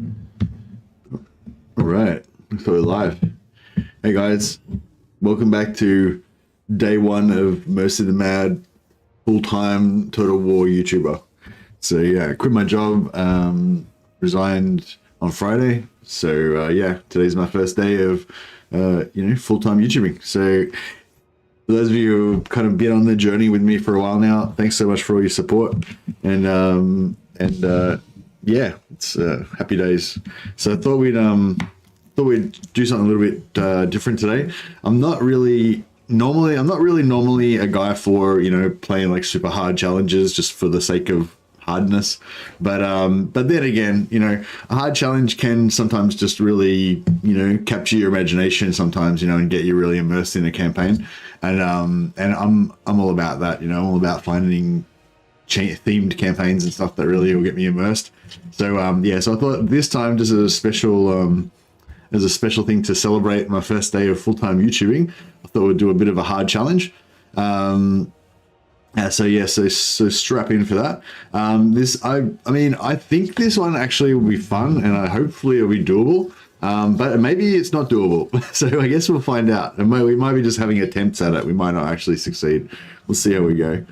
All right, so we're live. Hey guys, welcome back to day one of Mercy the Mad, full-time Total War YouTuber. So yeah, I quit my job, resigned on Friday. So yeah, today's my first day of full-time YouTubing. So for those of you who've kind of been on the journey with me for a while now, thanks so much for all your support. And yeah, it's happy days. So I thought we'd do something a little bit different today. I'm not really normally a guy for playing like super hard challenges just for the sake of hardness, but then again, a hard challenge can sometimes just really capture your imagination sometimes, and get you really immersed in a campaign, and I'm all about that. I'm all about finding themed campaigns and stuff that really will get me immersed. So yeah, so I thought this time just as a special thing to celebrate my first day of full-time YouTubing, I thought we'd do a bit of a hard challenge. So yeah, so strap in for that. I think this one actually will be fun, and hopefully it'll be doable. But maybe it's not doable. So I guess we'll find out. And we might be just having attempts at it. We might not actually succeed. We'll see how we go.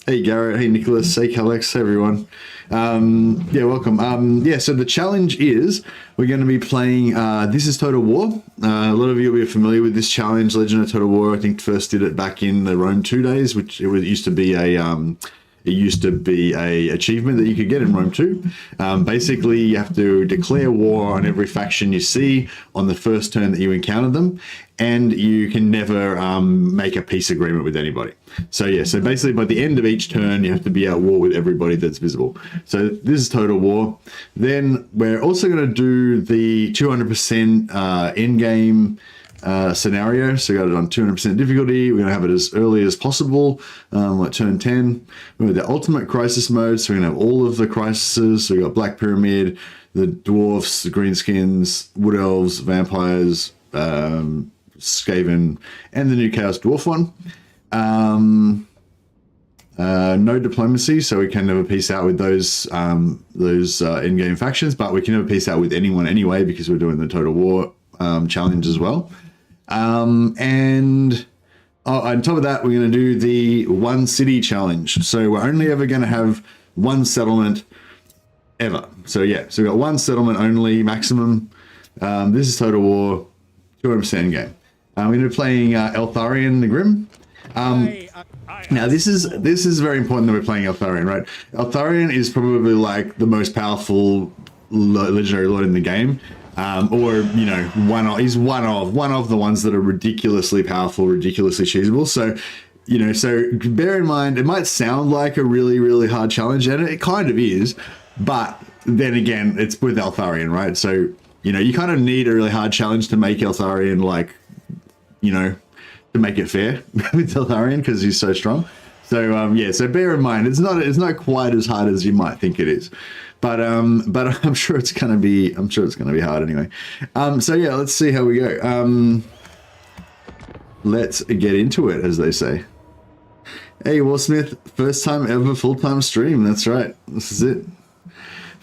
Hey Garrett, hey Nicholas, hey Alex, hey everyone. Yeah, welcome. Yeah, so the challenge is we're going to be playing This is Total War. A lot of you will be familiar with this challenge, Legend of Total War. I think first did it back in the Rome 2 days, which used to be a achievement that you could get in Rome 2. Basically, you have to declare war on every faction you see on the first turn that you encounter them, and you can never make a peace agreement with anybody. So yeah, so basically by the end of each turn, you have to be at war with everybody that's visible. So this is Total War. Then we're also going to do the 200% in-game scenario. So we got it on 200% difficulty. We're going to have it as early as possible, like turn 10. We have the ultimate crisis mode, so we're going to have all of the crises. So we got Black Pyramid, the dwarfs, the greenskins, wood elves, vampires, Skaven, and the new Chaos Dwarf one. No diplomacy, so we can never peace out with those in-game factions, but we can never peace out with anyone anyway because we're doing the Total War challenge as well. And on top of that, we're going to do the one city challenge. So we're only ever going to have one settlement ever. So yeah, so we've got one settlement only maximum. This is Total War, 200% game. We're going to be playing Eltharion the Grim. Now this is very important that we're playing Eltharion, right? Eltharion is probably like the most powerful legendary lord in the game. Or he's one of the ones that are ridiculously powerful, ridiculously cheesable. So so bear in mind, it might sound like a really, really hard challenge, and it kind of is, but then again, it's with Eltharion, right? So you kind of need a really hard challenge to make Eltharion to make it fair with Eltharion because he's so strong. So yeah, so bear in mind, it's not quite as hard as you might think it is. But I'm sure it's gonna be hard anyway. So yeah, let's see how we go. Let's get into it, as they say. Hey Warsmith, first time ever full-time stream. That's right. This is it.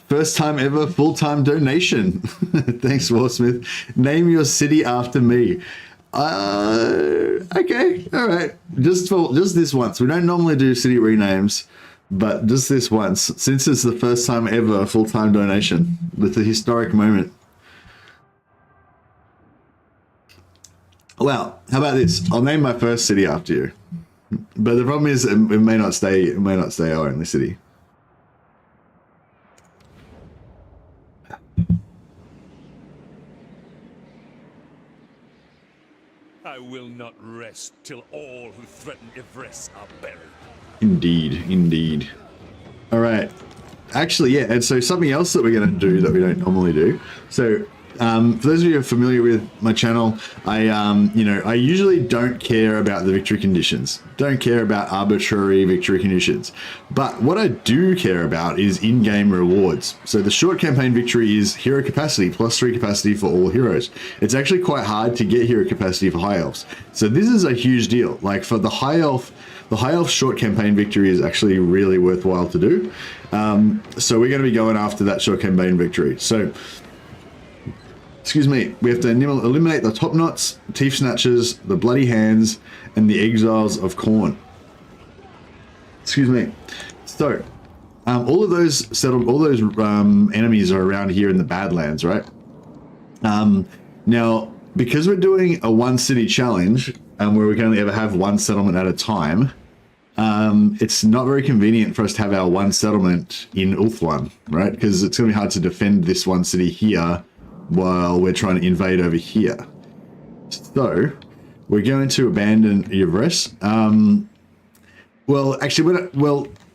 First time ever full-time donation. Thanks, Warsmith. Name your city after me. Okay, all right. Just this once. We don't normally do city renames. But just this once, since it's the first time ever full-time donation, with a historic moment. Well, how about this? I'll name my first city after you. But the problem is, it may not stay our only city. I will not rest till all who threaten Ivres are buried. Indeed. All right. Actually, yeah. And so something else that we're going to do that we don't normally do. So for those of you who are familiar with my channel, I usually don't care about the victory conditions. Don't care about arbitrary victory conditions. But what I do care about is in-game rewards. So the short campaign victory is hero capacity, +3 capacity for all heroes. It's actually quite hard to get hero capacity for high elves. So this is a huge deal. Like for the high elf the High Elf short campaign victory is actually really worthwhile to do. So we're going to be going after that short campaign victory. So, excuse me, we have to eliminate the Top Knots, Teeth Snatchers, the Bloody Hands, and the Exiles of Khorne. Excuse me. So, all of those enemies are around here in the Badlands, right? Now, because we're doing a one city challenge, where we can only ever have one settlement at a time, it's not very convenient for us to have our one settlement in Ulthuan, right? Because it's going to be hard to defend this one city here while we're trying to invade over here. So, we're going to abandon Yvres. Well, actually,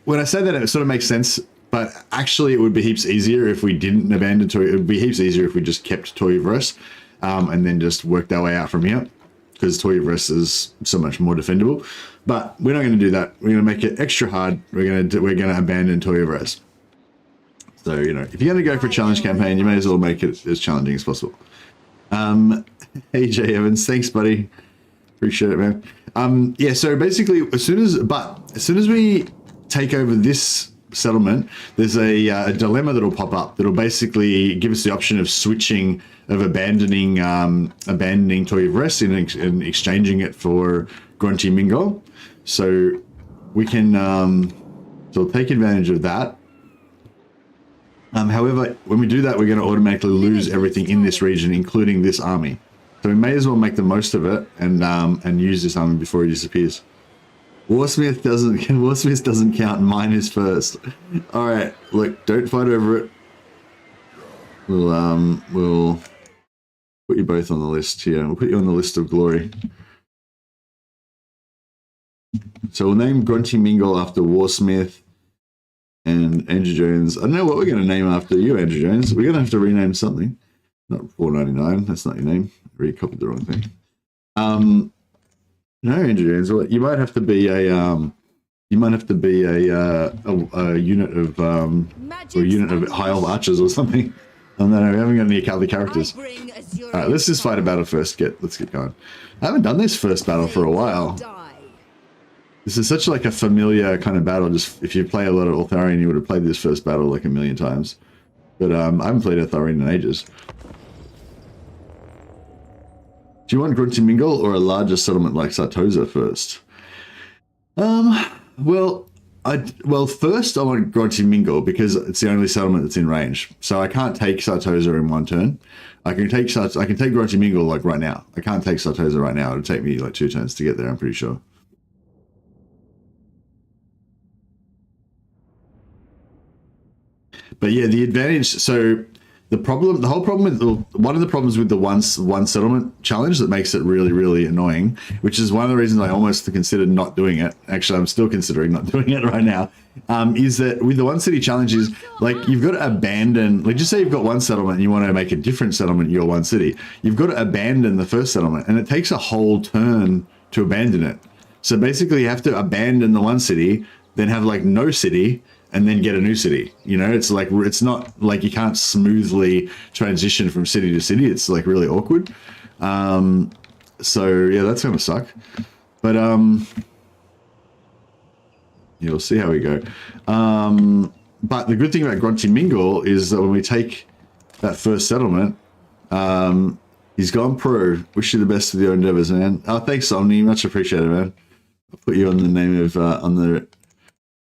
when I say that, it sort of makes sense, but actually it would be heaps easier if we didn't abandon Toy. It would be heaps easier if we just kept Toy Yvres, and then just worked our way out from here, because Toy Yvres is so much more defendable. But we're not going to do that. We're going to make it extra hard. We're going to abandon Toy Yvres. So, you know, if you're going to go for a challenge campaign, you may as well make it as challenging as possible. Hey, Jay Evans, thanks, buddy. Appreciate it, man. Yeah, so basically, as soon as we take over this settlement, there's a dilemma that'll pop up that'll basically give us the option of switching, of abandoning Toy Yvres and exchanging it for Grunty Mingol. So we can so we'll take advantage of that. However, when we do that, we're going to automatically lose everything in this region, including this army. So we may as well make the most of it and use this army before he disappears. Warsmith doesn't count. Mine is first. All right, look, don't fight over it. We'll put you both on the list here. We'll put you on the list of glory. So we'll name Grunty Mingle after Warsmith and Andrew Jones. I don't know what we're going to name after you, Andrew Jones. We're going to have to rename something. Not 499. That's not your name. I really copied the wrong thing. No, Andrew Jones. You might have to be a unit of High Elf Archers or something. Oh no, we haven't got any other characters. All right, let's just fight a battle first. Let's get going. I haven't done this first battle for a while. This is such like a familiar kind of battle. Just if you play a lot of Eltharion, you would have played this first battle like a million times. But I haven't played Eltharion in ages. Do you want Grunty Mingle or a larger settlement like Sartosa first? Well, first I want Grunty Mingle because it's the only settlement that's in range. So I can't take Sartosa in one turn. I can take Grunty Mingle like right now. I can't take Sartosa right now. It'll take me like 2 turns to get there, I'm pretty sure. But yeah, the advantage, so one of the problems with the one settlement challenge that makes it really, really annoying, which is one of the reasons I almost considered not doing it. Actually, I'm still considering not doing it right now, is that with the one city challenges, like you've got to abandon, like just say you've got one settlement and you want to make a different settlement in your one city. You've got to abandon the first settlement and it takes a whole turn to abandon it. So basically you have to abandon the one city, then have like no city, and then get a new city. You know, it's like, it's not like you can't smoothly transition from city to city. It's like really awkward. So yeah, that's gonna suck. But yeah, we'll see how we go. But the good thing about Grunty Mingle is that when we take that first settlement, he's gone pro. Wish you the best of your endeavors, man. Oh, thanks, Omni. Much appreciated, man. I'll put you on the name of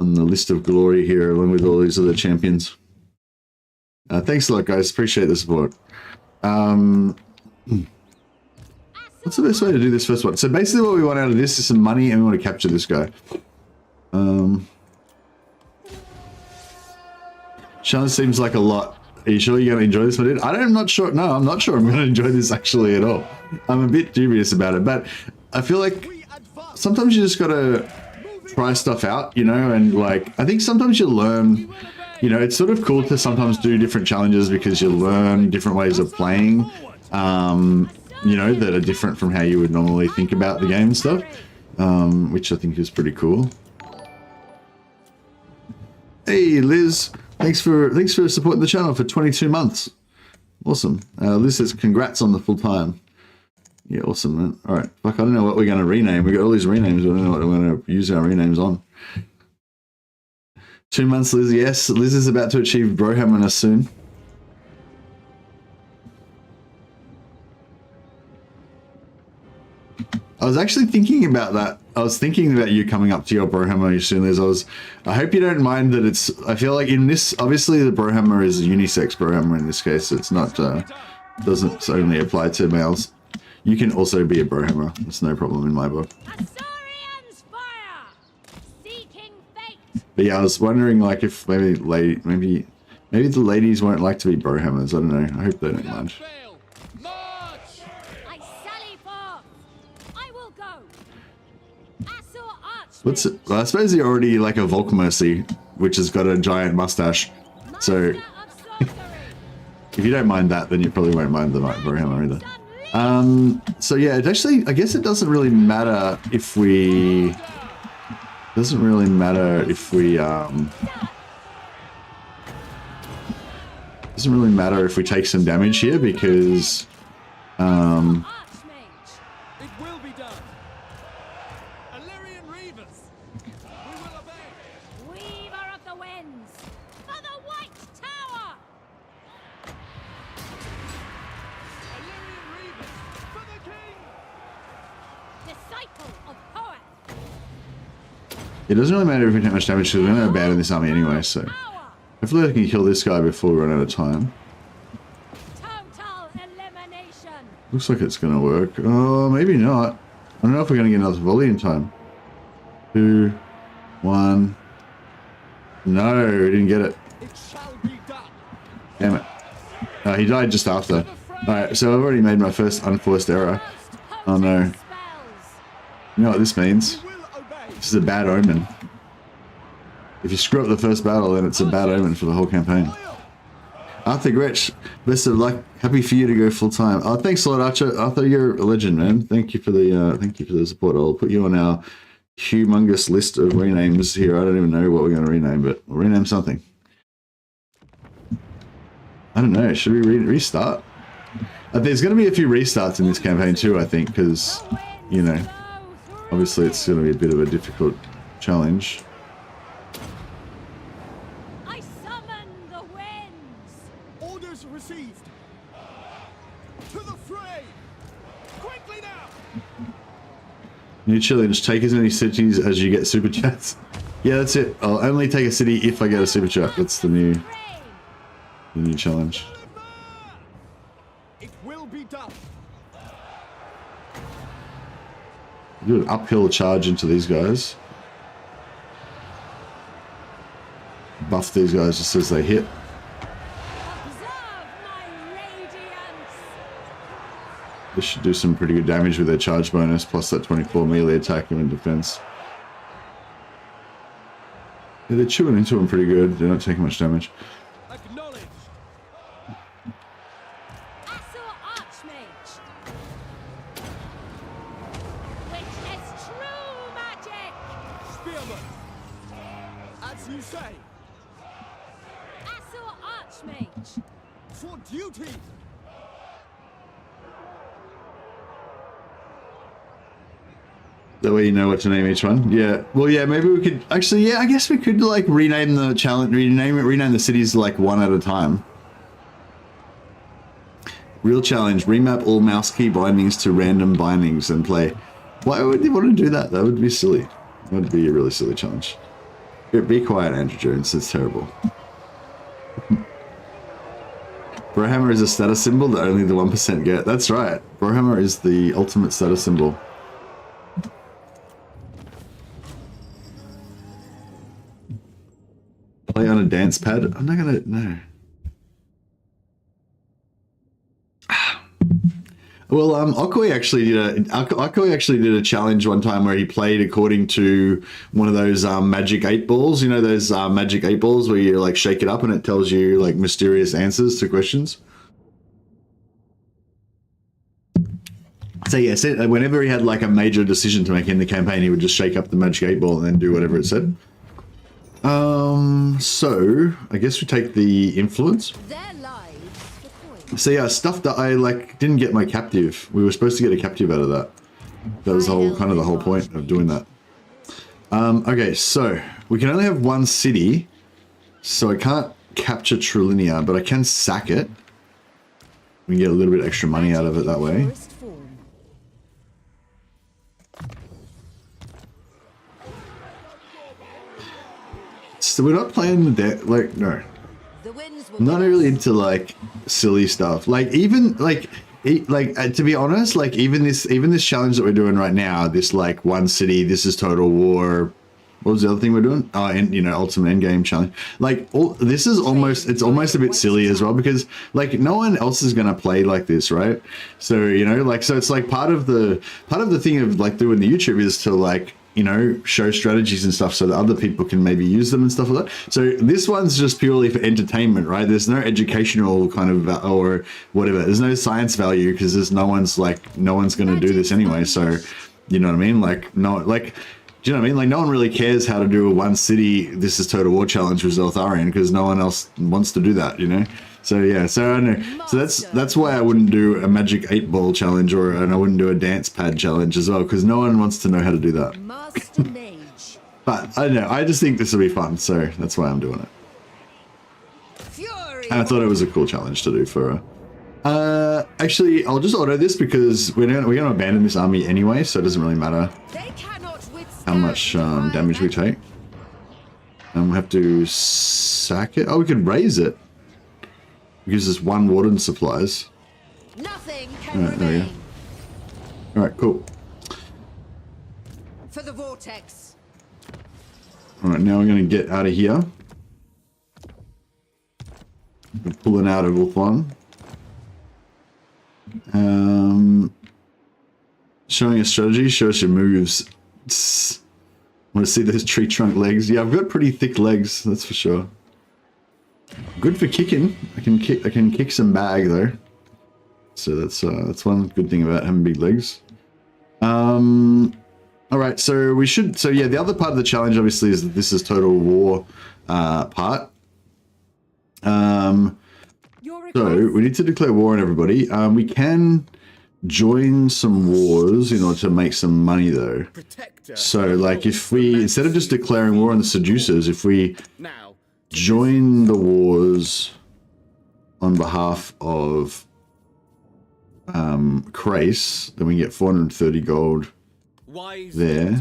on the list of glory here, along with all these other champions. Thanks a lot, guys. Appreciate the support. What's the best way to do this first one? So basically what we want out of this is some money, and we want to capture this guy. Sean seems like a lot. Are you sure you're going to enjoy this one, dude? I'm not sure. No, I'm not sure I'm going to enjoy this actually at all. I'm a bit dubious about it, but I feel like sometimes you just got to try stuff out, you know, and like, I think sometimes you learn, you know, it's sort of cool to sometimes do different challenges because you learn different ways of playing, you know, that are different from how you would normally think about the game and stuff, which I think is pretty cool. Hey, Liz, thanks for supporting the channel for 22 months. Awesome. Liz says congrats on the full time. Yeah, awesome, man. All right. Fuck, I don't know what we're going to rename. We got all these renames. I don't know what we're going to use our renames on. 2 months, Liz. Yes, Liz is about to achieve Brohammer soon. I was actually thinking about that. I was thinking about you coming up to your Brohammer soon, Liz. I hope you don't mind that it's... I feel like in this... Obviously, the Brohammer is a unisex Brohammer in this case. It's not... doesn't only apply to males. You can also be a Brohammer. It's no problem in my book. But yeah, I was wondering like if maybe the ladies won't like to be Brohammers. I don't know. I hope they don't mind. What's it? Well, I suppose you're already like a Volkmercy, which has got a giant mustache. So if you don't mind that, then you probably won't mind the Brohammer either. So yeah, it actually, I guess it doesn't really matter if we... Doesn't really matter if we take some damage here because It will be done. Eltharion Reavers. We will obey. Weaver of the winds for the White Tower. Eltharion Reavers for the king. Disciple of Hoeth. it doesn't really matter if we take much damage because we're going to abandon this army anyway, so hopefully I can kill this guy before we run out of time. Total elimination. Looks like it's going to work. Oh, maybe not. I don't know if we're going to get another volley in time. 2, 1. No, we didn't get it. It shall be done. Damn it. He died just after. Alright, so I've already made my first unforced error. Oh no. You know what this means? We will obey. This is a bad omen. If you screw up the first battle, then it's a bad omen for the whole campaign. Arthur Gretsch, best of luck. Happy for you to go full time. Oh, thanks a lot, Archer. Arthur, you're a legend, man. Thank you for the support. I'll put you on our humongous list of renames here. I don't even know what we're going to rename, but we'll rename something. I don't know. Should we restart? There's going to be a few restarts in this campaign too, I think, because, you know, obviously it's going to be a bit of a difficult challenge. I summon the winds. Orders received. To the fray. Quickly now. New challenge, take as many cities as you get super chats. Yeah, that's it. I'll only take a city if I get a super chat. That's the new challenge. It will be done. Do an uphill charge into these guys. Buff these guys just as they hit. Observe my radiance. This should do some pretty good damage with their charge bonus, plus that 24 melee attack and defense. Yeah, they're chewing into them pretty good. They're not taking much damage. Acknowledge. Asur Archmage. Witness true magic. Spearman. As you say. Asur Archmage. For duty. That way you know what to name each one. Yeah. Well, yeah, maybe we could... Actually, yeah, I guess we could, like, rename the challenge... Rename the cities, like, one at a time. Real challenge. Remap all mouse key bindings to random bindings and play. Why would you want to do that? That would be silly. That would be a really silly challenge. Be quiet, Andrew Jones. It's terrible. Brohammer is a status symbol that only the 1% get. That's right. Brohammer is the ultimate status symbol. Play on a dance pad? I'm not gonna... No. Well, Okoi actually did a challenge one time where he played according to one of those magic 8 balls. You know those magic 8 balls where you like shake it up and it tells you like mysterious answers to questions. So yeah, whenever he had like a major decision to make in the campaign, he would just shake up the magic 8 ball and then do whatever it said. So I guess we take the influence. Their lives the point. So yeah, stuff that I like didn't get my captive. We were supposed to get a captive out of that. That was kind of the whole point of doing that. Okay, so we can only have one city, so I can't capture Trilinia, but I can sack it. We can get a little bit extra money out of it that way. So we're not playing that, like, no. I'm not really into, like, silly stuff. Like, even, like, to be honest, like, even this challenge that we're doing right now, this, like, one city, this is Total War. What was the other thing we're doing? Oh, and, you know, Ultimate Endgame challenge. Like, this is almost, it's almost a bit silly as well, because, like, no one else is going to play like this, right? So, you know, like, so it's, like, part of the thing of, like, doing the YouTube is to, like, you know, show strategies and stuff so that other people can maybe use them and stuff like that. So this one's just purely for entertainment, right? There's no educational kind of, or whatever. There's no science value because there's no one's going to do this anyway. So, you know what I mean? Like, no, like, do you know what I mean? Like, no one really cares how to do a one city, this is Total War challenge with Eltharion because no one else wants to do that, you know? So yeah, so I don't know. So that's why I wouldn't do a Magic 8-Ball challenge, and I wouldn't do a Dance Pad challenge as well, because no one wants to know how to do that. But I don't know. I just think this will be fun, so that's why I'm doing it. And I thought it was a cool challenge to do for. Actually, I'll just auto this because we're gonna abandon this army anyway, so it doesn't really matter how much damage we take. And we'll have to sack it. Oh, we could raise it. Gives us 1 warden supplies. Nothing can Alright, there we go. Alright, cool. For the vortex. Alright, now we're going to get out of here. We're pulling out of Ulthuan. Showing a strategy, show us your moves. Want to see those tree trunk legs? Yeah, I've got pretty thick legs, that's for sure. Good for kicking. I can kick some bag though. So that's one good thing about having big legs. All right, so yeah, the other part of the challenge obviously is that this is Total War part. So we need to declare war on everybody. We can join some wars in order to make some money though. So like if we, instead of just declaring war on the seducers, if we join the wars on behalf of Krace, then we get 430 gold there.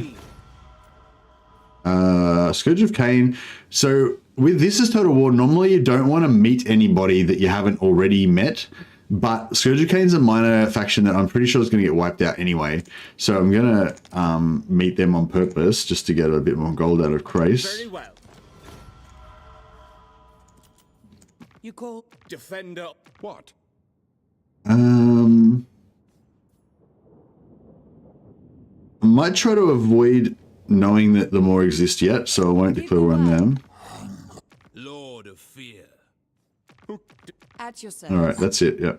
Scourge of Cain. So with this is Total War, normally you don't want to meet anybody that you haven't already met, but Scourge of Cain's a minor faction that I'm pretty sure is going to get wiped out anyway. So I'm going to meet them on purpose just to get a bit more gold out of Krace. Very well. You call defender what? I might try to avoid knowing that the more exist yet, so I won't declare war on them. Lord of Fear. At your service. All right, that's it. Yeah.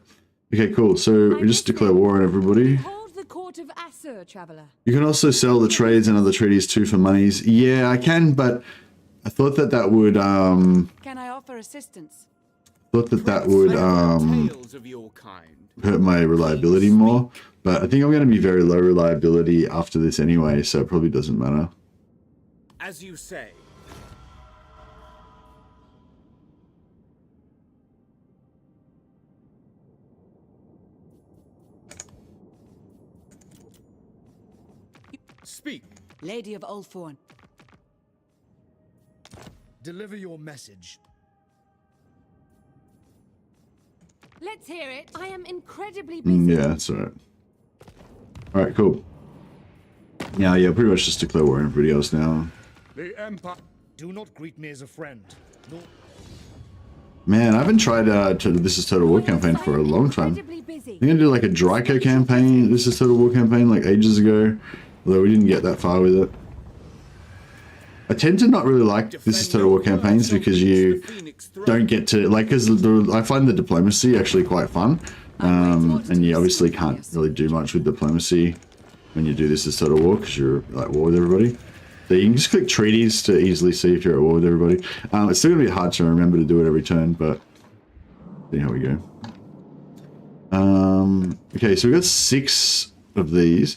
Okay, cool. So we just declare war on everybody. Hold the court of Assur, traveler. You can also sell the trades and other treaties too for monies. Yeah, I can, but I thought that would Can I offer assistance? thought that would hurt my reliability more, but I think I'm going to be very low reliability after this anyway, so it probably doesn't matter. As you say. Speak. Lady of Ulthorn. Deliver your message. Let's hear it. I am incredibly busy. Yeah, that's alright. Alright, cool. Yeah, pretty much just declare war on everybody else now. The Empire. Do not greet me as a friend. No. Man, I haven't tried This is Total War campaign for a long time. I'm gonna do like a Draco campaign, This is Total War campaign, like ages ago. Although we didn't get that far with it. I tend to not really like This is Total War campaigns because you don't get to, like, because I find the diplomacy actually quite fun. And you obviously can't really do much with diplomacy when you do This is Total War because you're at war with everybody. So you can just click treaties to easily see if you're at war with everybody. It's still going to be hard to remember to do it every turn, but see how we go. Okay, so we got 6 of these.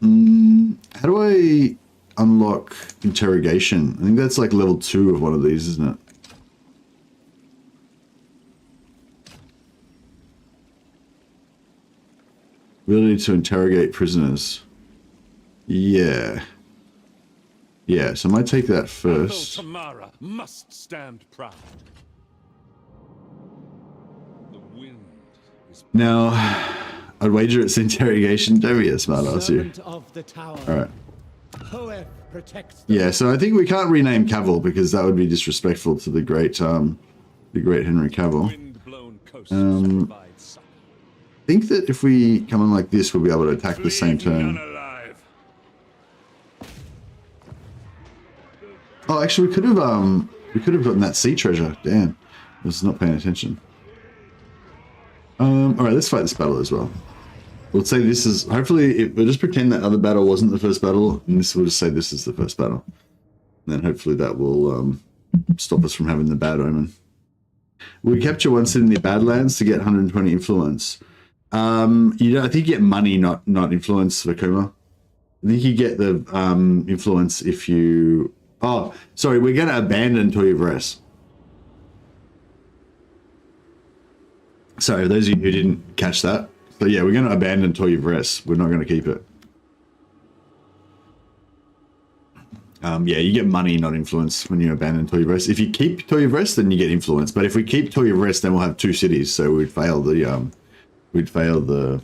How do I unlock interrogation? I think that's like level 2 of one of these, isn't it? Ability to interrogate prisoners. Yeah. Yeah, so I might take that first. Tamara must stand proud. The wind is Now, I'd wager it's interrogation. Don't be a smart ass here. Servant of the tower. Alright. Hoeth protects them. Yeah, so I think we can't rename Cavill because that would be disrespectful to the great Henry Cavill. wind-blown coast shall provide succor. I think that if we come in like this, we'll be able to attack the same Leave none turn. alive. Oh, actually, we could have gotten that sea treasure. Damn, I was not paying attention. All right, let's fight this battle as well. We'll say this is hopefully we'll just pretend that other battle wasn't the first battle, and this will just say this is the first battle. And then hopefully that will stop us from having the bad omen. We capture one city in the Badlands to get 120 influence. I think you get money, not influence for Kuma. I think you get the influence if you. Oh, sorry, we're going to abandon Toy of Rest. Sorry, those of you who didn't catch that. So yeah, we're going to abandon Toy of Rest. We're not going to keep it. Yeah, you get money, not influence, when you abandon Toy of Rest. If you keep Toy of Rest, then you get influence. But if we keep Toy of Rest, then we'll have 2 cities, so we'd fail the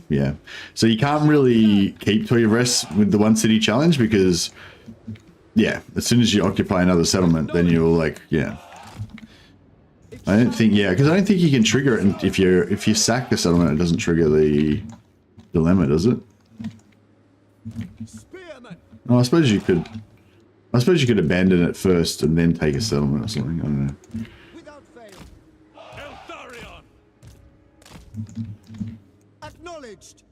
yeah. So you can't really keep Toy of Rest with the 1 city challenge because, yeah, as soon as you occupy another settlement, then you'll like, yeah. I don't think, yeah, because I don't think you can trigger it. And if you sack the settlement, it doesn't trigger the dilemma, does it? Oh, I suppose you could abandon it first and then take a settlement or something. I don't know. Without fail. Eltharion. Acknowledged.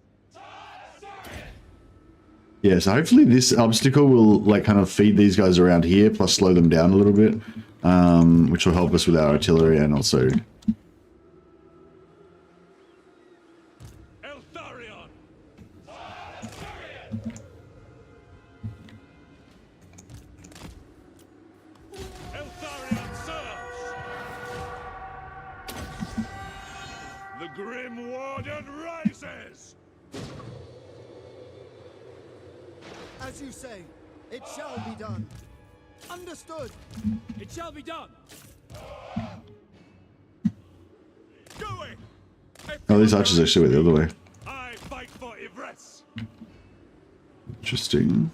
Yeah, so hopefully this obstacle will like kind of feed these guys around here, plus slow them down a little bit, which will help us with our artillery and also. Eltharion. Eltharion serves. The Grim Warden rises. As you say, it shall be done. Understood. It shall be done. Going. Oh, these archers actually went the other way. I fight for Ivres. Interesting.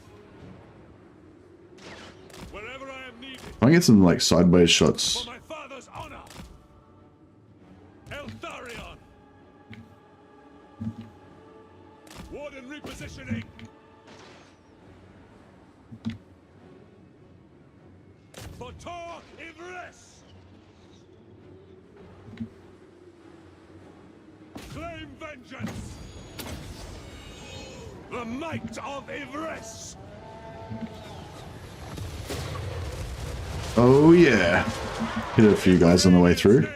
Wherever I am needed. I get some like sideways shots. For my father's honor. Eltharion. Warden repositioning. For Tor Ivres. Claim vengeance. The might of Ivres. Oh yeah, hit a few guys on the way through.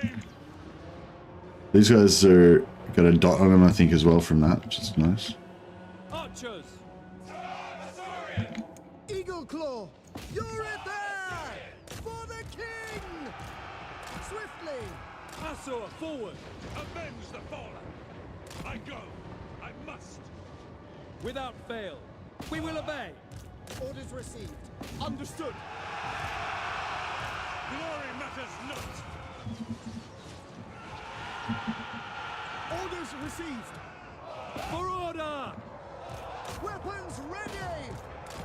These guys are got a dot on them, I think, as well from that, which is nice. Archers. Eagle Claw, you're it there! For the king! Swiftly! Asur forward. Avenge the fallen. I go. I must. Without fail. We will obey. Orders received. Understood. Glory matters not. Orders received. For order. Weapons ready!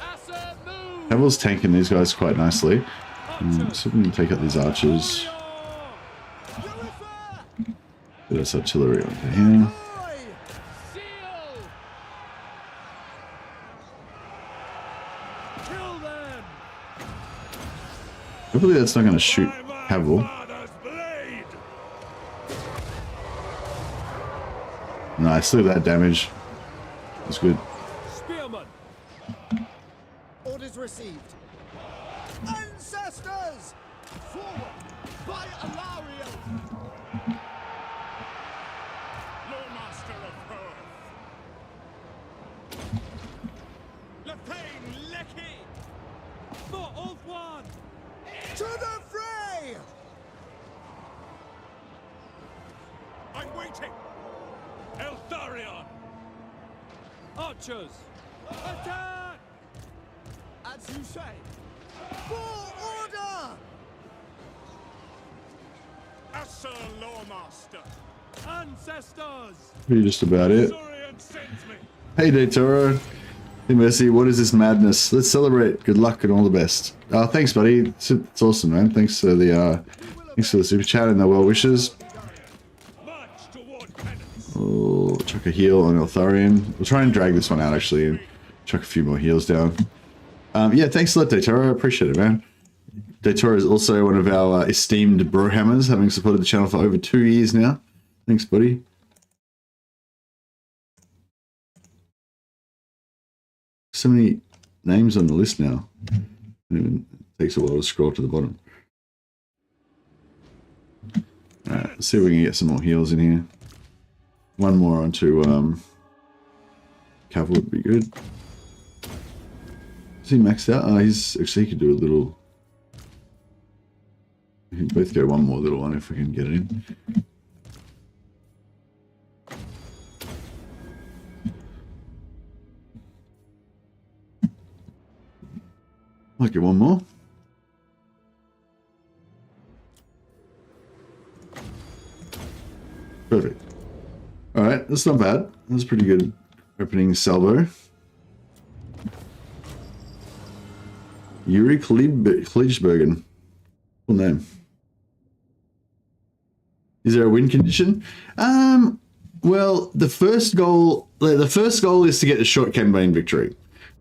Asur move. Cavill's tanking these guys quite nicely. So we can take out these archers. Ulifer! Get us artillery onto here. Boy! Seal. Kill them. Hopefully that's not going to shoot By my Cavill. father's blade. Nice, look at that damage. That's good. Spearman. Orders received. Ancestors! Forward! By Eltharion! To the fray! I'm waiting. Eltharion. Archers, attack! As you say. For order! Asher Lawmaster. Ancestors. Pretty just about it. Eltharion sends me. Hey, Daytoro. Hey, Mercy. What is this madness? Let's celebrate. Good luck and all the best. Thanks, buddy. It's awesome, man. Thanks for the super chat and the well wishes. March toward penance. Oh, chuck a heal on Eltharion. We'll try and drag this one out actually, and chuck a few more heals down. Yeah, thanks a lot, Daytoro. I appreciate it, man. Daytoro is also one of our esteemed brohammers, having supported the channel for over 2 years now. Thanks, buddy. So many names on the list now. It takes a while to scroll to the bottom. Alright, let's see if we can get some more heals in here. One more onto Cavill would be good. Is he maxed out? Oh, he's actually, he could do a little. We can both go one more little one if we can get it in. Might get one more. Perfect. Alright, that's not bad. That's pretty good opening salvo. Yuri Kleichbergen. Full name. Is there a win condition? Well, the first goal is to get a short campaign victory.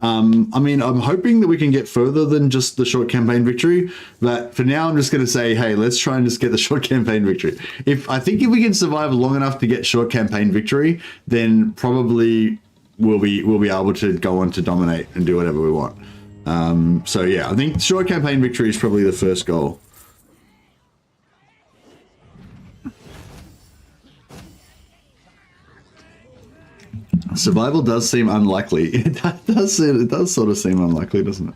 I mean, I'm hoping that we can get further than just the short campaign victory, but for now I'm just going to say, hey, let's try and just get the short campaign victory. I think if we can survive long enough to get short campaign victory, then probably we'll be able to go on to dominate and do whatever we want. So yeah, I think short campaign victory is probably the first goal. Survival does seem unlikely. It does sort of seem unlikely, doesn't it?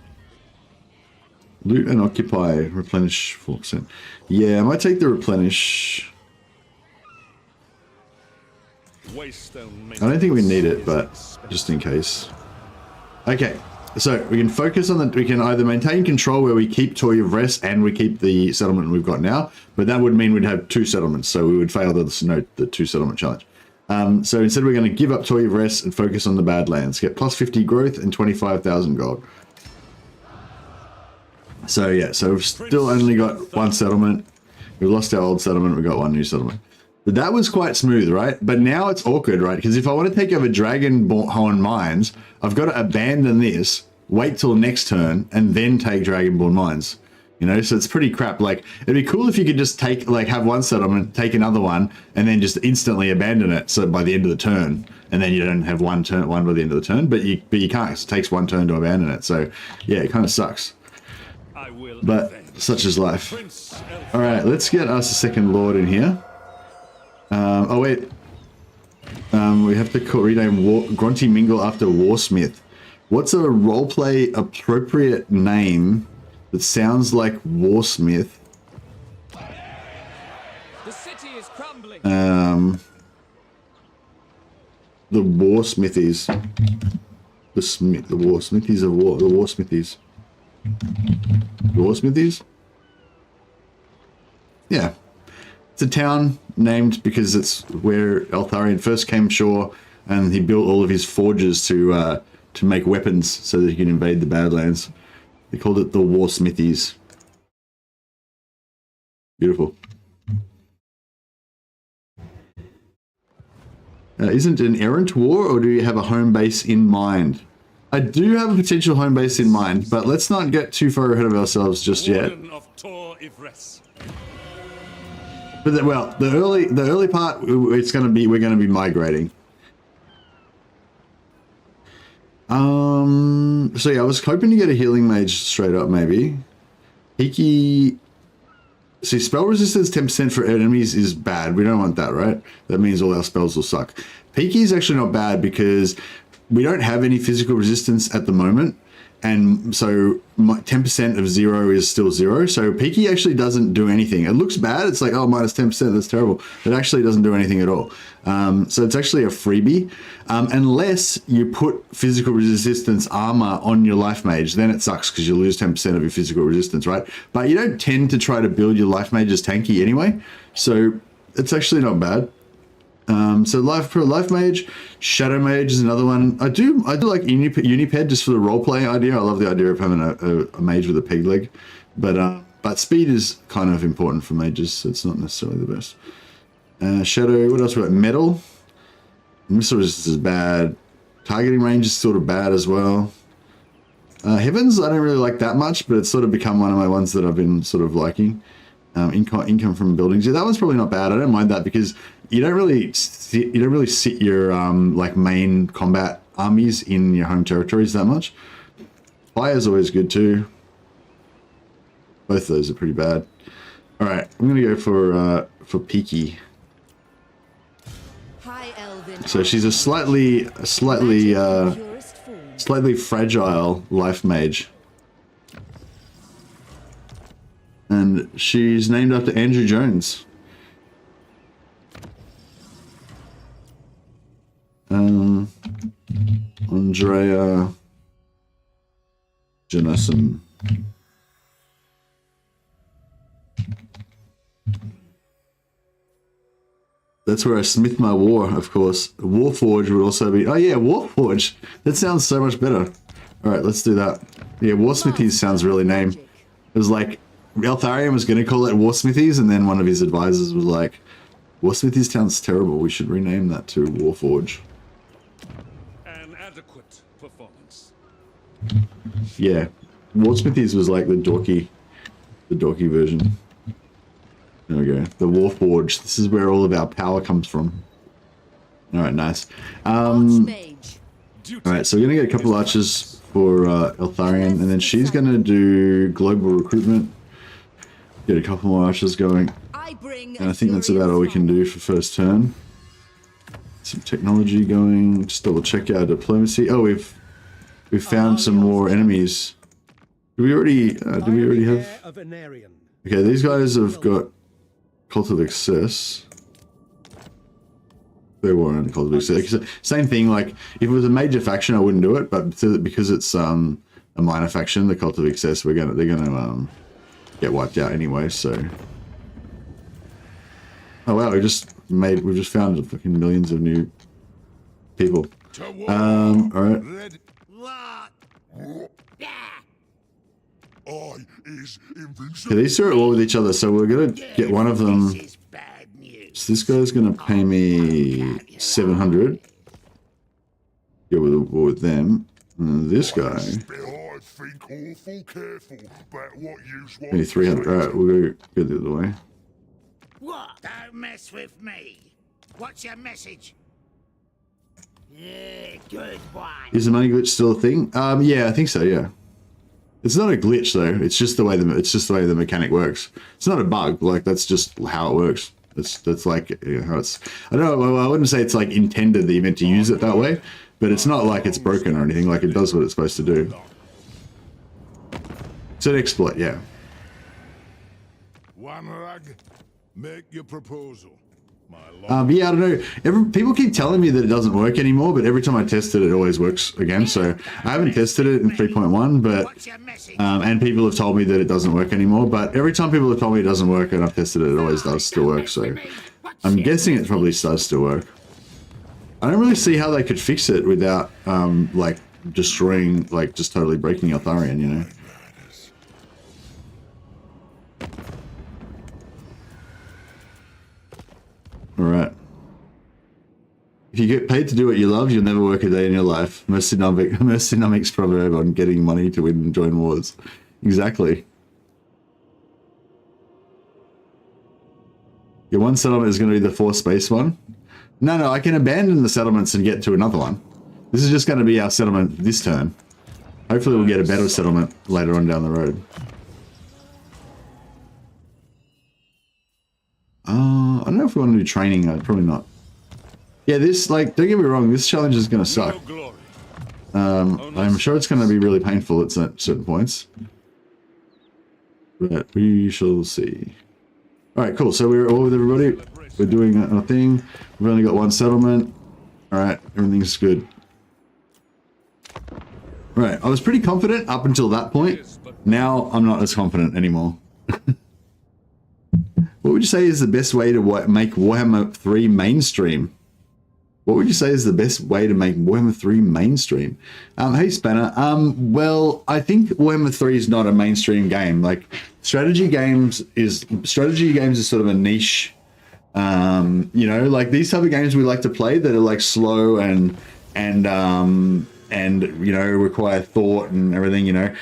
Loot and occupy, replenish 4%. Yeah, I might take the replenish. I don't think we need it, but just in case. Okay, so we can focus on we can either maintain control where we keep Toy of Rest and we keep the settlement we've got now, but that would mean we'd have 2 settlements, so we would fail the 2 settlement challenge. So instead we're going to give up Toy of Rest and focus on the Badlands. Get plus 50 growth and 25,000 gold. So yeah, so we've still only got 1 settlement. We've lost our old settlement, we've got 1 new settlement. But that was quite smooth, right? But now it's awkward, right? Because if I want to take over Dragonborn Mines, I've got to abandon this, wait till next turn, and then take Dragonborn Mines. You know, so it's pretty crap. Like, it'd be cool if you could just take, like, have 1 settlement, take another one, and then just instantly abandon it. So by the end of the turn, and then you don't have one by the end of the turn, but you can't. It takes 1 turn to abandon it. So yeah, it kind of sucks. But such is life. All right, let's get us a second lord in here. Oh wait, we have to rename Grunty Mingle after Warsmith. What's a roleplay appropriate name that sounds like Warsmith? The city is crumbling. The Warsmithies. The Warsmithies of war. The Warsmithies. The Warsmithies? Yeah. It's a town named because it's where Eltharion first came ashore, and he built all of his forges to make weapons so that he can invade the Badlands. They called it the Warsmithies. Beautiful. Isn't an errant war, or do you have a home base in mind? I do have a potential home base in mind, but let's not get too far ahead of ourselves just yet. But well, the early part, we're going to be migrating. So yeah, I was hoping to get a healing mage straight up, maybe. Hiki. See, spell resistance 10% for enemies is bad. We don't want that, right? That means all our spells will suck. Peaky is actually not bad because we don't have any physical resistance at the moment, and so 10% of 0 is still 0. So peaky actually doesn't do anything. It looks bad. It's like, oh, minus 10%, that's terrible. It actually doesn't do anything at all. So it's actually a freebie, unless you put physical resistance armor on your life mage. Then it sucks because you lose 10% of your physical resistance, right? But you don't tend to try to build your life mages tanky anyway, so it's actually not bad. So life mage, shadow mage is another one. I do like uniped just for the roleplay idea. I love the idea of having a mage with a peg leg, but speed is kind of important for mages, so it's not necessarily the best. Shadow, what else we got? Metal. Missile resistance is bad. Targeting range is sort of bad as well. Heavens, I don't really like that much, but it's sort of become one of my ones that I've been sort of liking. Income from buildings. Yeah, that one's probably not bad. I don't mind that because you don't really sit your like main combat armies in your home territories that much. Fire is always good too. Both of those are pretty bad. All right, I'm gonna go for peaky. So she's a slightly fragile life mage. And she's named after Andrew Jones. Andrea Janison. That's where I smith my war, of course. Warforge would also be... Oh yeah, Warforge. That sounds so much better. Alright, let's do that. Yeah, Warsmithies sounds really lame. It was like... Eltharion was going to call it Warsmithies, and then one of his advisors was like, Warsmithies sounds terrible, we should rename that to Warforge. An adequate performance. Yeah, Warsmithies was like the dorky version. There we go, the Warforge. This is where all of our power comes from. Alright, nice. Alright, so we're going to get a couple archers for Eltharion, and then she's going to do global recruitment. Get a couple more archers going. And I think that's about all we can do for first turn. Some technology going. Just double check our diplomacy. Oh, we've found some more enemies. Do we already have? Okay, these guys have got Cult of Excess. They weren't Cult of Excess. Same thing. Like if it was a major faction, I wouldn't do it. But because it's a minor faction, the Cult of Excess, they're gonna get wiped out anyway. So. Oh wow, we've just found fucking millions of new people. Alright. Okay, these two are at war with each other, so we're gonna get one of them. So this guy's gonna pay me 700. Go with a war with them. And this guy. Maybe 300. Alright, we'll go the other way. What? Don't mess with me. What's your message? Yeah, good one. Is the money glitch still a thing? Yeah, I think so. Yeah, it's not a glitch though. It's just the way the mechanic works. It's not a bug. Like that's just how it works. That's like how it's. I don't know. I wouldn't say it's like intended that you're meant to use it that way, but it's not like it's broken or anything. Like it does what it's supposed to do. It's an exploit. Yeah. One rug. Make your proposal. But yeah, I don't know. People keep telling me that it doesn't work anymore, but every time I test it, it always works again. So I haven't tested it in 3.1, but and people have told me that it doesn't work anymore. But every time people have told me it doesn't work and I've tested it, it always does still work. So I'm guessing it probably does still work. I don't really see how they could fix it without like destroying, like just totally breaking Eltharion, you know. Alright. If you get paid to do what you love, you'll never work a day in your life. Mercenomics proverb on getting money to win and join wars. Exactly. Your one settlement is going to be the 4-space one. No, I can abandon the settlements and get to another one. This is just going to be our settlement this turn. Hopefully we'll get a better settlement later on down the road. I don't know if we want to do training. Probably not. Yeah, this, like, don't get me wrong, this challenge is going to suck. I'm sure it's going to be really painful at certain points. But we shall see. Alright, cool. So we're all with everybody. We're doing our thing. We've only got one settlement. Alright, everything's good. Right, I was pretty confident up until that point. Now I'm not as confident anymore. What would you say is the best way to make Warhammer 3 mainstream? What would you say is the best way to make Warhammer 3 mainstream? Hey Spanner. Well, I think Warhammer 3 is not a mainstream game. Like strategy games is sort of a niche. You know, like these type of games we like to play that are like slow and you know require thought and everything. You know,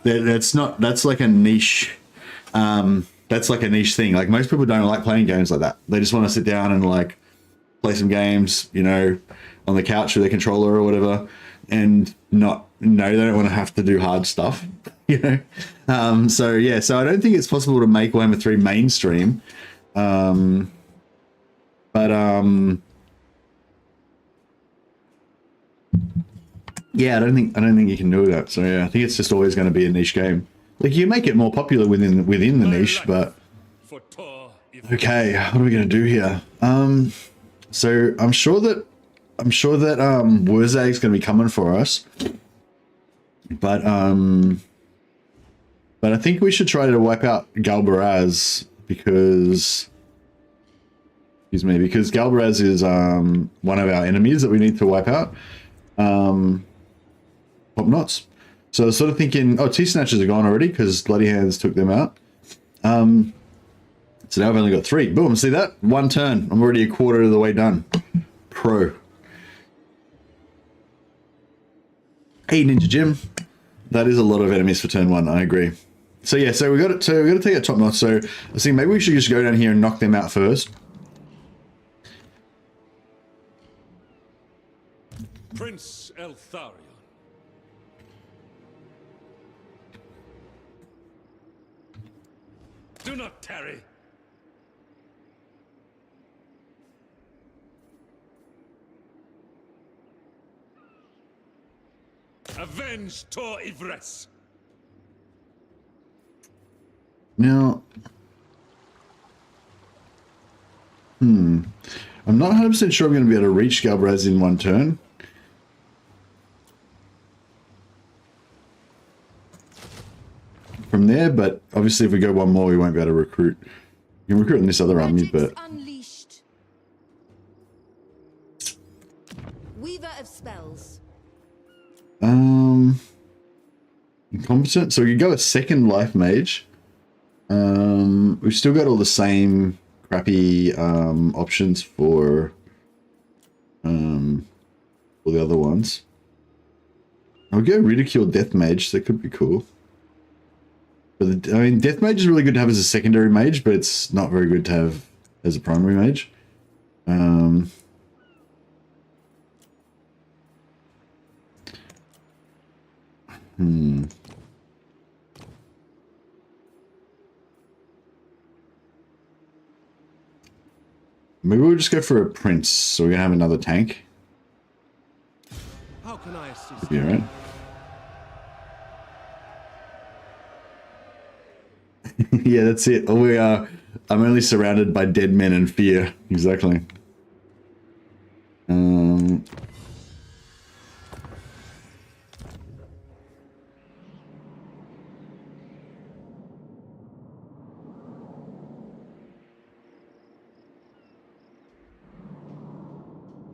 that's like a niche. That's like a niche thing. Like most people don't like playing games like that. They just want to sit down and like play some games, you know, on the couch with their controller or whatever, and they don't want to have to do hard stuff, you know. So yeah, so I don't think it's possible to make Warhammer 3 mainstream. Yeah, I don't think you can do that. So yeah, I think it's just always going to be a niche game. Like you make it more popular within the niche, but okay, what are we going to do here? So I'm sure that Wurzag's going to be coming for us, but I think we should try to wipe out Galbaraz because Galbaraz is one of our enemies that we need to wipe out. Pop knots. So I was sort of thinking, oh, T-Snatchers are gone already because Bloody Hands took them out. So now I've only got 3. Boom, see that? 1 turn. I'm already a quarter of the way done. Pro. Hey, Ninja Jim. That is a lot of enemies for turn 1, I agree. So yeah, so we got to take a top notch. So I was thinking maybe we should just go down here and knock them out first. Prince Eltharion. Do not tarry. Avenge Tor Ivres. Now, I'm not 100% sure I'm going to be able to reach Galbaraz in 1 turn. From there, but obviously if we go 1 more, we won't be able to recruit. You can recruit in this other army, but Unleashed. Weaver of spells. Incompetent. So we could go a 2nd life mage. We've still got all the same crappy options for all the other ones. I'll go ridicule death mage. That could be cool. But I mean, death mage is really good to have as a secondary mage, but it's not very good to have as a primary mage. Maybe we'll just go for a prince, so we're gonna have another tank. How can I assist? Be alright. Yeah, that's it. I'm only surrounded by dead men and fear. Exactly.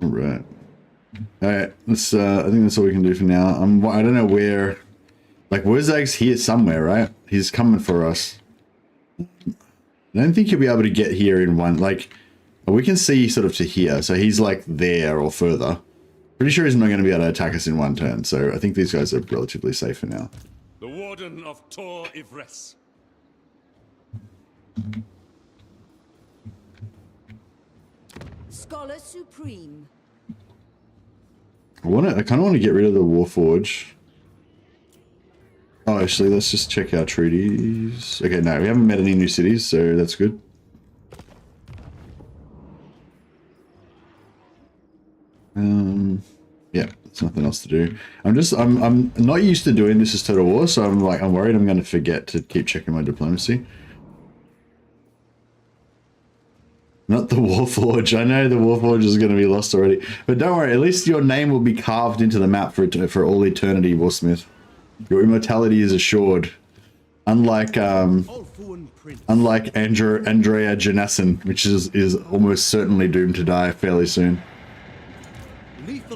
Right. Alright, let's I think that's all we can do for now. I don't know where, like Wurzag's here somewhere, right? He's coming for us. I don't think he'll be able to get here in one, like, we can see sort of to here, so he's like there or further. Pretty sure he's not going to be able to attack us in 1 turn, so I think these guys are relatively safe for now. The Warden of Tor Ivres. Scholar Supreme. I kind of want to get rid of the Warforge. Oh, actually, let's just check our treaties. Okay, no, we haven't met any new cities, so that's good. Yeah, there's nothing else wants to do. I'm not used to doing this as Total War, so I'm worried I'm going to forget to keep checking my diplomacy. Not the Warforge. I know the Warforge is going to be lost already, but don't worry. At least your name will be carved into the map for all eternity, Warsmith. Your immortality is assured. Unlike Andrea Janassin, which is almost certainly doomed to die fairly soon.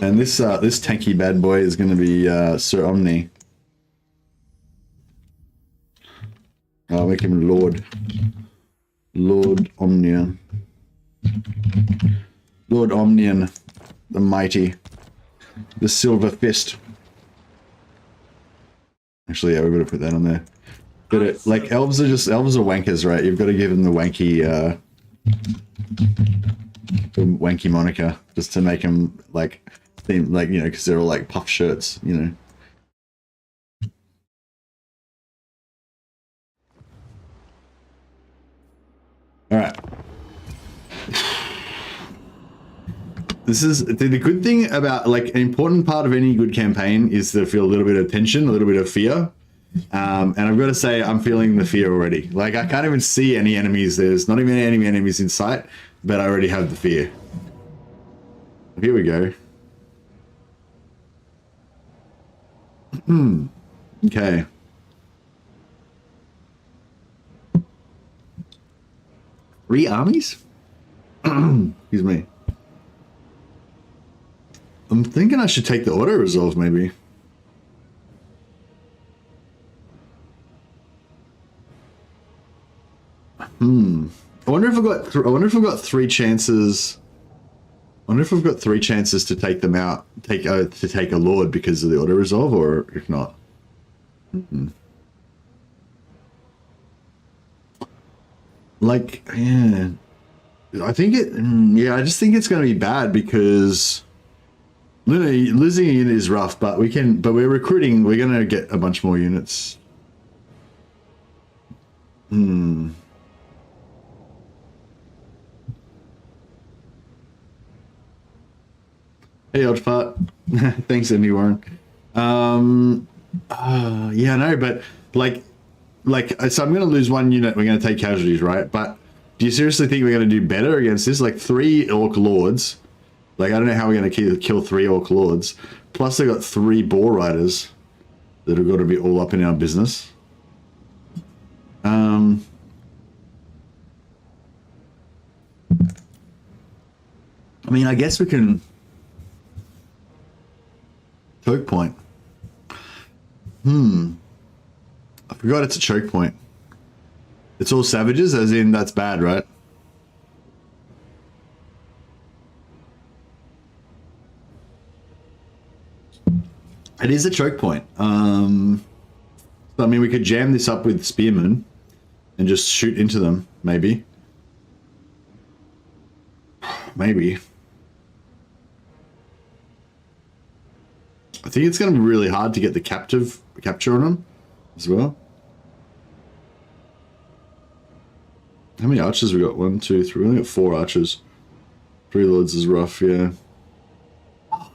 And this tanky bad boy is going to be Sir Omni. I'll make him Lord Omnia. Lord Omnian, the mighty, the silver fist. Actually, yeah, we're gonna put that on there. Got it. Like elves are wankers, right? You've got to give them the wanky moniker just to make them like seem like, you know, because they're all like puff shirts, you know. All right. This is the good thing about, like, an important part of any good campaign is to feel a little bit of tension, a little bit of fear. And I've got to say, I'm feeling the fear already. Like, I can't even see any enemies. There's not even any enemies in sight, but I already have the fear. Here we go. Okay. Three armies? Excuse me. I'm thinking I should take the auto resolve, maybe. I wonder if I've got. I wonder if I've got 3 chances. I wonder if I've got 3 chances to take them out, to take a lord because of the auto resolve, or if not. Like, yeah, I think it. Yeah, I just think it's going to be bad because. Losing a unit is rough, but we're recruiting. We're going to get a bunch more units. Hey, Oddpart. Thanks, Andy Warren. Yeah, no, but like, so I'm going to lose 1 unit. We're going to take casualties, right? But do you seriously think we're going to do better against this? Like 3 orc lords. Like, I don't know how we're going to kill 3 orc lords. Plus, they got 3 boar riders that have got to be all up in our business. I mean, I guess we can... Choke point. I forgot it's a choke point. It's all savages, as in that's bad, right? It is a choke point. So, I mean, we could jam this up with spearmen and just shoot into them, maybe. Maybe. I think it's going to be really hard to get the capture on them as well. How many archers we got? 1, 2, 3. We only got 4 archers. 3 lords is rough, yeah.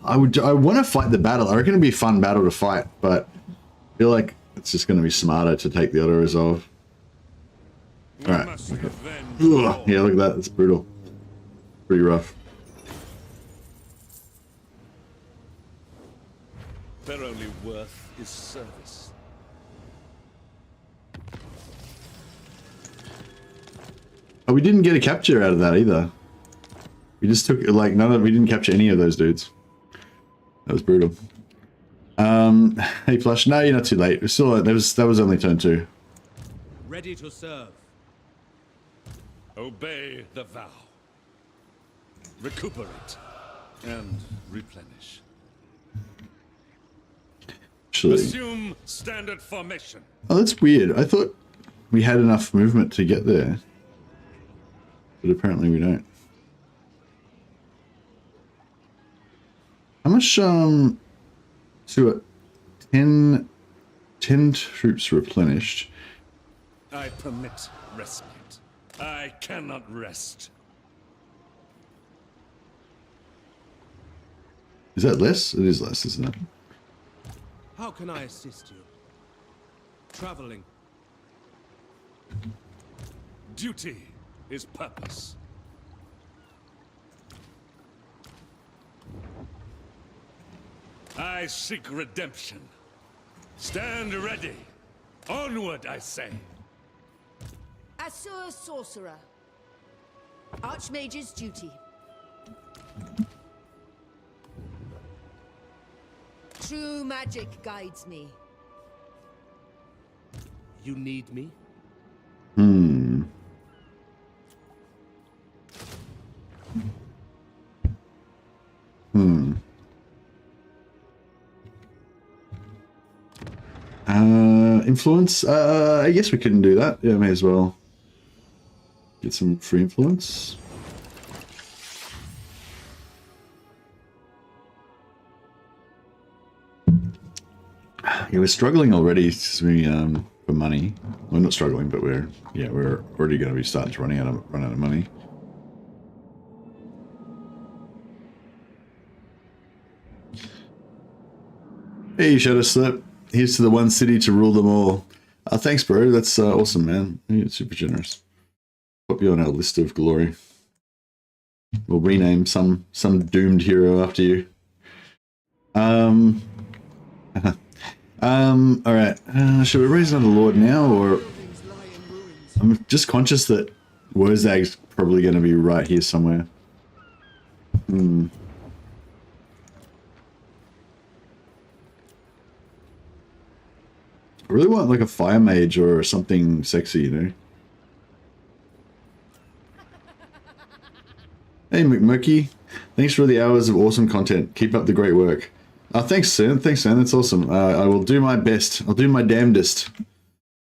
I want to fight the battle. I reckon it'd be a fun battle to fight, but I feel like it's just going to be smarter to take the auto resolve. All right. Yeah, look at that. It's brutal. Pretty rough. Their only worth is service. Oh, we didn't get a capture out of that either. We just took, like, we didn't capture any of those dudes. That was brutal. Hey, Flush. No, you're not too late. We're still, that was only turn 2. Ready to serve. Obey the vow. Recuperate and replenish. Actually. Assume standard formation. Oh, that's weird. I thought we had enough movement to get there, but apparently we don't. How much, so 10 troops replenished. I permit respite. I cannot rest. Is that less? It is less, isn't it? How can I assist you? Traveling. Duty is purpose. I seek redemption. Stand ready. Onward, I say. Assur sorcerer. Archmage's duty. True magic guides me. You need me? Hmm. Hmm. Influence? I guess we can do that. Yeah, may as well get some free influence. Yeah, we're struggling already for money. We're not struggling, but we're already going to be starting to run out of money. Hey, Shadow Slip. Here's to the one city to rule them all. Thanks, bro. That's awesome, man. You're super generous. Put you on our list of glory. We'll rename some doomed hero after you. All right. Should we raise another lord now, or I'm just conscious that Wozag's probably going to be right here somewhere. Hmm. I really want like a fire mage or something sexy, you know. Hey McMurky, thanks for the hours of awesome content. Keep up the great work. Thanks, Sam. Thanks, man. That's awesome. I will do my best. I'll do my damnedest.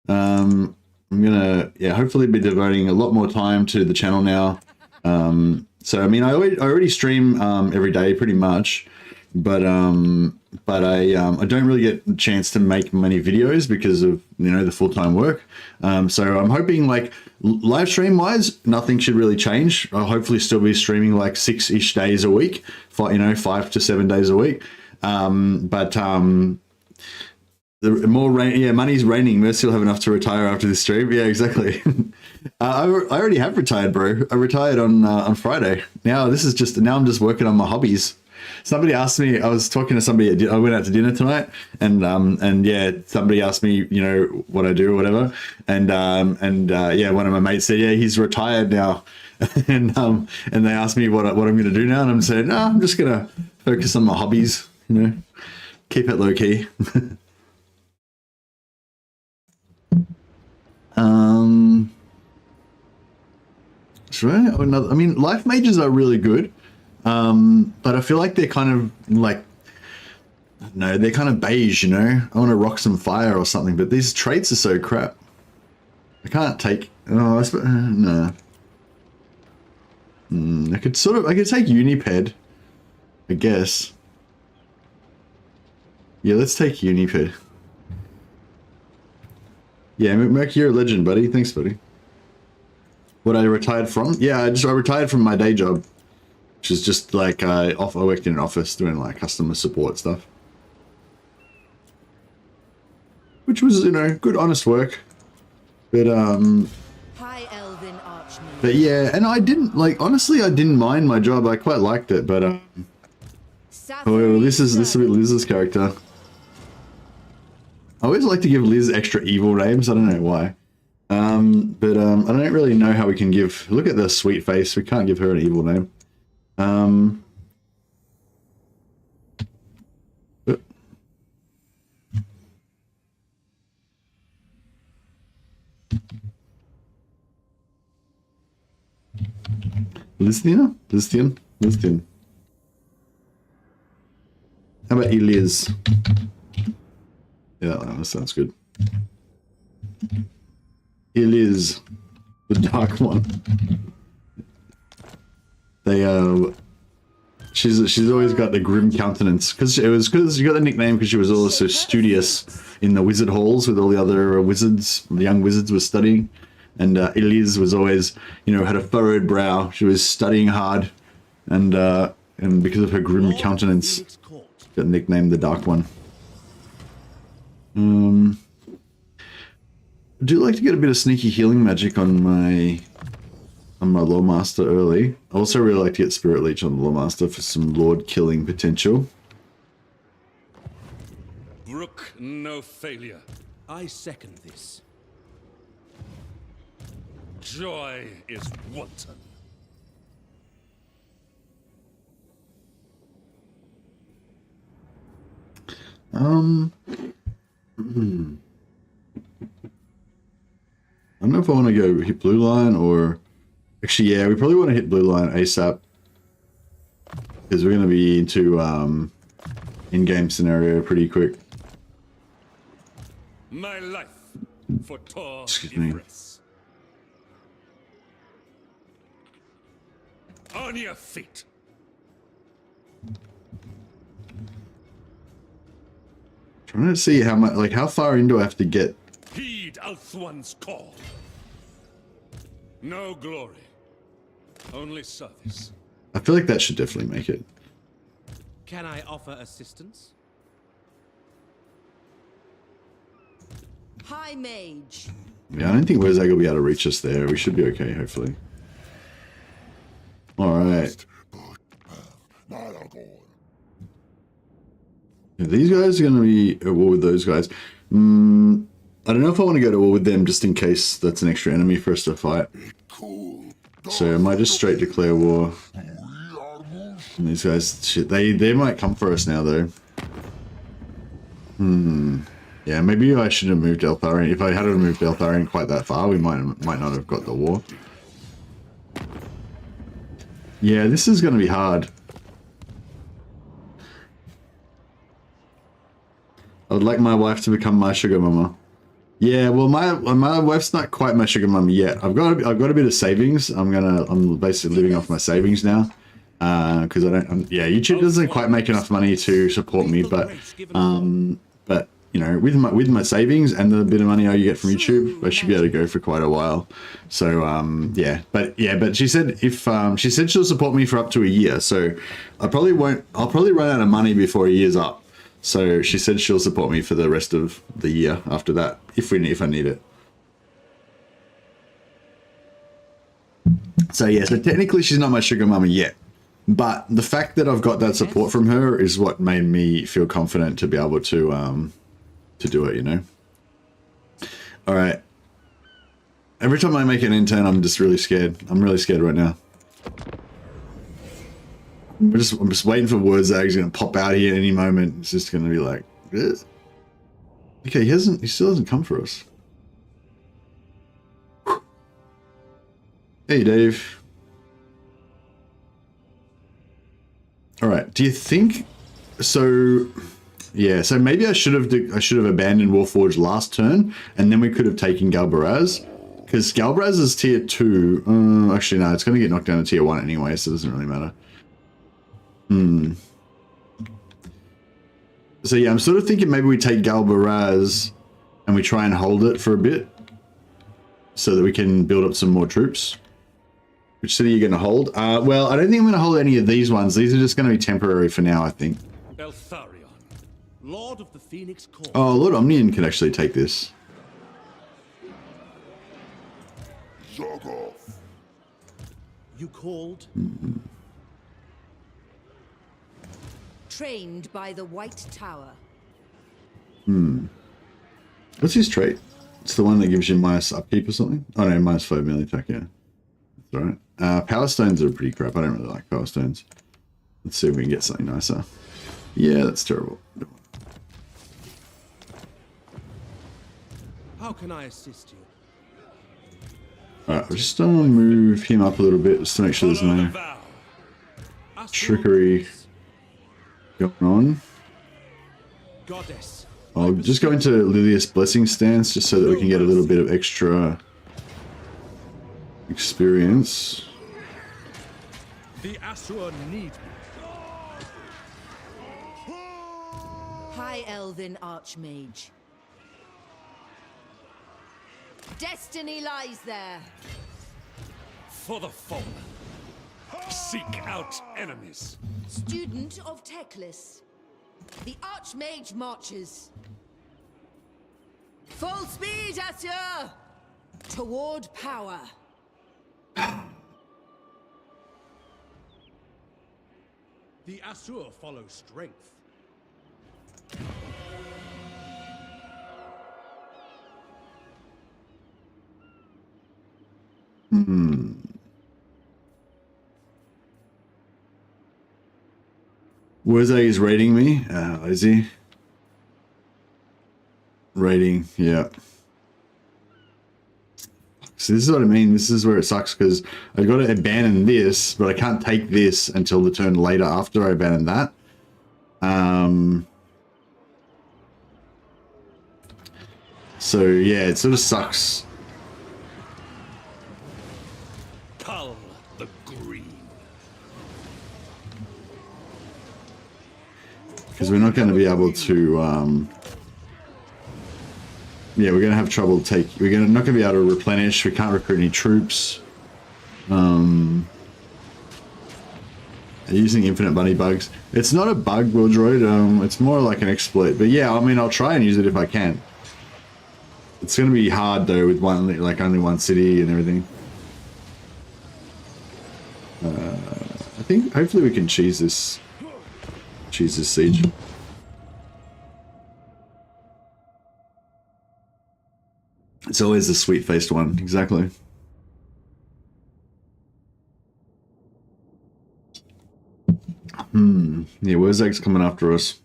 I'm gonna, hopefully be devoting a lot more time to the channel now. So I mean, I already stream every day pretty much, but I don't really get a chance to make many videos because of, you know, the full-time work. So I'm hoping, like, live stream wise, nothing should really change. I'll hopefully still be streaming like 6-ish days a week, for, you know, 5 to 7 days a week. The more rain, money's raining. Mercy will have enough to retire after this stream. Yeah, exactly. I already have retired, bro. I retired on Friday. Now I'm just working on my hobbies. Somebody asked me, I was talking to somebody, I went out to dinner tonight, and yeah, somebody asked me, you know, what I do or whatever, and one of my mates said, yeah, he's retired now, and they asked me what I'm going to do now, and I'm saying, no, I'm just going to focus on my hobbies, you know, keep it low key. Right? I mean, life mages are really good. But I feel like they're kind of like, no, they're kind of beige, you know. I want to rock some fire or something, but these traits are so crap. I can't take. Oh, no. I could take Uniped, I guess. Yeah, let's take Uniped. Yeah, Merc, you're a legend, buddy. Thanks, buddy. What I retired from? Yeah, I retired from my day job. Which is just like, I worked in an office doing like customer support stuff. Which was, you know, good, honest work. But, High Elven Archmage. but yeah, and I didn't, like, honestly, I didn't mind my job. I quite liked it, but, oh, this is a bit Liz's character. I always like to give Liz extra evil names. I don't know why. But I don't really know how we can give, look at the sweet face. We can't give her an evil name. Listian. How about Elias? Yeah, that sounds good. Elias, the dark one. She's always got the grim countenance because you got the nickname because she was always so studious in the wizard halls with all the other wizards. The young wizards were studying, and Elise was always, you know, had a furrowed brow. She was studying hard, and because of her grim countenance, got nicknamed the Dark One. I do like to get a bit of sneaky healing magic on my Lawmaster early. I also really like to get Spirit Leech on the Lawmaster for some Lord killing potential. Brook no failure. I second this. Joy is wanton. I don't know if I want to go hit blue line or... Actually, yeah, we probably want to hit blue line ASAP. Because we're going to be into in-game scenario pretty quick. My life for Tor Excuse me. Ifris. On your feet. Trying to see how much, like, how far in do I have to get? Heed Althwan's call. No glory, only service. I feel like that should definitely make it. Can I offer assistance? High Mage. Yeah, I don't think Wozag will be able to reach us there. We should be okay, hopefully. Alright. These guys are going to be at war with those guys. I don't know if I want to go to war with them just in case that's an extra enemy for us to fight. So I might just straight declare war. And these guys, shit, they might come for us now though. Yeah, maybe I should have moved Eltharion. If I had moved Eltharion quite that far, we might not have got the war. Yeah, this is going to be hard. I would like my wife to become my sugar mama. Yeah, well, my wife's not quite my sugar mama yet. I've got a bit of savings. I'm basically living off my savings now, because yeah, YouTube doesn't quite make enough money to support me, but you know, with my savings and the bit of money I get from YouTube, I should be able to go for quite a while. So yeah, but she said she said she'll support me for up to a year. So I'll probably run out of money before a year's up. So she said she'll support me for the rest of the year after that, if I need it. So yeah, so technically she's not my sugar mama yet, but the fact that I've got that support from her is what made me feel confident to be able to do it, you know. All right. Every time I make an intern, I'm just really scared. I'm really scared right now. I'm just waiting for Wozag. He's gonna pop out here at any moment. It's just gonna be like, ugh. Okay, he still hasn't come for us. Hey, Dave. All right. Do you think so? Yeah. So maybe I should have abandoned Warforged last turn, and then we could have taken Galbaraz, because Galbaraz is tier 2. Actually, no, it's gonna get knocked down to tier 1 anyway, so it doesn't really matter. So yeah, I'm sort of thinking maybe we take Galbaraz and we try and hold it for a bit so that we can build up some more troops. Which city are you going to hold? Well, I don't think I'm going to hold any of these ones. These are just going to be temporary for now, I think. Eltharion, Lord of the Phoenix Court. Oh, Lord Omnian can actually take this. You called? Trained by the White Tower. What's his trait? It's the one that gives you minus upkeep or something? Oh no, minus 5 melee attack, yeah. That's alright. Power stones are pretty crap. I don't really like power stones. Let's see if we can get something nicer. Yeah, that's terrible. How can I assist you? Alright, we'll just move him up a little bit just to make sure there's no trickery going on. Goddess. I'll just go into Lilius Blessing stance just so that we can get a little bit of extra experience. The Asura need me. High Elven Archmage. Destiny lies there. For the fallen. Seek out enemies. Student of Teclis. The Archmage marches. Full speed, Asur! Toward power. The Asur follow strength. Where's he's rating me? Is he? Rating, yeah. So this is what I mean. This is where it sucks because I got to abandon this, but I can't take this until the turn later after I abandon that. So yeah, it sort of sucks. Cull the green. Because we're not going to be able to, yeah, we're going to have trouble we're not going to be able to replenish. We can't recruit any troops. Using infinite bunny bugs. It's not a bug, Wildroid. It's more like an exploit. But yeah, I mean, I'll try and use it if I can. It's going to be hard though with only one city and everything. I think hopefully we can cheese this siege. It's always the sweet-faced one, exactly. Yeah, where's Egg's coming after us?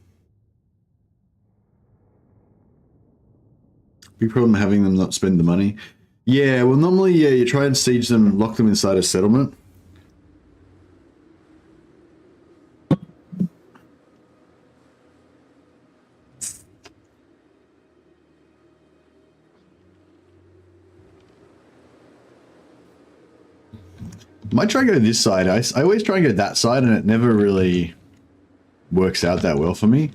Big problem having them not spend the money. Yeah, well normally, yeah, you try and siege them, lock them inside a settlement. Might try and go this side. I always try and go that side and it never really works out that well for me.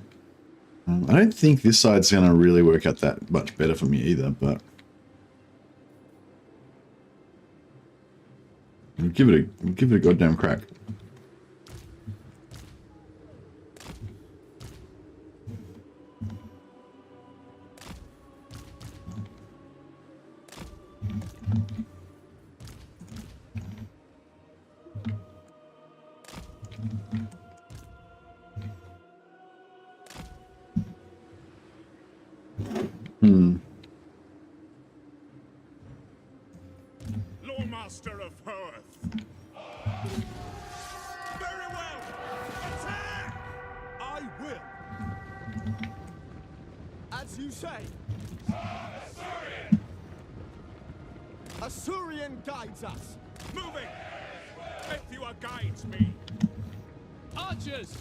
I don't think this side's going to really work out that much better for me either, but I'll give it a goddamn crack. Lordmaster of Hearth. Very well. Attack! I will. As you say. Asurian guides us. Moving. Eltharion guides me. Archers!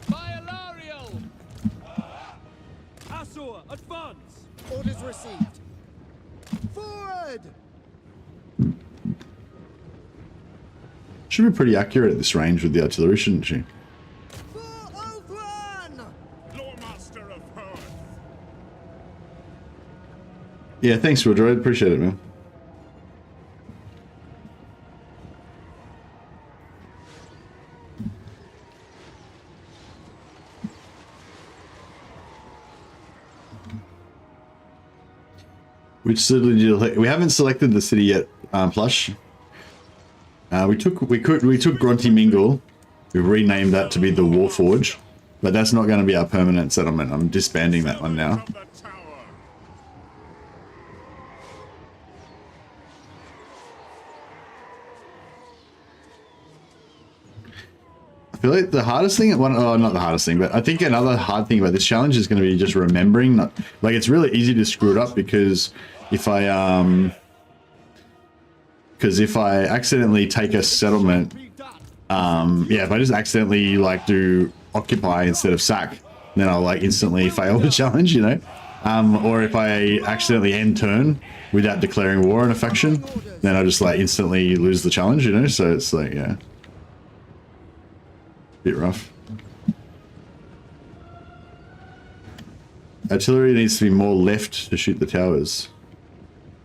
By Eltharion! Asur, advance! Orders received. Forward! Should be pretty accurate at this range with the artillery, shouldn't she? For Eltharion! Lordmaster of Hearth. Yeah, thanks, Roger. I appreciate it, man. We haven't selected the city yet, Plush. We took Grunty Mingle. We renamed that to be the Warforge, but that's not going to be our permanent settlement. I'm disbanding that one now. Of the tower. I feel like the hardest thing, not the hardest thing, but I think another hard thing about this challenge is going to be just remembering. Like, it's really easy to screw it up because if I accidentally take a settlement, yeah, if I just accidentally like do occupy instead of sack, then I'll like instantly fail the challenge, you know. Or if I accidentally end turn without declaring war on a faction, then I just like instantly lose the challenge, you know. So it's like, yeah. Bit rough. Artillery needs to be more left to shoot the towers.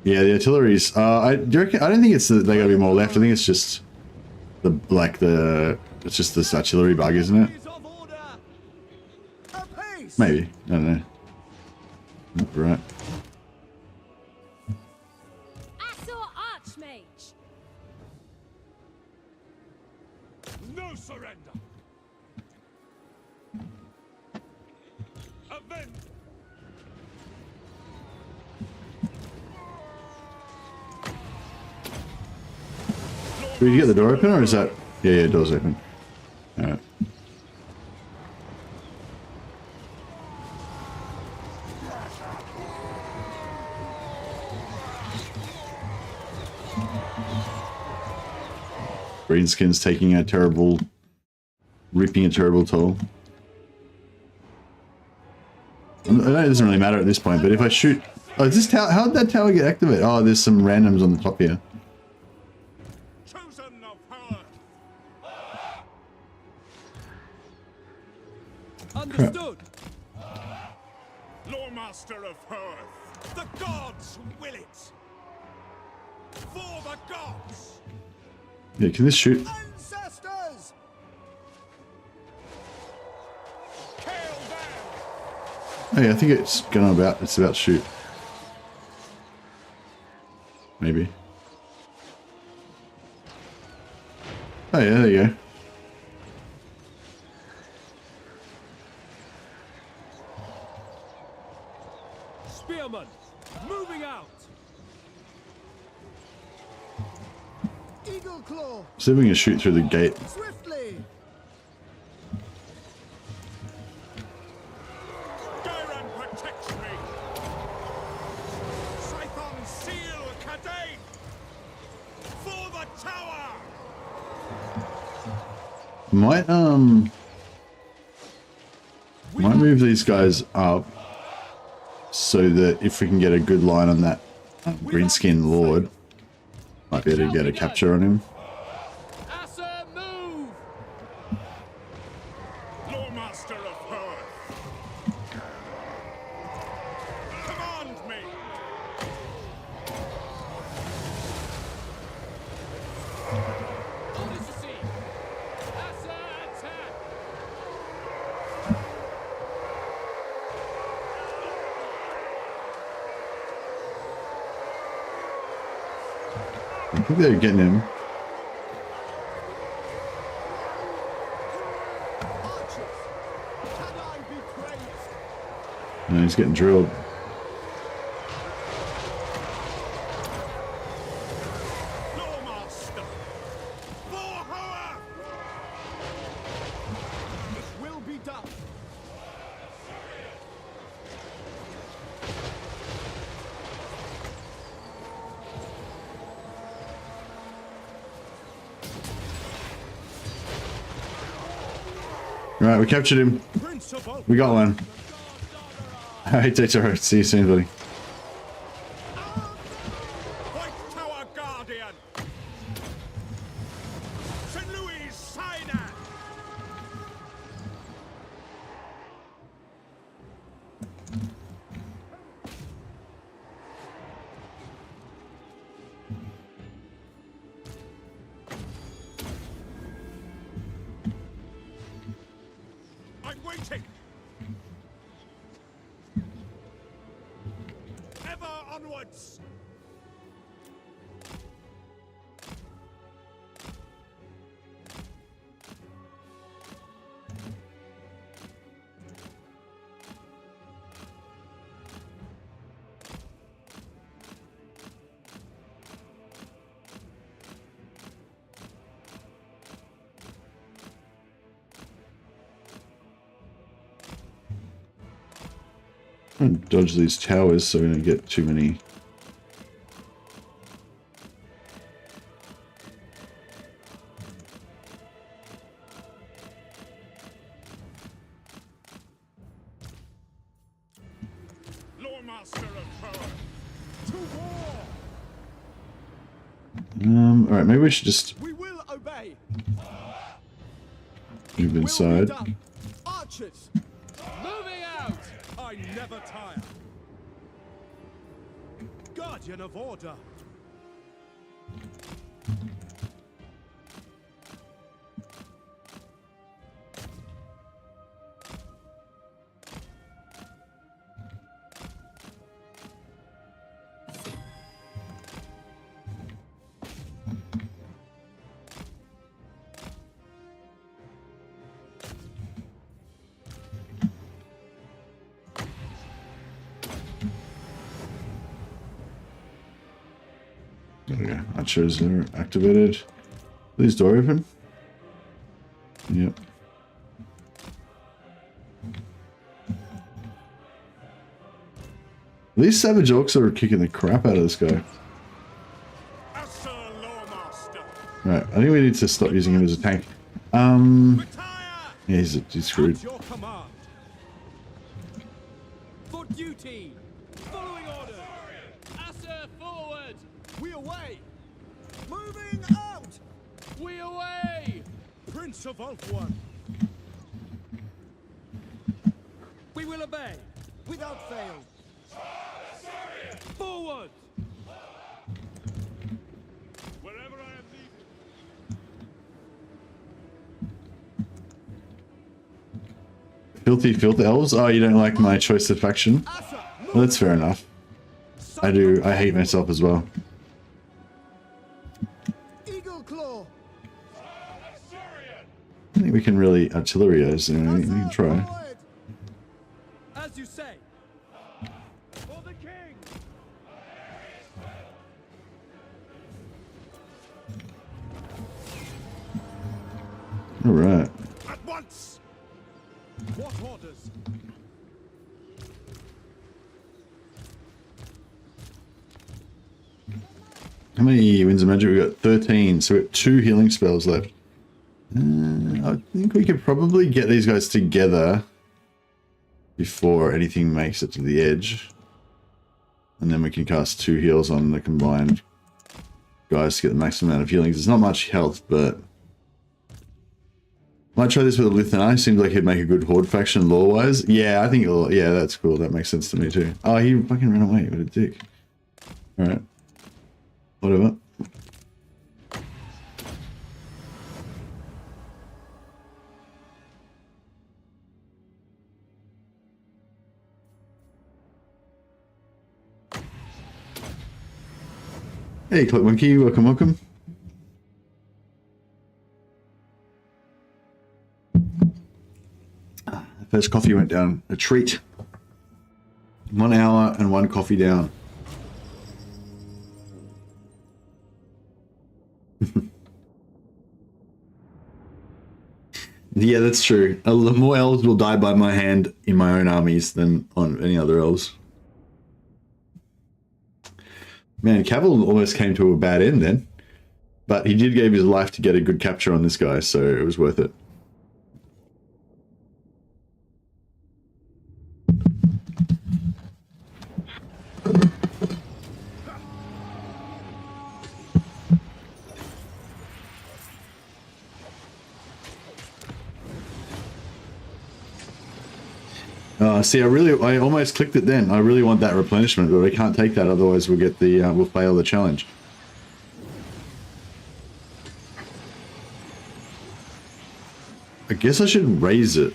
Yeah, the artillery's. Do you reckon, I don't think it's that they gotta be more left. I think it's just it's just this artillery bug, isn't it? Maybe, I don't know. Right. Assault Archmage. No surrender. Avenge. Did you get the door open, or is that... Yeah, yeah, door's open. Alright. Greenskin's taking a terrible... ripping a terrible toll. I know it doesn't really matter at this point, but if I shoot... Oh, is this tower... How did that tower get activated? Oh, there's some randoms on the top here. Chosen of Earth. Understood. Loremaster of Earth. The gods will it. For the gods. Yeah, can this shoot? Ancestors! Hail them. Oh yeah, I think it's about to shoot. Maybe. Oh yeah, there you go. Spearmen, moving out. Eagle Claw! See if we can shoot through the gate. Swiftly! Gairan protects me. Scython seal Cadane. For the tower. Might move these guys up so that if we can get a good line on that greenskin lord, might be able to get a capture on him. Asa, move. Loremaster of Earth. Command me. Orders received. Asa, attack. I think they're getting him. Archers! Can I be praised? No, he's getting drilled. Loremaster. For Earth. It will be done. Alright, we captured him. Prince of Oak. We got one. Alright, take care. See you soon, buddy. White Tower Guardian. St. Louis Sinai. I'm waiting. Ever onwards. I'm gonna dodge these towers so we don't get too many. Loremaster of Earth. To war! Alright, maybe we should just We will obey! move Will be inside. done. Archers! Moving out. I never tire. Guardian of order. There we go. Archers are activated. Please door open. Yep. These savage orcs are kicking the crap out of this guy. As Sir Loremaster. Right, I think we need to stop using him as a tank. Retire! Yeah, he's screwed. At your command. For duty. Following orders. Asser forward. We away! Moving out! We away. Prince of Eltharion, We will obey. without fail. Forward. Wherever I am needed. Filthy filth elves? Oh, you don't like my choice of faction? Asser, Well, that's fair enough. I hate myself as well. Eagle Claw. I think we can really artillerize, you know, we can try. Forward. As you say. For the king. Alright. At once! What orders? How many winds of magic? We got 13, so we have 2 healing spells left. I think we could probably get these guys together before anything makes it to the edge. And then we can cast 2 heals on the combined guys to get the maximum amount of healings. It's not much health, but might try this with a Lithanar. Seems like he'd make a good horde faction lore-wise. Yeah, I think yeah, that's cool. That makes sense to me too. Oh, he fucking ran away. What a dick. Alright. Whatever. Hey, Click Monkey, welcome, welcome. The first coffee went down. A treat. 1 hour and 1 coffee down. Yeah, that's true. More elves will die by my hand in my own armies than on any other elves. Man, Cavill almost came to a bad end then. But he did give his life to get a good capture on this guy, so it was worth it. See, I almost clicked it then. I really want that replenishment, but I can't take that, otherwise we'll get the, we'll fail the challenge. I guess I should raise it.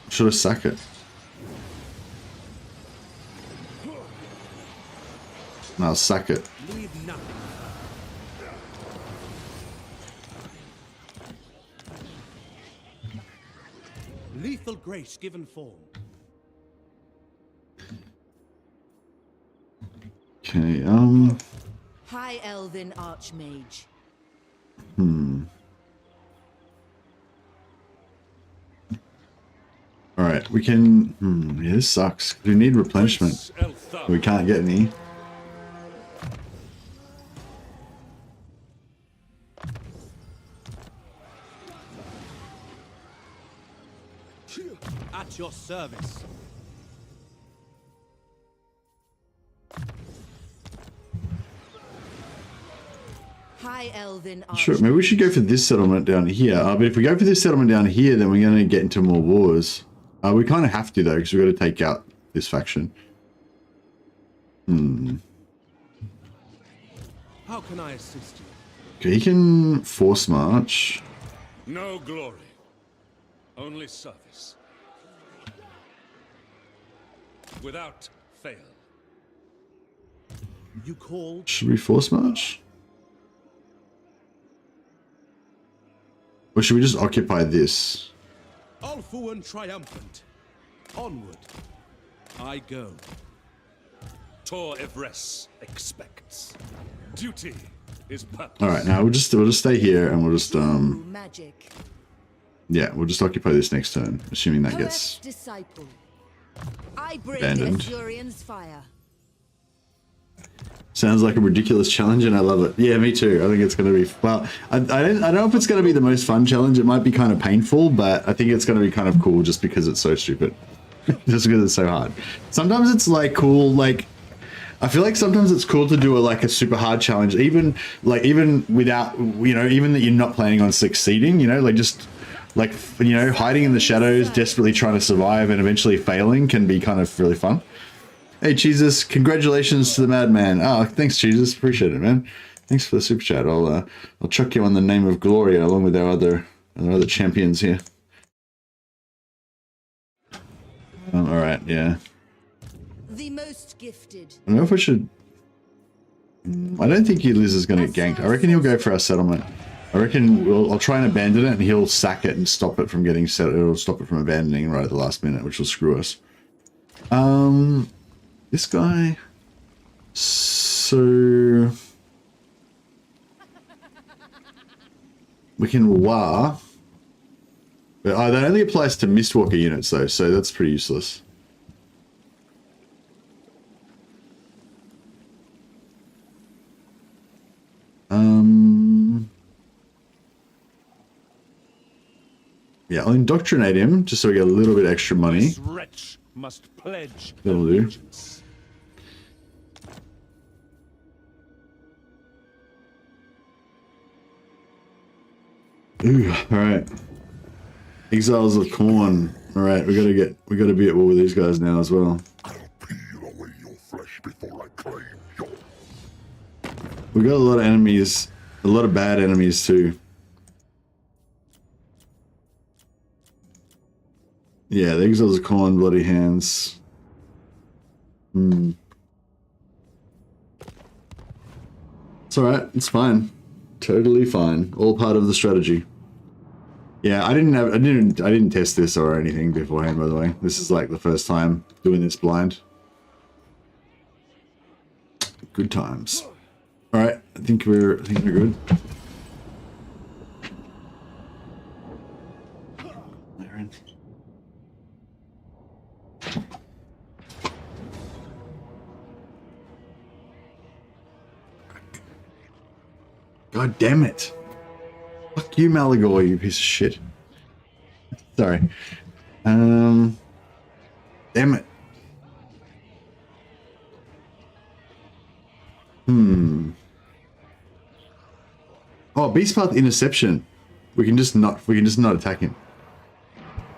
Should I sack it? No, I'll sack it. Leave nothing. Lethal grace given form. Okay, High Elven Archmage. Alright, we can... yeah, this sucks. We need replenishment. Eltharion. We can't get any. At your service. High Elven Sure, maybe we should go for this settlement down here. But if we go for this settlement down here, then we're going to get into more wars. We kind of have to, though, because we've got to take out this faction. How can I assist you? Okay, he can force march. No glory. Only service. Without fail. You called? Should we force march? Or should we just occupy this? Ulfuan triumphant. Onward. I go. Tor Evres expects. Duty is purpose. All right, now we'll just stay here and we'll just Ooh, magic. yeah, we'll just occupy this next turn, assuming that Poet's gets disciple. I bring abandoned. Eltharion's fire. Sounds like a ridiculous challenge, and I love it. Yeah, me too. I think it's going to be well. I don't know if it's going to be the most fun challenge. It might be kind of painful, but I think it's going to be kind of cool just because it's so stupid. Just because it's so hard. Sometimes it's like cool, like I feel like sometimes it's cool to do a super hard challenge, even without, you know, even that you're not planning on succeeding, you know, like just like, you know, hiding in the shadows, desperately trying to survive and eventually failing can be kind of really fun. Hey, Jesus, congratulations to the madman. Oh, thanks, Jesus. Appreciate it, man. Thanks for the super chat. I'll chuck you on the name of Gloria along with our other champions here. All right, yeah. The most gifted. I don't know if I should... I don't think Liz is going to get ganked. I reckon he'll go for our settlement. I reckon I'll try and abandon it, and he'll sack it and stop it from getting set. It'll stop it from abandoning right at the last minute, which will screw us. This guy. So we can War. But that only applies to Mistwalker units though, so that's pretty useless. Yeah, I'll indoctrinate him just so we get a little bit extra money. This wretch must pledge That'll do. allegiance. Ooh, all right. Exiles of Corn. All right, we gotta be at war with these guys now as well. I'll peel away your flesh before I claim your... We got a lot of enemies, a lot of bad enemies too. Yeah, the Exiles of Corn, Bloody Hands. It's all right. It's fine. Totally fine. All part of the strategy. Yeah, I didn't test this or anything beforehand, by the way. This is like the first time doing this blind. Good times. All right, I think we're good. God damn it. Fuck you, Malagor, you piece of shit. Sorry. Damn it. Oh, Beast Path Interception. We can just not attack him.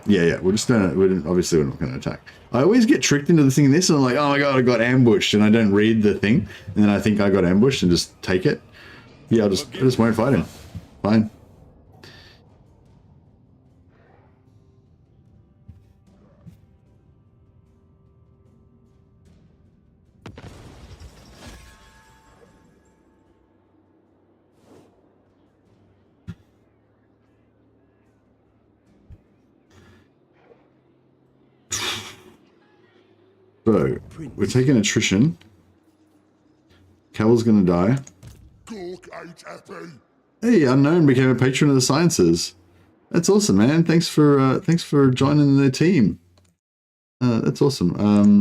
Yeah, obviously we're not gonna attack. I always get tricked into the thing in this and I'm like, oh my god, I got ambushed, and I don't read the thing, and then I think I got ambushed and just take it. Yeah, I just won't fight him. Fine. So, we're taking attrition. Cavill's gonna die. Hey, Unknown became a patron of the sciences. That's awesome, man. Thanks for joining the team. That's awesome.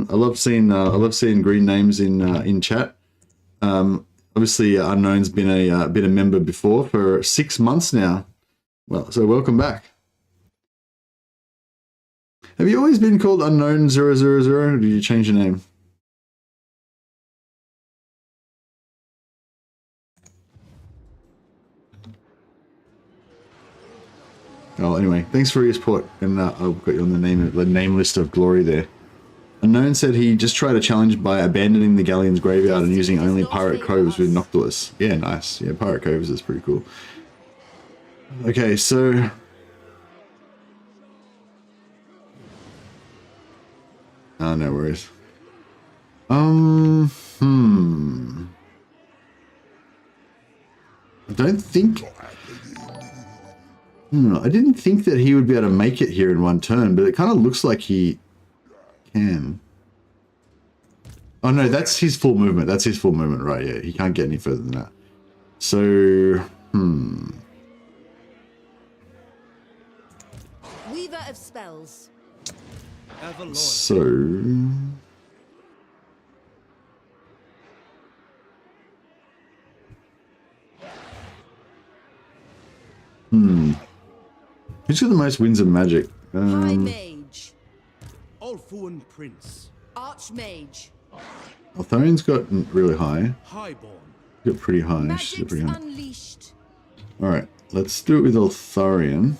I love seeing green names in chat. Obviously, Unknown's been a member before for 6 months now. Well, so welcome back. Have you always been called Unknown 000, or did you change your name? Oh, anyway, thanks for your support, and I've got you on the name list of glory there. Unknown said he just tried a challenge by abandoning the Galleon's graveyard and using only Pirate Coves with Noctilus. Yeah, nice. Yeah, Pirate Coves is pretty cool. Okay, so... Oh, no worries. I don't think... I didn't think that he would be able to make it here in one turn, but it kind of looks like he can. Oh no, that's his full movement. That's his full movement, right? Yeah, he can't get any further than that. So, Weaver of spells. Ever So, who's got the most winds of magic? High mage. Ulfuan Prince. Archmage. Eltharion's got really high. Highborn. Got pretty high. She's got Magic's pretty high. unleashed. All right, let's do it with Eltharion.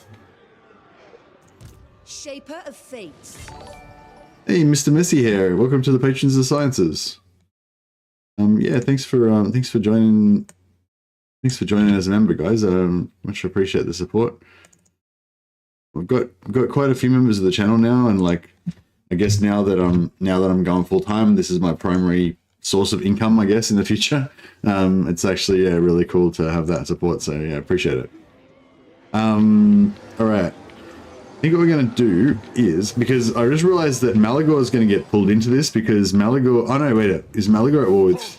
Shaper of fates. Hey, Mr. Messy Hair, welcome to the Patrons of Sciences. Yeah, thanks for joining. Thanks for joining as a member, guys. Much appreciate the support. I've got quite a few members of the channel now, and like, I guess now that I'm going full time, this is my primary source of income, I guess, in the future. It's actually really cool to have that support. So yeah, appreciate it. All right. I think what we're going to do is, because I just realized that Malagor is going to get pulled into this because Malagor... Oh, no, wait. Is Malagor at war with...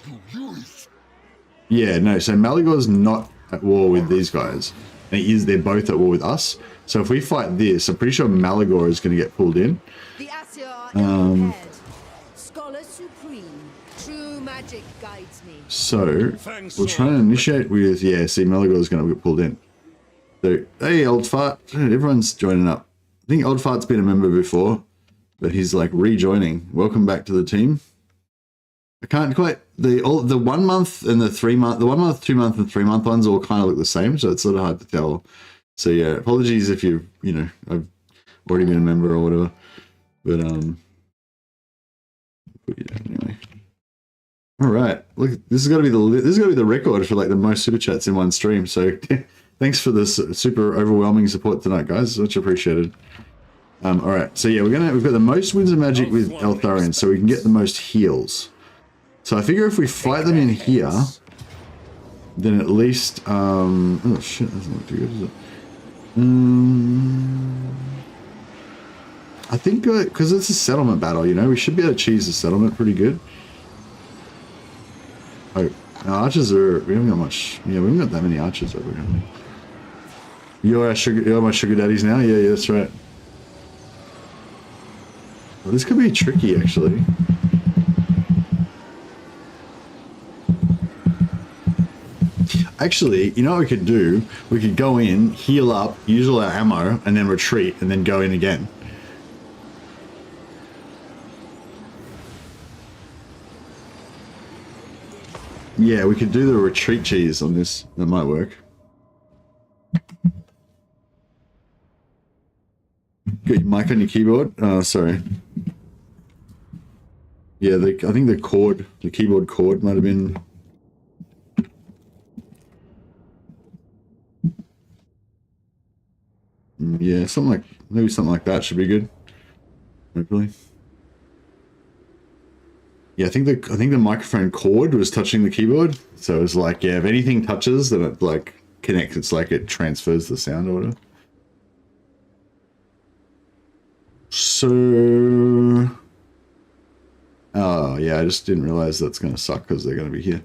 Yeah, no. So Malagor's not at war with these guys. They're both at war with us. So if we fight this, I'm pretty sure Malagor is going to get pulled in. The Asir are ill-prepared. Scholar supreme. True magic guides me. So we'll try and initiate with... Yeah, see, Malagor is going to get pulled in. So, hey, Old Fart. Everyone's joining up. I think Old Fart's been a member before, but he's like rejoining. Welcome back to the team. I can't quite the 1 month and the 3 month, the 1 month, 2 month, and 3 month ones all kind of look the same, so it's sort of hard to tell. So yeah, apologies if I've already been a member or whatever. But put you down anyway. All right, look, this is got to be the record for like the most super chats in one stream. So. Thanks for this super overwhelming support tonight, guys. Much appreciated. All right, so yeah, we've got the most winds of magic with Eltharion, so we can get the most heals. So I figure if we fight them in here, then at least oh shit, that's not too good, is it? I think because it's a settlement battle, we should be able to cheese the settlement pretty good. Oh, our archers we haven't got much. Yeah, we haven't got that many archers over here. You're my sugar daddies now? Yeah, that's right. Well, this could be tricky, actually. Actually, you know what we could do? We could go in, heal up, use all our ammo, and then retreat, and then go in again. Yeah, we could do the retreat cheese on this. That might work. Got your mic on your keyboard? Oh, sorry. Yeah, I think the keyboard cord might have been... Yeah, maybe something like that should be good. Hopefully. Yeah, I think the microphone cord was touching the keyboard, so it was like, yeah, if anything touches, then it like connects. It's like it transfers the sound or whatever. So, oh yeah, I just didn't realize that's gonna suck because they're gonna be here.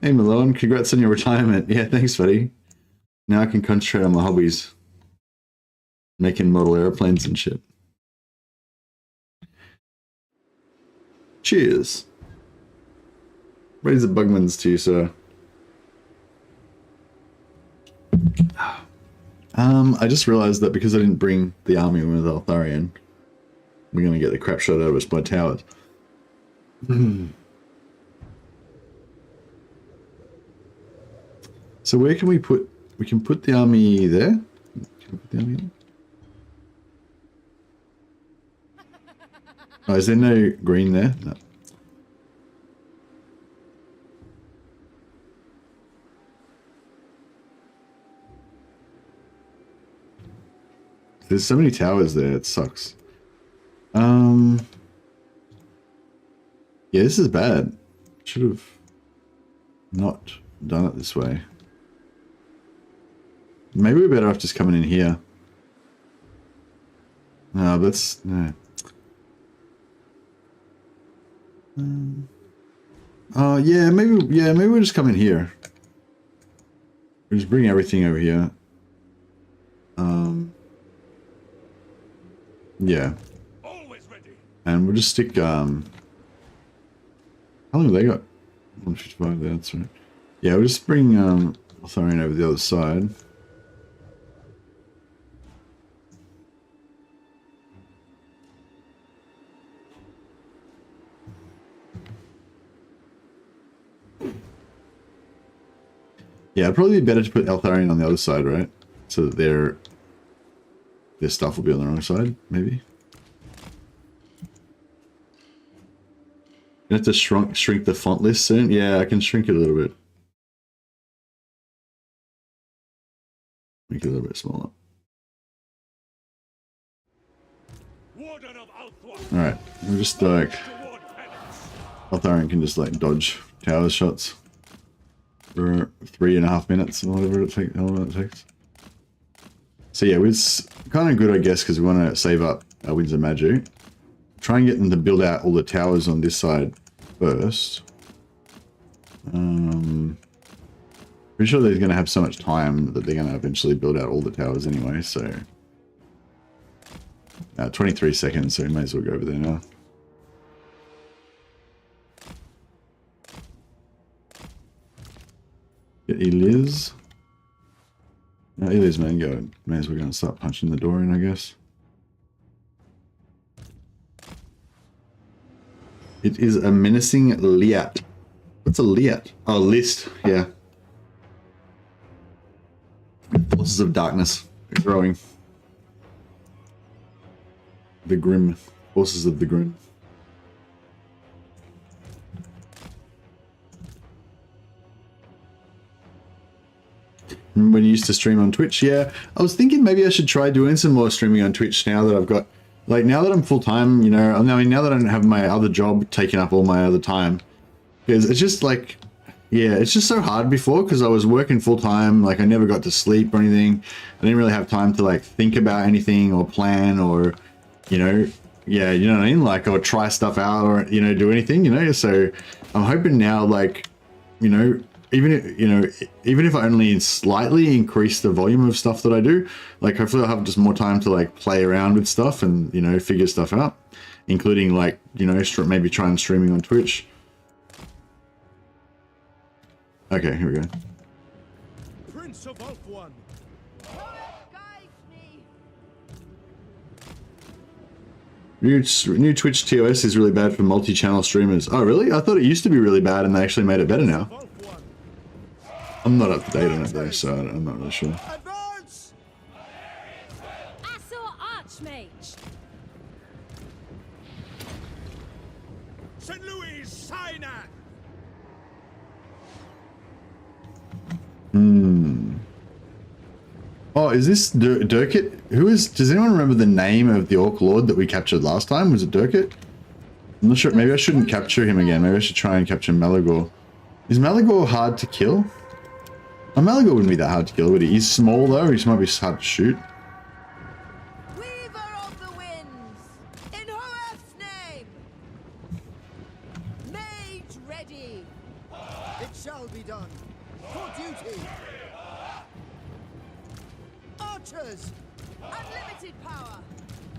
Hey Malone, congrats on your retirement. Yeah, thanks, buddy. Now I can concentrate on my hobbies, making model airplanes and shit. Cheers. Raise the Bugmans to you, sir. I just realized that because I didn't bring the army with Eltharion, we're gonna get the crap shot out of us by towers. So where can we put? We can put the army there. Can we put the army there? Oh, is there no green there? No. There's so many towers there, it sucks. Yeah, this is bad. Should have not done it this way. maybe we're better off just coming in here. No, that's no. Yeah, maybe we'll just come in here. We'll just bring everything over here. Yeah. Always ready. And we'll just stick how long have they got? 155 there, that's right. Yeah, we'll just bring Eltharion over the other side. Yeah, it'd probably be better to put Eltharion on the other side, right? So that their stuff will be on the wrong side, maybe. You have to shrink the font list soon? Yeah, I can shrink it a little bit. Make it a little bit smaller. Warden of Alright, we're just like... Eltharion can just like dodge tower shots for 3.5 minutes or whatever it takes. So yeah, it's kind of good, I guess, because we want to save up our Winds of Magic. Try and get them to build out all the towers on this side first. Pretty sure they're going to have so much time that they're going to eventually build out all the towers anyway, so... 23 seconds, so we may as well go over there now. Get Eliz. No, Eliz, man, go. May as well go and start punching the door in, I guess. It is a menacing Liat. What's a Liat? Oh, list, yeah. Forces of darkness growing. The Grim. Forces of the Grim. When you used to stream on Twitch, yeah. I was thinking maybe I should try doing some more streaming on Twitch now that I've got, like, now that I'm full-time, you know, I mean, now that I don't have my other job taking up all my other time. Because it's just like, yeah, it's just so hard before because I was working full-time, like I never got to sleep or anything. I didn't really have time to, like, think about anything or plan or, you know, yeah, you know what I mean? Like, or try stuff out or, you know, do anything, you know? So I'm hoping now, like, you know, even if I only slightly increase the volume of stuff that I do, like hopefully I'll have just more time to like play around with stuff and, you know, figure stuff out, including like, you know, maybe try and streaming on Twitch. Okay, here we go. Prince of Ulthuan. New Twitch TOS is really bad for multi-channel streamers. Oh, really? I thought it used to be really bad and they actually made it better now. I'm not up to date on it though, so I'm not really sure. Advance! Assault Archmage. St. Louis, Sinai. Oh, is this Durkit? Who is? Does anyone remember the name of the Orc Lord that we captured last time? Was it Durkit? I'm not sure. Maybe I shouldn't capture him again. Maybe I should try and capture Malagor. Is Malagor hard to kill? Oh, Malagor wouldn't be that hard to kill, would he? He's small though. He might be hard to shoot. Weaver of the winds, in Hoeth's name. Mage ready. It shall be done. For duty. Archers! Unlimited power.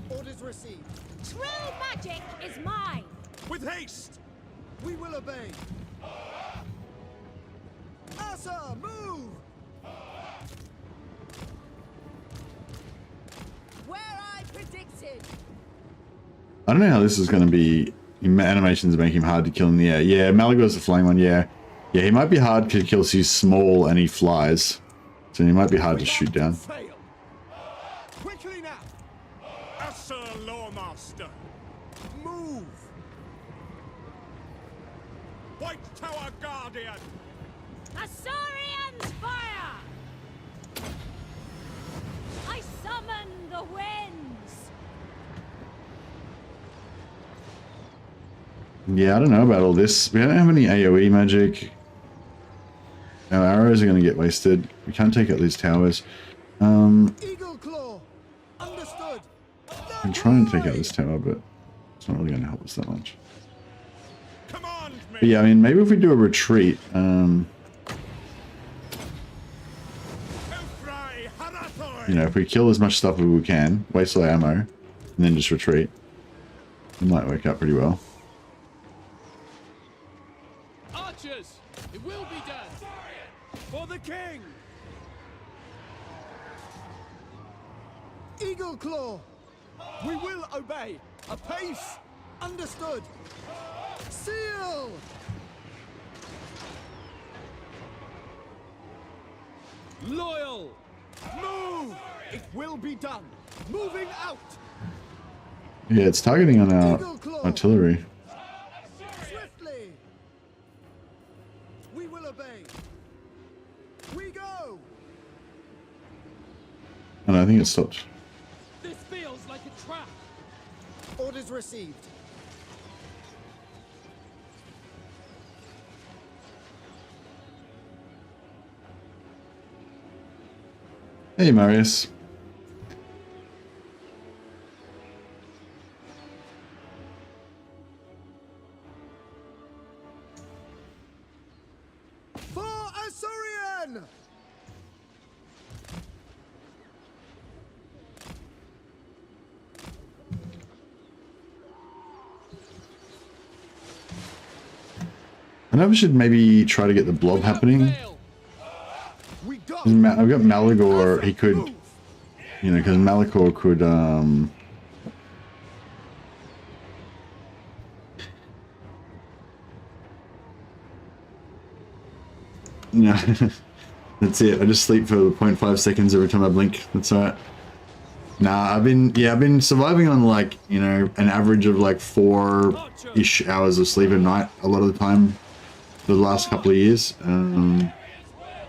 Orders received. True magic is mine. With haste. We will obey. Asa, move! Where I predicted. I don't know how this is going to be. Animations make him hard to kill in the air. Yeah, Malagor's the flying one. Yeah, yeah, he might be hard to kill because he's small and he flies, so he might be hard to shoot down. Fail. Quickly now. Asa Lawmaster. Move. White Tower Guardian. Asaurian's fire. I summon the winds. Yeah, I don't know about all this. We don't have any AoE magic. Our arrows are going to get wasted. We can't take out these towers. Eagle Claw. Understood. I'm trying to take out this tower, but it's not really going to help us that much. Command me. But yeah, I mean, maybe if we do a retreat, you know, if we kill as much stuff as we can, waste all our ammo, and then just retreat, it might work out pretty well. Archers, it will be done. For the king. Eagle Claw. We will obey. Apace. Understood. Seal. Loyal. Move. It will be done. Moving out. Yeah, it's targeting on our Eagle Claw. artillery. Swiftly. We will obey. We go. And I think it stopped. This feels like a trap. Orders received. Hey, Marius. For Eltharion. I know we should maybe try to get the blob happening. We go. I've got Malagor, he could, you know, because Malagor could, no, that's it. I just sleep for 0.5 seconds every time I blink. That's alright. Nah, I've been surviving on like, you know, an average of like 4-ish hours of sleep a night a lot of the time for the last couple of years. Yeah,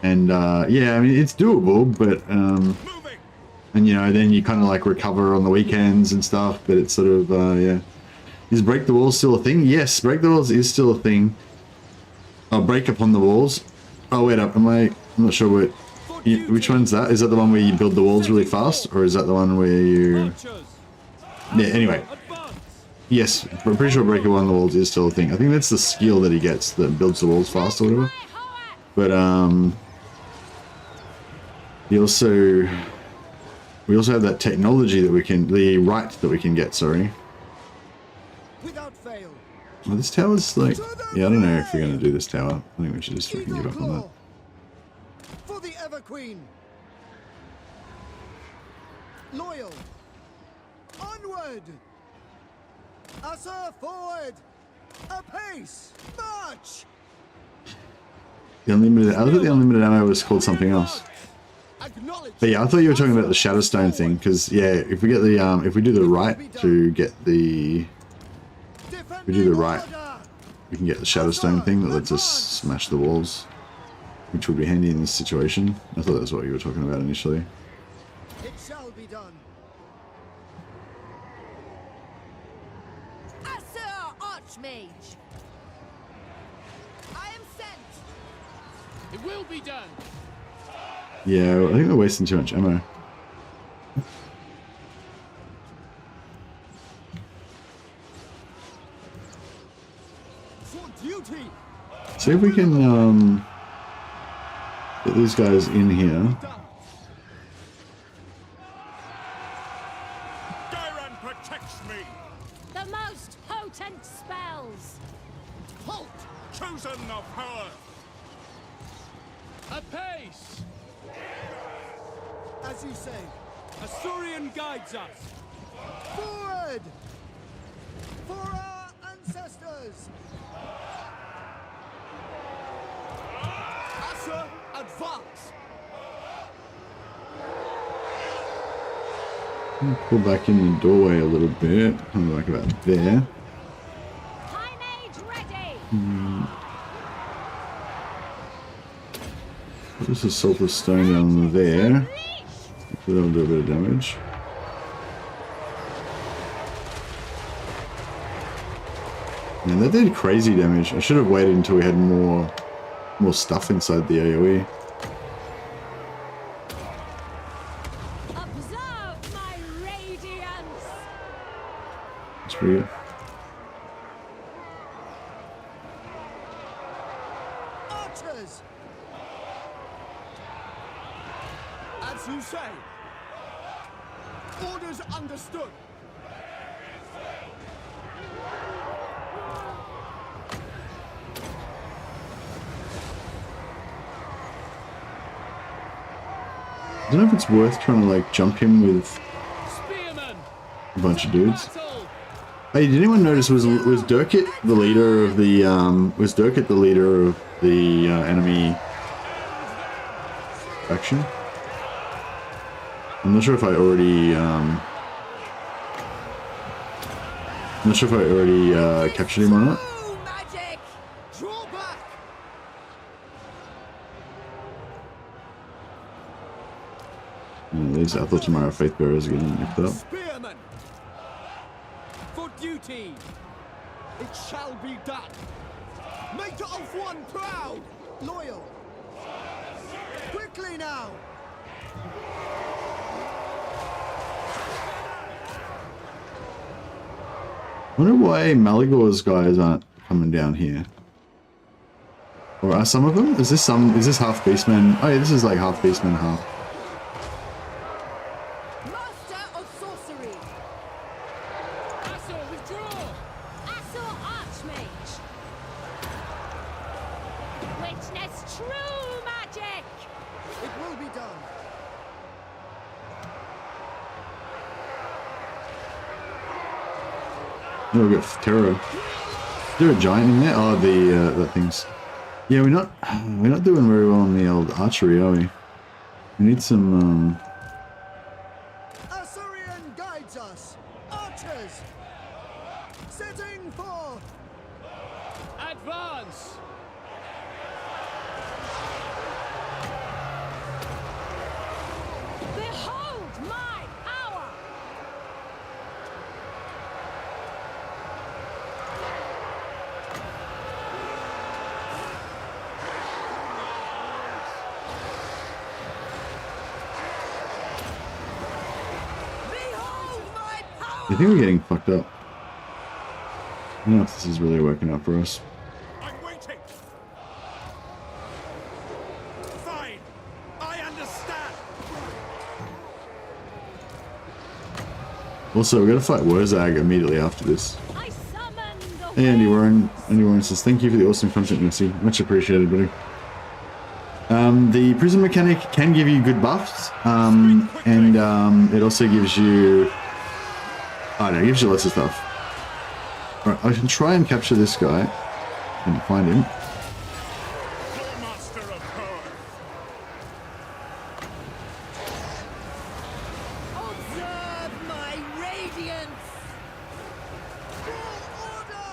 I mean, it's doable, but, and you know, then you kind of like recover on the weekends and stuff, but it's sort of, yeah. Is break the walls still a thing? Yes, break the walls is still a thing. Oh, break upon the walls. Oh, wait up, I'm not sure what, which one's that? Is that the one where you build the walls really fast, or is that the one where you, yeah, anyway. Yes, I'm pretty sure break upon the walls is still a thing. I think that's the skill that he gets that builds the walls fast or whatever. But, we also have that technology that we can, the right that we can get, sorry. Without fail. Well, this tower's like, yeah, I don't know if we're going to do this tower. I think we should just freaking give up on that. For the Ever Queen. Loyal. Onward. Usher forward. Apace. March. The unlimited, I thought the unlimited ammo was called something else. But yeah, I thought you were talking about the Shadowstone thing, because yeah, if we get the if we do the right to get the, if we do the right, we can get the Shadowstone thing that lets us smash the walls, which would be handy in this situation. I thought that's what you were talking about initially. It shall be done. Sir Archmage. I am sent. It will be done. Yeah, I think we're wasting too much ammo. For duty. See if we can get these guys in here. Gyran protects me. The most potent spells. Halt. Chosen of power. Apace. As you say. Eltharion guides us. Forward. For our ancestors. Asher, advance. Pull back in the doorway a little bit, kind of like about there. Time age ready. This is sulfur stone down there. So that'll do a bit of damage. Man, that did crazy damage. I should have waited until we had more stuff inside the AoE. It's pretty good. Archers! As you say. Orders understood. I don't know if it's worth trying to like jump him with Spearmen! a bunch of dudes. Battle! Hey, did anyone notice was Durkit the leader of the enemy faction? I'm not sure if I already captured him or not. True magic! Draw back! These Eltharion faith bearers are getting nicked up. Spearmen! For duty! It shall be done! Make the Oath One proud! Loyal! Quickly now! I wonder why Maligor's guys aren't coming down here. Or are some of them? Is this half beastmen? Oh yeah, this is like half beastmen, half. Master of sorcery! Assault, withdraw! Assault Archmage. Witness true magic. It will be done! Oh, we got terror. Is there a giant in there? Oh, that thing's. Yeah, we're not doing very well on the old archery, are we? We need some. Eltharion guides us! Archers! Setting forth! Advance! Behold my power. Behold my power! I think we're getting fucked up. I don't know if this is really working out for us. I'm waiting. Fine. I understand. Also, we gotta fight Wurzag immediately after this. I summon the Hey, Andy woes. Warren says, thank you for the awesome content, Mercy. Much appreciated, buddy. The prison mechanic can give you good buffs, and it also gives you, I don't know, it gives you lots of stuff. Alright, I can try and capture this guy and find him. Your master of power. Observe my radiance! Full order!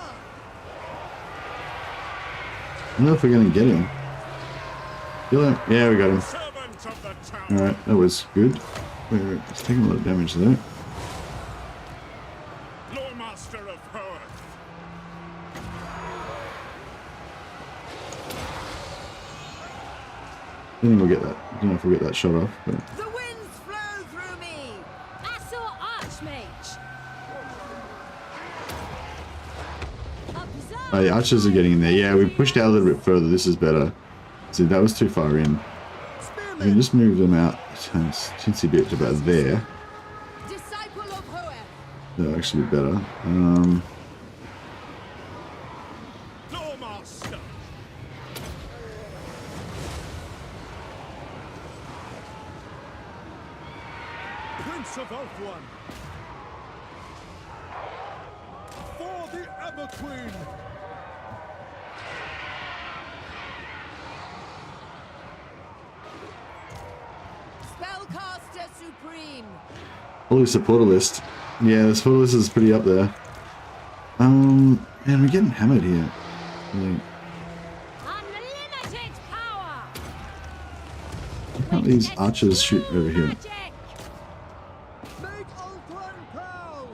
I don't know if we're gonna get him. Kill him. Yeah, we got him. Servant of the town. Alright, that was good. It's taking a lot of damage though. Lord Master of power. I think we'll get that. I don't know if we'll get that shot off, but The winds flow through me! Assault Archmage. Observe. oh, the archers are getting in there. Yeah, we pushed out a little bit further. This is better. See, that was too far in. We can Spearmen! just move them out. Teensy bit to about there. Disciple of Hoeth! That'll actually be better. Lord Master. Prince of Oath One! For the Ever Queen! Spellcaster Supreme! Holy supporter list. Yeah, the supporter list is pretty up there. Man, we're getting hammered here. Really. Unlimited power. Why can't these archers shoot over here? Magic. Make Oath One proud!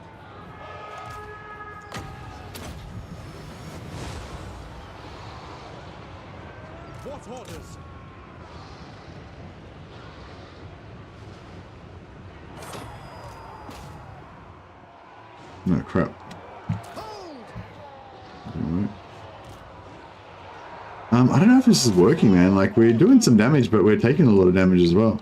What orders? No, crap. I don't know if this is working, man. Like, we're doing some damage, but we're taking a lot of damage as well.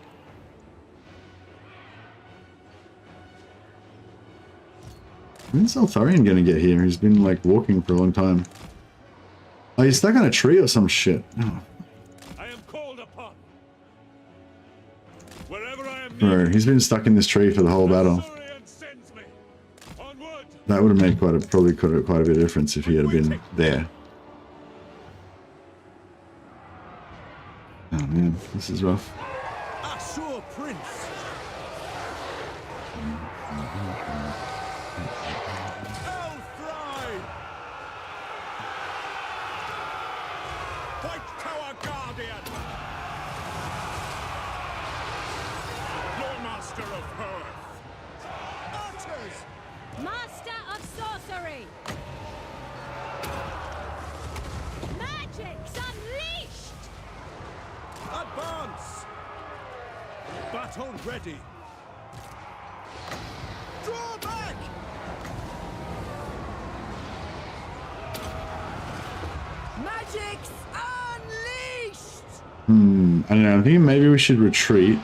When's Eltharion gonna get here? He's been, like, walking for a long time. Oh, he's stuck on a tree or some shit. Oh. I am called upon. Wherever I am Bro, he's been stuck in this tree for the whole battle. Eltharion sends me. Onward. That would have made quite a bit of difference if he had been there. Oh man, this is rough. Ashur Prince. Eltharion. White Tower Guardian. Lord Master of Earth. Archers. Master of sorcery! Magic's unleashed! Advance. Battle ready. Draw back. Magic's unleashed. I don't know, I think maybe we should retreat.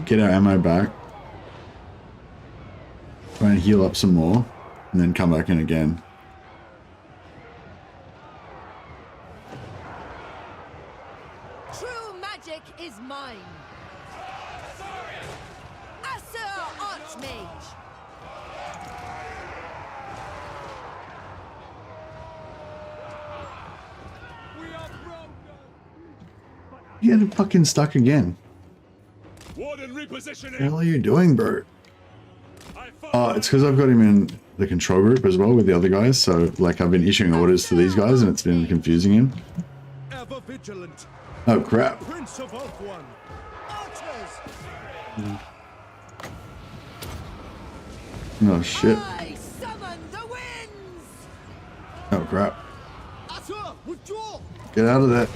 Get our ammo back. Try and heal up some more. And then come back in again. True magic is mine. Asur Archmage. We are broken. You get fucking stuck again. Warden What repositioning. the hell are you doing, bro? I Oh, it's because I've got him in the control group as well with the other guys. So, like, I've been issuing orders to these guys and it's been confusing him. Ever vigilant. Oh, crap. Prince of Ulthuan. Archers. Oh, shit. I summon the winds. Oh, crap. Asur, withdraw. Get out of there.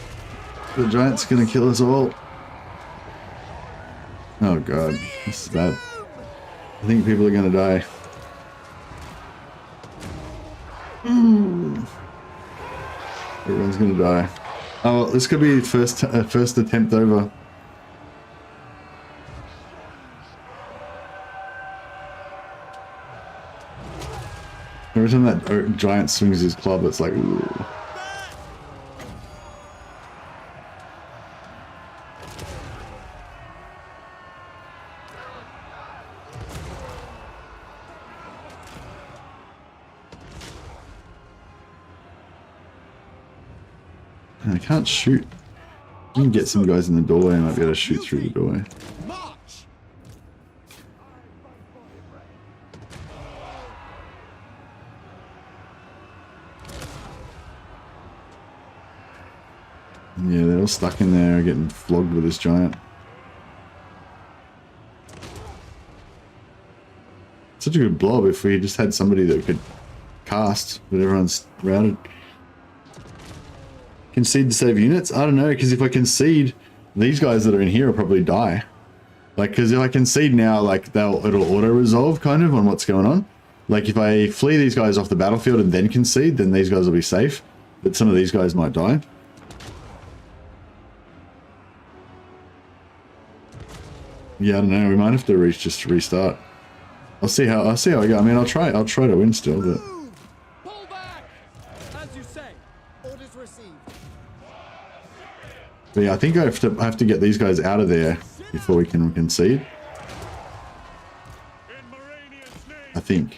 The giant's gonna kill us all. Oh, God. This is bad. I think people are gonna die. Everyone's gonna die. Oh, this could be first attempt over. Every time that giant swings his club, it's like, ooh. I can't shoot. You can get some guys in the doorway. I might be able to shoot through the doorway. March. Yeah, they're all stuck in there getting flogged with this giant. Such a good blob if we just had somebody that could cast, but everyone's routed. Concede to save units? I don't know, because if I concede, these guys that are in here will probably die. Like, because if I concede now, like, it'll auto-resolve kind of on what's going on. Like, if I flee these guys off the battlefield and then concede, then these guys will be safe. But some of these guys might die. Yeah, I don't know. We might have to just restart. I'll see how I go. I mean, I'll try to win still, but Move. Pull back. As you say. Orders received. yeah, I think I have to get these guys out of there before we can concede. In Moranian's name. I think.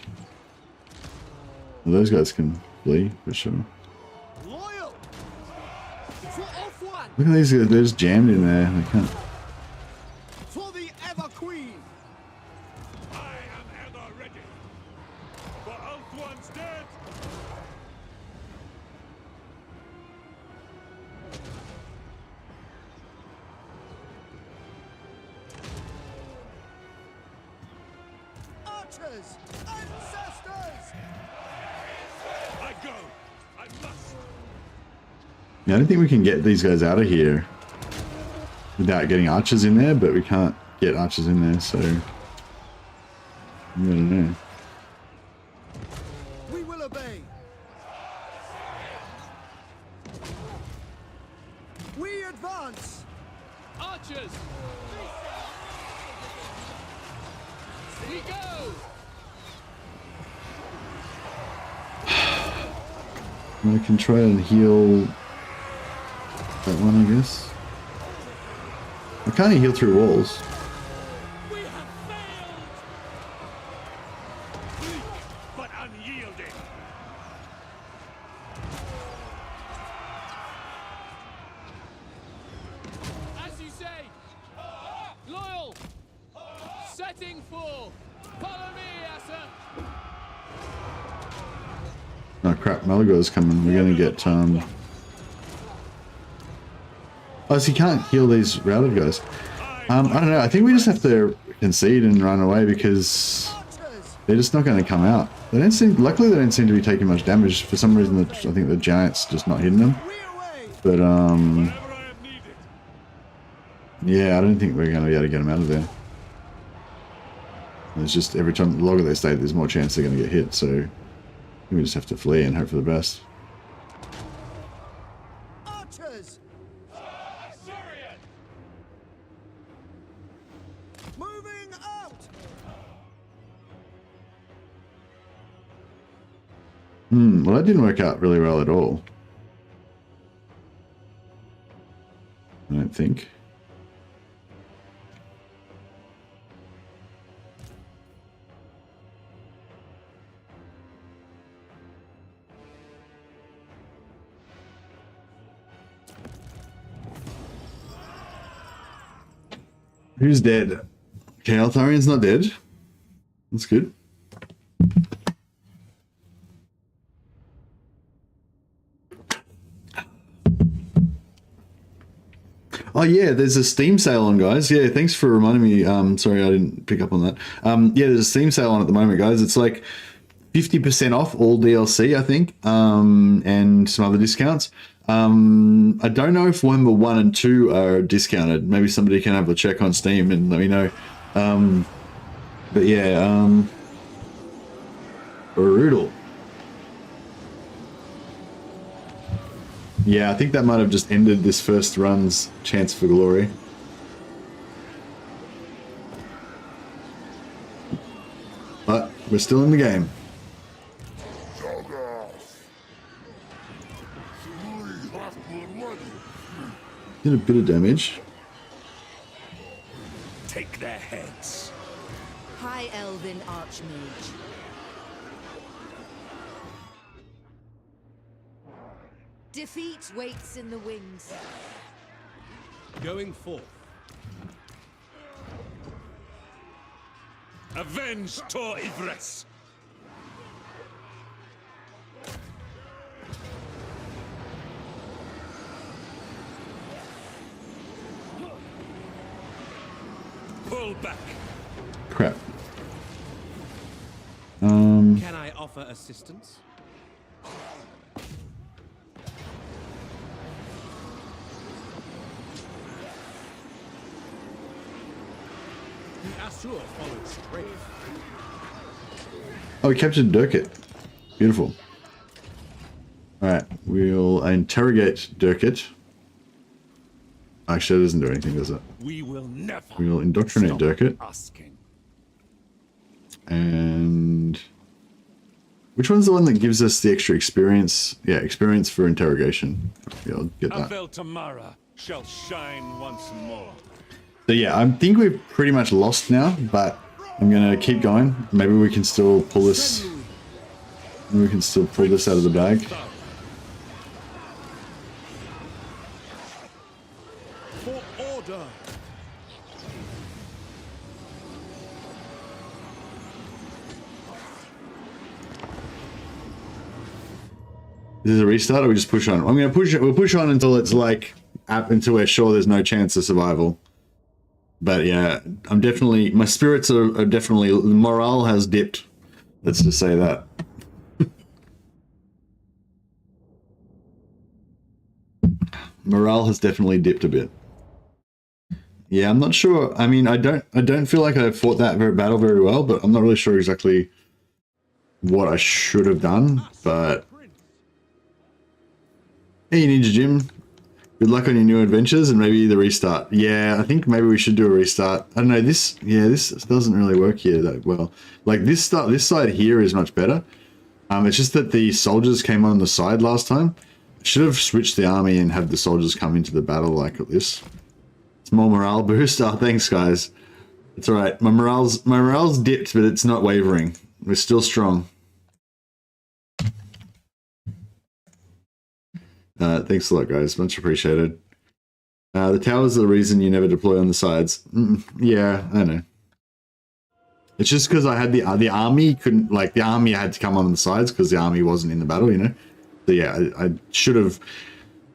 Well, those guys can flee for sure. Loyal. For Ulthuan. Look at these guys. They're just jammed in there. They can't. For the Ever Queen. I am ever ready. For Ulthuan's dead. Archers. Ancestors. I go. I must. Yeah, I don't think we can get these guys out of here without getting archers in there, but we can't get archers in there, so I don't know. We will obey. Archers! We go! I can try and heal that one, I guess. I can't heal through walls. We have failed! Bleak, but unyielding. As you say! Loyal! Setting full! Follow me, Asa! Oh crap, Malago's coming. We're gonna get oh, so you can't heal these routed guys. I don't know, I think we just have to concede and run away because they're just not gonna come out. They don't seem, luckily they don't seem to be taking much damage. For some reason I think the giant's just not hitting them. But Whenever I am needed. yeah, I don't think we're gonna be able to get them out of there. It's just every time the longer they stay, there's more chance they're gonna get hit, so we just have to flee and hope for the best. Archers! Moving out! Well, that didn't work out really well at all. I don't think. Who's dead? Okay, Eltharion's not dead. That's good. Oh yeah, there's a Steam sale on, guys. Yeah, thanks for reminding me. Sorry I didn't pick up on that. Yeah, there's a Steam sale on at the moment, guys. It's like 50% off all DLC, I think, and some other discounts. I don't know if Warhammer 1 and 2 are discounted. Maybe somebody can have a check on Steam and let me know. But yeah, brutal. Yeah, I think that might have just ended this first run's chance for glory. But we're still in the game. Did a bit of damage. Take their heads. High Elven Archmage. Defeat waits in the wings. Going forth. Avenge Tor Ivres. Pull back. Crap. Can I offer assistance? The Asur followed straight. Oh, we captured Durkit. Beautiful. Alright, we'll interrogate Durkit. Actually, that doesn't do anything, does it? We will never. We will indoctrinate stop Durkit. asking. And which one's the one that gives us the extra experience? Yeah, experience for interrogation. Yeah, I'll get that. Avel Tamara shall shine once more. So yeah, I think we've pretty much lost now, but I'm gonna keep going. Maybe we can still pull this. Maybe we can still pull this out of the bag. For order. Is this a restart or we just push on? I'm gonna push it. We'll push on until it's like up until we're sure there's no chance of survival. But yeah, I'm definitely, my spirits are definitely, morale has dipped. Let's just say that. Morale has definitely dipped a bit. Yeah, I'm not sure. I mean, I don't feel like I fought that battle very well, but I'm not really sure exactly what I should have done. But hey, Ninja Jim, Good luck on your new adventures and maybe the restart. Yeah, I think maybe we should do a restart. I don't know, this doesn't really work here that well. Like this side here is much better. It's just that the soldiers came on the side last time. Should have switched the army and have the soldiers come into the battle like this. It's more morale boost. Oh, thanks guys. It's alright. My morale's dipped, but it's not wavering. We're still strong. Thanks a lot, guys. Much appreciated. The towers are the reason you never deploy on the sides. Yeah, I know. It's just because I had the army couldn't, like, the army had to come on the sides because the army wasn't in the battle, you know. So yeah, I should have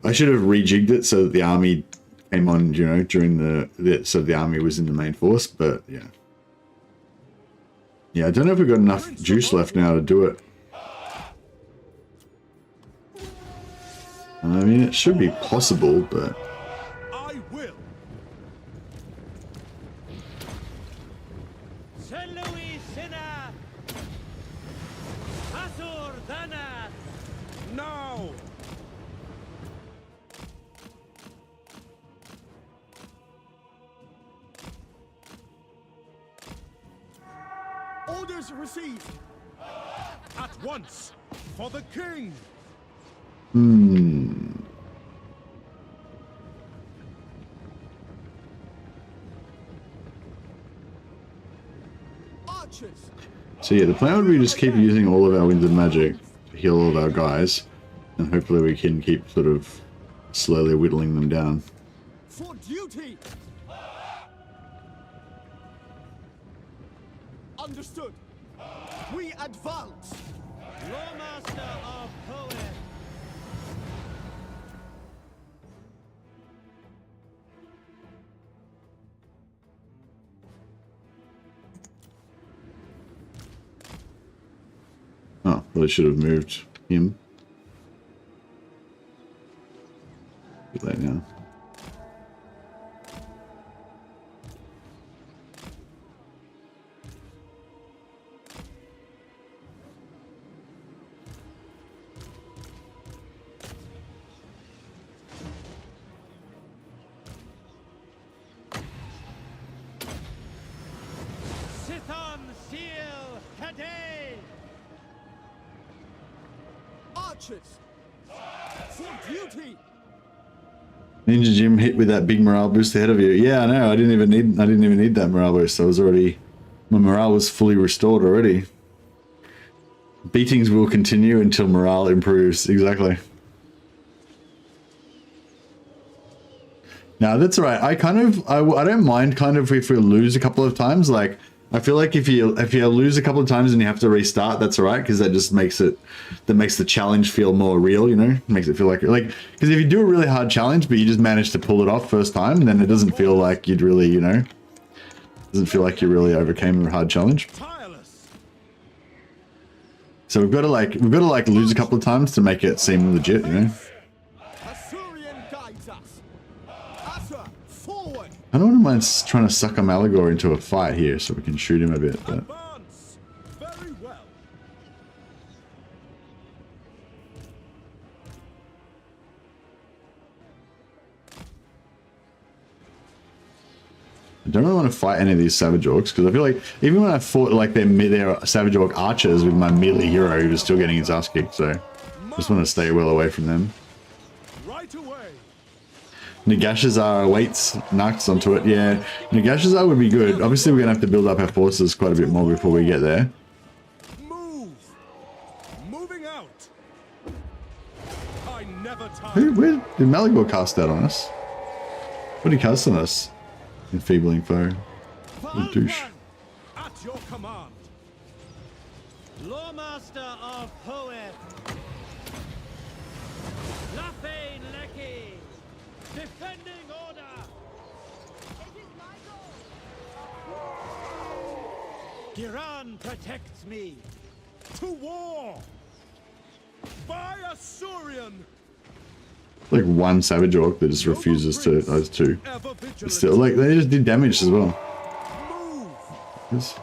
rejigged it so that the army came on, you know, during so the army was in the main force. But yeah, I don't know if we've got enough juice left now to do it. I mean, it should be possible, but I will. Now. Orders received. At once, for the king. Archers. So yeah, the plan would be just keep using all of our winds of magic to heal all of our guys, and hopefully we can keep sort of slowly whittling them down. For duty. Understood. We advance. Lawmaster of Poet. Oh, probably should have moved him. Too late now. For duty. Ninja Jim hit with that big morale boost ahead of you. Yeah, I know. I didn't even need that morale boost. My morale was fully restored already. Beatings will continue until morale improves. Exactly. No, that's all right. I don't mind kind of if we lose a couple of times. Like, I feel like if you lose a couple of times and you have to restart, that's all right, because that just makes the challenge feel more real, you know? Makes it feel like because if you do a really hard challenge but you just manage to pull it off first time, then it doesn't feel like you'd really, you know, doesn't feel like you really overcame a hard challenge. So we've got to lose a couple of times to make it seem legit, you know? I don't mind trying to suck a Malagor into a fight here so we can shoot him a bit, but... Very well. I don't really want to fight any of these Savage Orcs, because I feel like even when I fought like their Savage Orc archers with my melee hero, he was still getting his ass kicked, so I just want to stay well away from them. Right away. Nagashazar awaits Nux onto it. Yeah, Nagashazar would be good. Obviously, we're going to have to build up our forces quite a bit more before we get there. Moving out. I never Where did Malagor cast that on us? What did he cast on us? Enfeebling foe. What a douche. At your command. Lawmaster of Poet. Lafane Lecky. Defending order. It is my goal. Giran protects me. To war. By Eltharion. Like one Savage Orc that just refuses to those two. But still, like, they just did damage as well. Yes.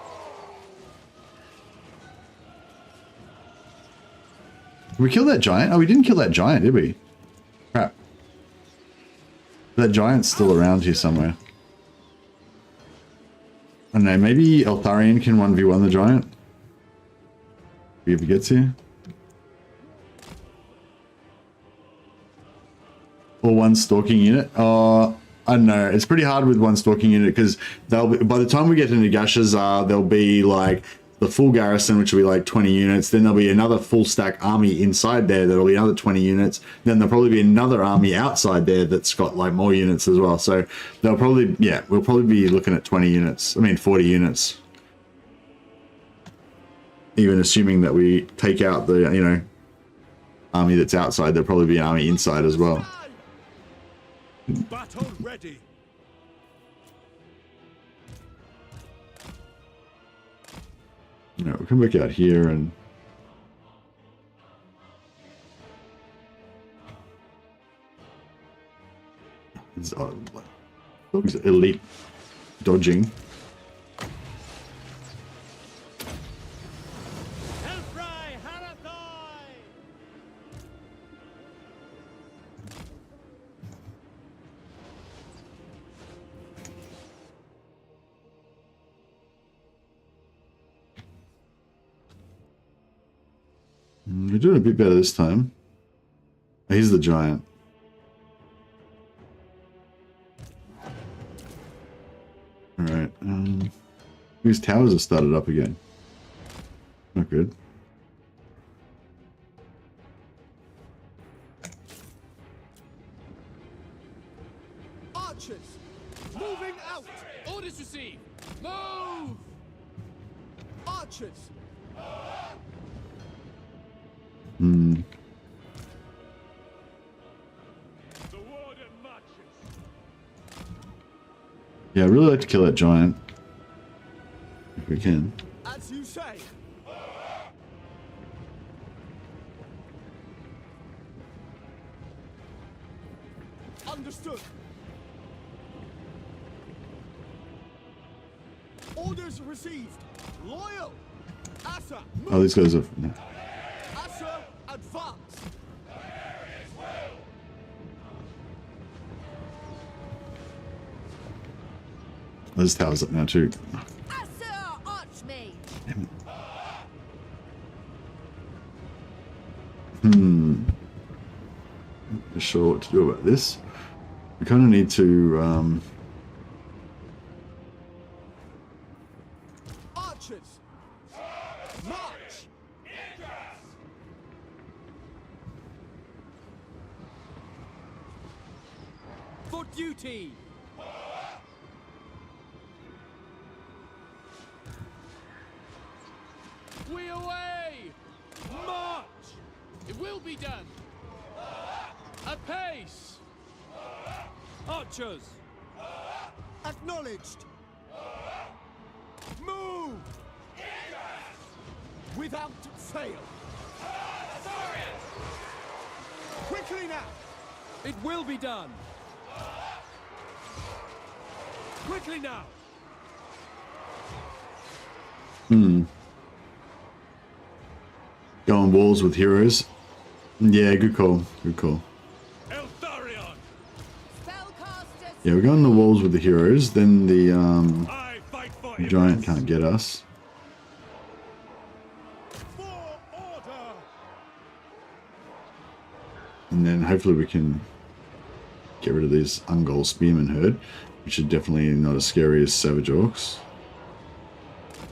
Did we kill that giant? Oh, we didn't kill that giant, did we? Crap. That giant's still around here somewhere. I don't know, maybe Eltharion can 1v1 the giant? If he ever gets here. Or one stalking unit. I don't know. It's pretty hard with one stalking unit because they'll be, by the time we get to Nagash's, there'll be like the full garrison, which will be like 20 units. Then there'll be another full stack army inside there. That'll be another 20 units. Then there'll probably be another army outside there that's got like more units as well. So they'll probably, yeah, we'll probably be looking at 20 units. I mean, 40 units. Even assuming that we take out the, you know, army that's outside, there'll probably be an army inside as well. Battle ready. You know, we'll come back out here and it's elite dodging. We're doing a bit better this time. He's the giant. Alright, these towers have started up again. Not good. Archers, moving out. Orders received. Move. Archers. Hmm. The warden marches. Yeah, I'd really like to kill that giant. If we can. As you say. Understood. Orders received. Loyal. Asa. Oh, these guys are... No. Asa, advance. There's towers up now too. Asa, Archmage. Damn it. Hmm. Not sure what to do about this. We kind of need to Archers. March. For duty. We away. March. It will be done. Apace. Archers. Acknowledged. Move. Without fail. Quickly now. It will be done. Quickly now. hmm. Go on walls with heroes. Yeah, good call. Good call. Eltharion. Spellcasters. Yeah, we're going the walls with the heroes. Then the I fight for giant Ibris. can't get us. For order. And then hopefully we can get rid of these Ungol spearman herd, which are definitely not as scary as savage orcs.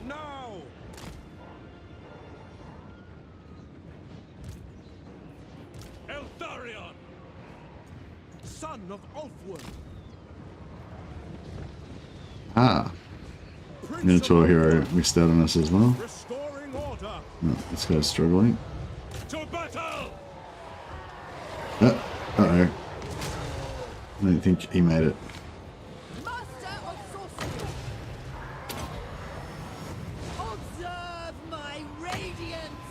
Now. Eltharion. Son of Ulfwood. Ah, Prince Minotaur of hero Ulfwood. missed out on us as well. Restoring order. No, this guy's struggling. To battle. Uh-oh. I don't think he made it. Master of sorcery. Observe my radiance.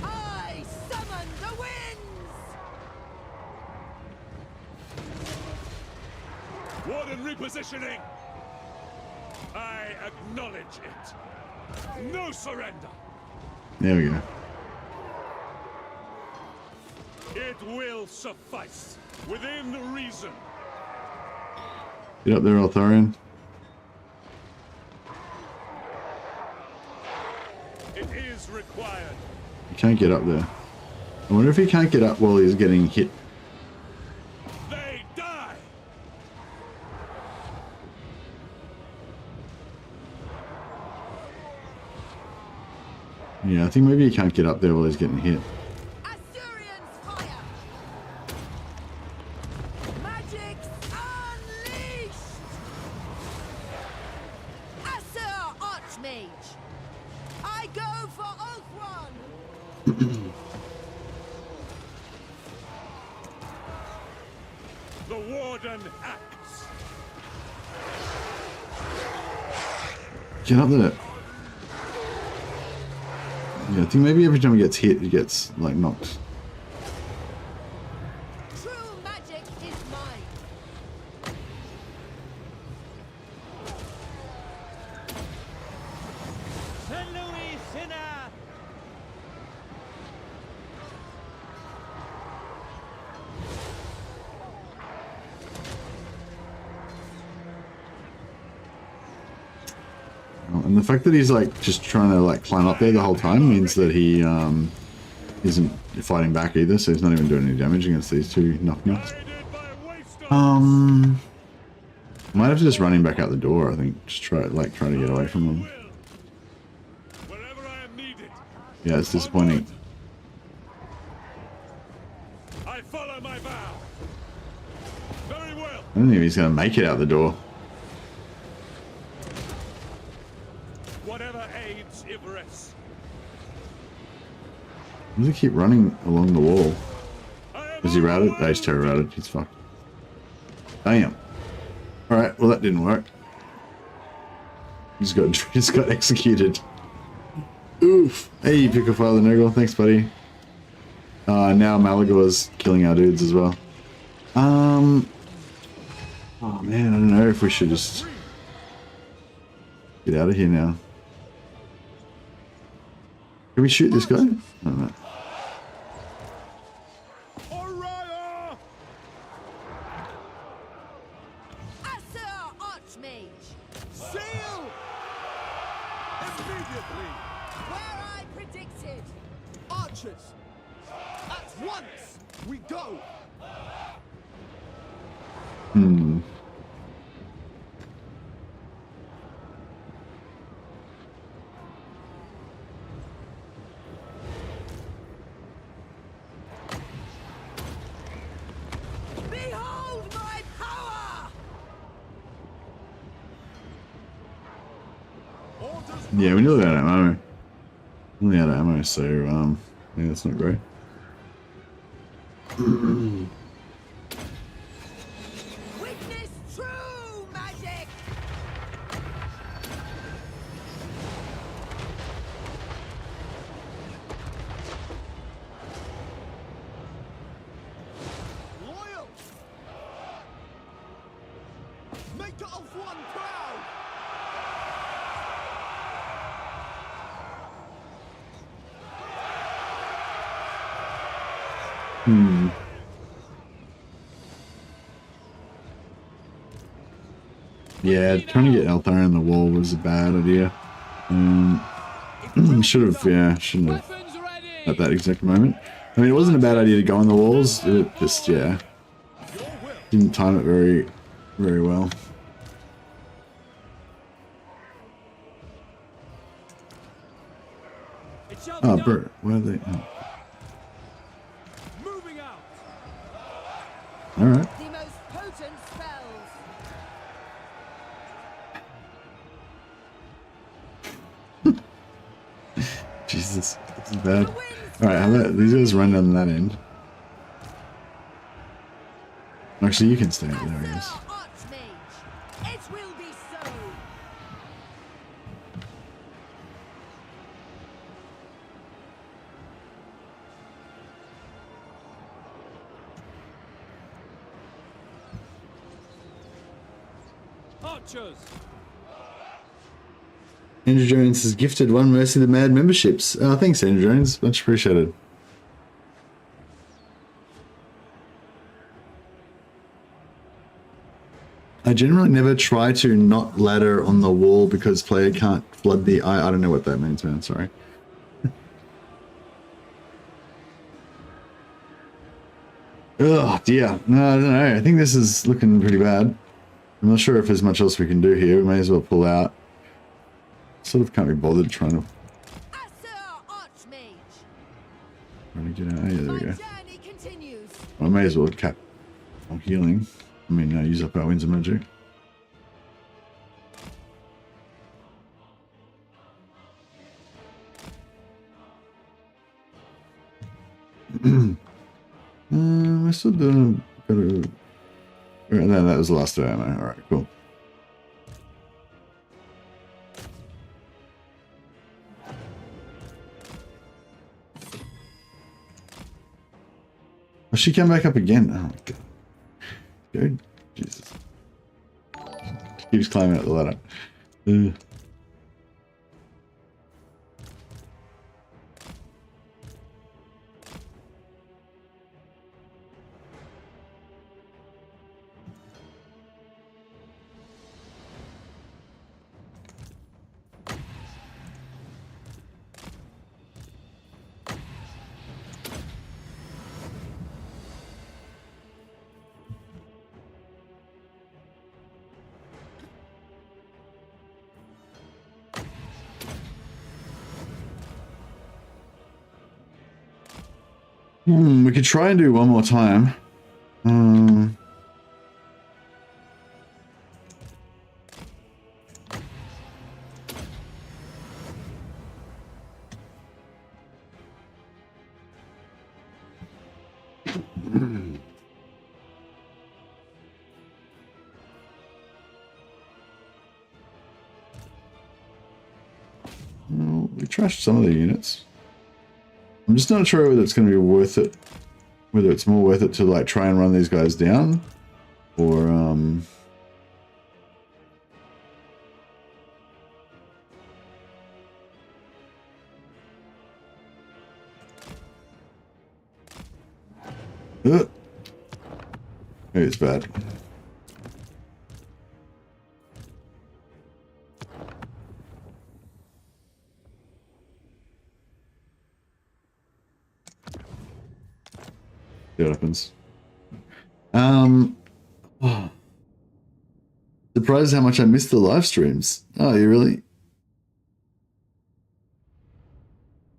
I summon the winds. Warden repositioning. I acknowledge it. No surrender. There we go. It will suffice. Within reason. Get up there, Eltharion. It is required. He can't get up there. I wonder if he can't get up while he's getting hit. They die. Yeah, I think maybe he can't get up there while he's getting hit. Assyrians fire! Magic's unleashed! Assur Archmage! I go for Eltharion! The warden acts. Get up there. Yeah, I think maybe every time he gets hit, he gets, like, knocked. True magic is mine! Saint Louis, sinner! And the fact that he's, like, just trying to, like, climb up there the whole time means that he, isn't fighting back either, so he's not even doing any damage against these two knockouts. Might have to just run him back out the door, I think. Just try to get away from him. Wherever I am needed. Yeah, it's disappointing. I follow my vow. Very well. I don't think he's gonna make it out the door. Whatever aids Ivress. Why does he keep running along the wall? Is he routed? Oh, he's terror routed. He's fucked. Damn. Alright, well that didn't work. He's got executed. Oof. Hey, Picklefather the Nurgle. Thanks, buddy. Now Malagor's killing our dudes as well. Oh man, I don't know if we should just get out of here now. Can we shoot this guy? I don't know. Orion! Assur Archmage! Seal! Immediately! Where I predicted! Archers! At once! We go! Behold my power! Yeah, we nearly out of ammo. Nearly out of ammo, so yeah, that's not great. Witness true magic! Loyal! Make the Elf One proud! Yeah, trying to get Eltharion on the wall was a bad idea. Shouldn't have Weapons ready! at that exact moment. I mean, it wasn't a bad idea to go on the walls. It just, yeah, didn't time it very, very well. It shall be Oh, done. Bert, where are they? Oh. Moving out. All right. The most potent spells! Jesus, this is bad. All right, how about these guys run down that end? Actually, you can stay out there, I guess. Assur Archmage! It will be so! Archers. Andrew Jones has gifted one Mercy the Mad memberships. Thanks, Andrew Jones. Much appreciated. I generally never try to not ladder on the wall because player can't flood the eye. I don't know what that means, man. Sorry. Oh dear. No, I don't know. I think this is looking pretty bad. I'm not sure if there's much else we can do here. We may as well pull out. Sort of can't be bothered trying to get out. Oh, yeah, there we go. I may as well cap on healing. I mean, use up our winds of magic. We're still doing a bit of... No, that was the last ammo. Alright, cool. Oh, she came back up again. Oh, God. Go. Jesus. She keeps climbing up the ladder. We could try and do one more time. Well, we trashed some of the units. I'm just not sure whether it's going to be worth it, whether it's more worth it to like try and run these guys down, or maybe it's bad. See what happens. Oh. Surprised how much I missed the live streams. Oh, you really?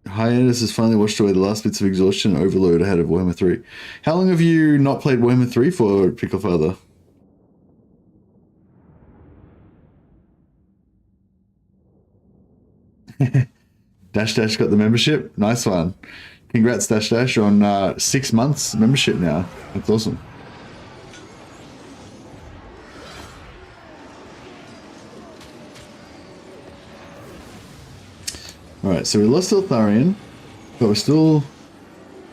Hiatus has finally washed away the last bits of exhaustion and overload ahead of Warhammer 3. How long have you not played Warhammer 3 for, Pickle Father? Dash Dash got the membership. Nice one. Congrats, Dash Dash, on 6 months membership now. That's awesome. All right, so we lost Eltharion, but we're still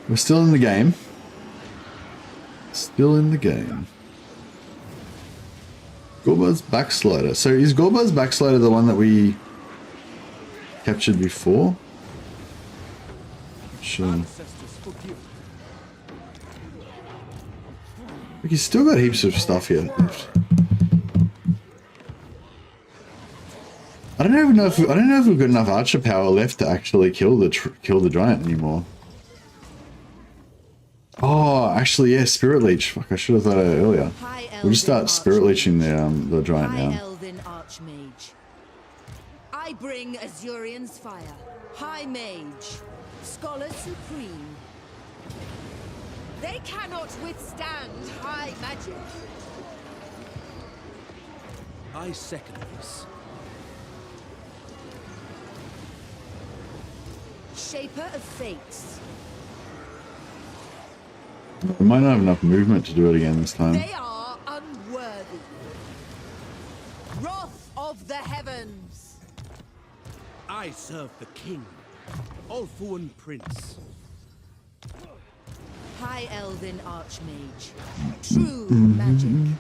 in the game. Still in the game. Gorbuz's Backslider. So is Gorbuz's Backslider the one that we captured before? Sure. Like, he's still got heaps of stuff here. I don't even know if we've got enough archer power left to actually kill the giant anymore. Oh, actually, yeah, Spirit Leech. Fuck, I should have thought of that earlier. We'll just start Spirit Leeching the giant now. I bring Azurion's fire. High Mage. Scholar Supreme. They cannot withstand high magic. I second this. Shaper of Fates. We might not have enough movement to do it again this time. They are unworthy. Wrath of the heavens. I serve the king, Ulthuan Prince. High Elven Archmage. True magic.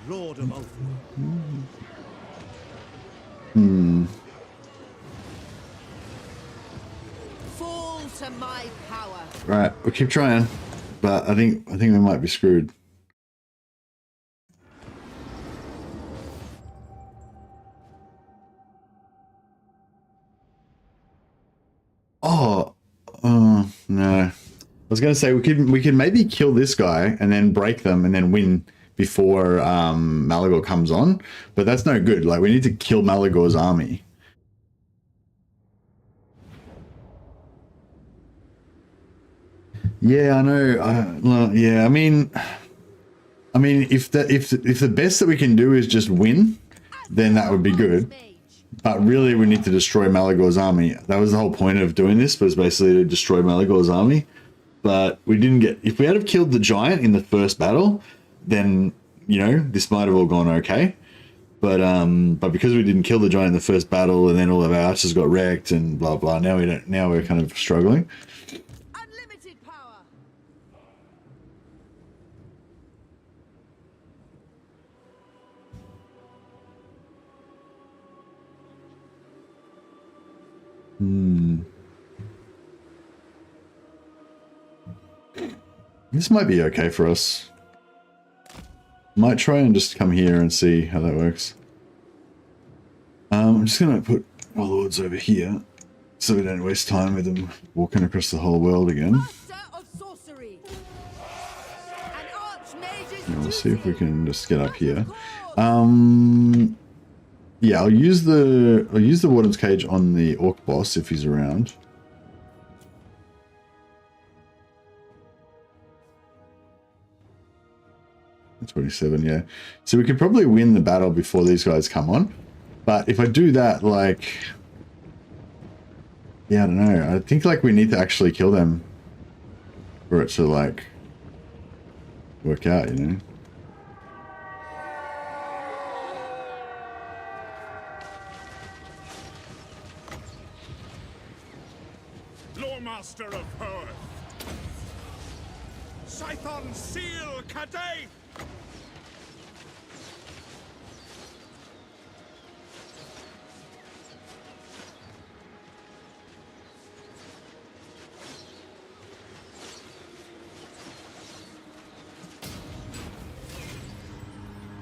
Lord of Ulthuan. Fall to my power. Right, we'll keep trying, but I think we might be screwed. was gonna say we could maybe kill this guy and then break them and then win before Malagor comes on, but that's no good. Like, we need to kill Malagor's army. Yeah, I know. Yeah, I mean, if the best that we can do is just win, then that would be good. But really, we need to destroy Malagor's army. That was the whole point of doing this, was basically to destroy Malagor's army. But we didn't get... If we had have killed the giant in the first battle, then, you know, this might have all gone okay. But because we didn't kill the giant in the first battle, and then all of our archers got wrecked and blah blah, now we don't. Now we're kind of struggling. Unlimited power. This might be okay for us. Might try and just come here and see how that works. I'm just gonna put our lords over here so we don't waste time with them walking across the whole world again. Master of sorcery. An archmage's And we'll see if we duty. can just get up here. Of Yeah, I'll use the Warden's Cage on the Orc boss if he's around. That's 27, yeah. So we could probably win the battle before these guys come on. But if I do that, like... Yeah, I don't know. I think, like, we need to actually kill them for it to, like, work out, you know? Loremaster of Earth. Scython Seal Kadaith.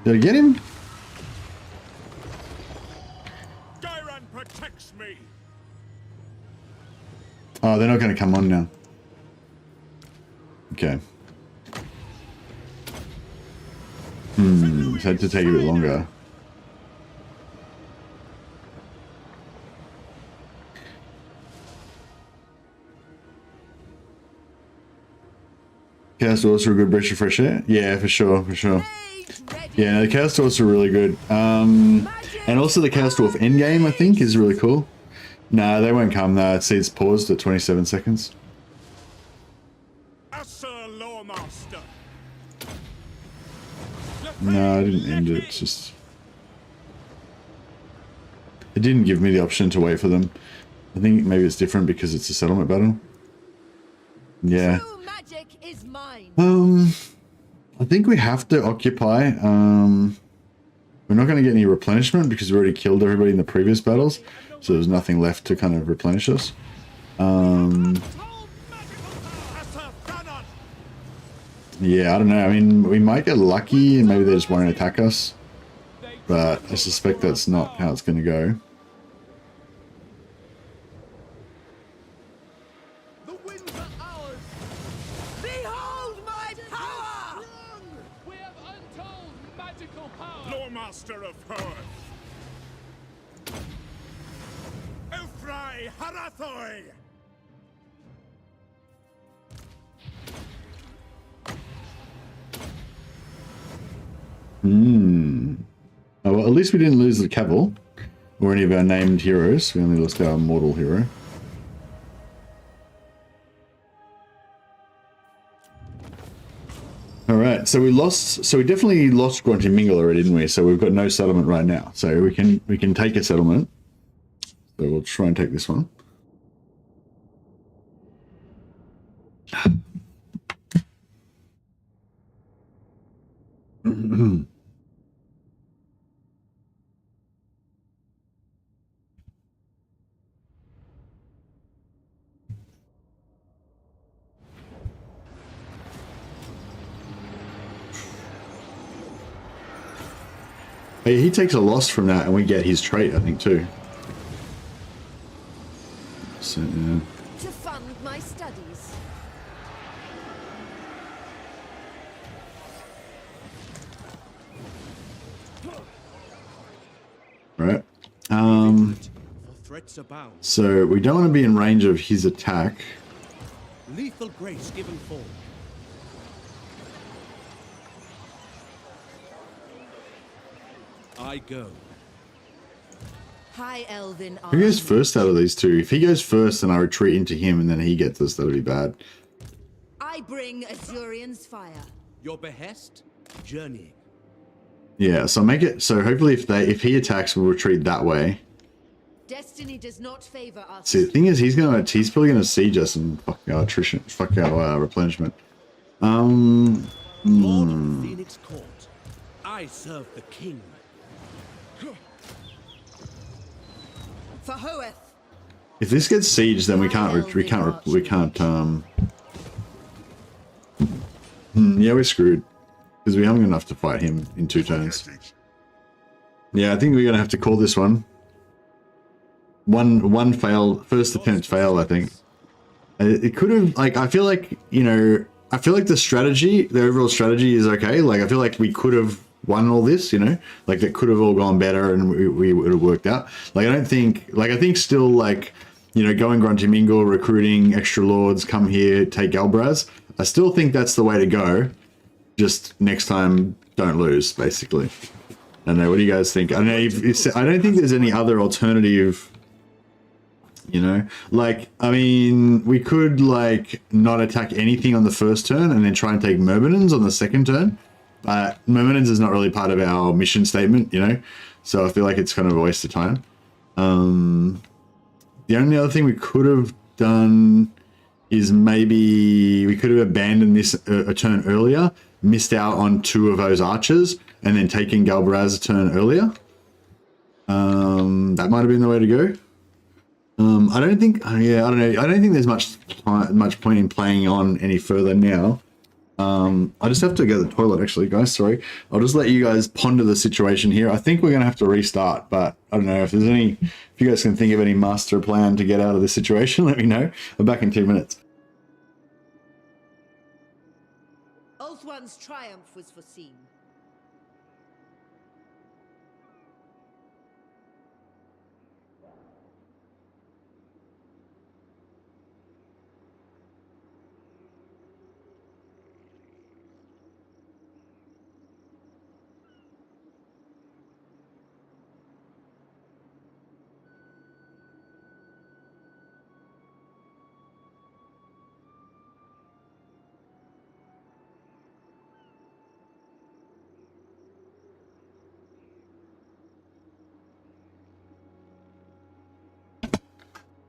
Did I get him? Gyran protects me. Oh, they're not going to come on now. Okay. It's had to take a bit longer. Chaos Dwarfs are a good breath of fresh air? Yeah, for sure, for sure. mage ready. Yeah, no, the Chaos Dwarfs are really good. And also the Chaos Dwarf endgame, I think, is really cool. No, they won't come. See, it's paused at 27 seconds. Sir Loremaster. No, I didn't end it. It's just... It didn't give me the option to wait for them. I think maybe it's different because it's a settlement battle. Yeah. True magic is mine. I think we have to occupy. We're not going to get any replenishment because we already killed everybody in the previous battles. So there's nothing left to kind of replenish us. Yeah, I don't know. I mean, we might get lucky and maybe they just won't attack us. But I suspect that's not how it's going to go. The winds are ours. Behold my power! We have untold magical power. Loremaster of Earth. Eltharion Harathoi. Oh, well, at least we didn't lose the Cavil or any of our named heroes. We only lost our mortal hero. Alright, so we definitely lost Grunty Mingle already, didn't we? So we've got no settlement right now. So we can take a settlement. So we'll try and take this one. Hey, he takes a loss from that and we get his trait, I think, too. So, yeah. To fund my studies. For threats abound. So we don't want to be in range of his attack. Lethal grace given forth. I go. High Elven Who goes army. first out of these two? If he goes first and I retreat into him and then he gets us, that'll be bad. I bring Azurion's fire. Your behest, journeying. Yeah, so make it so hopefully if he attacks, we'll retreat that way. Destiny does not favor us. See, the thing is, he's probably gonna siege us and fuck our attrition, fuck our replenishment. Lord of Phoenix Court, I serve the king. For Hoeth. If this gets sieged, then we can't. Yeah, we're screwed because we haven't got enough to fight him in 2 turns. Yeah, I think we're gonna have to call this one. One failed. First attempt failed. I think it could have. Like, I feel like I feel like the overall strategy is okay. Like, I feel like we could have won all this, like that could have all gone better and we would have worked out. Like, I think still, like, going Grunty Mingle, recruiting extra lords, come here, take Galbraz. I still think that's the way to go. Just next time, don't lose, basically. I don't know. What do you guys think? I don't know. I don't think there's any other alternative. Like, I mean, we could, like, not attack anything on the first turn and then try and take Myrmidons on the second turn. Myrmidons is not really part of our mission statement, so I feel like it's kind of a waste of time. The only other thing we could have done is maybe we could have abandoned this a turn earlier, missed out on 2 of those archers, and then taken Galbraz a turn earlier. That might have been the way to go. I don't think. Yeah, I don't know. I don't think there's much point in playing on any further now. I just have to go to the toilet, actually, guys. Sorry. I'll just let you guys ponder the situation here. I think we're gonna have to restart, but I don't know if there's any. If you guys can think of any master plan to get out of this situation, let me know. I'm back in 2 minutes. Ulthuan's triumph was foreseen.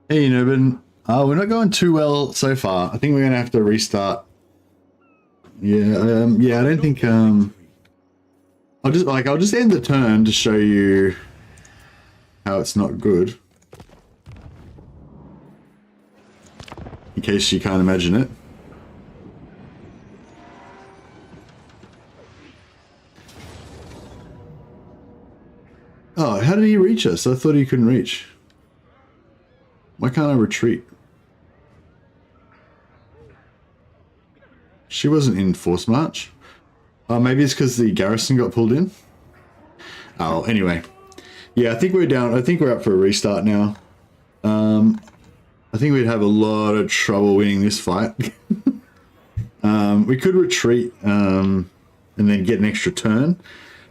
Hey, Nubin. We're not going too well so far. I think we're gonna have to restart. Yeah, yeah. I don't think. I'll just end the turn to show you how it's not good, in case you can't imagine it. Oh, how did he reach us? I thought he couldn't reach. Why can't I retreat? She wasn't in force march. Oh, maybe it's because the garrison got pulled in. Oh, anyway. Yeah, I think we're down. I think we're up for a restart now. I think we'd have a lot of trouble winning this fight. We could retreat and then get an extra turn.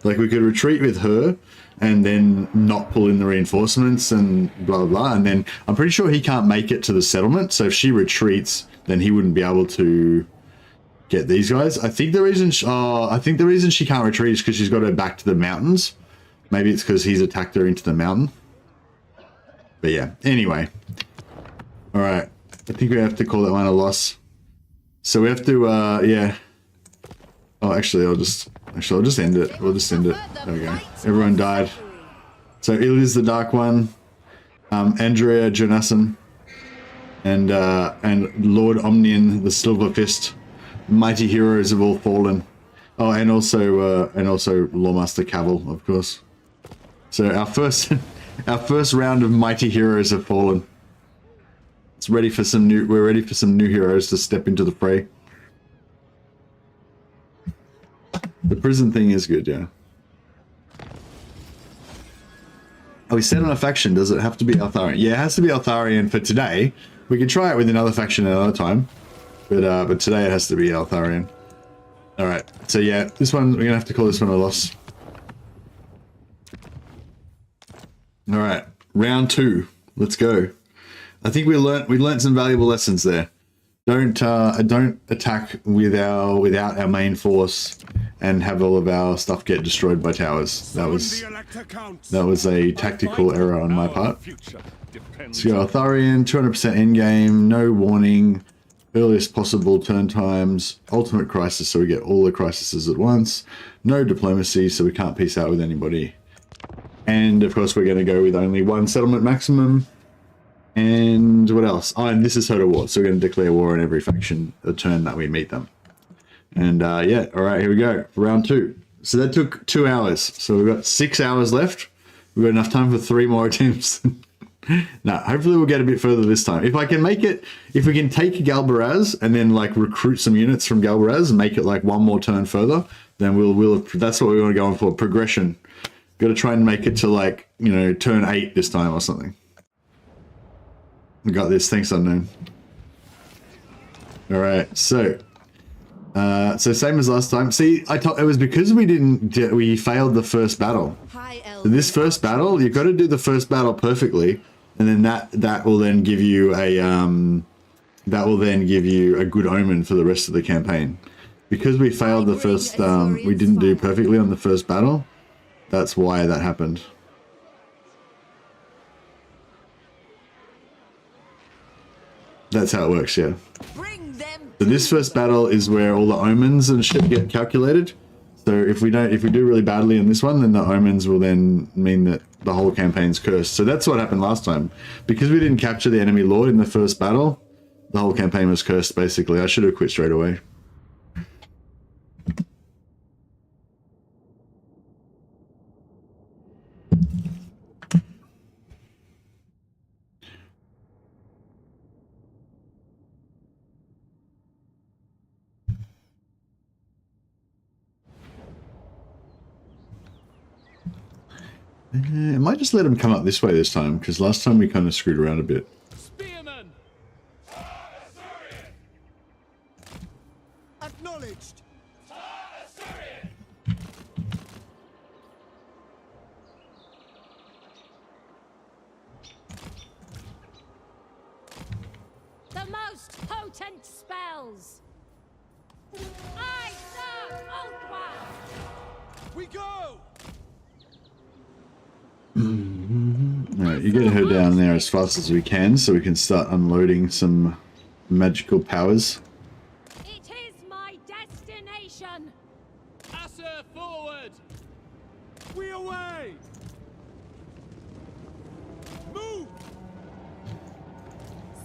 Like, we could retreat with her and then not pull in the reinforcements and blah, blah, blah. And then I'm pretty sure he can't make it to the settlement. So if she retreats, then he wouldn't be able to get these guys. I think the reason she can't retreat is because she's got to go back to the mountains. Maybe it's because he's attacked her into the mountain. But yeah, anyway. All right. I think we have to call that one a loss. So we have to, yeah. Oh, actually, I'll just end it. We'll just end it. There we go. Everyone died. So Il is the Dark One, Andrea Jonasson, and Lord Omnian, the Silver Fist, mighty heroes have all fallen. Oh, and also Lawmaster Cavill, of course. So our first round of mighty heroes have fallen. It's ready for some new. We're ready for some new heroes to step into the fray. The prison thing is good, yeah. Are we set on a faction? Does it have to be Eltharion? Yeah, it has to be Eltharion for today. We can try it with another faction another time. But today it has to be Eltharion. Alright, so yeah, this one, we're gonna have to call this one a loss. Alright, round 2. Let's go. I think we learnt some valuable lessons there. Don't attack without our main force and have all of our stuff get destroyed by towers. That was a tactical error on my part. Let's go Eltharion, 200% endgame, no warning, earliest possible turn times, ultimate crisis, so we get all the crises at once, no diplomacy, so we can't peace out with anybody. And of course we're going to go with only 1 settlement maximum. And what else? Oh, and this is total war, so we're going to declare war on every faction the turn that we meet them. And yeah, alright, here we go, round 2. So that took 2 hours, so we've got 6 hours left. We've got enough time for 3 more attempts. Now, hopefully we'll get a bit further this time. If I can make it, if we can take Galbaraz and then like recruit some units from Galbaraz and make it like 1 more turn further, then we'll that's what we want to go on for, progression. Got to try and make it to like, you know, turn 8 this time or something. We got this, thanks Unknown. Alright, so same as last time. See, I thought it was because we failed the first battle. So this first battle, you've got to do the first battle perfectly, and then that will then give you a good omen for the rest of the campaign. Because we failed the first, we didn't do perfectly on the first battle. That's why that happened. That's how it works, yeah. So this first battle is where all the omens and shit get calculated. So if we do really badly in this one, then the omens will then mean that the whole campaign's cursed. So that's what happened last time. Because we didn't capture the enemy lord in the first battle, the whole campaign was cursed basically. I should have quit straight away. I might just let him come up this way this time, because last time we kind of screwed around a bit. Spearman! Acknowledged. The most potent spells. I serve Old One. We go. Alright, you get her down there as fast as we can so we can start unloading some magical powers. It is my destination. Asser forward! We away. Move.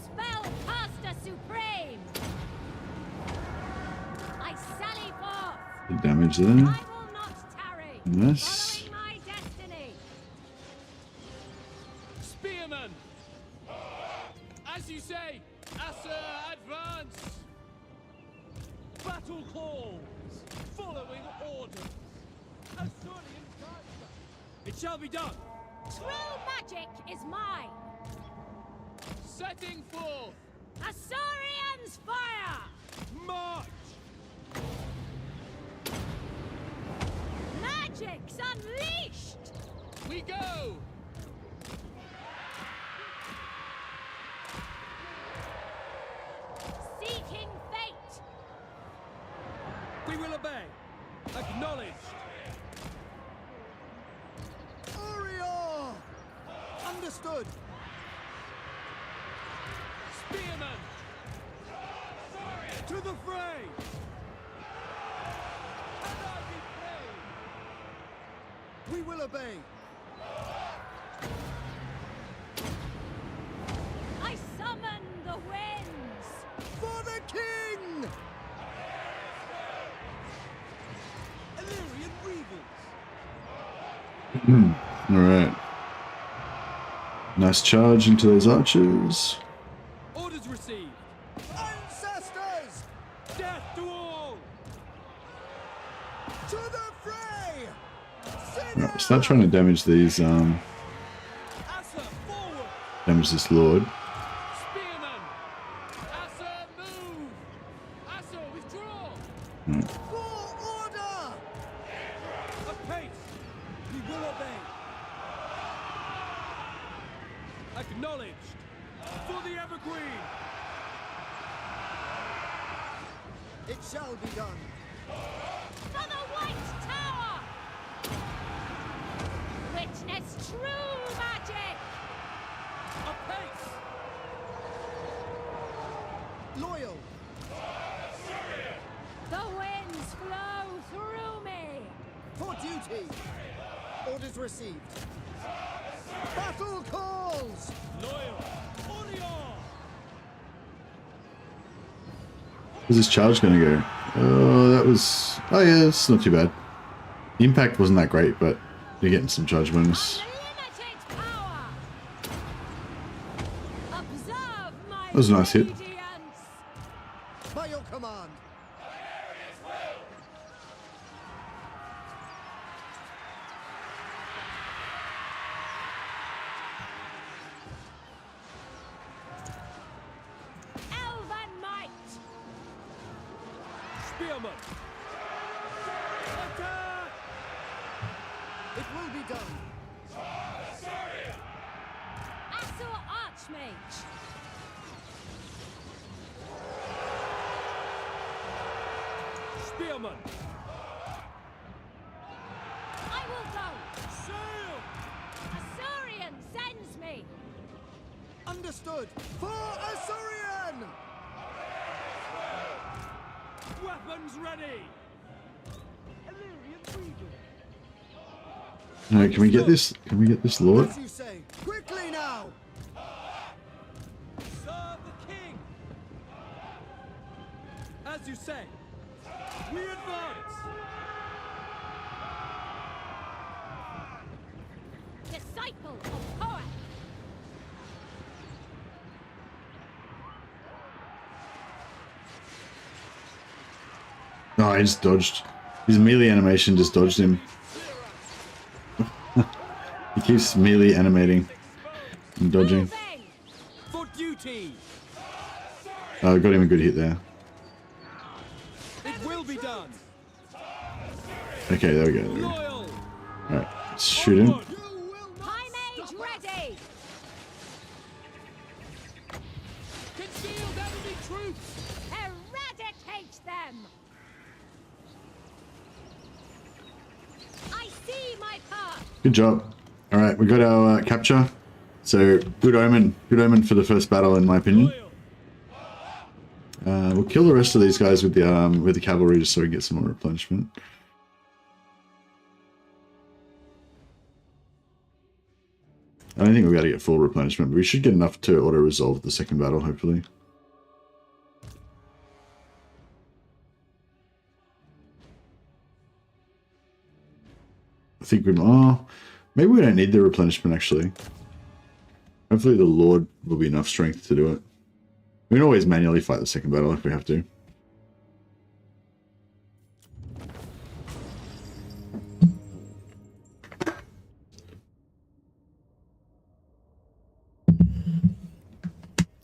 Spellcaster supreme. I sally forth. Good damage there. I will not tarry. Nice. Following my destiny. Spearman! As you say, Asser advance! Battle calls. Following orders. Eltharion Kaiser. It shall be done! True magic is mine. Setting forth! Assyrians fire. March. Magic's unleashed. We go! Seeking fate. We will obey. Acknowledged. Uriah. Understood. Spearman! To the fray. And I be brave! We will obey. I summon the winds. For the king. Eltharion Reavers. Alright. Nice charge into those archers. Orders received! Ancestors. Death to all! To the fray. Alright, start trying to damage these Damage this lord. Spearman! Asa, move! Asa, withdraw! For order! Apace! We will obey! Acknowledged! For the Evergreen! It shall be done. For the White Tower! Witness true magic! Apace! Loyal. The winds flow through me! For duty. Orders received. Battle calls. Loyal! Orion! Where's this charge going to go? Oh, that was... Oh yeah, it's not too bad. The impact wasn't that great, but you're getting some charge bonus. Unlimited power! Observe my That was a nice hit. radiance! By your command. Elven might! Spearman! Attack! It will be done. Asur Archmage! Spearman! I will go! Sail! Asurion sends me! Understood. For Eltharion! Weapons ready! Alright, can we get this? Can we get this lord? As you say. Quickly now. Serve the king! As you say, we advance! Disciple of poet! Oh, I just dodged. His melee animation just dodged him. He keeps melee animating and dodging. Moving! For duty! Oh, got him a good hit there. It will be done! Okay, there we go. There we go. Loyal! Alright, let's shoot him. Onward! High Mage ready! Concealed enemy troops! Eradicate them! I see my path! Good job. Alright, we got our capture. So, good omen. Good omen for the first battle, in my opinion. Loyal! We'll kill the rest of these guys with the cavalry just so we get some more replenishment. I don't think we'll be able to get full replenishment, but we should get enough to auto-resolve the second battle, hopefully. I think we... Oh, maybe we don't need the replenishment, actually. Hopefully the Lord will be enough strength to do it. We can always manually fight the second battle if we have to.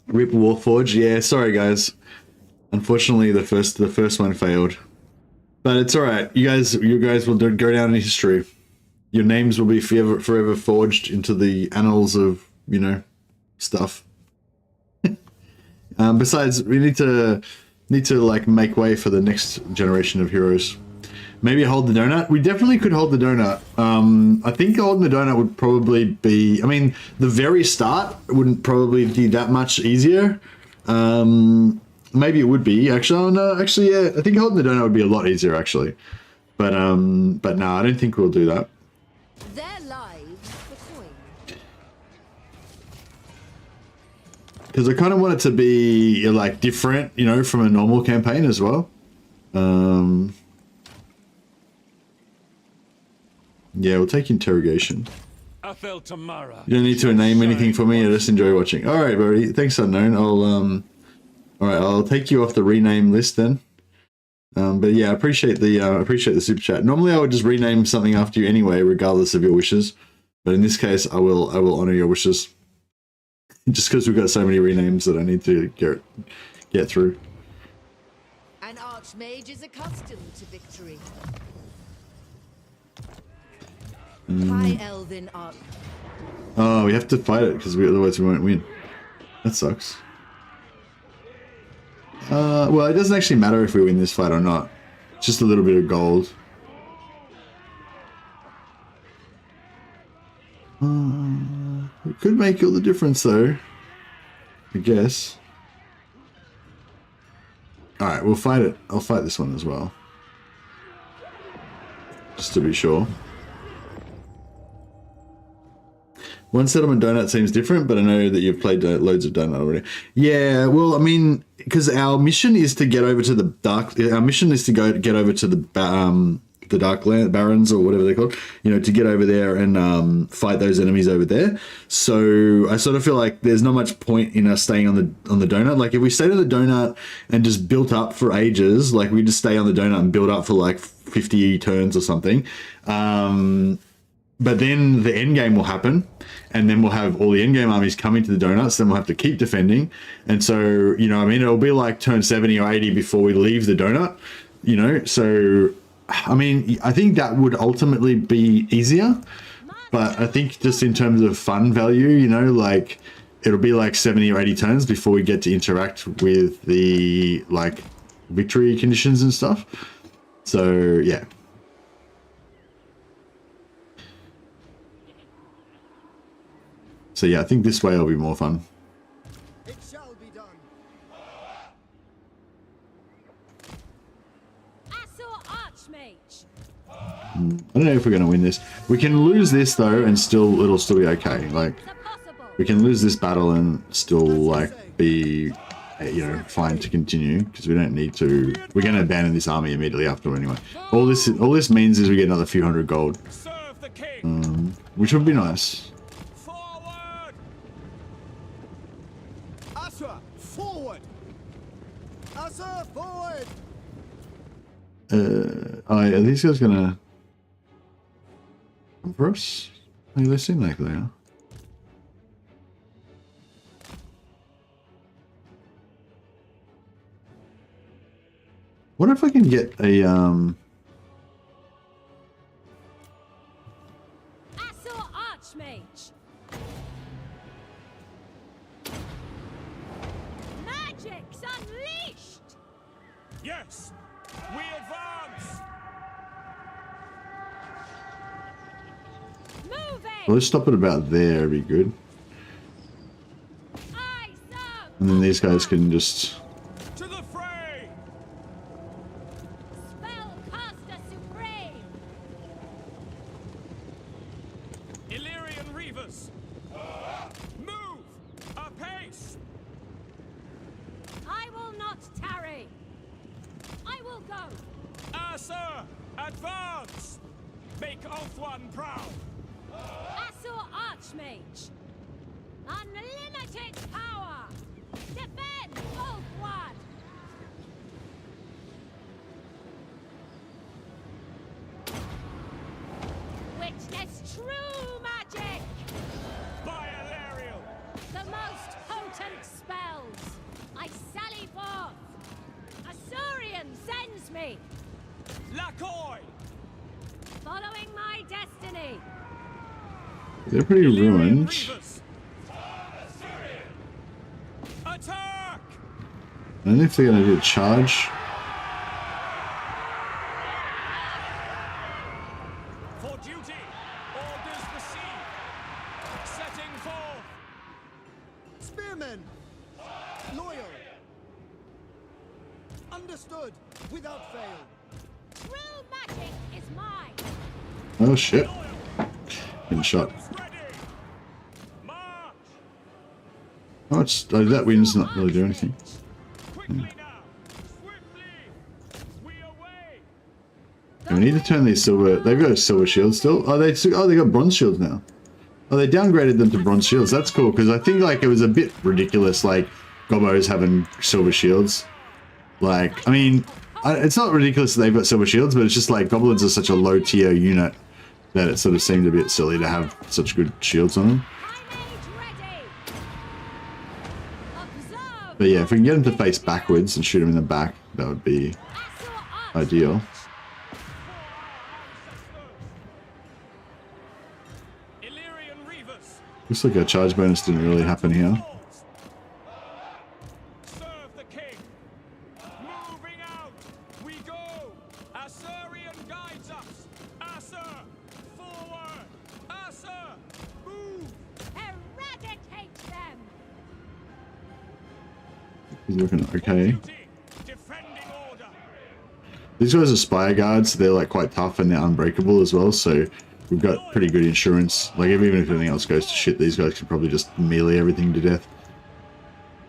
Rip Warforged. Yeah, sorry guys. Unfortunately, the first one failed, but it's all right. You guys will go down in history. Your names will be forever forged into the annals of, you know, stuff. Besides, we need to like make way for the next generation of heroes. Maybe hold the donut. We definitely could hold the donut. I think holding the donut would probably be... I mean, the very start wouldn't probably be that much easier. Maybe it would be. Actually, oh, no, actually, yeah. I think holding the donut would be a lot easier, actually. But no, I don't think we'll do that. Their lives for coin. Because I kind of want it to be, like, different, you know, from a normal campaign as well. Yeah, we'll take interrogation. Athel Tamara. You don't need to name anything for me. I just enjoy watching. All right, buddy. Thanks, Unknown. All right, I'll take you off the rename list then. But yeah, I appreciate the super chat. Normally, I would just rename something after you anyway, regardless of your wishes. But in this case, I will honor your wishes. Just because we've got so many renames that I need to get through. An archmage is accustomed to victory. High Elven Arch. Oh, we have to fight it because otherwise we won't win. That sucks. Well, it doesn't actually matter if we win this fight or not. It's just a little bit of gold. It could make all the difference though, I guess. Alright, we'll fight it. I'll fight this one as well. Just to be sure. One settlement donut seems different, but I know that you've played loads of donut already. Yeah, well, I mean, because our mission is to get over to the dark. Our mission is to get over to the Darkland Barons or whatever they're called. You know, to get over there and fight those enemies over there. So I sort of feel like there's not much point in us staying on the donut. Like if we stayed on the donut and just built up for ages, like we just stay on the donut and build up for like 50 turns or something. But then the end game will happen, and then we'll have all the end game armies coming to the donuts. Then we'll have to keep defending, and so you know, I mean, it'll be like turn 70 or 80 before we leave the donut. You know, so I mean, I think that would ultimately be easier, but I think just in terms of fun value, you know, like it'll be like 70 or 80 turns before we get to interact with the like victory conditions and stuff. So yeah. So yeah, I think this way will be more fun. It shall be done. Assault Archmage. I don't know if we're going to win this. We can lose this though, and it'll still be okay. Like we can lose this battle and still like be, you know, fine to continue because we don't need to. We're going to abandon this army immediately after anyway. All this means is we get another few hundred gold, Serve the king. which would be nice. Forward! Asa, forward! Are these guys gonna come for us? Hey, they seem like they are. What if I can get a Assault Archmage. Magic's unleashed. Yes, we advance. Moving. Well, let's stop it about there, it'd be good. I serve. And then these guys can just... To the fray. Spellcaster Supreme. Eltharion Reavers. Move apace. I will not tarry. I will go. Sir, advance. Make Eltharion proud. Assault Archmage. Unlimited power. Defend Ulthwad. Witness true magic. By Eltharion. The most potent spells. I sally forth. Eltharion sends me. Lakoi. Following my destiny. They're pretty ruined. Reavers. Attack. I don't know if they're going to do a charge. For duty. Orders received. Setting forth. Spearmen! Loyal! Understood, without fail. True magic is mine. Oh shit. Getting shot. Ready. March. Oh, it's, that wind's not really doing anything. Quickly now. Swiftly. We away. We need to turn these silver... They've got a silver shield still. Oh, they got bronze shields now. Oh, they downgraded them to bronze shields. That's cool, because I think, like, it was a bit ridiculous, like, gobos having silver shields. Like, I mean, it's not ridiculous that they've got silver shields, but it's just, like, goblins are such a low-tier unit that it sort of seemed a bit silly to have such good shields on them. High mage ready. But yeah, if we can get him to face backwards and shoot him in the back, that would be ideal. Looks like our charge bonus didn't really happen here. Serve the king. Moving out. We go. Eltharion guides us. Asa, forward. Asa, move. Eradicate them! He's looking okay. Duty. Defending order. These guys are spire guards, so they're like quite tough and they're unbreakable as well, so we've got pretty good insurance. Like even if anything else goes to shit, these guys could probably just melee everything to death.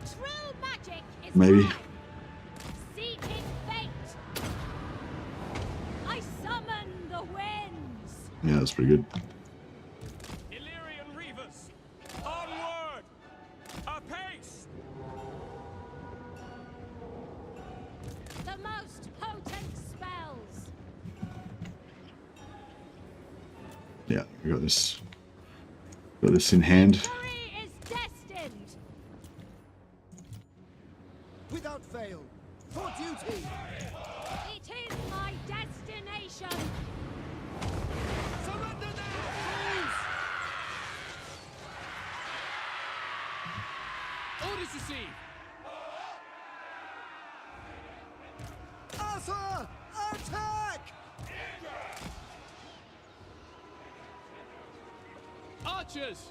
True magic is Maybe. mine. Seeking fate. I summon the winds. Yeah, that's pretty good. Eltharion reavers. Onward. Apace. The most potent spells. Yeah, we got this. Got this in hand. Victory is destined. Without fail. For duty. It is my destination. Surrender now! Orders received. Asa! Attack! Archers.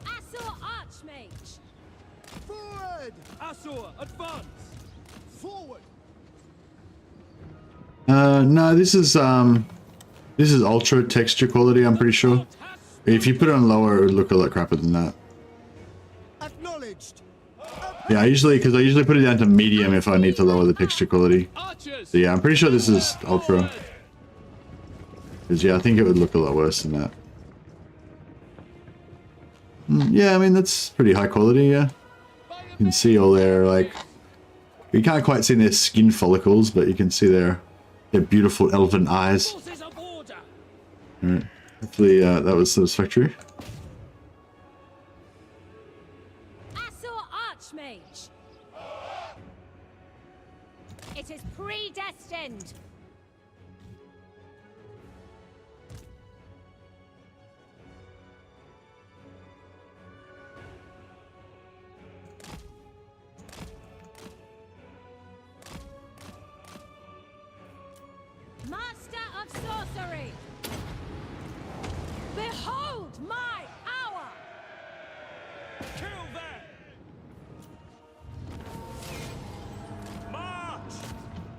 Asur Archmage. Forward! Asur, advance. Forward! No, this is ultra texture quality, I'm pretty sure. If you put it on lower, it would look a lot crappier than that. Acknowledged! Yeah, I usually put it down to medium if I need to lower the texture quality. Archers. So yeah, I'm pretty sure this is ultra. Because yeah, I think it would look a lot worse than that. Yeah, I mean, that's pretty high quality, yeah. You can see all their, like... You can't quite see their skin follicles, but you can see their beautiful elven eyes. Forces of order. Alright, hopefully that was satisfactory. Asur Archmage. It is predestined. Master of sorcery. Behold my hour. Kill them. March.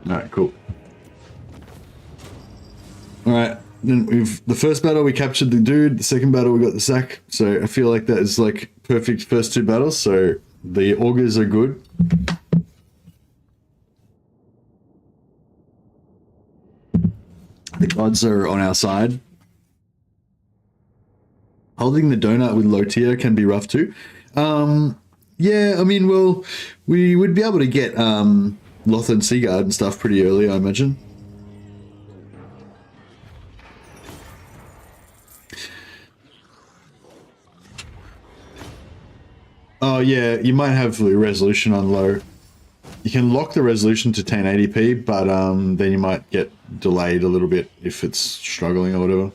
Alright, cool. Alright, then the first battle we captured the dude, the second battle we got the sack, so I feel like that is like perfect first two battles, so the augurs are good. The gods are on our side. Holding the donut with low tier can be rough too. Yeah, I mean, well, we would be able to get Loth and Seaguard and stuff pretty early, I imagine. Oh yeah, you might have the resolution on low. You can lock the resolution to 1080p, but then you might get delayed a little bit if it's struggling or whatever.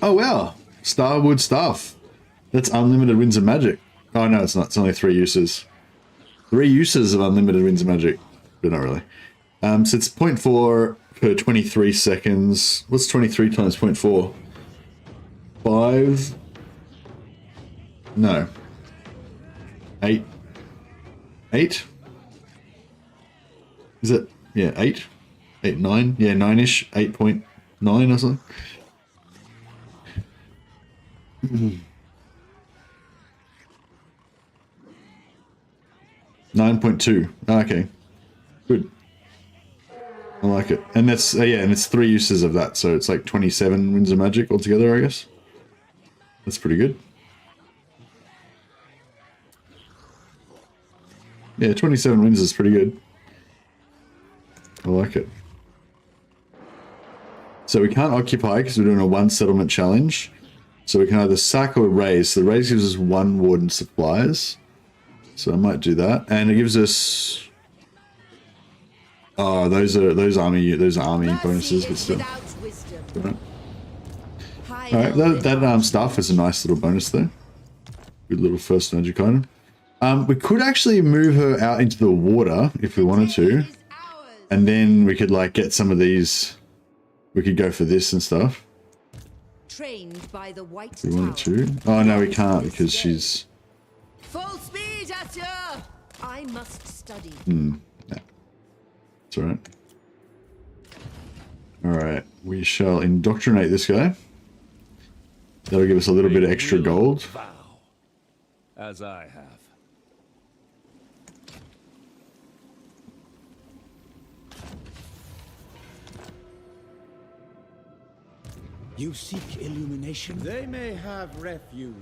Oh wow, Starwood Staff. That's unlimited winds of magic. Oh no, it's not. It's only 3 uses. 3 uses of unlimited winds of magic, but not really. So it's 0.4 per 23 seconds. What's 23 times 0.4? 5? No. 8? 8? Is it? Yeah, 8? 8, 9? Yeah, 9-ish. 8.9 or something. 9.2. Okay. Good. I like it. And that's, yeah, and it's 3 uses of that, so it's like 27 winds of magic altogether, I guess. That's pretty good. Yeah, 27 wins is pretty good. I like it. So we can't occupy because we're doing a 1 settlement challenge. So we can either sack or raise. So the raise gives us 1 warden supplies. So I might do that. And it gives us... Oh, those are army bonuses, but still. Alright, that staff is a nice little bonus though. Good little first magic item. We could actually move her out into the water if we wanted to. And then we could like get some of these. We could go for this and stuff. Trained by the white If we wanted to. Oh no, we can't because she's... Full speed at you! I must study. Yeah. That's alright. Alright, we shall indoctrinate this guy. That'll give us a little bit of extra gold. Vow, as I have. You seek illumination? They may have refuge.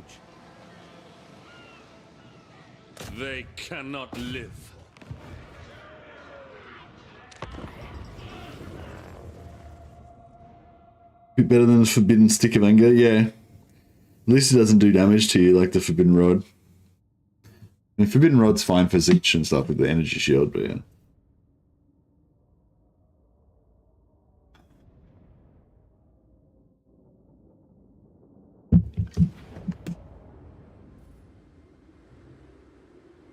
They cannot live. Bit better than the forbidden stick of anger, yeah. At least it doesn't do damage to you like the forbidden rod. I mean, forbidden rod's fine for Zich and stuff with the energy shield, but yeah.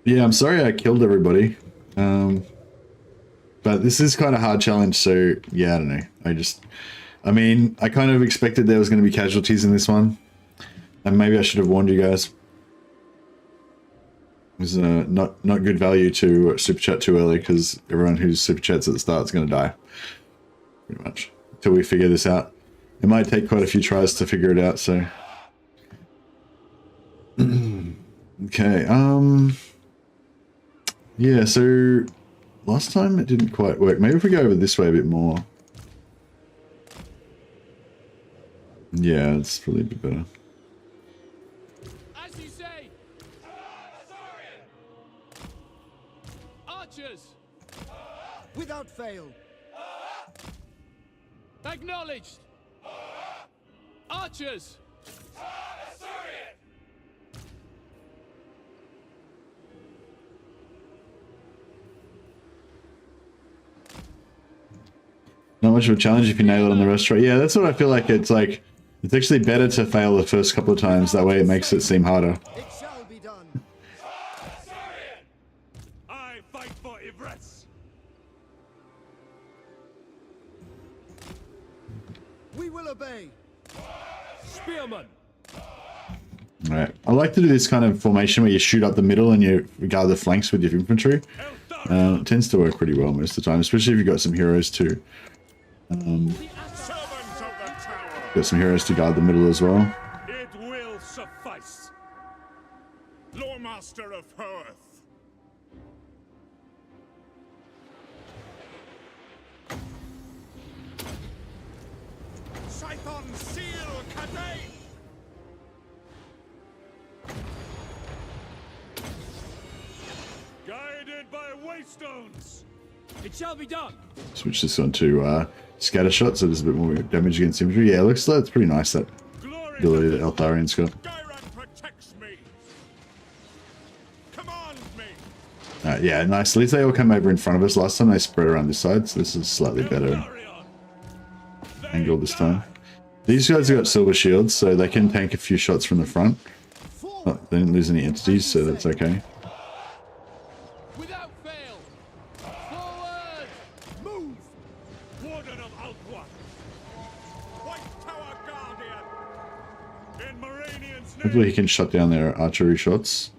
Yeah, I'm sorry I killed everybody. But this is quite a hard challenge, so yeah, I don't know. I mean, I kind of expected there was going to be casualties in this one. And maybe I should have warned you guys. It was not good value to super chat too early because everyone who's super chats at the start is going to die. Pretty much. Until we figure this out. It might take quite a few tries to figure it out, so... Okay, yeah, so... Last time it didn't quite work. Maybe if we go over this way a bit more. Yeah, it's probably a bit better. As you say. Archers. Without fail. Acknowledged. Archers. Not much of a challenge if you nail it on the restaurant. Yeah, that's what I feel like. It's like, it's actually better to fail the first couple of times. That way it makes it seem harder. It shall be done. I fight for Ivres. We will obey. Spearman. Alright. I like to do this kind of formation where you shoot up the middle and you guard the flanks with your infantry. It tends to work pretty well most of the time, especially if you've got some heroes too. Got some heroes to guard the middle as well. It will suffice. Loremaster of Hoeth. Scython seal Cadane! Guided by waystones. It shall be done. Switch this on to scatter shot, so there's a bit more damage against infantry. Yeah, it looks like it's pretty nice, that ability that Eltharion's got. Gyran protects me. Command me. Yeah, nice. At least they all come over in front of us. Last time they spread around this side, so this is slightly better Eltharion. angle this time. These guys have got silver shields, so they can tank a few shots from the front. Oh, they didn't lose any entities, so that's okay. Without fail. Forward. Move. Warden of Alqua. White Tower Guardian. In Moranian's name. Hopefully he can shut down their archery shots.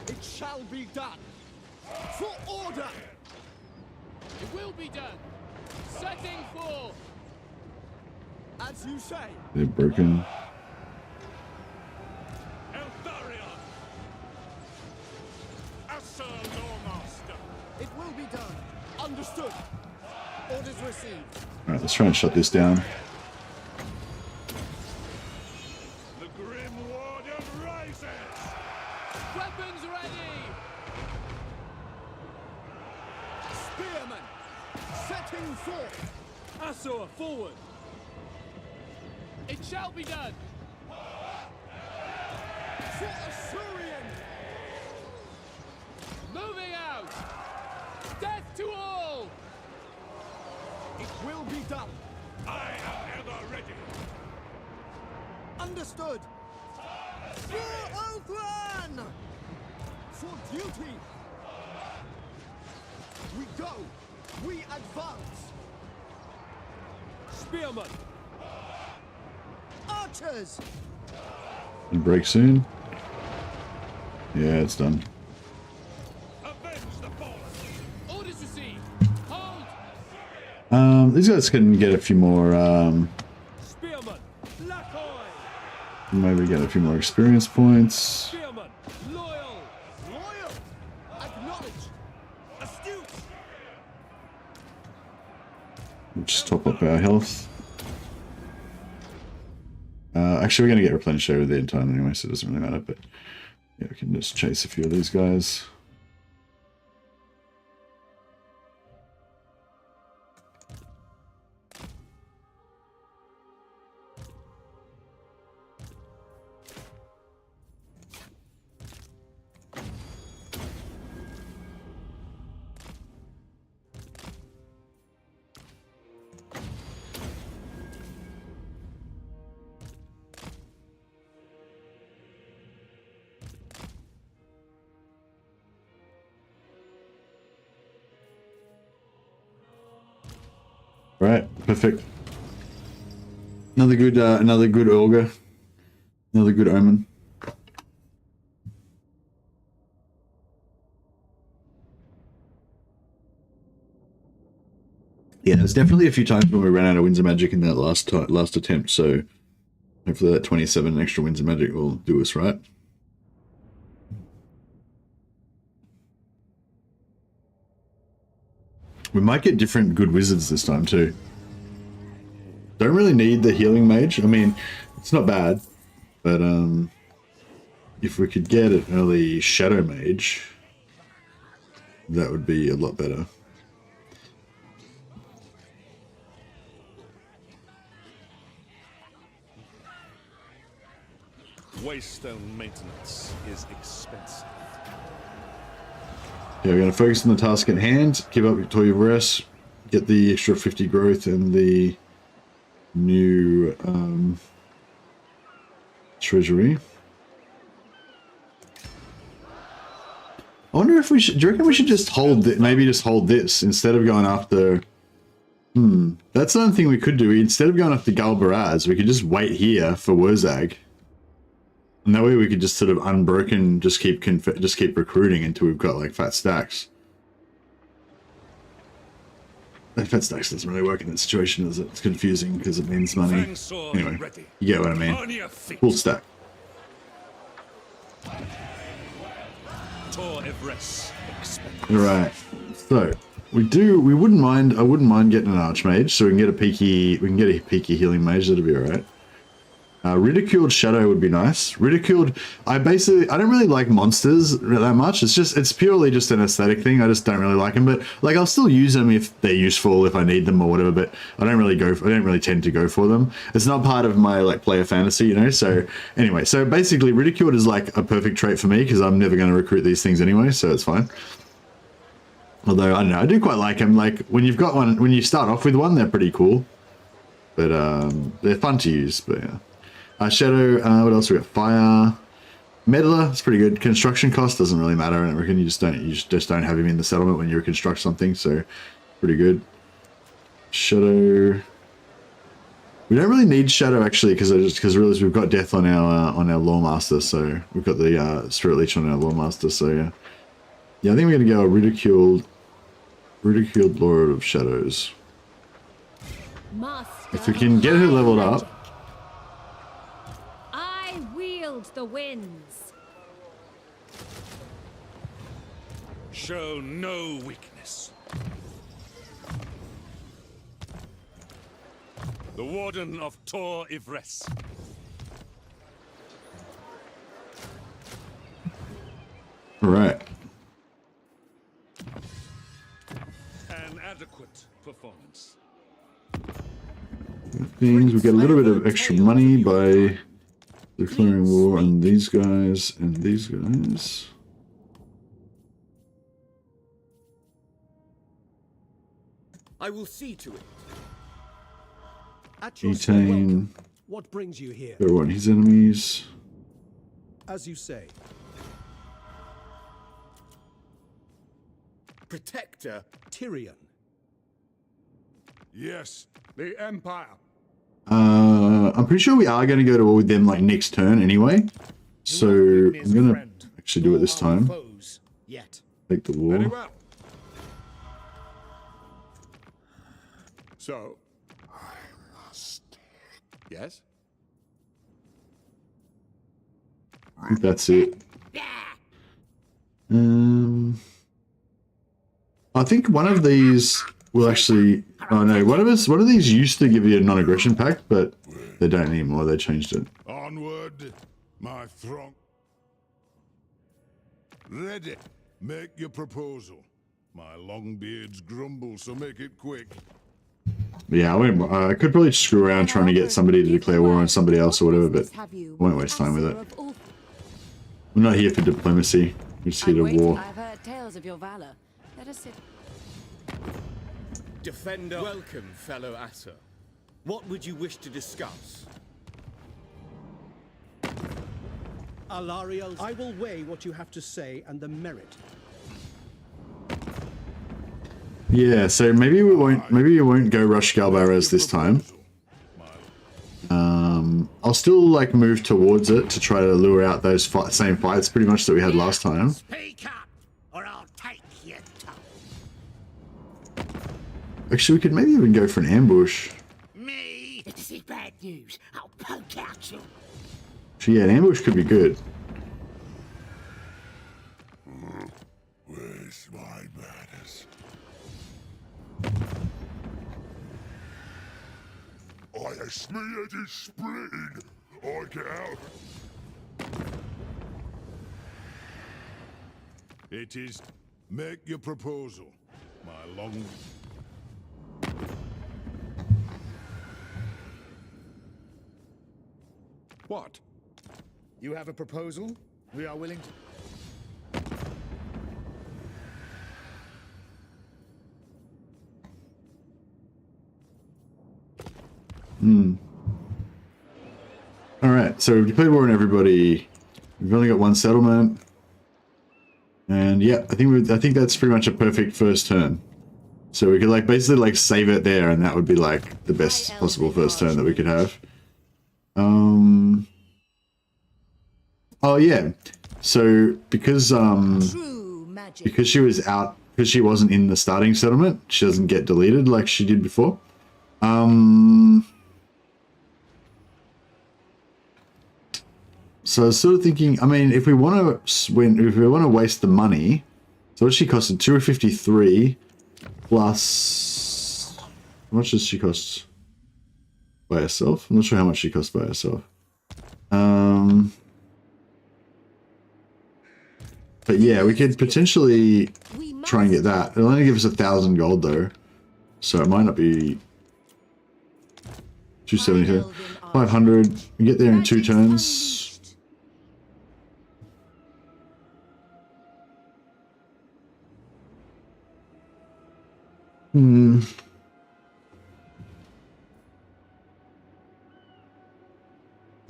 It shall be done. For order. It will be done. Setting for. As you say. They're broken. Eltharion. Asser Loremaster. It will be done. Understood. Orders received. Alright, let's try and shut this down. The Grim Warden rises. Weapons ready. Spearman. Setting Bring forth. Asor, forward. It shall be done. For Eltharion. Moving out. Death to all. It will be done. I am ever ready. Understood. For Eltharion. For duty. We go. We advance. Spearman. Archers. You break soon. Yeah, it's done. Avenge the fallen. Orders received. Hold. These guys can get a few more. Spearman. Lacoy. Maybe get a few more experience points. Spearman. Loyal. Loyal. Acknowledge. Astute. Just top up our health. Actually, we're going to get replenished over there in time anyway, so it doesn't really matter. But yeah, we can just chase a few of these guys. Right, perfect. Another good augur, another good omen. Yeah, there's definitely a few times when we ran out of winds of magic in that last attempt. So hopefully that 27 extra winds of magic will do us right. We might get different good wizards this time too. Don't really need the healing mage. I mean, it's not bad, but if we could get an early shadow mage, that would be a lot better. Waystone maintenance is expensive. Yeah, we're going to focus on the task at hand, keep up Victoria Rest, get the extra 50 growth and the new treasury. I wonder if we should, do you reckon we should just hold it, maybe just hold this instead of going after, that's another thing we could do. Instead of going after Galbaraz, we could just wait here for Wurzag. And that way we could just sort of unbroken, just keep recruiting until we've got like fat stacks. Fat stacks doesn't really work in that situation, does it? It's confusing because it means money. Anyway, you get what I mean. Full stack. Alright, so we wouldn't mind. I wouldn't mind getting an archmage, so we can get a peaky healing mage. That'll be alright. Ridiculed Shadow would be nice. Ridiculed, I don't really like monsters that much. It's purely just an aesthetic thing. I just don't really like them, but like I'll still use them if they're useful, if I need them or whatever, but I don't really tend to go for them. It's not part of my like player fantasy, you know? So anyway, so basically Ridiculed is like a perfect trait for me because I'm never going to recruit these things anyway, so it's fine. Although, I don't know, I do quite like them. Like when you've got one, when you start off with one, they're pretty cool, but they're fun to use, but yeah. Shadow, what else we got? Fire, Meddler, it's pretty good. Construction cost doesn't really matter. I reckon you just don't have him in the settlement when you construct something, so pretty good. Shadow, we don't really need Shadow actually because I realize we've got Death on our Lawmaster, so we've got the Spirit Leech on our Lawmaster, so yeah. Yeah, I think we're gonna go a Ridiculed Lord of Shadows. Master If we can get her leveled up. the winds. Show no weakness. The Warden of Tor Ivres. All right. And An adequate performance. Things we get a little bit of extra money by declaring war on these guys and these guys. I will see to it. At your Etane. What brings you here? Don't want his enemies. As you say. Protector Tyrion. Yes, the Empire. I'm pretty sure we are going to go to war with them like next turn anyway. So I'm going to actually do it this time. Foes yet. Take the Very war. well. So, yes? I think that's it. I think one of these will actually. Oh no, one of these used to give you a non-aggression pact, but they don't anymore. They changed it. Onward, my throng. Ready. Make your proposal. My long beards grumble, so make it quick. Yeah, I could probably screw around trying to get somebody to declare war on somebody else or whatever, but I won't waste time with it. We're not here for diplomacy. We're just here to war. I've heard tales of your valor. Let us sit. Defender. Welcome, fellow Asser. What would you wish to discuss? Eltharion, I will weigh what you have to say and the merit. Yeah, so maybe we won't go rush Galbarez this time. I'll still like move towards it to try to lure out those same fights pretty much that we had last time. Speak up, or I'll take your tongue. Actually, we could maybe even go for an ambush. Me? This is bad news. I'll poke out you. So yeah, an ambush could be good. Where's my manners? I smeared his splitting. I get out. It is. Make your proposal. My long. What? You have a proposal? We are willing to. Alright, so we've declared war on everybody. We've only got one settlement. And yeah, I think that's pretty much a perfect first turn. So we could like basically like save it there, and that would be like the best possible first turn that we could have. Oh yeah. So because True magic. because she was out, because she wasn't in the starting settlement, she doesn't get deleted like she did before. So I was sort of thinking, I mean, if we want to win, if we want to waste the money, so what she costed 253 plus, how much does she cost by herself? I'm not sure how much she costs by herself. But yeah, we could potentially try and get that. It'll only give us 1,000 gold though, so it might not be 270. 500. We get there in 2 turns. I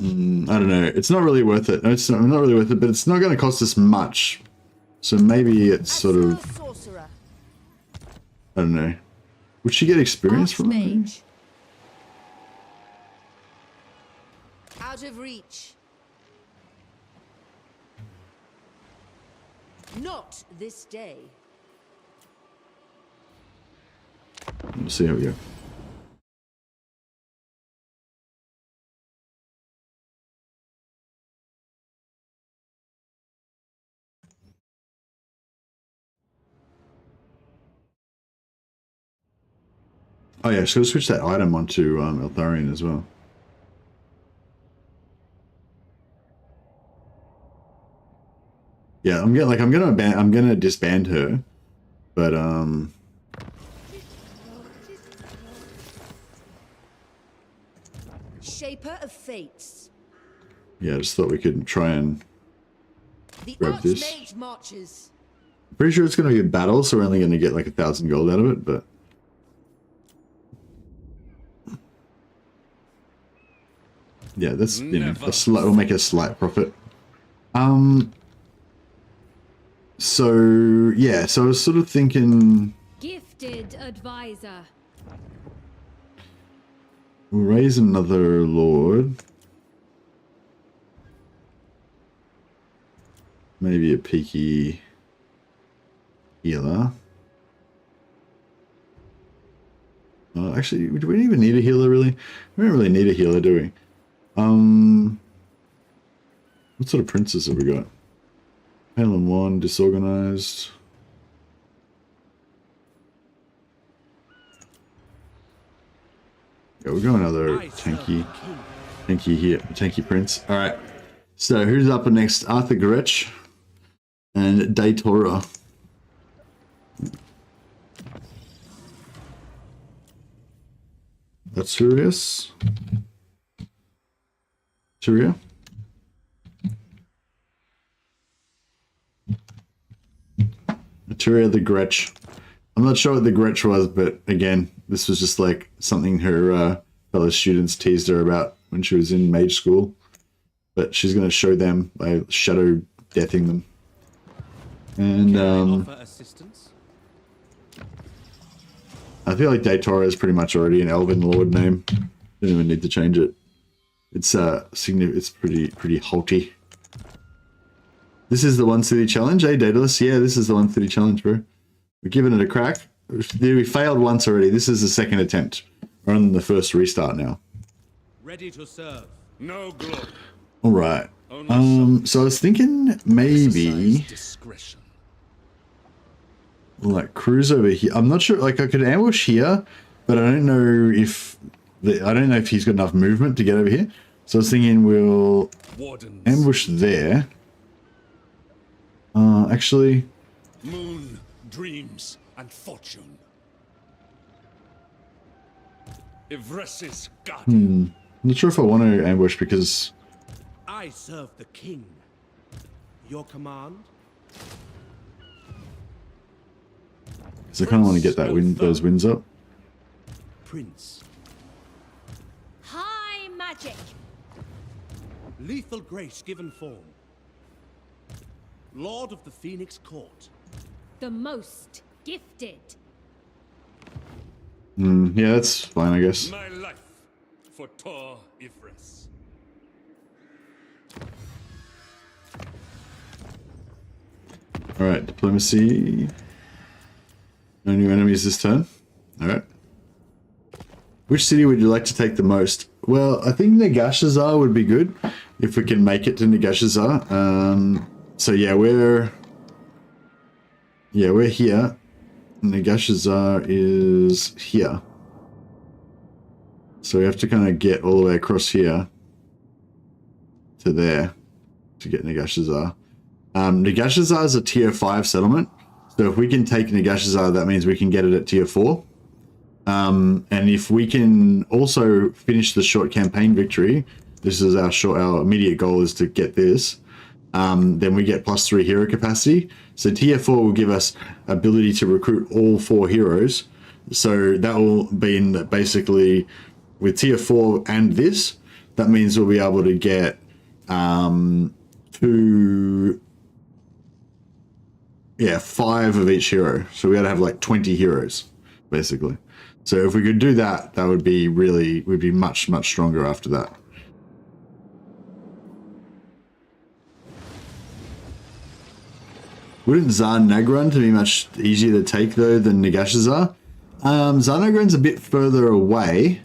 don't know. It's not really worth it. No, it's not really worth it, but it's not going to cost us much. So maybe it's sort of... Sorcerer. I don't know. Would she get experience from it? Archmage. Out of reach. Not this day. We'll see how we go. Oh yeah, so switch that item onto Eltharion as well. Yeah, I'm gonna disband her, but shaper of fates. Yeah, I just thought we could try and The grab this. Archmage marches. Pretty sure it's going to be a battle, so we're only going to get like 1,000 gold out of it, but... Yeah, that's, you know, we'll make a slight profit. So, yeah, so I was sort of thinking... Gifted advisor. We'll raise another lord. Maybe a peaky healer. Actually, do we even need a healer, really? We don't really need a healer, do we? What sort of princes have we got? Pale and One, Disorganized. Yeah, we'll go another tanky here, tanky prince. All right. So who's up next? Arthur Gretsch and Daetora. That's Sirius. Tyria. Tyria the Gretsch. I'm not sure what the Gretsch was, but again, this was just like something her fellow students teased her about when she was in mage school. But she's going to show them by shadow deathing them. And Offer assistance? I feel like Daetora is pretty much already an Elven Lord name. Don't even need to change it. It's it's pretty halty. This is the 1 city challenge, eh, Daedalus? Yeah, this is the 1 city challenge, bro. We're giving it a crack. We failed once already. This is the second attempt. We're on the first restart now. Ready to serve. No glory. All right. Only So I was thinking maybe exercise discretion. like cruise over here. I'm not sure. Like I could ambush here, but I don't know if he's got enough movement to get over here. So I was thinking we'll Wardens. ambush there. Actually, Moon, dreams, and fortune. Ivresis guardian. I'm not sure if I want to ambush because I serve the king. Your command? I kind of want to get that those winds up. Prince. High magic. Lethal grace given form. Lord of the Phoenix Court. The most gifted. Yeah, that's fine, I guess. My life for Tor Ivres. All right, diplomacy. No new enemies this turn. All right. Which city would you like to take the most? Well, I think Negashazar would be good if we can make it to Negashazar. So yeah, we're here. Negashazar is here. So we have to kind of get all the way across here to there to get Negashazar. Negashazar is a tier 5 settlement. So if we can take Negashazar, that means we can get it at tier 4. And if we can also finish the short campaign victory, this is our immediate goal is to get this. Then we get +3 hero capacity. So tier 4 will give us ability to recruit all 4 heroes. So that will mean that basically with tier 4 and this, that means we'll be able to get 5 of each hero. So we got to have like 20 heroes, basically. So if we could do that, that would be we'd be much, much stronger after that. Wouldn't Zarnagran to be much easier to take though than Negashazar? Zarnagran's a bit further away.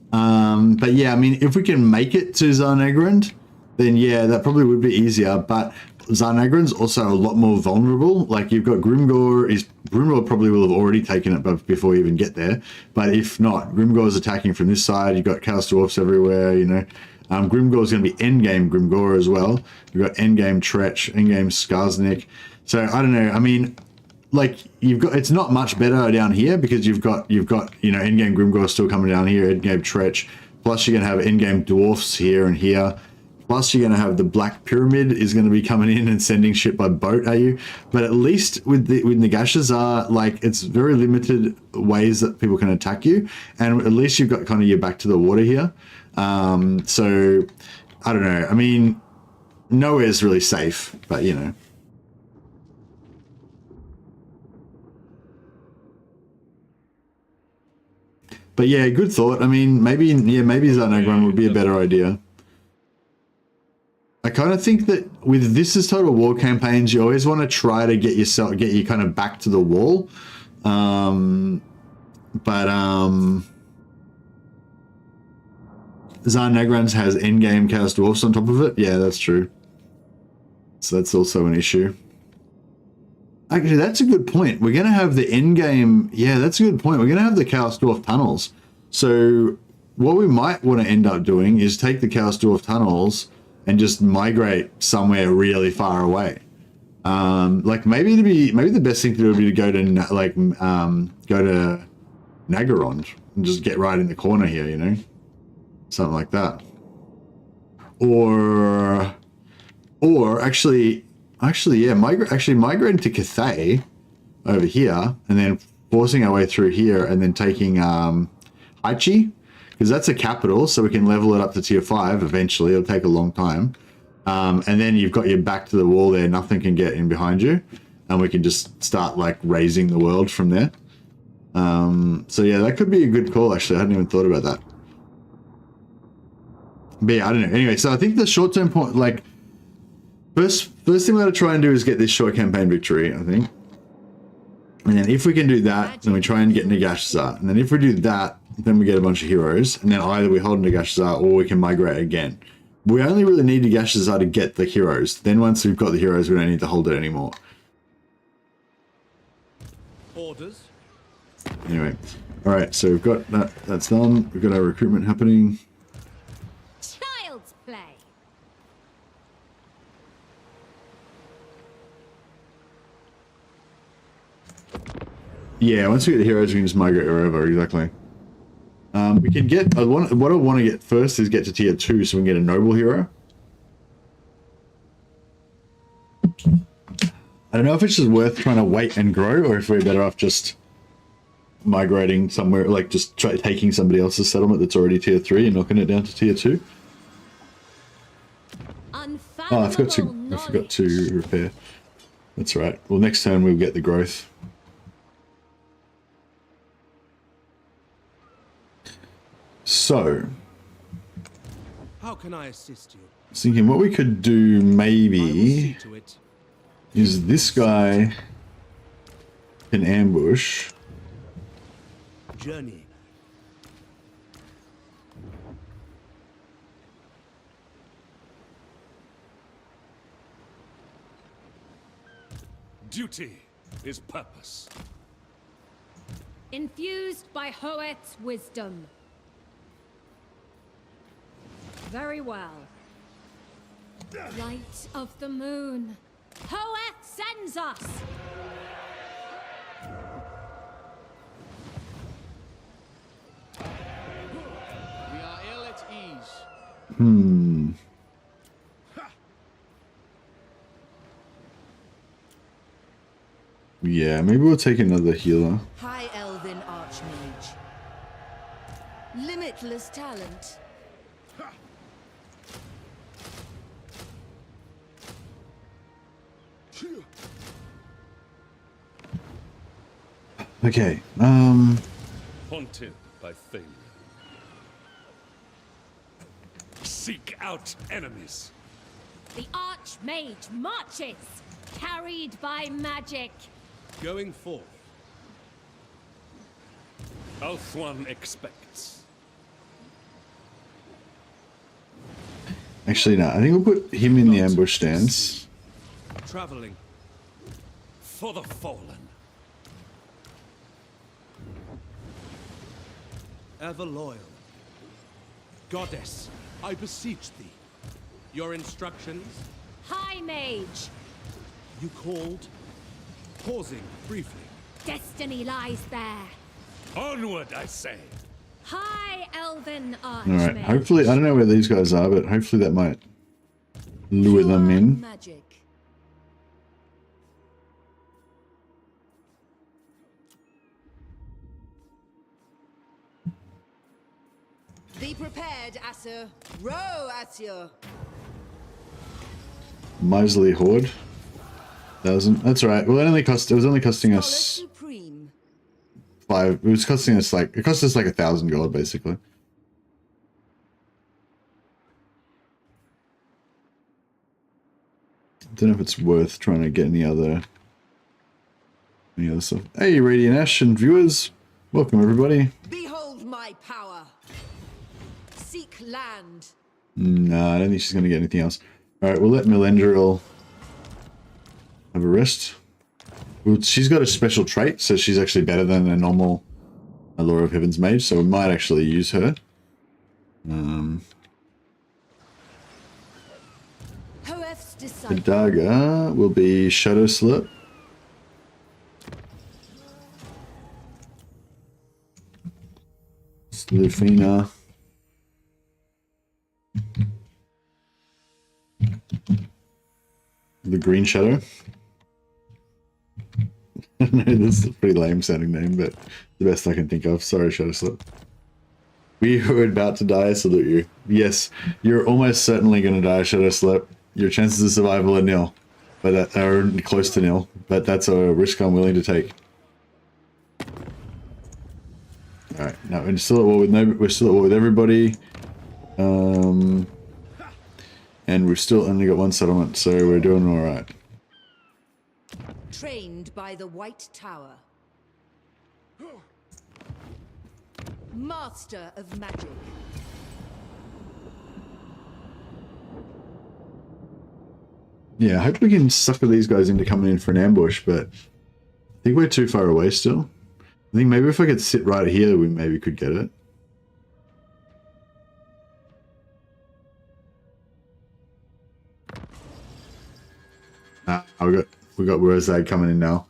But yeah, I mean, if we can make it to Zarnagran, then yeah, that probably would be easier. But Zarnagran's also a lot more vulnerable. Like you've got Grimgor. Grimgor probably will have already taken it before you even get there. But if not, Grimgor's attacking from this side. You've got Chaos Dwarfs everywhere, you know. Grimgor's going to be endgame Grimgor as well. You've got endgame Tretch, endgame Skarsnik. So I don't know. I mean, like it's not much better down here because you've got you know endgame Grimgor still coming down here, endgame Tretch, Plus, you're going to have in-game dwarfs here and here. Plus, you're going to have the Black Pyramid is going to be coming in and sending shit by boat at you. But at least with Nagashazar, like, it's very limited ways that people can attack you. And at least you've got kind of your back to the water here. So, I don't know. I mean, nowhere's really safe, but, you know. But yeah, good thought. I mean, maybe Zarnagran would be a better idea. I kind of think that with this as Total War campaigns, you always want to try to get you kind of back to the wall. Zarnagrans has endgame Chaos Dwarfs on top of it. Yeah, that's true. So that's also an issue. Actually, that's a good point. We're going to have the endgame. Yeah, that's a good point. We're going to have the Chaos Dwarf tunnels. So what we might want to end up doing is take the Chaos Dwarf tunnels and just migrate somewhere really far away. Like maybe the best thing to do would be to go to Nagorond and just get right in the corner here, you know, something like that. Or actually, yeah, migrating to Cathay over here and then forcing our way through here and then taking Haichi, because that's a capital, so we can level it up to tier 5 eventually. It'll take a long time. And then you've got your back to the wall there. Nothing can get in behind you. And we can just start, like, raising the world from there. So, yeah, that could be a good call, actually. I hadn't even thought about that. But, yeah, I don't know. Anyway, so I think the short-term point, like, first thing we're going to try and do is get this short campaign victory, I think. And then if we can do that, then we try and get Nagashazar. And then if we do that, then we get a bunch of heroes. And then either we hold Nagashazar or we can migrate again. We only really need Nagashazar to get the heroes. Then once we've got the heroes, we don't need to hold it anymore. Orders. Anyway. Alright, so we've got that. That's done. We've got our recruitment happening. Child's play. Yeah, once we get the heroes, we can just migrate wherever, exactly. We can get, what I want to get first is get to tier 2 so we can get a noble hero. I don't know if it's just worth trying to wait and grow, or if we're better off just migrating somewhere, like just taking somebody else's settlement that's already tier 3 and knocking it down to tier 2. Oh, I forgot to repair. That's right. Well, next turn we'll get the growth. So, How can I assist you? I was thinking what we could do maybe is this guy can ambush. Journey. Duty is purpose. Infused by Hoet's wisdom. Very well. Light of the moon. Hoeth sends us! We are ill at ease. Yeah, maybe we'll take another healer. High Elven Archmage. Limitless talent. Okay, Haunted by failure. Seek out enemies. The Archmage marches, carried by magic. Going forth. Eltharion expects. actually no, I think we'll put him in the ambush stance. Traveling. For the fallen. Ever loyal. Goddess, I beseech thee. Your instructions? High Mage. You called? Pausing briefly. Destiny lies there. Onward, I say. High elven All right. archmage. Hopefully, I don't know where these guys are, but hopefully that might lure them Pure in. Magic. Be prepared, Asur. Row, Asur. Miserly horde. 1,000. That's all right. Well, it was only costing Scholar us Supreme. 5. It was costing us like, it cost us like 1,000 gold basically. Don't know if it's worth trying to get any other stuff. Hey, Radiant Ash and viewers, welcome everybody. Behold my power. Seek land. No, I don't think she's going to get anything else. All right, we'll let Melendril have a rest. Well, she's got a special trait, so she's actually better than a normal Allure of Heaven's Mage, so we might actually use her. Hoeth's The disciple. dagger will be Shadow Slip. Slufina. The Green Shadow. I know this is a pretty lame sounding name, but the best I can think of. Sorry, Shadow Slip. We who are about to die salute you. Yes, you're almost certainly going to die, Shadow Slip. Your chances of survival are nil, but that are close to nil. But that's a risk I'm willing to take. All right, now we're still at war with everybody, and we've still only got one settlement, so we're doing all right. Trained by the White Tower. Master of Magic. Yeah, I hope we can sucker these guys into coming in for an ambush, but I think we're too far away still. I think maybe if I could sit right here, we maybe could get it. Ah, we got Rosag coming in now.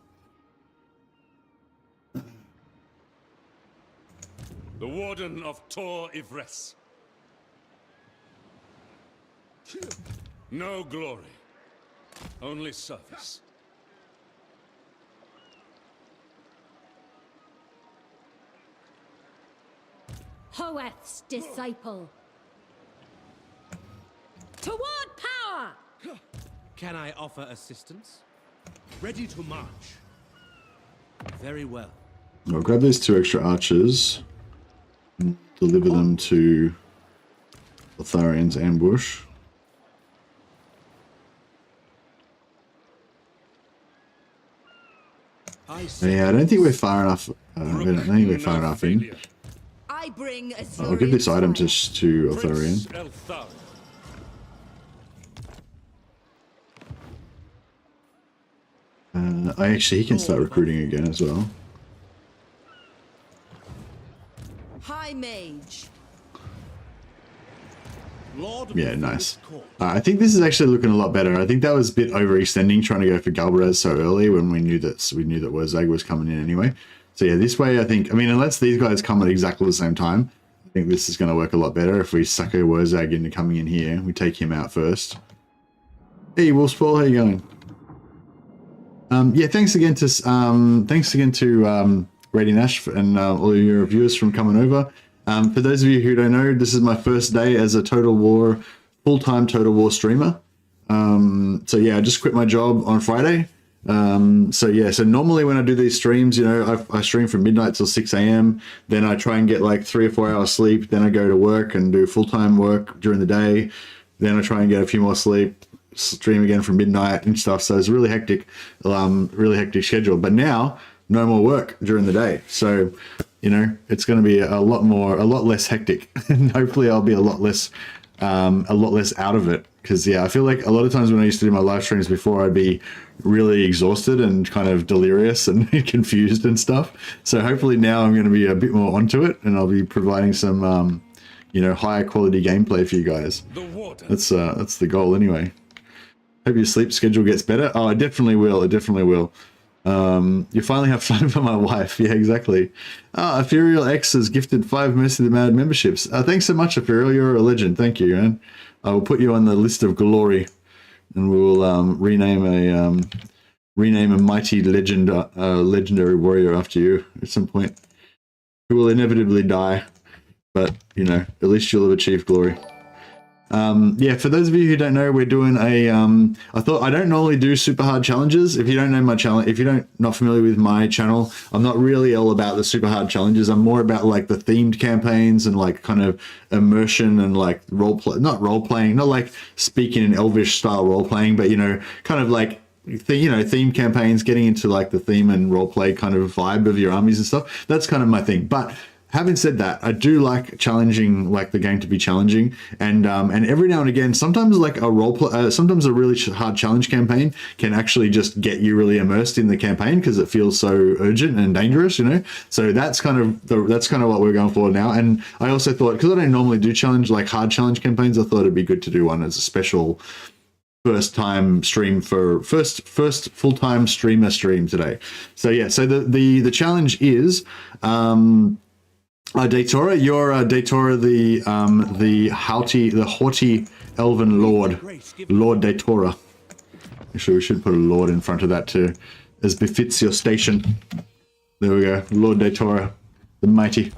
The Warden of Tor Ivres. No glory, only service. Hoeth's disciple. Toward power! Can I offer assistance? Ready to march. Very well. I'll grab these 2 extra archers and deliver them to Eltharion's ambush. Yeah, I don't think we're far enough. I don't think we're far enough in. I bring I'll give this item to Prince Eltharion. Eltharion. He can start recruiting again as well. High Mage. Lord Yeah, nice. I think this is actually looking a lot better. I think that was a bit overextending trying to go for Galbarez so early when we knew that Wozag was coming in anyway. So yeah, this way I mean, unless these guys come at exactly the same time, I think this is going to work a lot better if we sucker Wozag into coming in here. We take him out first. Hey, Wolfspaul, how you going? Yeah, thanks again to Radiant Ash and all of your viewers from coming over. For those of you who don't know, this is my first day as a full-time Total War streamer. So yeah, I just quit my job on Friday. So normally when I do these streams, I stream from midnight till 6 a.m. Then I try and get like 3 or 4 hours sleep. Then I go to work and do full-time work during the day. Then I try and get a few more sleep, stream again from midnight and stuff. So it's a really hectic schedule. But now, no more work during the day. So, it's going to be a lot less hectic, and hopefully I'll be a lot less out of it. Because yeah, I feel like a lot of times when I used to do my live streams before, I'd be really exhausted and kind of delirious and confused and stuff. So hopefully now I'm going to be a bit more onto it, and I'll be providing some, higher quality gameplay for you guys. That's the goal anyway. Hope your sleep schedule gets better. Oh, it definitely will. It definitely will. You finally have time for my wife. Yeah, exactly. Ethereal X has gifted 5 Mercy the Mad memberships. Thanks so much, Ethereal. You're a legend. Thank you, man. I will put you on the list of glory, and we will rename a mighty legend, legendary warrior after you at some point, who will inevitably die. But you know, at least you'll have achieved glory. Yeah, for those of you who don't know, we're doing a I don't normally do super hard challenges. If you don't know my channel, if you're not familiar with my channel, I'm not really all about the super hard challenges. I'm more about like the themed campaigns and like kind of immersion and like not role playing, not like speaking in Elvish style role playing, but you know, kind of like theme campaigns, getting into like the theme and role play kind of vibe of your armies and stuff. That's kind of my thing. But having said that, I do like challenging, like the game to be challenging, and every now and again, sometimes like a role play, sometimes a really hard challenge campaign can actually just get you really immersed in the campaign because it feels so urgent and dangerous, you know. So that's kind of what we're going for now. And I also thought, because I don't normally do hard challenge campaigns, I thought it'd be good to do one as a special first full-time streamer stream today. So yeah, so the challenge is Datora, you're Datora, the haughty elven lord Datora. Actually, we should put a lord in front of that too, as befits your station. There we go, Lord Datora, the mighty.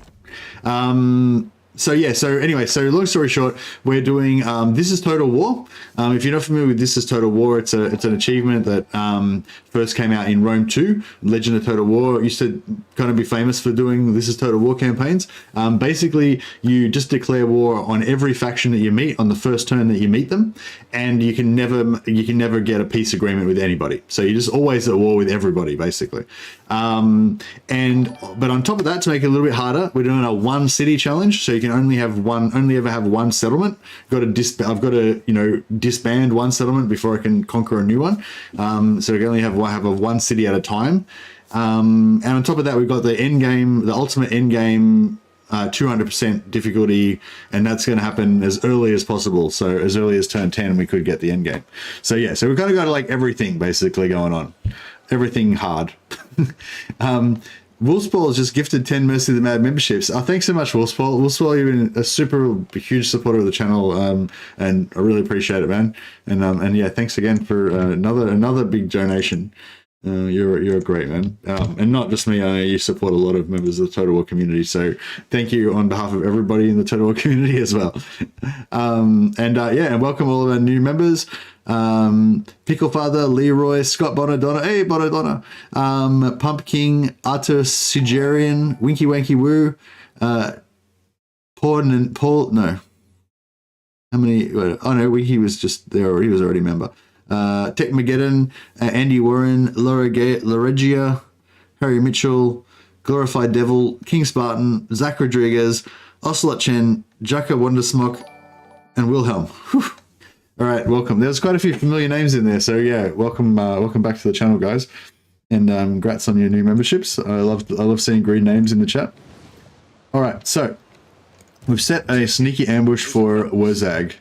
So yeah, so anyway, so long story short, we're doing This is Total War. If you're not familiar with This is Total War, it's an achievement that first came out in Rome 2. Legend of Total War used to kind of be famous for doing This is Total War campaigns. Basically, you just declare war on every faction that you meet on the first turn that you meet them, and you can never get a peace agreement with anybody. So you're just always at war with everybody, basically. But on top of that, to make it a little bit harder, we're doing a 1 city challenge. So you can only ever have 1 settlement. I've got to disband 1 settlement before I can conquer a new one. So we can only have a 1 city at a time. And on top of that, we've got the end game, the ultimate end game, 200% difficulty, and that's going to happen as early as possible. So as early as turn 10, we could get the end game. So yeah, so we've kind of got like everything basically going on, everything hard. Wolfsball has just gifted 10 Mercy the Mad memberships. Thanks so much, Wolfsball. Wolfsball, you've been a super huge supporter of the channel, and I really appreciate it, man. And yeah, thanks again for another big donation. You're great, man. And not just me, you support a lot of members of the Total War community, so thank you on behalf of everybody in the Total War community as well. And welcome all of our new members. Pickle Father, Leroy, Scott Bonadonna, hey Bonadonna, Pump King, Arthur Sigerian, Winky Wanky Woo, Paul, no. How many? Oh no, Winky was just there, he was already a member. Tech Mageddon, Andy Warren, Laura Regia, Harry Mitchell, Glorified Devil, King Spartan, Zach Rodriguez, Ocelot Chen, Jacka Wondersmock, and Wilhelm. Whew. All right, welcome. There's quite a few familiar names in there, so yeah, welcome back to the channel, guys, and congrats on your new memberships. I love seeing green names in the chat. All right, so we've set a sneaky ambush for Wozag.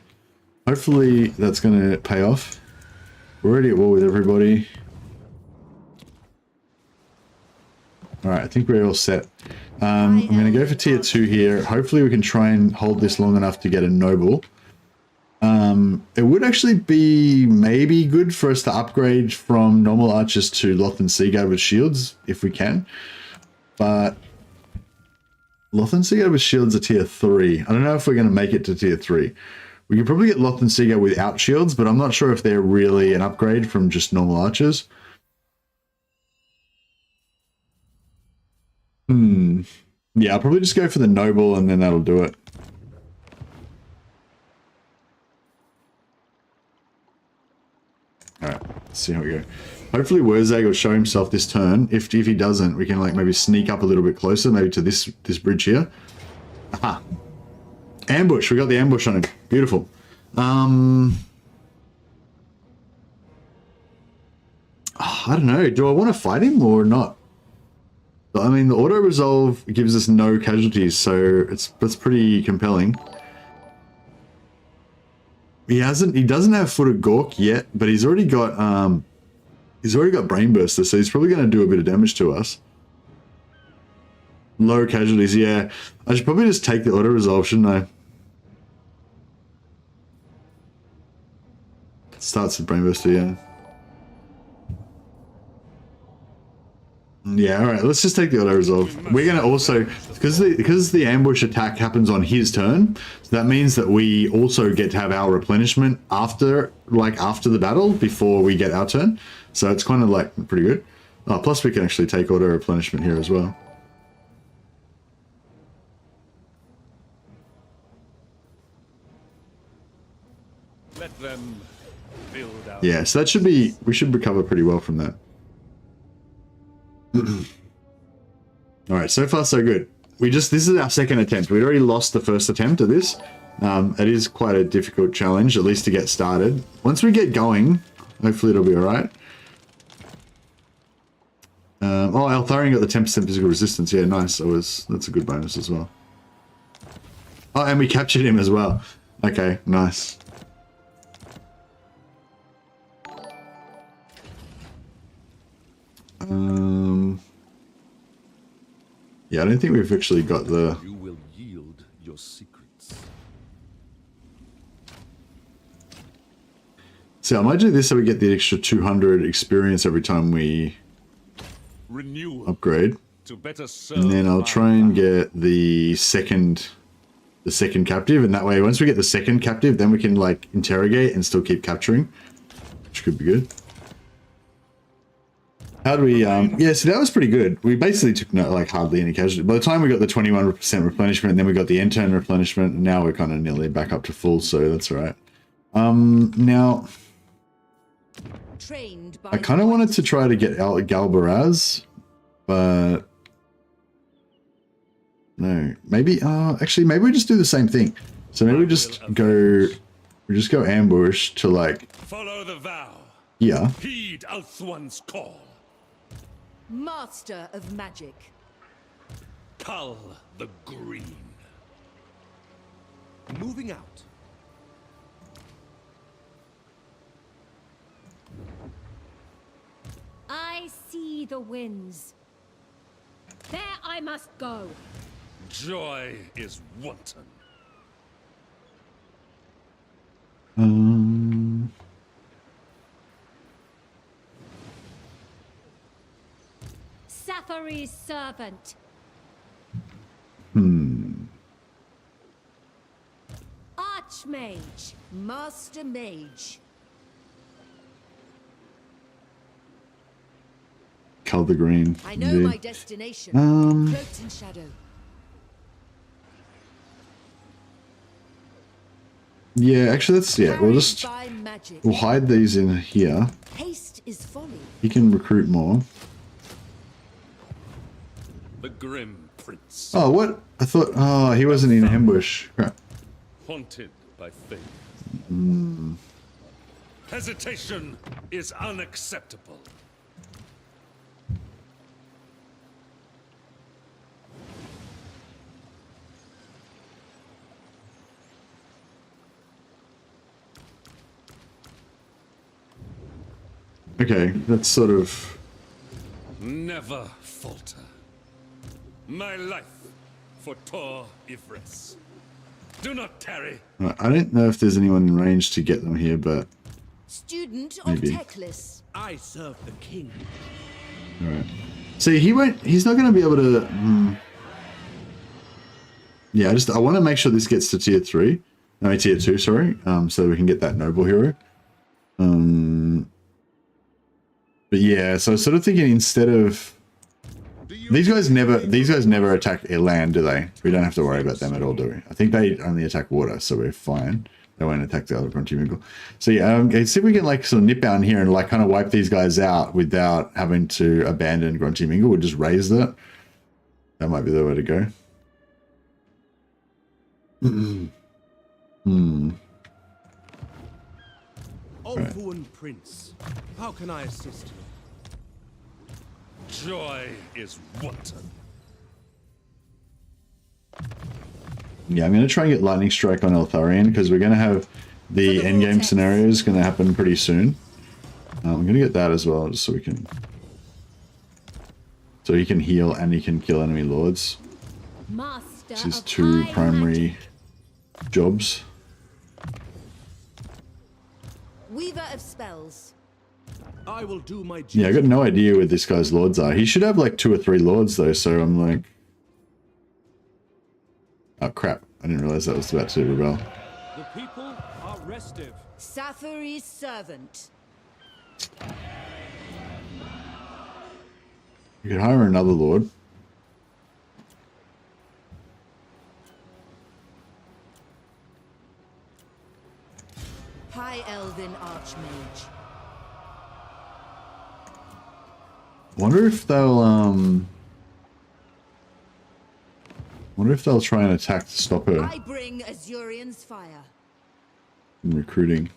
Hopefully that's going to pay off. We're already at war with everybody. All right, I think we're all set. I'm going to go for tier 2 here. Hopefully we can try and hold this long enough to get a noble. It would actually be maybe good for us to upgrade from normal archers to Loth and Seaguard with shields, if we can. But Loth and Seaguard with shields are tier 3. I don't know if we're going to make it to tier 3. We could probably get Loth and Seaguard without shields, but I'm not sure if they're really an upgrade from just normal archers. Yeah, I'll probably just go for the noble and then that'll do it. Alright, let's see how we go. Hopefully Wurzag will show himself this turn. If he doesn't, we can like maybe sneak up a little bit closer, maybe to this bridge here. Aha. Ambush, we got the ambush on him. Beautiful. I don't know. Do I want to fight him or not? I mean, the auto resolve gives us no casualties, so that's pretty compelling. He doesn't have Foot of Gork yet, but he's already got He's already got Brain Burster, so he's probably going to do a bit of damage to us. Low casualties, yeah. I should probably just take the auto-resolve, shouldn't I? Starts with Brain Burster, yeah. Yeah, alright, let's just take the auto-resolve. We're going to also, because the ambush attack happens on his turn, so that means that we also get to have our replenishment after the battle, before we get our turn. So it's kind of like pretty good. Oh, plus we can actually take auto-replenishment here as well. Let them build out. Yeah, so that should be, we should recover pretty well from that. Alright, so far so good. This is our second attempt. We'd already lost the first attempt at this. It is quite a difficult challenge, at least to get started. Once we get going, hopefully it'll be alright. Oh, Eltharion got the 10% physical resistance. Yeah, nice. That's a good bonus as well. Oh, and we captured him as well. Okay, nice. Yeah, I don't think we've actually got the... You will yield your secrets. So I might do this so we get the extra 200 experience every time we Renewal upgrade. to better serve. And then I'll try and get the second captive, and that way once we get the second captive, then we can like interrogate and still keep capturing, which could be good. How do we, yeah, so that was pretty good. We basically took hardly any casualty. By the time we got the 21% replenishment, and then we got the end turn replenishment, and now we're kind of nearly back up to full, so that's all right. Now, I kind of wanted to try to get Galbaraz, but no, maybe, actually, maybe we just do the same thing. So maybe we just go ambush to like, Follow the vow. yeah. Heed Ulthuan's call. Master of magic. Cull the green. Moving out. I see the winds. There I must go. Joy is wanton. Safari's servant. Archmage. Master mage. Cull the green. I know indeed. my destination. Cloaked in shadow. Yeah, actually that's, yeah, we'll just, By magic. we'll hide these in here. Haste is folly. He can recruit more. The grim prince. Oh, what? I thought, oh, he wasn't in ambush. Crap. Haunted by fate. Hesitation is unacceptable. Okay, that's sort of... Never falter. My life for Tor Ivris. Do not tarry. Right, I don't know if there's anyone in range to get them here, but... Student Maybe. of Teclis. I serve the king. Alright. See, he's not going to be able to... Yeah, I want to make sure this gets to tier 3. No, tier 2, sorry. So we can get that noble hero. But yeah, so I was sort of thinking instead of... These guys never attack land, do they? We don't have to worry about them at all, do we? I think they only attack water, so we're fine. They won't attack the other Grunty Mingle. So yeah, let's see if we can like sort of nip down here and like kind of wipe these guys out without having to abandon Grunty Mingle. We'll just raise that. That might be the way to go. Ulthuan Prince. How can I assist you? Joy is wanton. Yeah, I'm going to try and get Lightning Strike on Eltharion because we're going to have the endgame scenario is going to happen pretty soon. I'm gonna get that as well, just so we can. So he can heal and he can kill enemy lords. Master This is of 2 high primary magic. jobs. Weaver of spells. I will do my duty. Yeah, I got no idea where this guy's lords are. He should have like 2 or 3 lords though, so I'm like... Oh crap, I didn't realize that was about to rebel. The people are restive. Sathari's servant. You could hire another lord. High Elven Archmage. Wonder if they'll try and attack to stop her I bring Azurion's fire. from recruiting.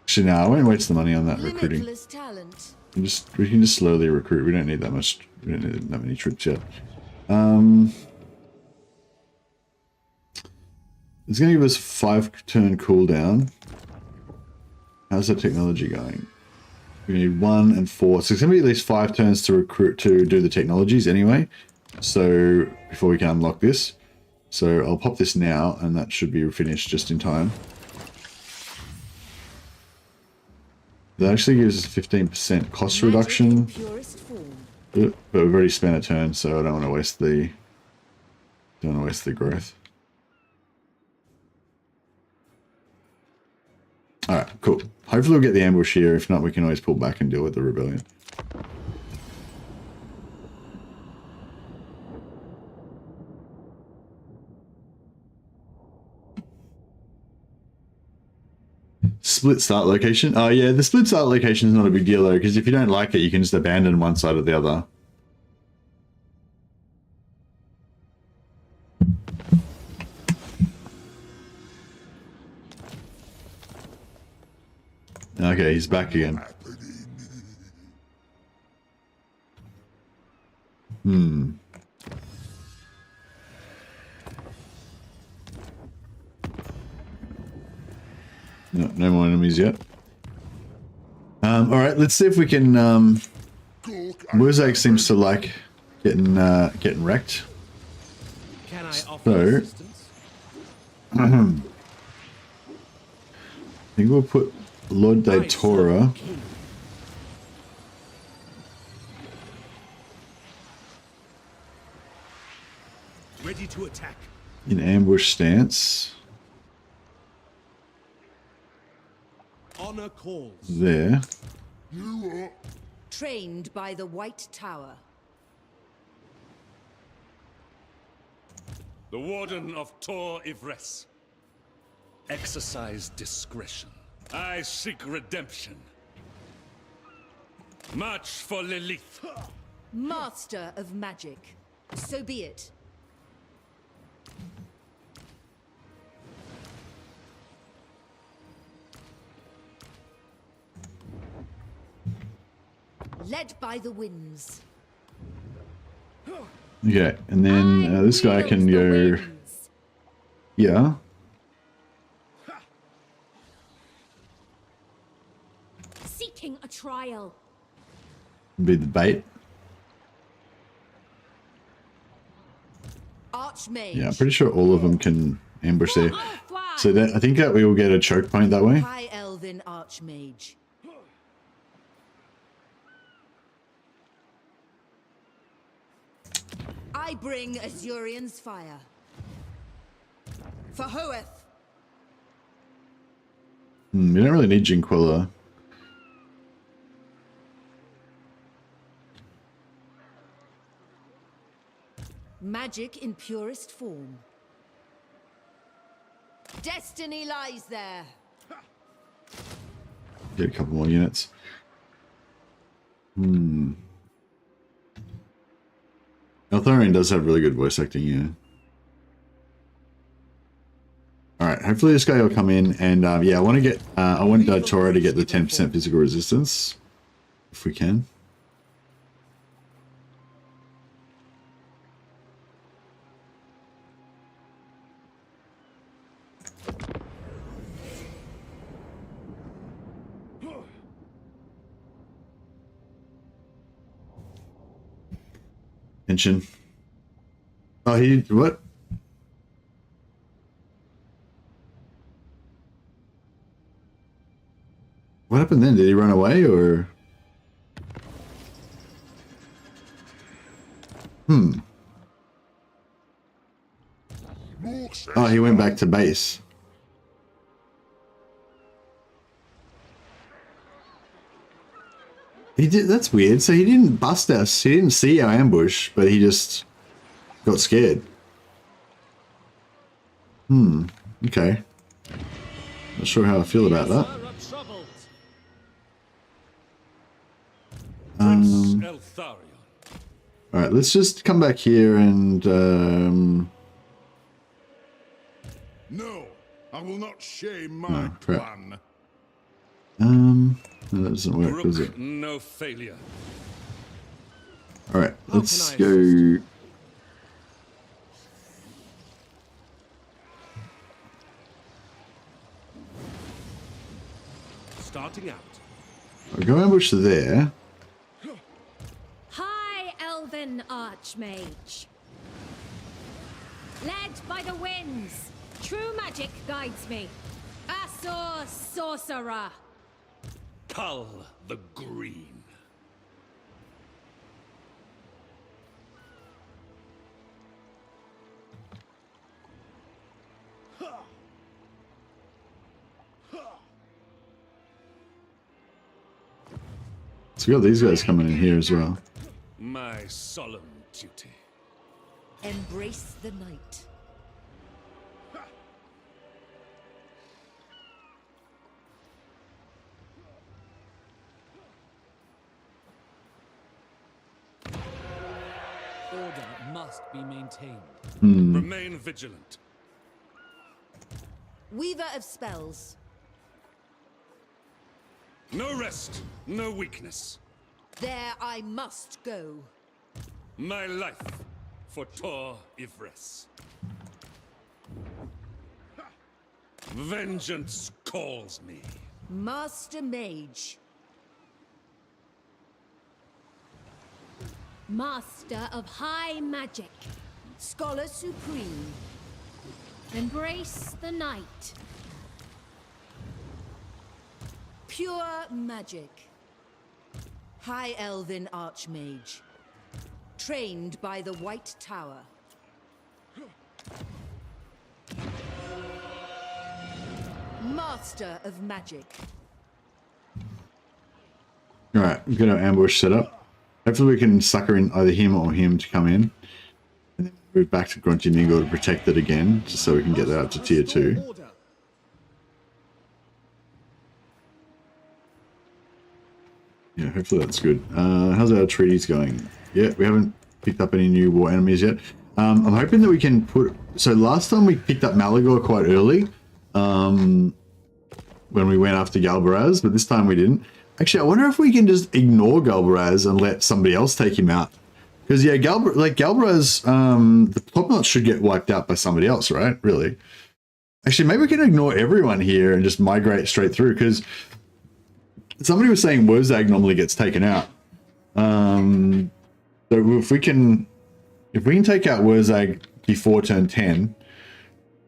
Actually, no, I won't waste the money on that recruiting. Limitless talent. We can just slowly recruit. We don't need that much. We don't need that many troops yet. It's going to give us 5-turn cooldown. How's that technology going? We need 1 and 4. So it's going to be at least 5 turns to recruit to do the technologies anyway. So before we can unlock this. So I'll pop this now and that should be finished just in time. That actually gives us 15% cost reduction. Purest form. But we've already spent a turn, so I don't want to waste the growth. Alright, cool. Hopefully we'll get the ambush here. If not, we can always pull back and deal with the rebellion. Split start location. Oh yeah, the split start location is not a big deal though, because if you don't like it, you can just abandon one side or the other. Okay, he's back again. No more enemies yet. Alright, let's see if we can... Muzak seems to like getting wrecked. Can I offer So... assistance? I think we'll put Lord Daytora Ready to attack. in ambush stance. Honor calls. There. Trained by the White Tower. The Warden of Tor Ivres. Exercise discretion. I seek redemption. March for Lilith. Master of magic. So be it. Led by the winds. Okay, and then this guy can go... Yeah. Seeking a trial. Be the bait. Archmage. Yeah, I'm pretty sure all of them can ambush there. So that, I think that we will get a choke point that way. High Elven Archmage. I bring Azurion's fire. For Hoeth. We don't really need Jinquilla. Magic in purest form. Destiny lies there. Get a couple more units. Eltharion does have really good voice acting, yeah. Alright, hopefully this guy will come in and yeah, I want to get I want Toro to get the 10% physical resistance if we can. Tension. Oh, he what? What happened then? Did he run away or? Oh, he went back to base. He did. That's weird. So he didn't bust us. He didn't see our ambush, but he just got scared. Okay. Not sure how I feel about that. Eltharion. All right, let's just come back here and No, I will not shame my Oh, crap. plan. no, that doesn't work, does it? No failure. All right, let's can I go. Starting out. I'll go ambush there. High Elven Archmage. Led by the winds, true magic guides me. Asor Sorcerer. Cull the Green. So we got these guys coming in here as well. My solemn duty. Embrace the night. Order must be maintained. Remain vigilant. Weaver of spells. No rest, no weakness. There I must go. My life for Tor Ivres. Vengeance calls me. Master Mage. Master of high magic. Scholar Supreme. Embrace the night. Pure magic. High Elven Archmage. Trained by the White Tower. Master of Magic. All right, we've got our ambush set up. Hopefully we can sucker in either him or him to come in. And then move back to Grunty-Ningle to protect it again, just so we can get that up to tier 2. Order. Yeah, hopefully that's good. How's our treaties going? Yeah, we haven't picked up any new war enemies yet. I'm hoping that we can put... So last time we picked up Malagor quite early, when we went after Galbaraz, but this time we didn't. Actually, I wonder if we can just ignore Galbaraz and let somebody else take him out. Because, yeah, Galbaraz, the top knot should get wiped out by somebody else, right? Really? Actually, maybe we can ignore everyone here and just migrate straight through, because somebody was saying Wozag normally gets taken out. So if we can take out Wozag before turn 10,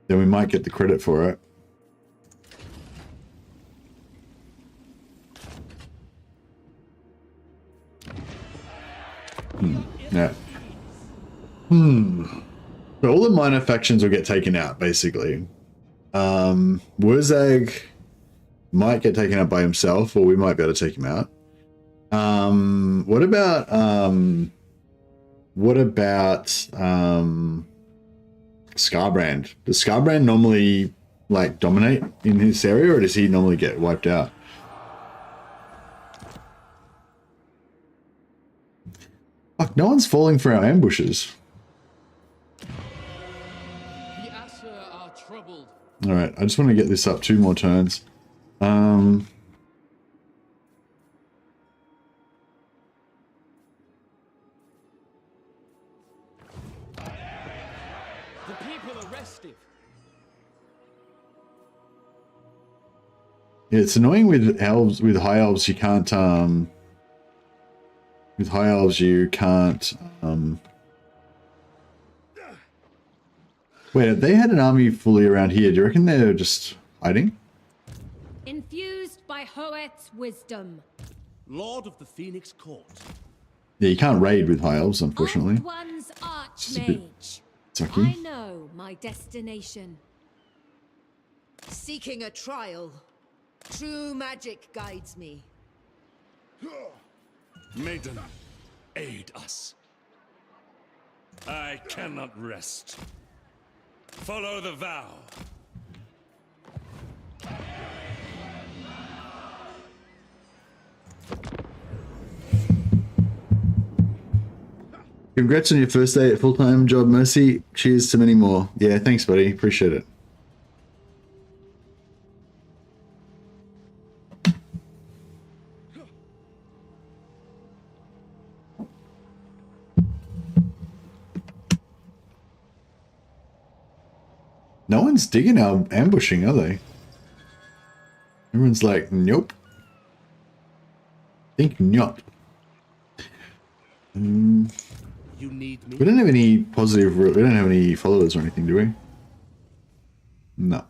then we might get the credit for it. Yeah. So all the minor factions will get taken out, basically. Wozag might get taken out by himself, or we might be able to take him out. What about Scarbrand? Does Scarbrand normally like dominate in his area, or does he normally get wiped out? Fuck, no one's falling for our ambushes. The Asher are troubled. All right, I just want to get this up 2 more turns. The people are restive. Yeah, it's annoying with elves, with high elves, you can't, with high elves, you can't, wait, they had an army fully around here. Do you reckon they're just hiding? Infused by Hoeth's wisdom. Lord of the Phoenix Court. Yeah, you can't raid with high elves, unfortunately. Old One's It's a bit Archmage. sucky. I know my destination. Seeking a trial. True magic guides me. Maiden, aid us. I cannot rest. Follow the vow. Congrats on your first day at full-time job, Mercy. Cheers to many more. Yeah, thanks, buddy. Appreciate it. No one's digging our ambushing, are they? Everyone's like, nope. Think not. You need me? We don't have any positive. We don't have any followers or anything, do we? No,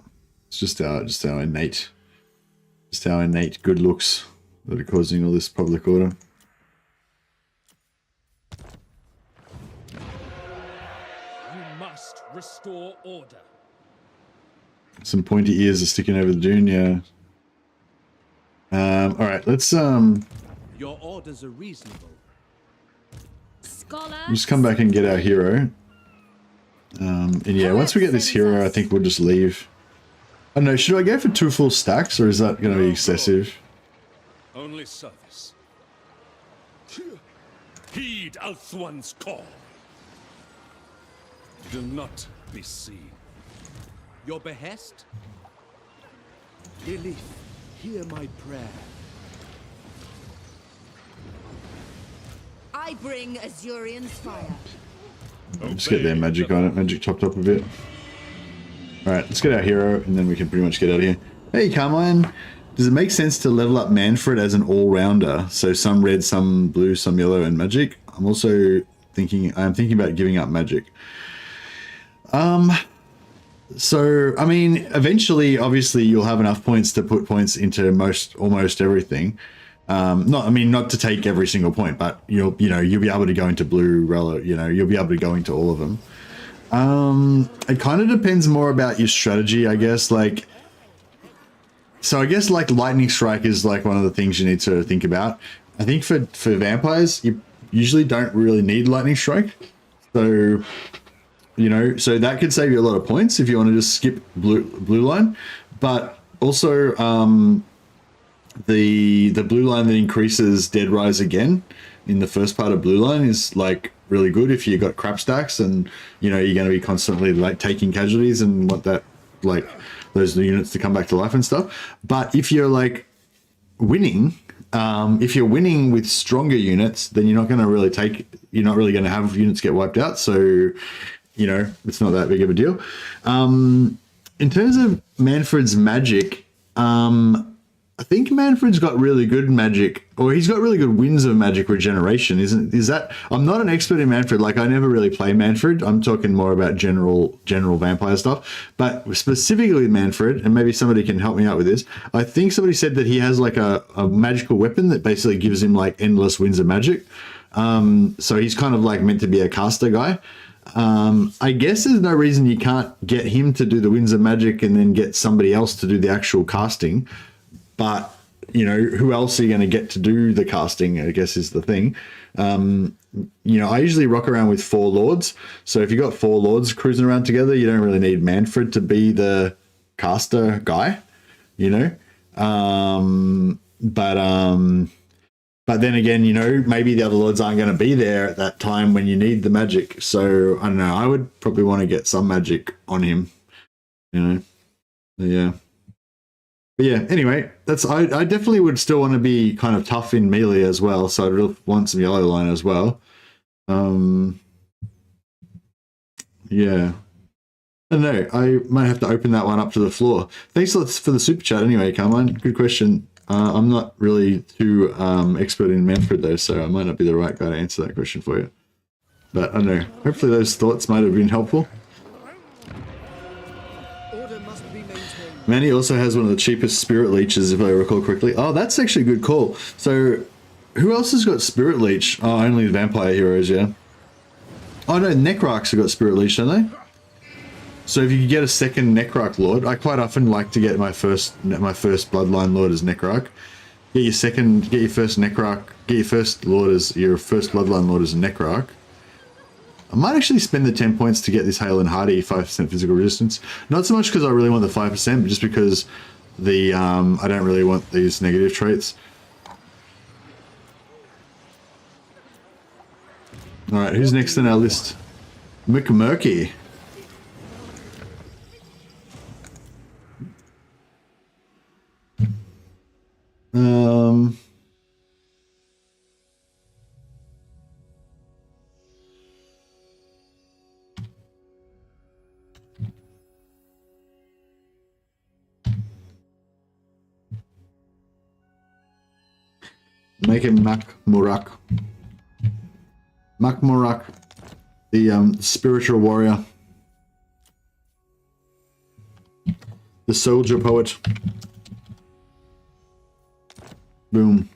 it's just our innate good looks that are causing all this public order. You must restore order. Some pointy ears are sticking over the dune. Yeah. All right, let's Your orders are reasonable. Scholar. just come back and get our hero. And yeah, once we get this hero, I think we'll just leave. I don't know. Should I go for 2 full stacks, or is that going to be excessive? Only service. Heed Eltharion call. Do not be seen. Your behest? Elif, hear my prayer. I bring Azurion's fire. Just get their magic on it. Magic topped up a bit. Alright, let's get our hero, and then we can pretty much get out of here. Hey, Carmine! Does it make sense to level up Manfred as an all-rounder? So some red, some blue, some yellow, and magic? I'm thinking about giving up magic. So, I mean, eventually, obviously, you'll have enough points to put points into almost everything. Not to take every single point, but you'll be able to go into blue, you'll be able to go into all of them. It kind of depends more about your strategy, I guess. Like, so I guess like lightning strike is like one of the things you need to think about. I think for vampires, you usually don't really need lightning strike. So, so that could save you a lot of points if you want to just skip blue line. But also, the blue line that increases Dead Rise again in the first part of blue line is like really good if you got crap stacks and you're going to be constantly like taking casualties and want that like those units to come back to life and stuff. But if you're like winning, if you're winning with stronger units, then you're not really going to have units get wiped out. So it's not that big of a deal. In terms of Manfred's magic, I think Manfred's got really good magic, or he's got really good winds of magic regeneration. Is that? I'm not an expert in Manfred. Like, I never really play Manfred. I'm talking more about general vampire stuff. But specifically with Manfred, and maybe somebody can help me out with this. I think somebody said that he has like a magical weapon that basically gives him like endless winds of magic. So he's kind of like meant to be a caster guy. I guess there's no reason you can't get him to do the winds of magic and then get somebody else to do the actual casting. But, who else are you going to get to do the casting, I guess is the thing. I usually rock around with 4 lords. So if you got 4 lords cruising around together, you don't really need Manfred to be the caster guy, But then again, maybe the other lords aren't going to be there at that time when you need the magic. So, I don't know. I would probably want to get some magic on him, Yeah. But yeah, anyway, I definitely would still want to be kind of tough in melee as well, so I'd really want some yellow line as well. Yeah. I don't know, I might have to open that one up to the floor. Thanks for the super chat anyway, Carmine. Good question. I'm not really too expert in Manfred though, so I might not be the right guy to answer that question for you. But I don't know, hopefully those thoughts might have been helpful. Order must be maintained. Manny also has one of the cheapest spirit leeches, if I recall correctly. Oh, that's actually a good call. So, who else has got spirit leech? Oh, only the vampire heroes, yeah. Oh no, Necrarchs have got spirit leech, don't they? So if you could get a second Necrarch lord, I quite often like to get my first bloodline lord as Necrarch. Get your first Necrarch, get your first lord as your first bloodline lord as a Necrarch. I might actually spend the 10 points to get this Hale and Hardy 5% physical resistance. Not so much because I really want the 5%, but just because the I don't really want these negative traits. Alright, who's next on our list? McMurky. Make him Makmurak. Makmurak, the spiritual warrior. The soldier poet. Boom.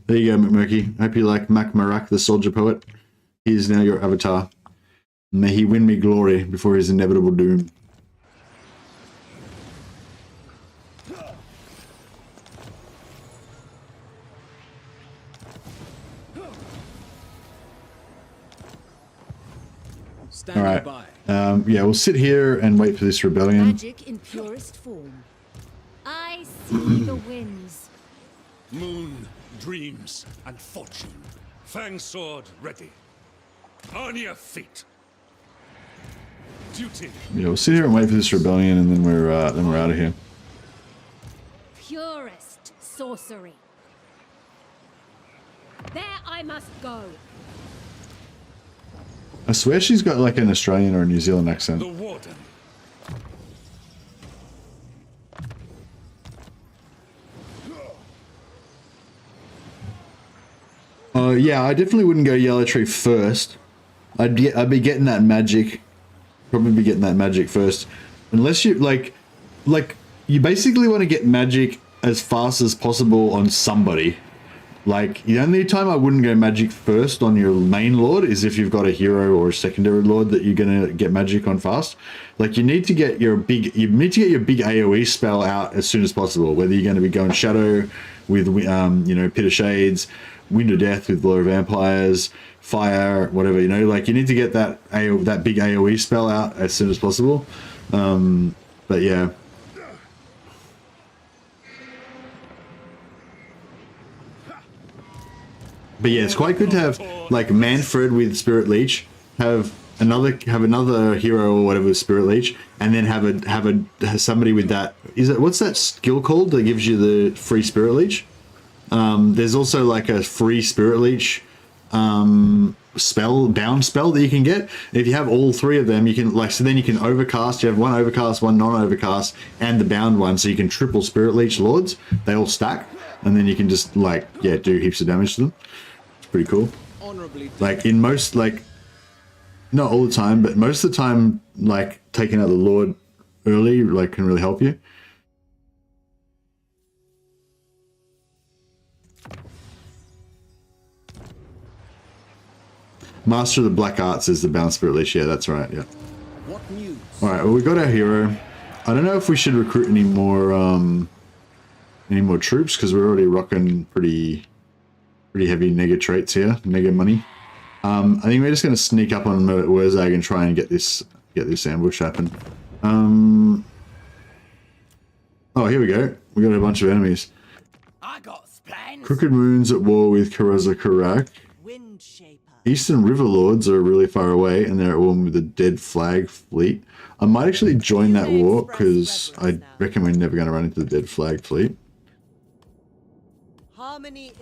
There you go, McMurky. Hope you like Makmurak, the soldier poet. He is now your avatar. May he win me glory before his inevitable doom. All right. Yeah, we'll sit here and wait for this rebellion. Magic in purest form. I see the winds. Moon, dreams, and fortune. Fang sword ready. On your feet. Duty. Yeah, we'll sit here and wait for this rebellion, and then we're out of here. Purest sorcery. There I must go. I swear she's got like an Australian or a New Zealand accent. The warden. Yeah, I definitely wouldn't go Yellow Tree first. I'd be getting that magic. Probably be getting that magic first, unless you like you basically want to get magic as fast as possible on somebody. Like, the only time I wouldn't go magic first on your main lord is if you've got a hero or a secondary lord that you're gonna get magic on fast. Like, you need to get your big AoE spell out as soon as possible. Whether you're going to be going Shadow with you know, Pit of Shades, Wind of Death with Blow of Vampires, Fire, whatever, you know. Like, you need to get that big AoE spell out as soon as possible. But yeah. But yeah, it's quite good to have like Manfred with Spirit Leech, have another hero or whatever with Spirit Leech, and then have somebody with that. What's that skill called that gives you the free Spirit Leech? There's also like a free Spirit Leech bound spell that you can get. If you have all three of them, you can then you can overcast. You have one overcast, one non-overcast, and the bound one, so you can triple Spirit Leech lords. They all stack, and then you can just do heaps of damage to them. Pretty cool. Like, in most, like, not all the time, but most of the time, like, taking out the lord early, like, can really help you. Master of the Black Arts is the bound Spirit Leech. Yeah, that's right. Yeah. What news? All right. Well, we got our hero. I don't know if we should recruit any more troops, because we're already rocking pretty heavy nega traits here, nega money. I think we're just going to sneak up on Wurzag and try and get this ambush happen. Oh, here we go. We got a bunch of enemies. I got plans. Crooked Moons at war with Karaza Karak. Eastern River Lords are really far away, and they're at war with the Dead Flag Fleet. I might actually join that war, because I reckon we're never going to run into the Dead Flag Fleet. Harmony.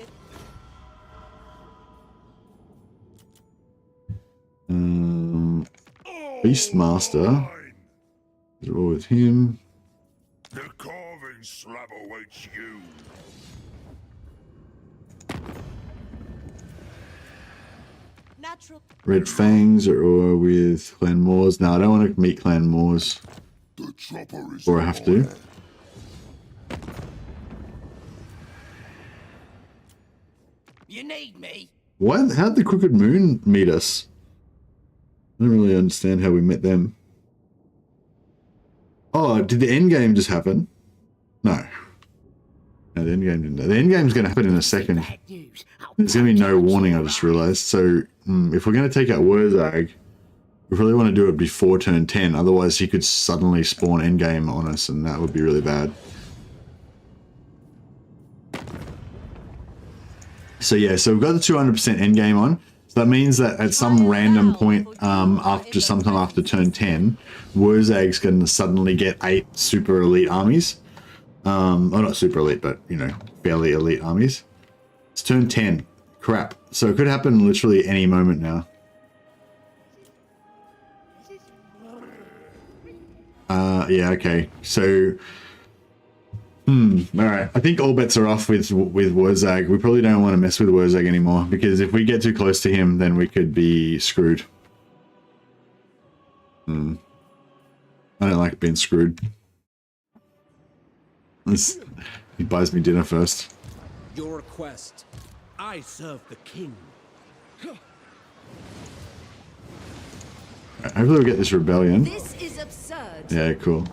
Beastmaster. Is it all with him? The carving slab awaits you. Natural. Red Fangs are all with Clan Moors. No, I don't want to meet Clan Moors. The chopper is Or I have to. You need me? What? How'd the Crooked Moon meet us? I don't really understand how we met them. Oh, did the end game just happen? No. No, the end game didn't. The end game's going to happen in a second. There's going to be no warning, I just realized. So, if we're going to take out Wurzag, we really want to do it before turn 10. Otherwise, he could suddenly spawn endgame on us, and that would be really bad. So yeah, so we've got the 200% endgame on. So that means that at some random point, sometime after turn 10, Wurzag's going to suddenly get 8 super elite armies. Oh, not super elite, but, you know, fairly elite armies. It's turn 10. Crap. So it could happen literally any moment now. Yeah, okay. So, alright. I think all bets are off with Wurzag. We probably don't want to mess with Wurzag anymore, because if we get too close to him, then we could be screwed. I don't like being screwed. He buys me dinner first. Your request. I serve the king. Right, hopefully we'll get this rebellion. This is absurd. Yeah, cool.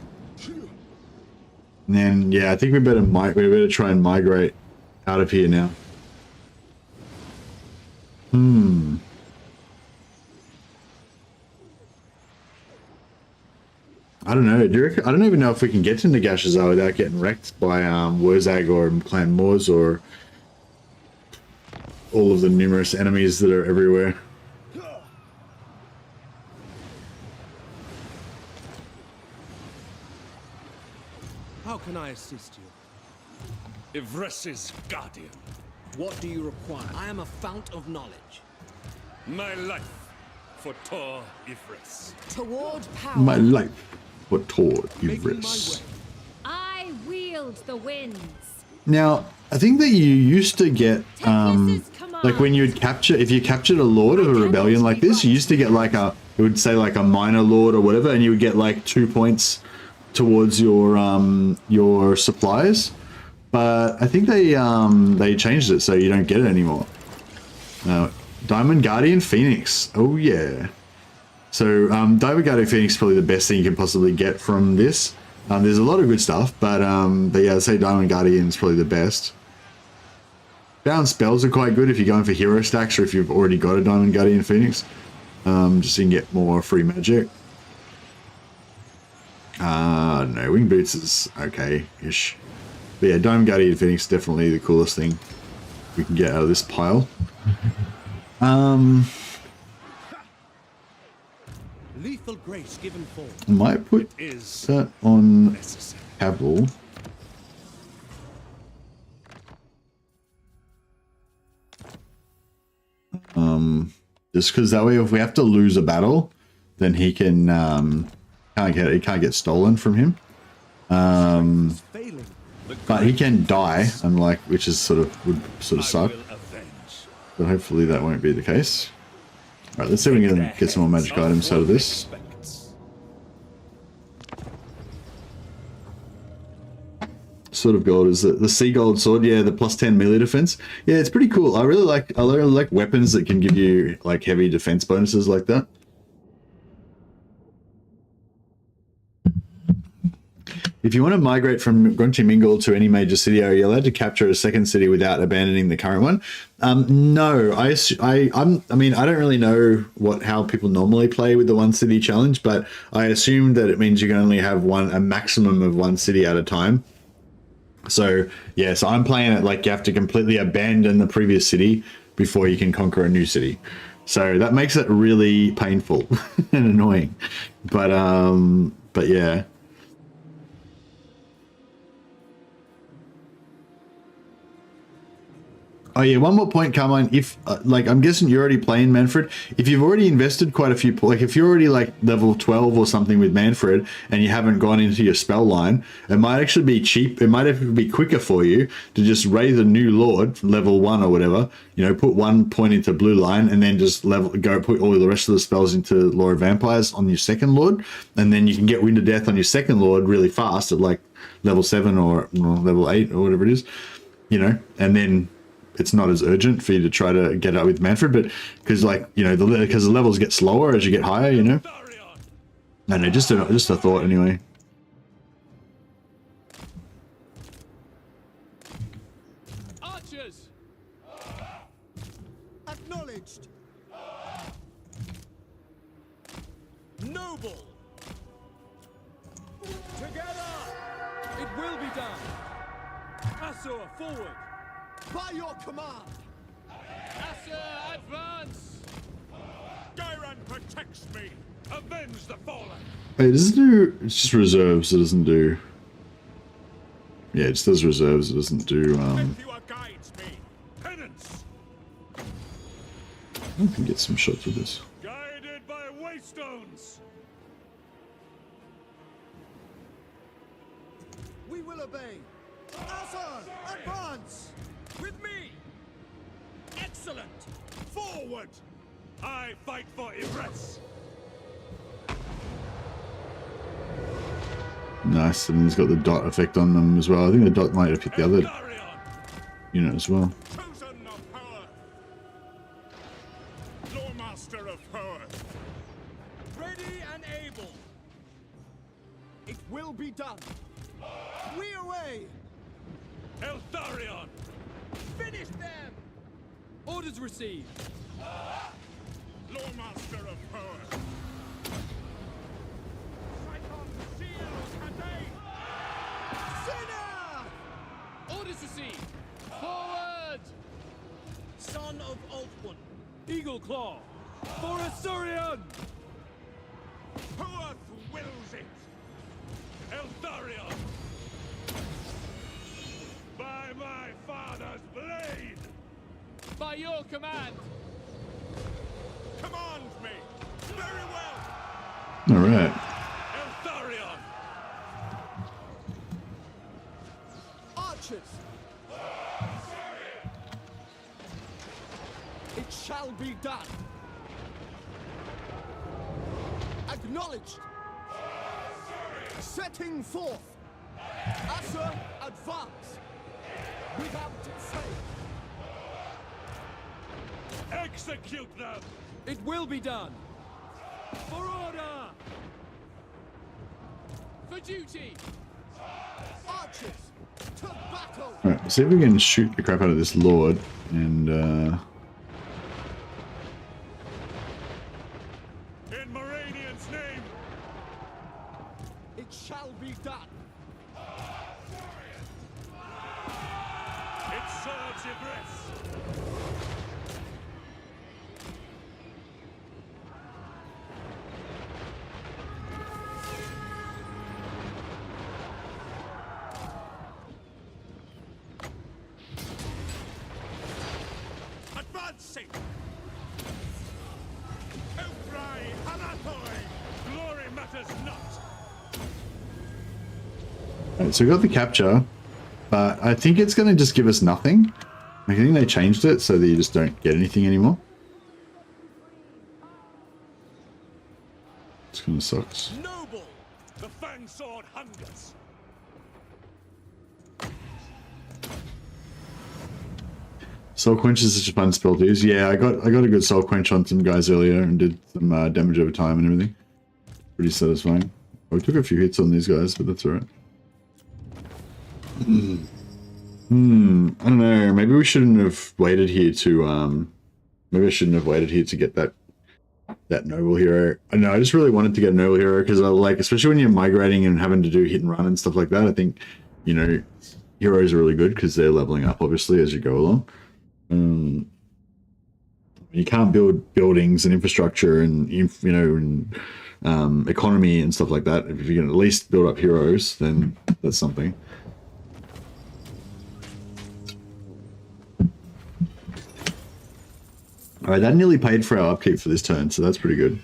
And then, yeah, I think we better try and migrate out of here now. I don't know. I don't even know if we can get to Nagashazar without getting wrecked by Wurzag or Clan Moors or all of the numerous enemies that are everywhere. How can I assist you? Ivres's guardian. What do you require? I am a fount of knowledge. My life for Tor Ivres. Toward power. My life for Tor Making my Ivres. way. I wield the winds. Now, I think that you used to get, Tempest's command. like when you'd capture, if you captured a lord of a rebellion like this, you used to get like it would say like a minor lord or whatever, and you would get like 2 points towards your supplies. But I think they changed it so you don't get it anymore. Diamond Guardian Phoenix. Oh yeah. So Diamond Guardian Phoenix is probably the best thing you can possibly get from this. There's a lot of good stuff, but yeah, I'd say Diamond Guardian is probably the best. Bound spells are quite good if you're going for hero stacks or if you've already got a Diamond Guardian Phoenix. Just so you can get more free magic. No, Wing Boots is okay-ish. But yeah, Diamond Guardian Phoenix is definitely the coolest thing we can get out of this pile. Lethal grace given form. I might put Is that on necessary. Cavill. Just because that way if we have to lose a battle, then he can can't get stolen from him. Failing. But he can die, unlike which is would sort of I suck. will avenge. But hopefully that won't be the case. Alright, let's see if we can get some more magic items out of this. Expects. Sort of gold is the sea gold sword, yeah, the plus 10 melee defense. Yeah, it's pretty cool. I really like weapons that can give you like heavy defense bonuses like that. If you want to migrate from Grunty Mingle to any major city area, you're allowed to capture a second city without abandoning the current one. No, I mean, I don't really know how people normally play with the one city challenge, but I assume that it means you can only have a maximum of one city at a time. So yeah, so I'm playing it like you have to completely abandon the previous city before you can conquer a new city. So that makes it really painful and annoying. But yeah. Oh yeah, one more point, Carmine. If like, I'm guessing you're already playing Manfred. If you've already invested quite a few, like if you're already like level 12 or something with Manfred and you haven't gone into your spell line, it might actually be cheap. It might actually be quicker for you to just raise a new lord from level 1 or whatever. You know, put 1 point into blue line and then just put all the rest of the spells into Lore of Vampires on your second lord, and then you can get Wind of Death on your second lord really fast at like level 7 or level 8 or whatever it is. You know, and then it's not as urgent for you to try to get out with Manfred, but because like, you know, because the levels get slower as you get higher, you know. I know, just a thought anyway. Archers! Acknowledged. Noble. Together! It will be done! Asur, forward! By your command. Asur, advance! Gairan protects me. Avenge the fallen. Wait, does it do? It's just reserves. It doesn't do. Yeah, it just does reserves. It doesn't do. Nephew guides me. Penance. I can get some shots with this. Guided by waystones. We will obey. Asur, advance. With me! Excellent! Forward. I fight for Ivress. Nice, and he's got the dot effect on them as well. I think the dot might have hit the other Eltharion. unit as well. Chosen of power. Lore Master of power. Ready and able! It will be done. We away. Eltharion. Finish them! Orders received. Lore Master of power. Sinner! Orders received. Forward! Son of Ulthuan. Eagle Claw. For Eltharion! Who earth wills it? Eltharion. By my father's blade. By your command! Command me. Very well. All right. Eltharion. Archers. It shall be done. Acknowledged. Setting forth. Asur, advance. Without fail. Execute them. It will be done! For order! For duty! Archers, to battle. All right. See if we can shoot the crap out of this lord and. In Moranian's name. It shall be done. It serves Ivress. Advancing. Outfly Halatoi. Glory matters not. All right, so we got the capture, but I think it's going to just give us nothing. I think they changed it so that you just don't get anything anymore. It's kind of sucks. Noble. The fang sword hungers. Soul Quench is such a fun spell to use. Yeah, I got a good Soul Quench on some guys earlier and did some damage over time and everything. Pretty satisfying. We took a few hits on these guys, but that's alright. I don't know. Maybe we shouldn't have waited here to maybe I shouldn't have waited here to get that noble hero. I know, I just really wanted to get a noble hero because I like, especially when you're migrating and having to do hit and run and stuff like that, I think, you know, heroes are really good because they're leveling up obviously as you go along. You can't build buildings and infrastructure and economy and stuff like that. If you can at least build up heroes, then that's something. All right, that nearly paid for our upkeep for this turn, so that's pretty good.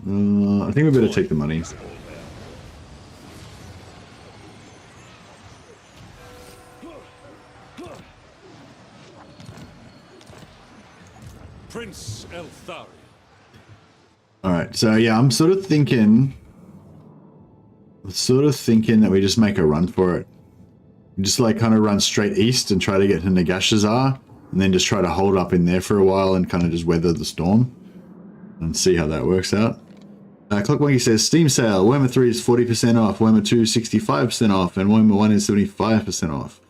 I think we better take the money. Prince Eltharion. Alright, so yeah, I'm sort of thinking that we just make a run for it. Just like kind of run straight east and try to get to Nagashazar, and then just try to hold up in there for a while and kind of just weather the storm and see how that works out. Clockmonkey says, Steam sale, Warhammer 3 is 40% off, Warhammer 2 is 65% off, and Warhammer 1 is 75% off.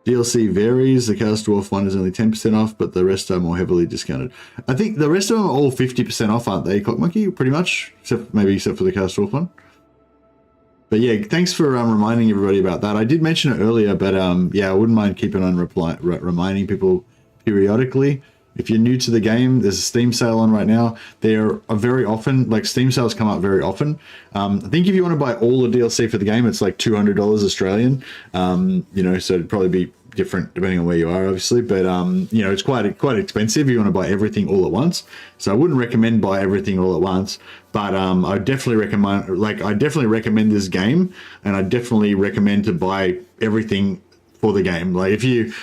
DLC varies, the Chaos Dwarf one is only 10% off, but the rest are more heavily discounted. I think the rest of them are all 50% off, aren't they, Clockmonkey? Pretty much, except for the Chaos Dwarf one. But yeah, thanks for reminding everybody about that. I did mention it earlier, but yeah, I wouldn't mind keeping on reminding people periodically. If you're new to the game, there's a Steam sale on right now. There are very often, like Steam sales come up very often. I think if you want to buy all the DLC for the game, it's like $200 Australian. You know, so it'd probably be different depending on where you are, obviously. But you know, it's quite expensive if you want to buy everything all at once. So I wouldn't recommend buy everything all at once. But I definitely recommend this game, and I definitely recommend to buy everything for the game. Like if you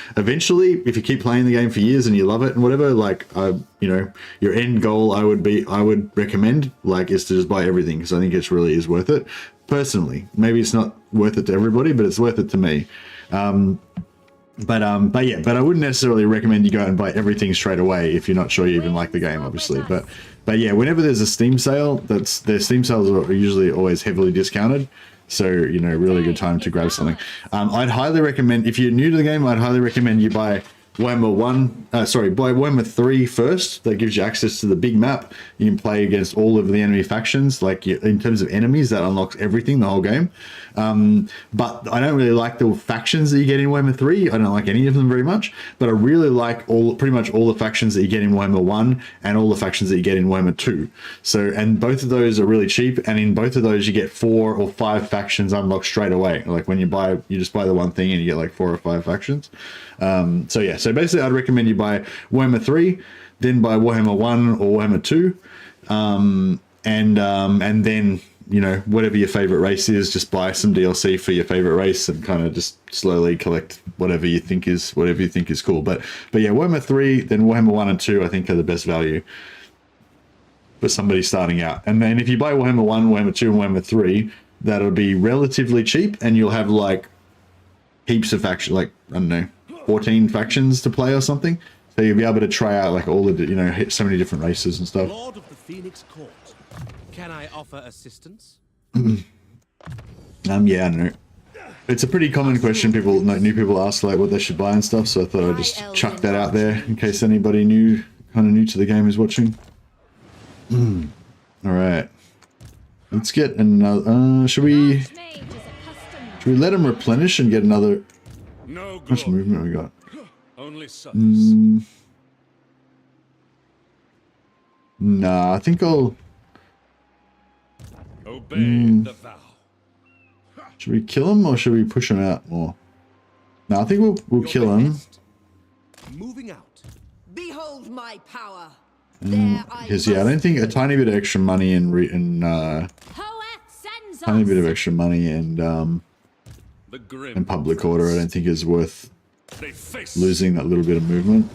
keep playing the game for years and you love it and whatever, like you know, your end goal I would recommend like is to just buy everything, because I think it really is worth it personally. Maybe it's not worth it to everybody, but it's worth it to me. But I wouldn't necessarily recommend you go out and buy everything straight away if you're not sure you even like the game, obviously. But yeah, whenever there's a Steam sale, their Steam sales are usually always heavily discounted. So, you know, really good time to grab something. I'd highly recommend, if you're new to the game, I'd highly recommend you buy Warhammer 3 first. That gives you access to the big map. You can play against all of the enemy factions. Like in terms of enemies, that unlocks everything, the whole game. But I don't really like the factions that you get in Warhammer 3. I don't like any of them very much. But I really like pretty much all the factions that you get in Warhammer 1 and all the factions that you get in Warhammer 2. So, and both of those are really cheap. And in both of those, you get 4 or 5 factions unlocked straight away. Like when you just buy the one thing and you get like 4 or 5 factions. So yeah, so basically I'd recommend you buy Warhammer 3, then buy Warhammer 1 or Warhammer 2, and then, you know, whatever your favorite race is, just buy some DLC for your favorite race and kind of just slowly collect whatever you think is cool. But yeah, Warhammer 3, then Warhammer 1 and 2 I think are the best value for somebody starting out. And then if you buy Warhammer 1, Warhammer 2 and Warhammer 3, that'll be relatively cheap, and you'll have like heaps of factions, like, I don't know, 14 factions to play or something. So you'll be able to try out like all the, you know, so many different races and stuff. Lord of the Phoenix Court, can I offer assistance? Yeah, I don't know. It's a pretty common question new people ask, like what they should buy and stuff. So I thought I'd just chuck that out there in case anybody kind of new to the game is watching. All right, let's get another. Should we let him replenish and get another? No How much movement we got? only service. Nah, I think I'll. Obey the vow. Should we kill him or should we push him out more? No, I think we'll kill him. Moving out. Behold my power. Because yeah, I don't think a tiny bit of extra money and tiny bit of extra money and public order I don't think is worth losing that little bit of movement.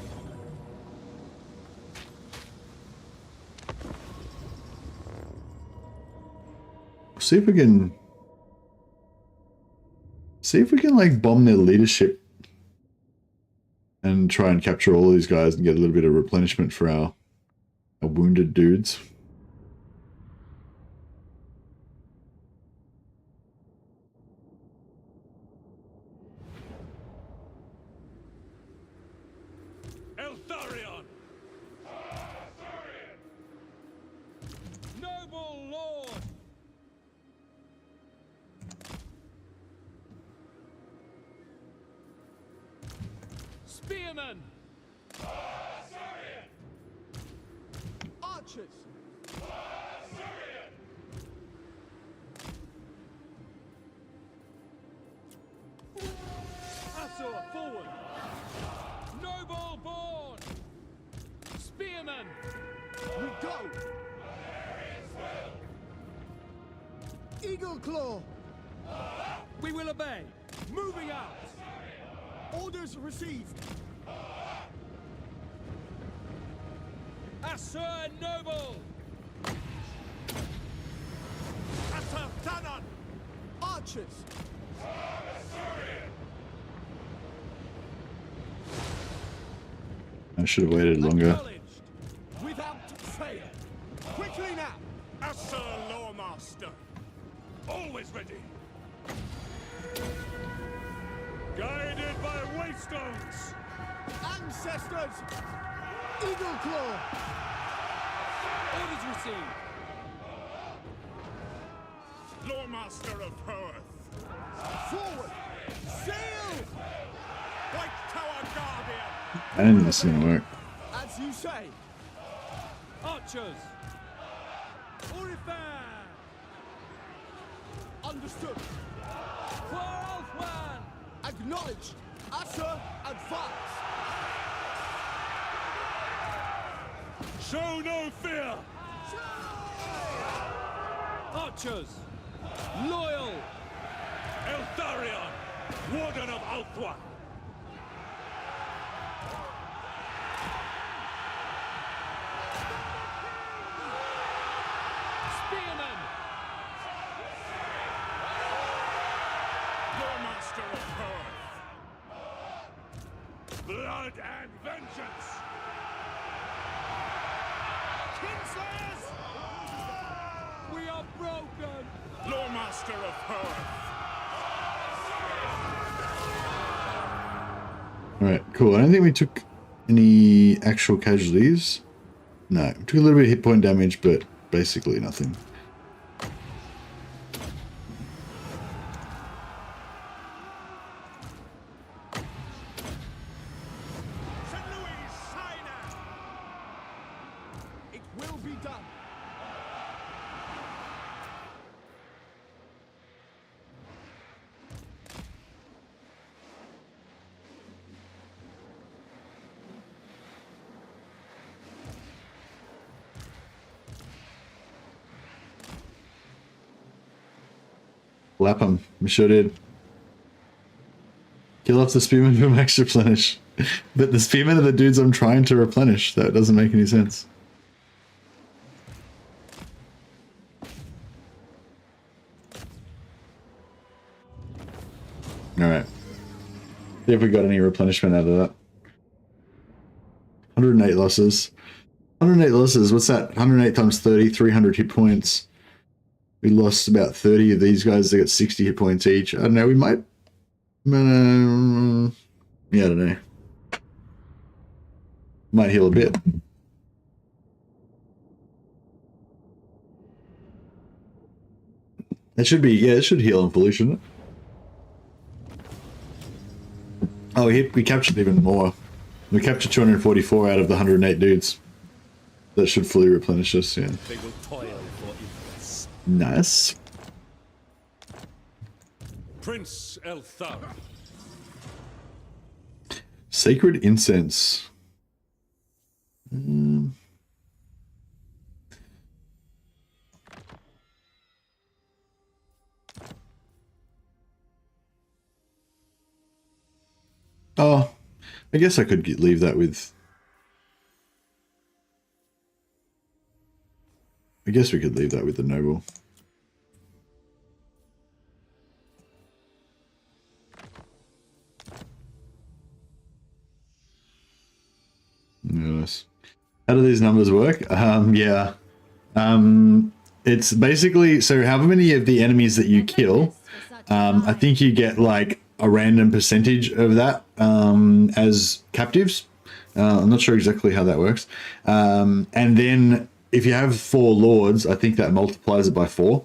See if we can like bomb their leadership and try and capture all these guys and get a little bit of replenishment for our wounded dudes. Eltharion! Noble Lord! Spearmen! Archers! Asur, forward! Noble born! Spearmen! We go! Eagle Claw! We will obey! Moving out! Orders received! Asur noble! Asur Danon! Archers! I should have waited longer. Acknowledged! Without fail! Quickly now! Asur Lawmaster. Always ready. Guided by waystones. Ancestors! Eagle Claw! Orders received! Lawmaster of Hearth. Forward! Sail! White Tower Guardian. I didn't think this was gonna work. As you say! Archers! Orifan! Understood! For Alfwan! Acknowledged! Asur, advance! Show no fear. Archers! Loyal! Eltharion, Warden of Althwa. Spearmen! Lawmaster of Hearth. Blood and vengeance. Kinslayers! We are broken! Lawmaster of Hearth. Alright, cool. I don't think we took any actual casualties. No, we took a little bit of hit point damage, but basically nothing. St. Louis, Sinai. It will be done! Lap him. We sure did. Kill off the spearmen for max replenish. But the spearmen are the dudes I'm trying to replenish. That doesn't make any sense. Alright. See if we got any replenishment out of that. 108 losses. 108 losses. What's that? 108 times 30, 300 hit points. We lost about 30 of these guys. They got 60 hit points each. I don't know. We might... yeah, I don't know. Might heal a bit. It should be... Yeah, it should heal in fully, shouldn't it? Oh, we captured even more. We captured 244 out of the 108 dudes. That should fully replenish us, yeah. They will toil for Idris. Nice. Prince Eltharion. Sacred incense. Oh, I guess I could leave that with... I guess we could leave that with the noble. Yes. How do these numbers work? Yeah. It's basically, so however many of the enemies that you kill, I think you get like a random percentage of that as captives. I'm not sure exactly how that works. And then if you have 4 lords, I think that multiplies it by 4.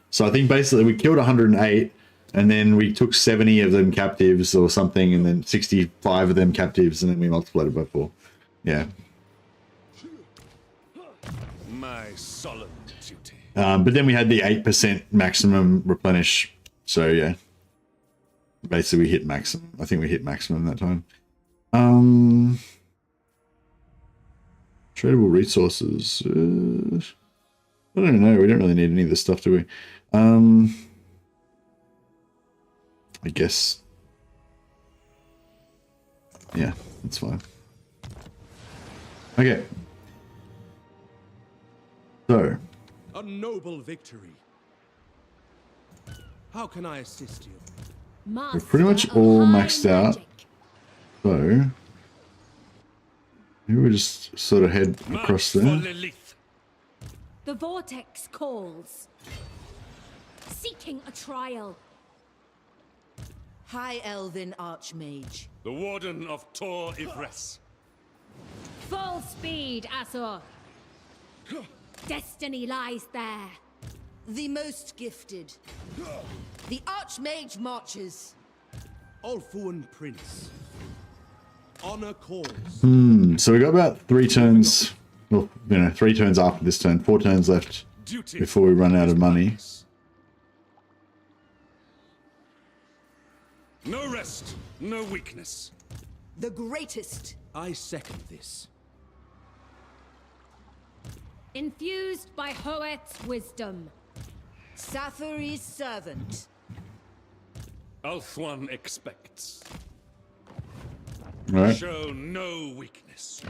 So I think basically we killed 108. and then we took 70 of them captives or something, and then 65 of them captives, and then we multiplied it by 4. Yeah. My solemn duty. But then we had the 8% maximum replenish. So yeah, basically we hit maximum. I think we hit maximum that time. Tradable resources. I don't know. We don't really need any of this stuff, do we? I guess. Yeah, that's fine. Okay. So. A noble victory. How can I assist you? We're pretty much all maxed out. So. Maybe we just sort of head across there. The vortex calls. Seeking a trial. High Elven Archmage. The Warden of Tor Ivres. Full speed, Azor. Destiny lies there. The most gifted. The Archmage marches. Ulfuan Prince. Honor calls. So we got about 3 turns. Well, 3 turns after this turn. 4 turns left before we run out of money. No rest, no weakness. The greatest. I second this. Infused by Hoeth's wisdom. Safari's servant. Ulthuan expects. All right. Show no weakness.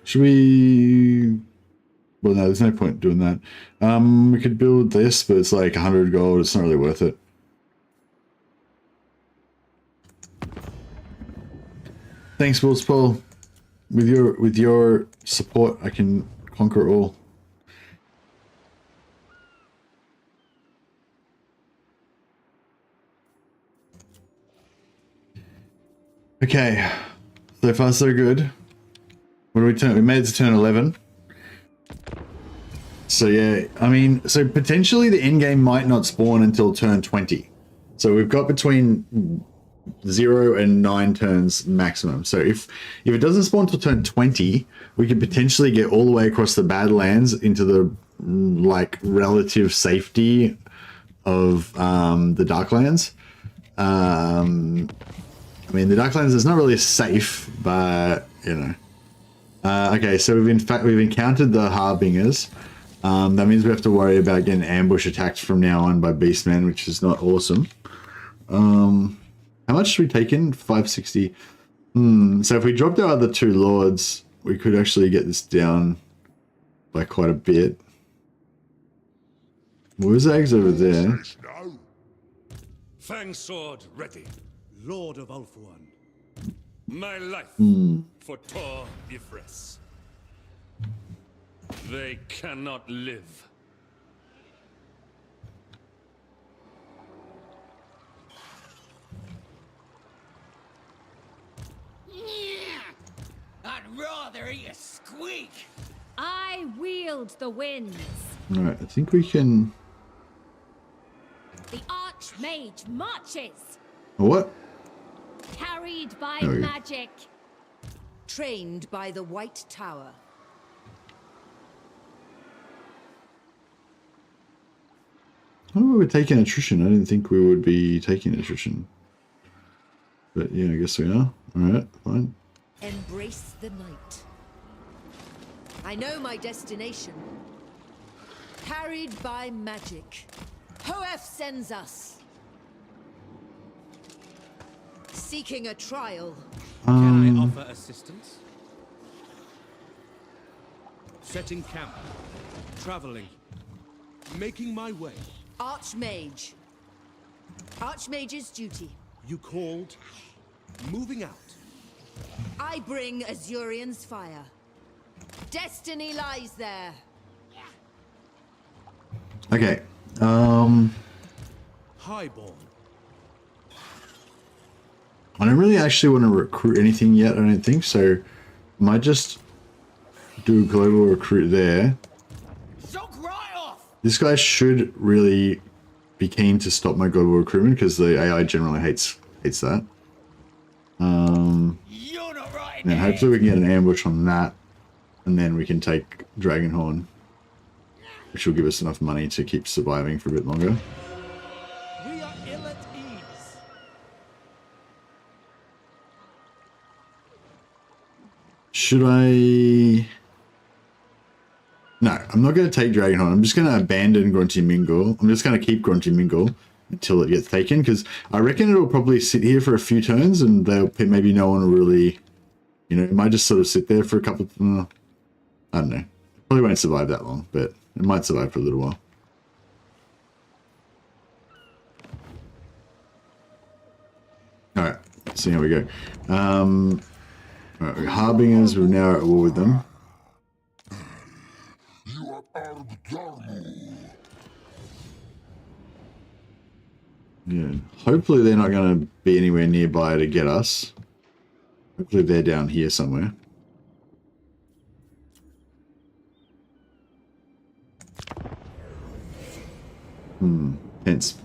Should we... Well, no, there's no point doing that. We could build this, but it's like 100 gold. It's not really worth it. Thanks, Wolves Paul. With your support, I can conquer all. Okay, so far so good. What do we turn? We made it to turn 11. So yeah, I mean, so potentially the end game might not spawn until turn 20. So we've got between 0 and 9 turns maximum. So if it doesn't spawn till turn 20, we could potentially get all the way across the Badlands into the like relative safety of the Darklands. I mean, the Darklands is not really safe, but you know. Okay, so we've encountered the Harbingers. That means we have to worry about getting ambush attacked from now on by Beastmen, which is not awesome. How much should we take in? 560. So if we dropped our other 2 lords, we could actually get this down by quite a bit. Wuzag's over there. Fang sword ready. Lord of Ulfuan. My life for Tor Ivres. They cannot live. I'd rather eat a squeak. I wield the winds. Alright, I think we can... The Archmage marches. What? Carried by There we go. magic. Trained by the White Tower. Oh, we're taking attrition. I didn't think we would be taking attrition. But yeah, I guess we are. Alright, fine. Embrace the night. I know my destination. Carried by magic. Hoeth sends us. Seeking a trial. Can I offer assistance? Setting camp. Traveling. Making my way. Archmage. Archmage's duty. You called. Moving out. I bring Azurion's fire. Destiny lies there. Okay. Highborn. I don't really actually want to recruit anything yet, I don't think, so might just do a global recruit there. Soak right off. This guy should really be keen to stop my God War recruitment because the AI generally hates that. You're not right. Now hopefully we can get an ambush on that, and then we can take Dragonhorn, which will give us enough money to keep surviving for a bit longer. We are ill at ease. Should I... No, I'm not going to take Dragonhorn. I'm just going to abandon Grunty Mingle. I'm just going to keep Grunty Mingle until it gets taken, because I reckon it'll probably sit here for a few turns, and they'll maybe no one will really, you know, it might just sort of sit there for a couple of, I don't know. It probably won't survive that long, but it might survive for a little while. All right, see how we go. All right, Harbingers, we're now at war with them. Yeah, hopefully they're not going to be anywhere nearby to get us. Hopefully they're down here somewhere. Tense.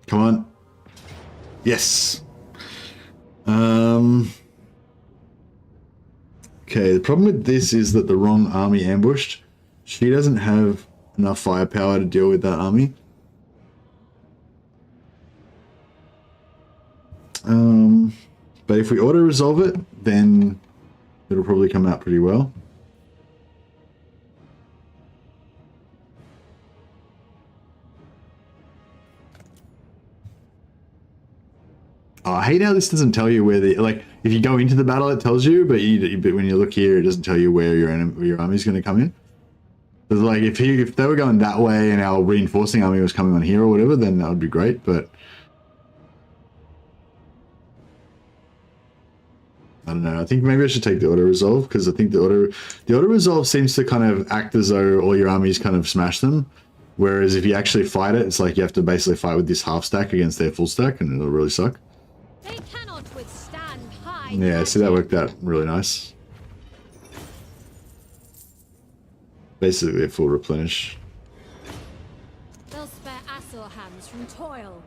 Come on. Yes. Okay, the problem with this is that the wrong army ambushed. She doesn't have enough firepower to deal with that army. But if we auto-resolve it, then it'll probably come out pretty well. Oh, I hate how this doesn't tell you where the, like, if you go into the battle it tells you, but when you look here it doesn't tell you where your army's going to come in. Because like if they were going that way and our reinforcing army was coming on here or whatever, then that would be great, but I don't know. I think maybe I should take the auto-resolve, because I think the auto-resolve seems to kind of act as though all your armies kind of smash them. Whereas if you actually fight it, it's like you have to basically fight with this half stack against their full stack, and it'll really suck. They cannot withstand high Yeah, magic. see, that worked out really nice. Basically a full replenish. They'll spare Asor hands from toil.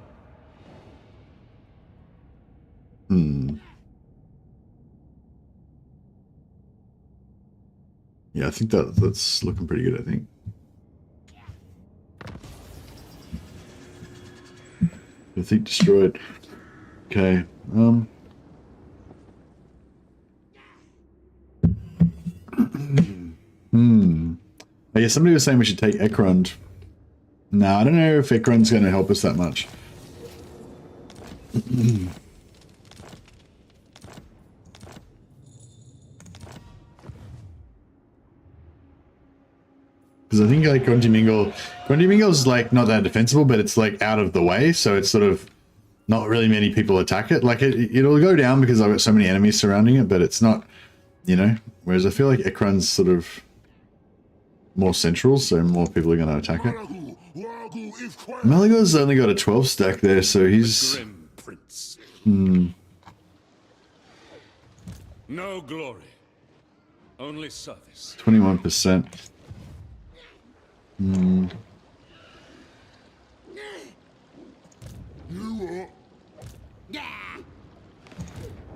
Yeah, I think that's looking pretty good, I think. I think destroyed. Okay. I guess somebody was saying we should take Ekrund. No, I don't know if Ekrund's going to help us that much. Because I think like Grunty Mingle's like not that defensible, but it's like out of the way, so it's sort of not really many people attack it. Like it'll go down because I've got so many enemies surrounding it, but it's not, you know. Whereas I feel like Ekrund's sort of more central, so more people are going to attack it. Malagor's only got a 12 stack there, so he's... Grim prince. No glory. Only service. 21%.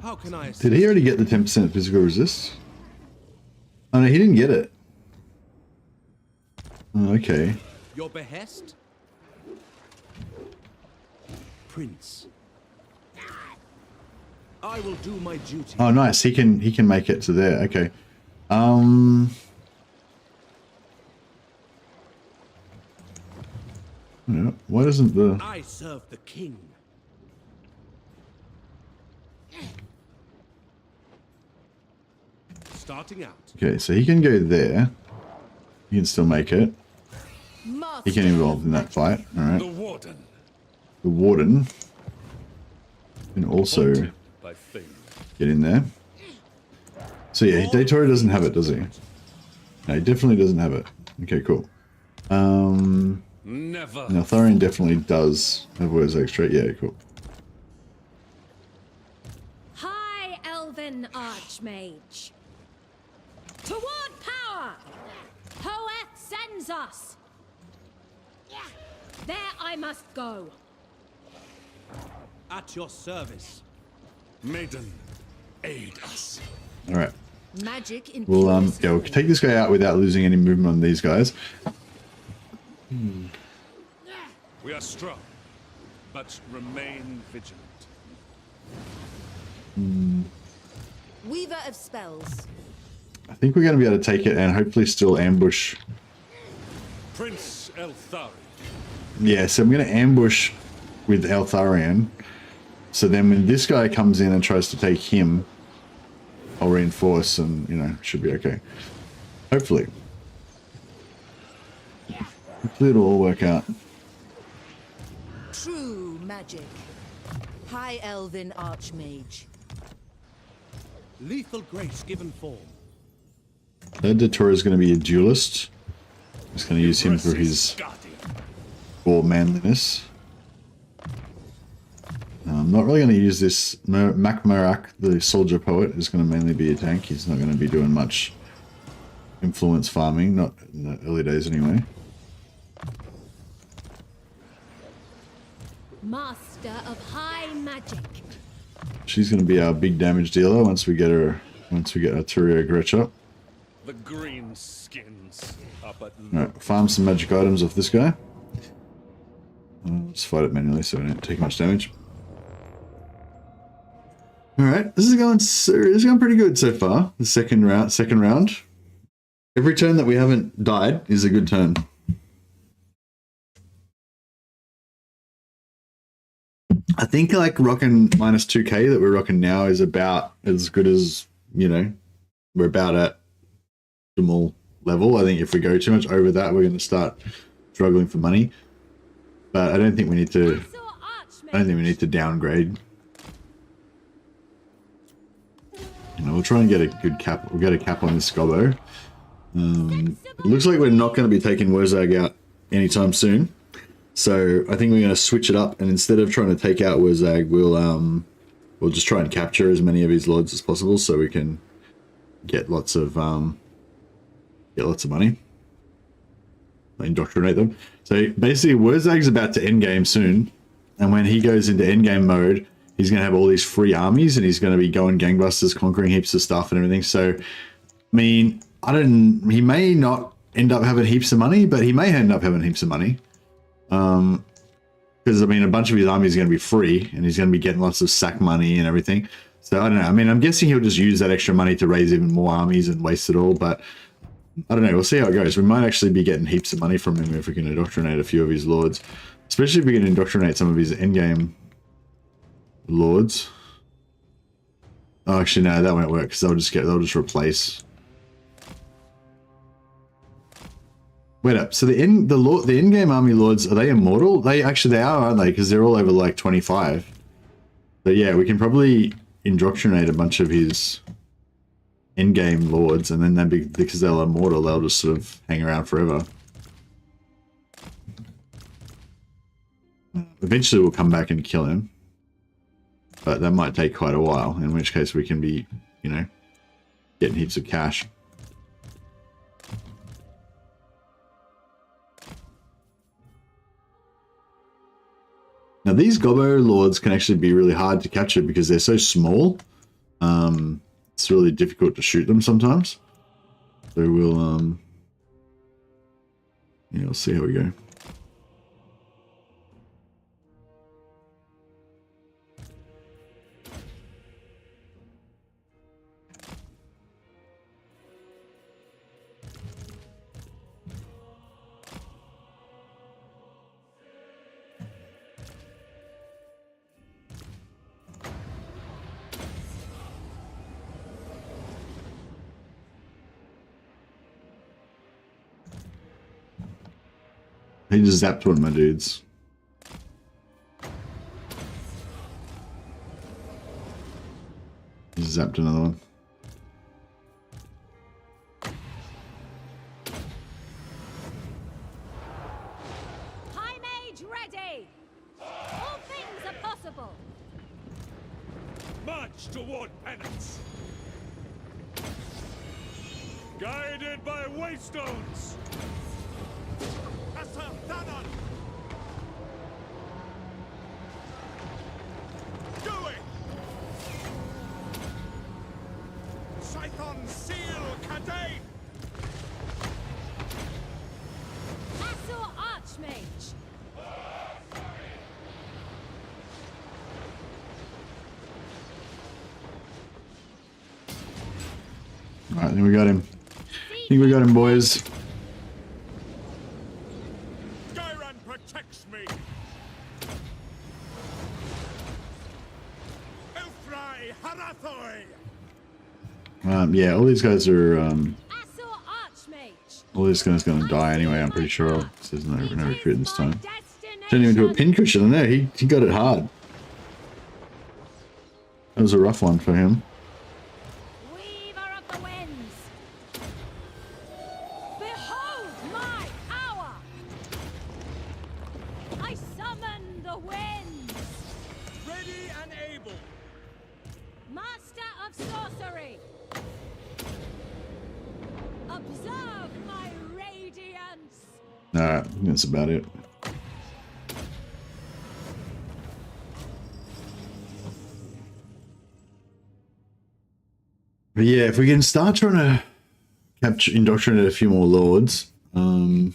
How can I Did he already get the 10% physical resist? Oh no, he didn't get it. Oh, okay. Your behest? Prince. I will do my duty. Oh nice, he can make it to there. Okay. Yeah, why doesn't the... I serve the king. Starting out. Okay, so he can go there. He can still make it. He can involve in that fight. Alright. The warden. The warden can also Haunted by fame. get in there. So yeah, Daytori doesn't have it, does he? No, he definitely doesn't have it. Okay, cool. Never. Now Eltharion definitely does have words extra. Yeah, cool. High Elven Archmage. Toward power! Hoeth sends us! There I must go. At your service. Maiden, aid us. All right. Magic in We'll purest yeah, we'll form. take this guy out without losing any movement on these guys. We are strong, but remain vigilant. Weaver of spells. I think we're going to be able to take it and hopefully still ambush. Prince Eltharion. Yeah, so I'm going to ambush with Eltharion. So then when this guy comes in and tries to take him, I'll reinforce and, you know, should be okay. Hopefully. Hopefully it'll all work out. True magic. High Elven Archmage. Lethal grace given form. Third Datura is going to be a duelist. Just going to use him for his war manliness. I'm not really going to use this. Macmarak, the soldier poet, is going to mainly be a tank. He's not going to be doing much influence farming, not in the early days anyway. Master of high magic. She's going to be our big damage dealer once we get her. Once we get Arturia Gretch up. The green skins up at Alright, farm some magic items off this guy. Let's fight it manually so we don't take much damage. Alright, this is going pretty good so far. The second round. Every turn that we haven't died is a good turn. I think like rocking minus 2k that we're rocking now is about as good as, you know, we're about at optimal level. I think if we go too much over that, we're going to start struggling for money. But I don't think we need to. I don't think we need to downgrade. You know, we'll try and get a good cap. We'll get a cap on this Gobbo. It looks like we're not going to be taking Wurzag out anytime soon. So I think we're going to switch it up, and instead of trying to take out Wurzag, we'll just try and capture as many of his lords as possible, so we can get lots of money. Indoctrinate them. So basically, Wurzag's about to end game soon, and when he goes into end game mode, he's going to have all these free armies, and he's going to be going gangbusters, conquering heaps of stuff and everything. So, I mean, he may not end up having heaps of money, but he may end up having heaps of money. Because I mean, a bunch of his army is going to be free, and he's going to be getting lots of sack money and everything. So I don't know. I mean, I'm guessing he'll just use that extra money to raise even more armies and waste it all. But I don't know. We'll see how it goes. We might actually be getting heaps of money from him if we can indoctrinate a few of his lords, especially if we can indoctrinate some of his endgame lords. Oh, actually, no, that won't work because they'll just replace. Wait up. So the in-game army lords, are they immortal? They are, aren't they? Because they're all over like 25. But yeah, we can probably indoctrinate a bunch of his in-game lords, and then because they're immortal, they'll just sort of hang around forever. Eventually, we'll come back and kill him, but that might take quite a while. In which case, we can be, you know, getting heaps of cash. Now these Gobbo lords can actually be really hard to capture because they're so small. It's really difficult to shoot them sometimes. So we'll yeah, we'll see how we go. He just zapped one of my dudes. He just zapped another one. High mage ready. All things are possible. March toward penance. Guided by waystones. Going! Scython seal Cadane! Assault Archmage. All right, then we got him. I think we got him, boys. Gyran protects me! Elthri Harathoi! Yeah, all these guys are. Assault Archmage. All these guys gonna die anyway. I'm pretty sure. So there's no recruit this time. Turned him into a pincushion. I know he got it hard. That was a rough one for him. Weaver of the winds. Behold my power. I summon the winds. Ready and able! Master of sorcery. Observe my radiance. Alright, that's about it. But yeah, if we can start trying to indoctrinate a few more lords, and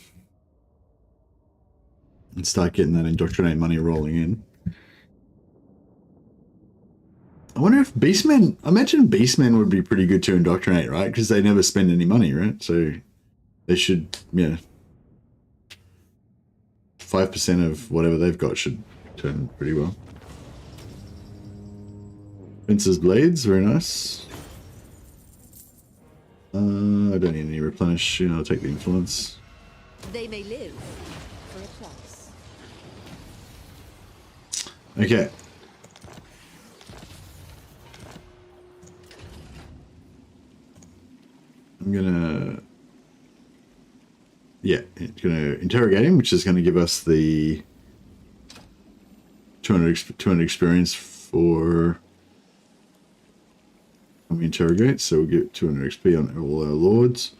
start getting that indoctrinate money rolling in. I wonder if beastmen, I imagine beastmen would be pretty good to indoctrinate, right? Because they never spend any money, right? So they should, yeah. 5% of whatever they've got should turn pretty well. Prince's Blades, very nice. I don't need any replenish, you know, I'll take the influence. They may live for a price. Okay. I'm gonna, yeah, it's gonna interrogate him, which is gonna give us the 200 experience for when we interrogate. So we'll get 200 XP on all our lords.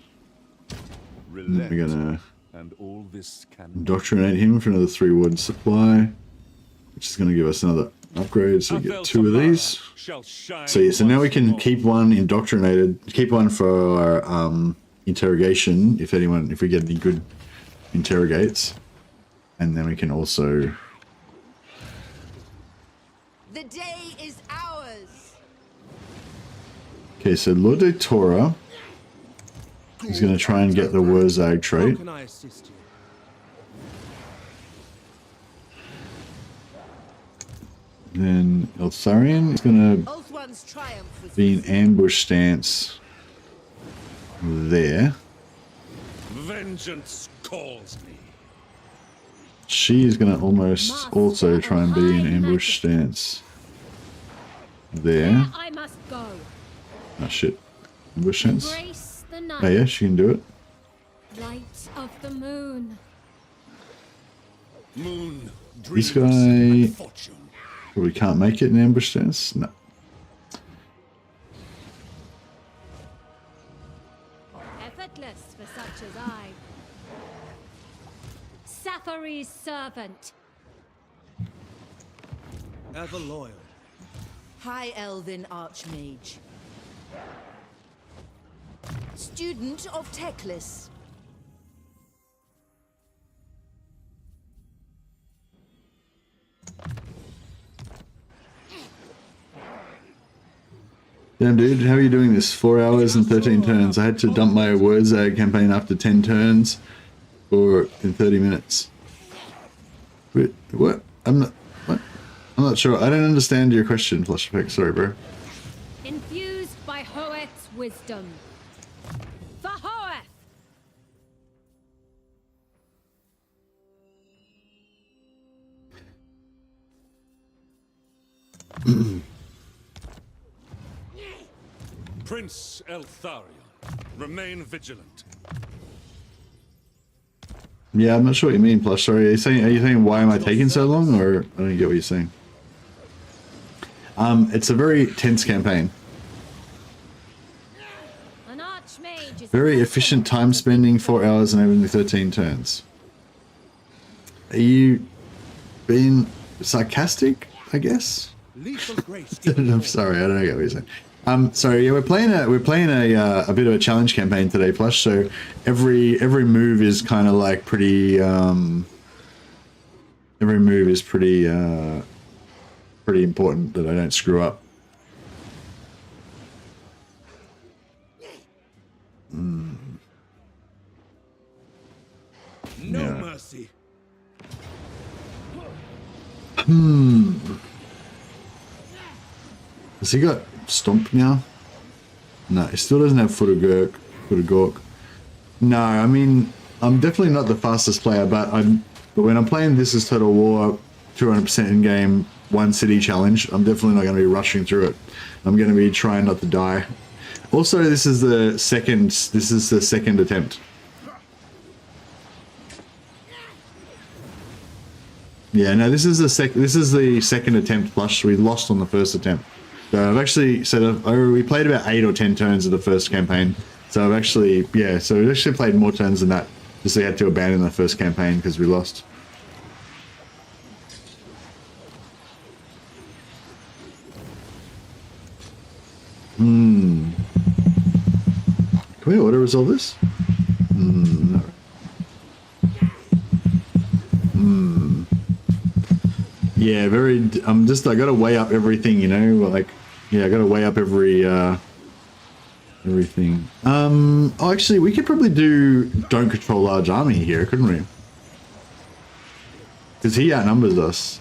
And then we're gonna all this can indoctrinate him for another 3 wood supply, which is gonna give us another upgrade. So we get 2 of these. So yeah, so now we can keep one indoctrinated, keep one for our interrogation if we get any good interrogates, and then we can also. The day is ours. Okay, so Lord de Tora is going to try and get the Wurzag How trait. can I assist you? Then Eltharion is going to Both ones triumph with be in ambush stance there. vengeance calls me. She is going to almost also try and be in ambush stance there. There I must go. Oh shit. Ambush stance. Embrace the night. Oh yeah, she can do it. Light of the moon. Moon This dreams guy and fortune. probably can't make it in ambush stance. No. Effortless for such as I. Safari's servant. Ever loyal. High Elven Archmage. Student of Teclis. Damn dude, how are you doing this? 4 hours and 13 turns. I had to dump my Wurzag campaign after 10 turns or in 30 minutes. Wait, what? What? I'm not sure. I don't understand your question, Flush Effect. Sorry, bro. Infused by Hoeth's wisdom. For Hoeth! Prince Eltharion, remain vigilant. Yeah, I'm not sure what you mean, Plush. Sorry, are you saying why am I taking so long, or I don't get what you're saying? It's a very tense campaign. An archmage is Very efficient time spending, 4 hours and only 13 turns. Are you being sarcastic, I guess? Lethal grace. I'm sorry, I don't know what you're saying. Sorry, yeah, we're playing a bit of a challenge campaign today, Plush. So every move is kind of like pretty. Every move is pretty important that I don't screw up. No Yeah. mercy. Has he got Stomp now? No, he still doesn't have Foot of Gork. No, I mean, I'm definitely not the fastest player, but when I'm playing This Is Total War 200% in game, one city challenge, I'm definitely not going to be rushing through it. I'm going to be trying not to die. Also, this is the second attempt. Yeah, no, this is the second attempt. Plus, we lost on the first attempt. So I've actually we played about 8 or 10 turns of the first campaign. So I've actually we actually played more turns than that. Just we had to abandon the first campaign because we lost. Can we auto resolve this? No. Yeah, very. I gotta weigh up everything, you know. Like, yeah, I gotta weigh up everything. Oh, actually, we could probably don't control large army here, couldn't we? Because he outnumbers us.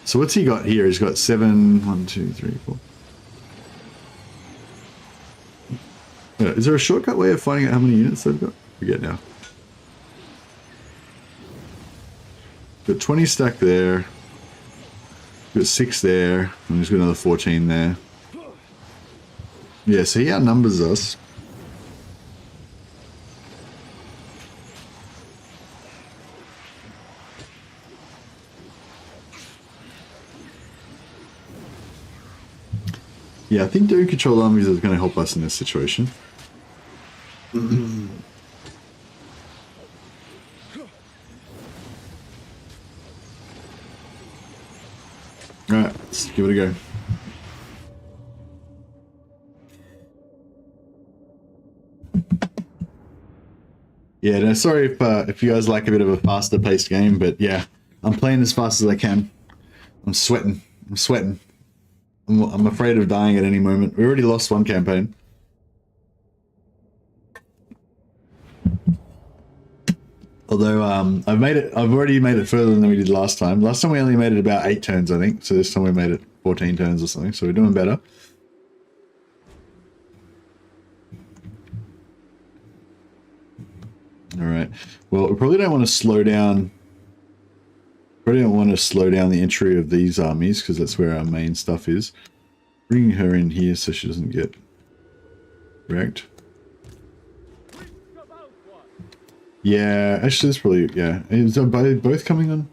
So what's he got here? He's got 7. 1, 2, 3, 4. Yeah, is there a shortcut way of finding out how many units they've got? Forget now. Got 20 stack there. Got 6 there. And he's got another 14 there. Yeah, so he outnumbers us. Yeah, I think doing control armies is going to help us in this situation. Alright, let's give it a go. Yeah, no, sorry if you guys like a bit of a faster paced game, but yeah, I'm playing as fast as I can. I'm sweating. I'm afraid of dying at any moment. We already lost one campaign. Although I've already made it further than we did last time. Last time we only made it about 8 turns, I think. So this time we made it 14 turns or something. So we're doing better. All right. Well, we probably don't want to slow down. Probably don't want to slow down the entry of these armies because that's where our main stuff is. Bringing her in here so she doesn't get wrecked. Yeah, actually, that's probably, yeah. Is both coming on?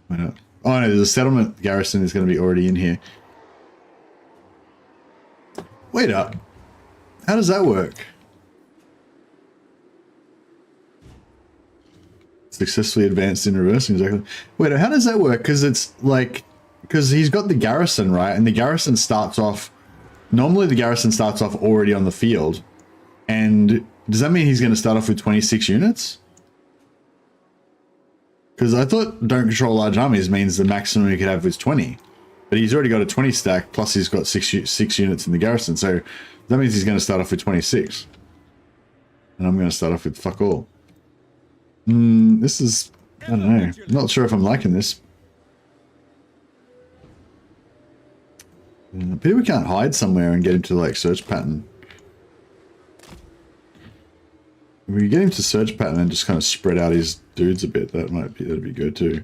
Why not? Oh no, there's a settlement garrison is going to be already in here. Wait up. How does that work? Successfully advanced in reverse, exactly. Wait, how does that work? Because it's like, because he's got the garrison, right? And the garrison starts off, normally the garrison starts off already on the field. And does that mean he's going to start off with 26 units? Because I thought don't control large armies means the maximum he could have was 20. But he's already got a 20 stack, plus he's got 6 units in the garrison. So that means he's going to start off with 26. And I'm going to start off with fuck all. This is, I don't know. I'm not sure if I'm liking this. Maybe we can't hide somewhere and get him to like search pattern. If we get him to search pattern and just kind of spread out his dudes a bit, that'd be good too.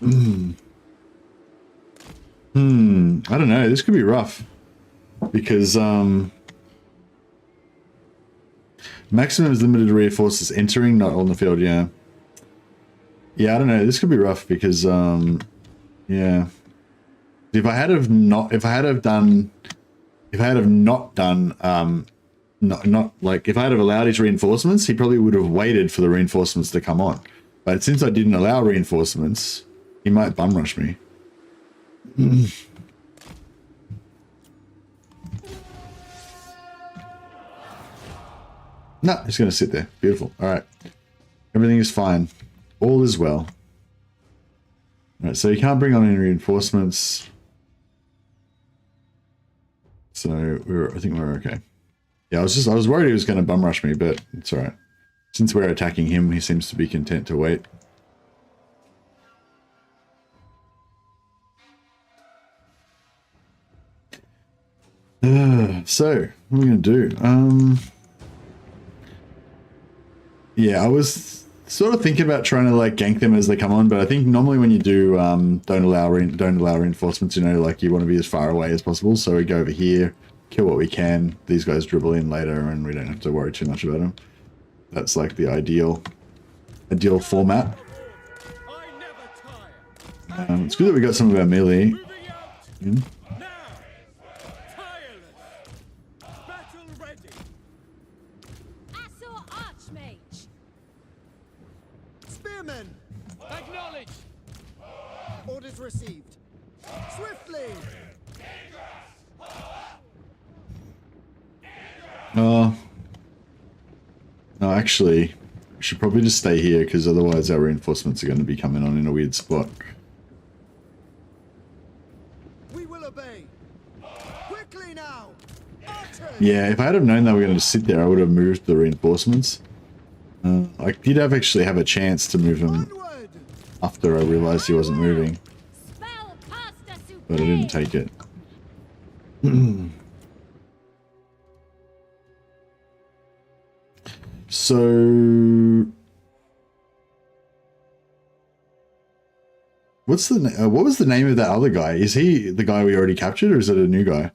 I don't know. This could be rough because maximum is limited to reinforcers entering, not on the field. Yeah. Yeah, I don't know. This could be rough because yeah. If I had have if I had have not done, not like if I had have allowed his reinforcements, he probably would have waited for the reinforcements to come on. But since I didn't allow reinforcements, he might bum rush me. No, he's going to sit there. Beautiful. All right. Everything is fine. All is well. All right, so you can't bring on any reinforcements. So I think we're okay. Yeah, I was worried he was going to bum rush me, but it's all right. Since we're attacking him, he seems to be content to wait. So what are we going to do? Yeah, I was sort of thinking about trying to like gank them as they come on, but I think normally when you do don't allow reinforcements, you know, like you want to be as far away as possible. So we go over here, kill what we can. These guys dribble in later, and we don't have to worry too much about them. That's like the ideal format. It's good that we got some of our melee in. Spearmen! Acknowledge! Orders received. Swiftly! No, actually, we should probably just stay here because otherwise our reinforcements are going to be coming on in a weird spot. We will obey. Quickly now! Archers! Yeah, if I had have known they were going to just sit there, I would have moved the reinforcements. I did actually have a chance to move him Onward! after I realized he wasn't moving, but I didn't take it. So, what was the name of that other guy? Is he the guy we already captured, or is it a new guy?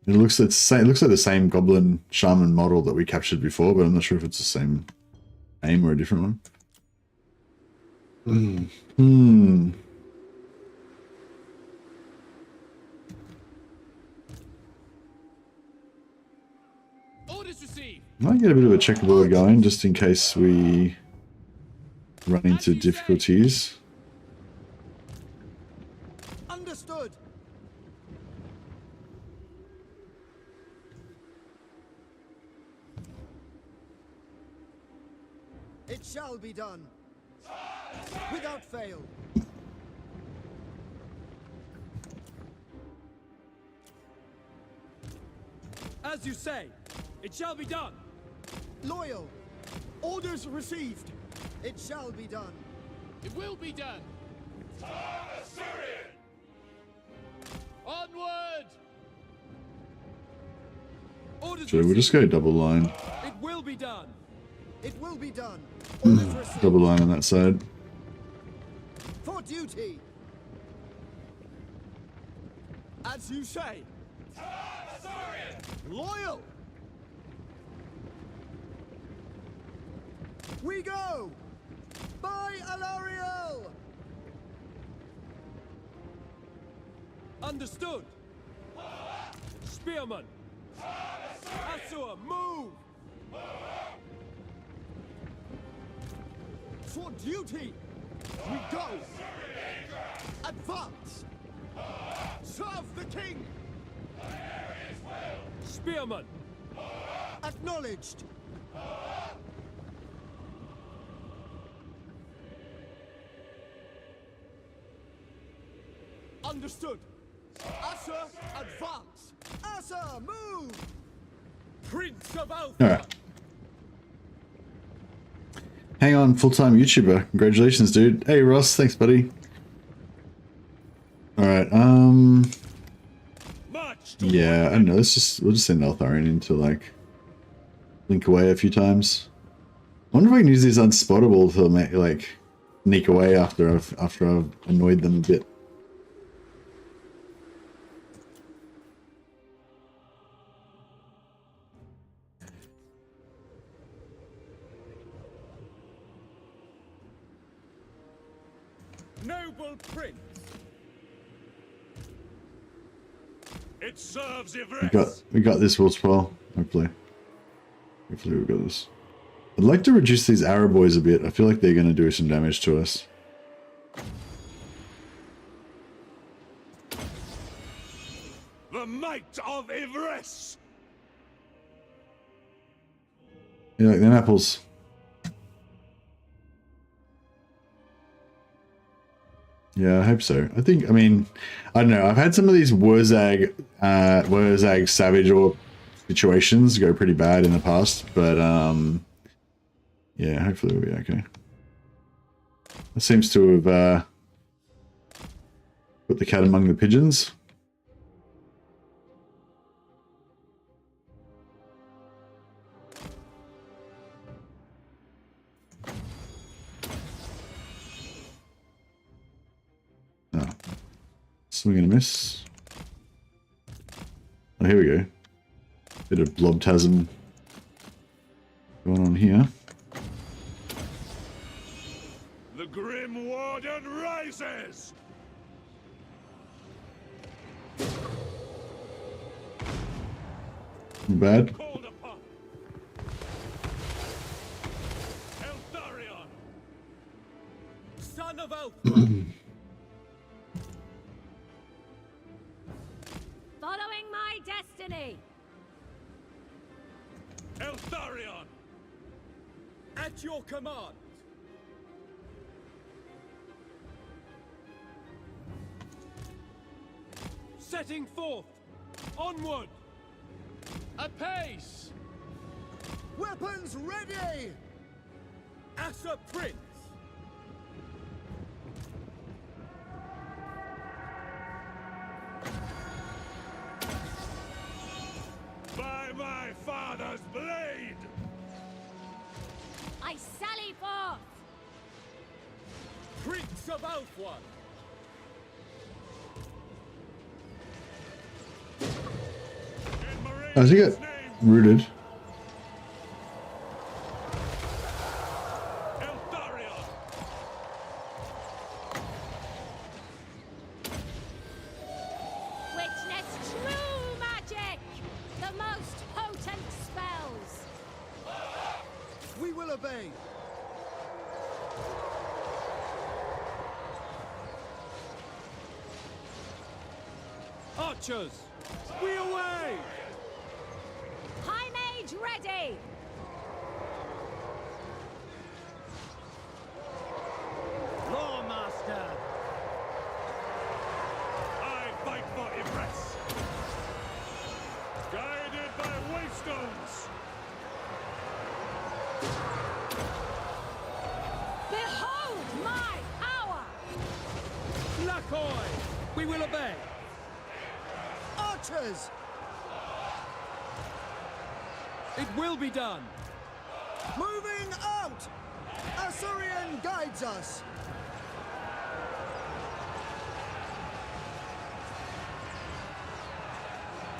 It looks like the same goblin shaman model that we captured before, but I'm not sure if it's the same name or a different one. Orders received. Might get a bit of a checkerboard going just in case we run into difficulties. Understood! It shall be done. Without fail. As you say, it shall be done. Loyal. Orders received. It shall be done. It will be done. Onward! Orders So we'll just go double line. It will be done. It will be done. Orders received. Double line on that side. For duty. As you say. Loyal. We go. By Eltharion. Understood. Spearman. Asur, move. For duty. We go. Advance. Serve the king. Spearman. Acknowledged. Understood. Asa, advance. Asa, move. Prince of Eltharion. Alright. Hang on, full-time YouTuber. Congratulations, dude. Hey, Ross. Thanks, buddy. Alright, yeah, I don't know. We'll just send Eltharion in to, like, blink away a few times. I wonder if I can use these unspottable to, make, like, sneak away after I've annoyed them a bit. Noble Prince. It serves We Ivres. got this, Wolfspal. Hopefully we got this. I'd like to reduce these arrow boys a bit. I feel like they're going to do some damage to us. The might of Ivres. You like them apples? Yeah, I hope so. I mean, I don't know. I've had some of these Wurzag Savage or situations go pretty bad in the past, but yeah, hopefully we'll be okay. It seems to have put the cat among the pigeons. Oh. Swing and a miss. Oh, here we go. Bit of blobtasm going on here. The Grim Warden rises. Not bad. Called upon. Eltharion. Son of Eltharion. Following my destiny. Eltharion. At your command. Setting forth. Onward. Apace. Weapons ready. As a prince. By my father's blade. I sally forth. Prince of Eltharion. Oh, does he get rooted? Eltharion. Witness true magic. The most potent spells. We will obey. Archers, we away! High mage ready. Lawmaster! I fight for Ivres. Guided by wavestones. Behold my power. Lacoy, we will obey. Archers! It will be done. Moving out! Eltharion guides us.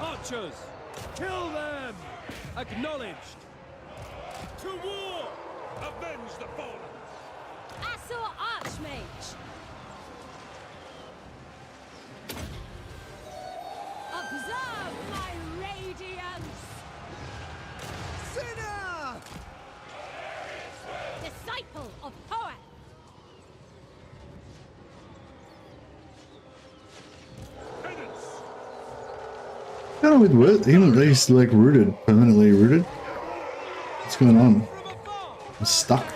Archers, kill them! Acknowledged. To war! Avenge the fallen. Assault Archmage. Observe my radiance. Sinner! Disciple of Hoeth. Penance. What's going on with what? He's like rooted, permanently rooted. What's going on? I'm stuck.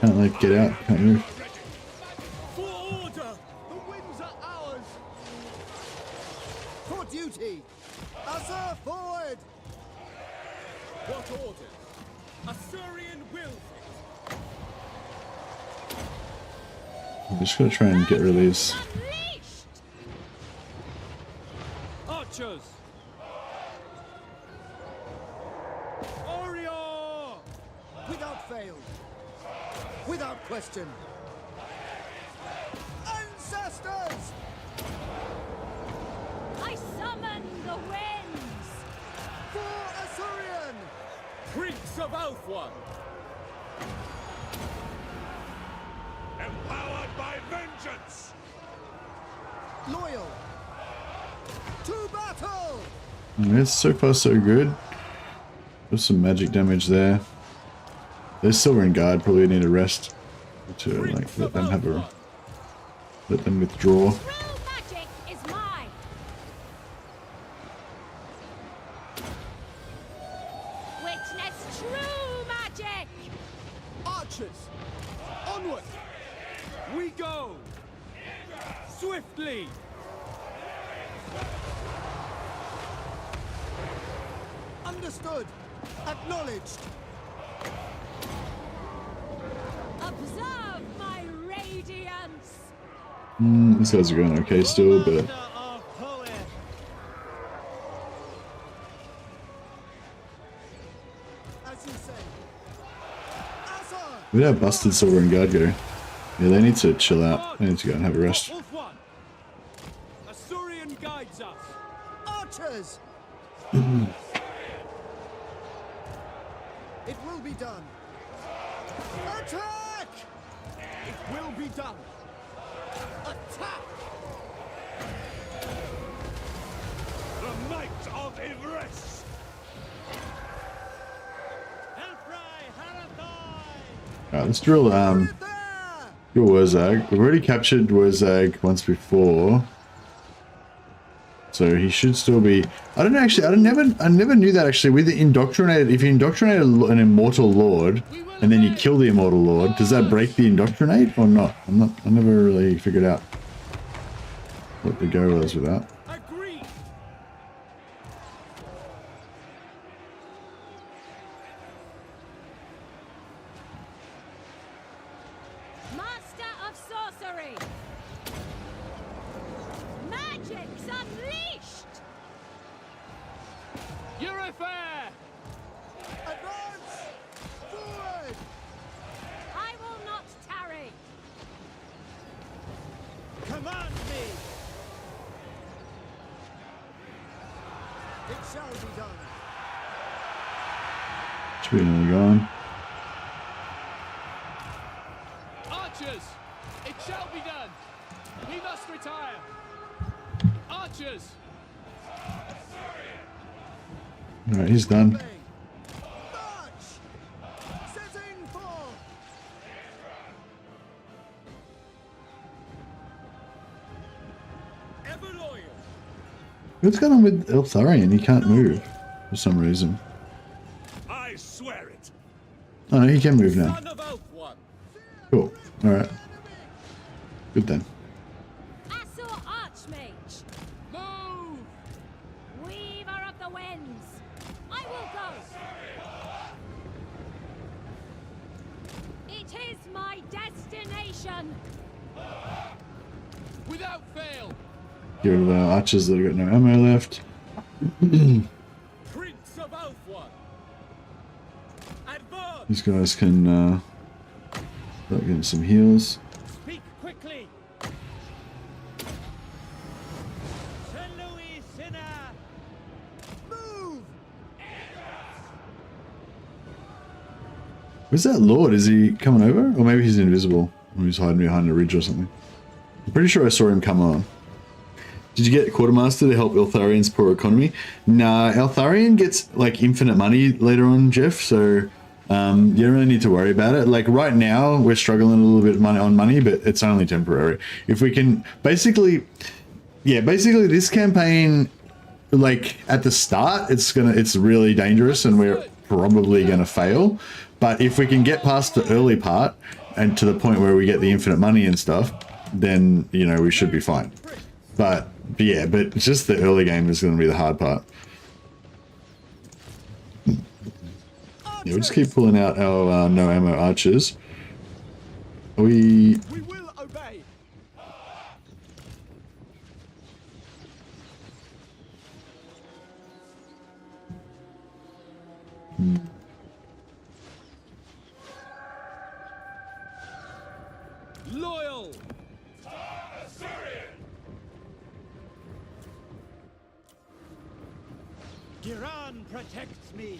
Can't like get out, can't move. For order! The winds are ours! For duty! Asa forward! What orders? Eltharion wills it! I'm just gonna try and get rid of these. Unleashed. Archers! Orior! Without fail! Without question! Ancestors! I summon the winds. For Eltharion! Prince of Eltharion! Empowered by vengeance. Loyal! To battle! It's so far so good. There's some magic damage there. They're still in guard, probably need a rest to like let them withdraw. True magic is mine. Witness true magic. Archers! Onward! We go! Swiftly! Understood! Acknowledged! Observe my radiance. These guys are going okay still, but As you say. Asa! where'd our busted silver and guard go? Yeah, they need to chill out. They need to go and have a rest. Wolf one. Eltharion guides us. Archers! It will be done. Attack! It will be done. Attack! The might of Ivres! Alright, let's drill There! Wurzag. We've already captured Wurzag once before. So he should still be. I don't know actually. I never knew that actually. With the indoctrinated, if you indoctrinate an immortal lord and then you kill the immortal lord, does that break the indoctrinate or not? I never really figured out what the go was with that. Agree. Master of sorcery. Magic's unleashed. You're fair. Advance! Forward! I will not tarry. Command me. It shall be done. Should be another gone. Archers, it shall be done. We must retire. Archers. Alright, he's done. March! Setting forth! Ever loyal. What's going on with Eltharion? He can't move for some reason. I swear it! Oh no, he can move now. Son of Elf one. Cool. Alright. Good then. Asor Archmage. Move. Weaver of the winds. I will go. It is my destination. Without fail. Get rid of our archers that have got no ammo left. Prince of Elf one. Advance. These guys can start getting some heals. Speak quickly. Sir Louis Sinner. Move! Where's that lord? Is he coming over? Or maybe he's invisible. Or he's hiding behind a ridge or something. I'm pretty sure I saw him come on. Did you get Quartermaster to help Eltharion's poor economy? Nah, Eltharion gets like infinite money later on, Jeff, so you don't really need to worry about it. Like right now, we're struggling a little bit on money, but it's only temporary. If we can basically this campaign, like at the start, it's really dangerous and we're probably gonna fail. But if we can get past the early part and to the point where we get the infinite money and stuff, then you know we should be fine. But yeah, but just the early game is going to be the hard part. Yeah, we'll just keep pulling out our no ammo archers. We will obey. Loyal. Giran protects me.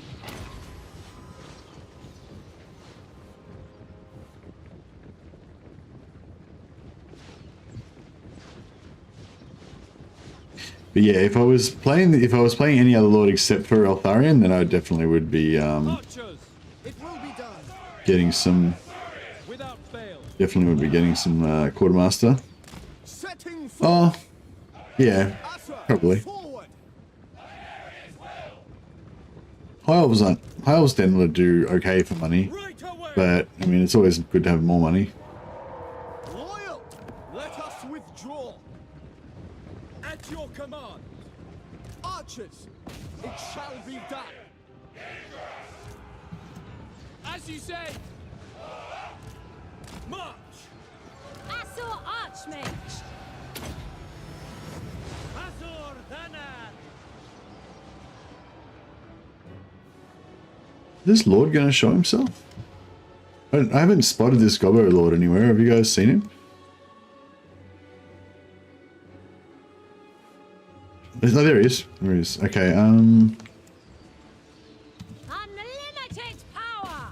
But yeah, if I was playing any other lord except for Eltharion, then I definitely would be Archers, It will be done. getting some. without fail. Definitely would be getting some quartermaster. Setting forward. Oh, yeah, Asa, probably. forward. High elves tend to do okay for money, Right away. but I mean it's always good to have more money. Loyal. Let us withdraw. At your command. Archers, it shall be done. As you say. March. Asor Archmage. Azor Dana. Is this lord going to show himself? I haven't spotted this Gobbo lord anywhere. Have you guys seen him? Oh, there he is. There he is. Okay. Unlimited power.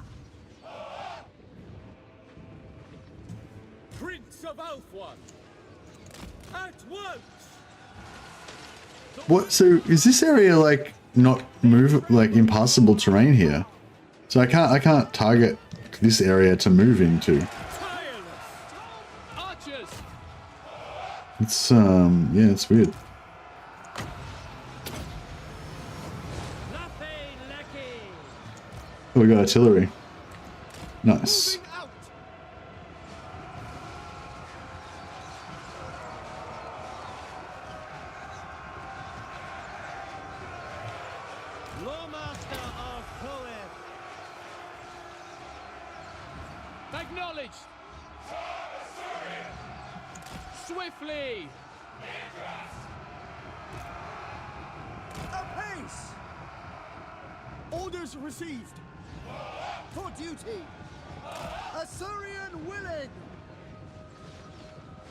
Prince of Elfwan. At once. What? So is this area like not impassable terrain here? So I can't target this area to move into. Tireless. Archers. It's yeah, it's weird. Nothing lucky. Oh, we got artillery. Nice. Moving out. Lawmaster of Coed. Acknowledged. Swiftly. Apace. Orders received. For duty. Eltharion willing.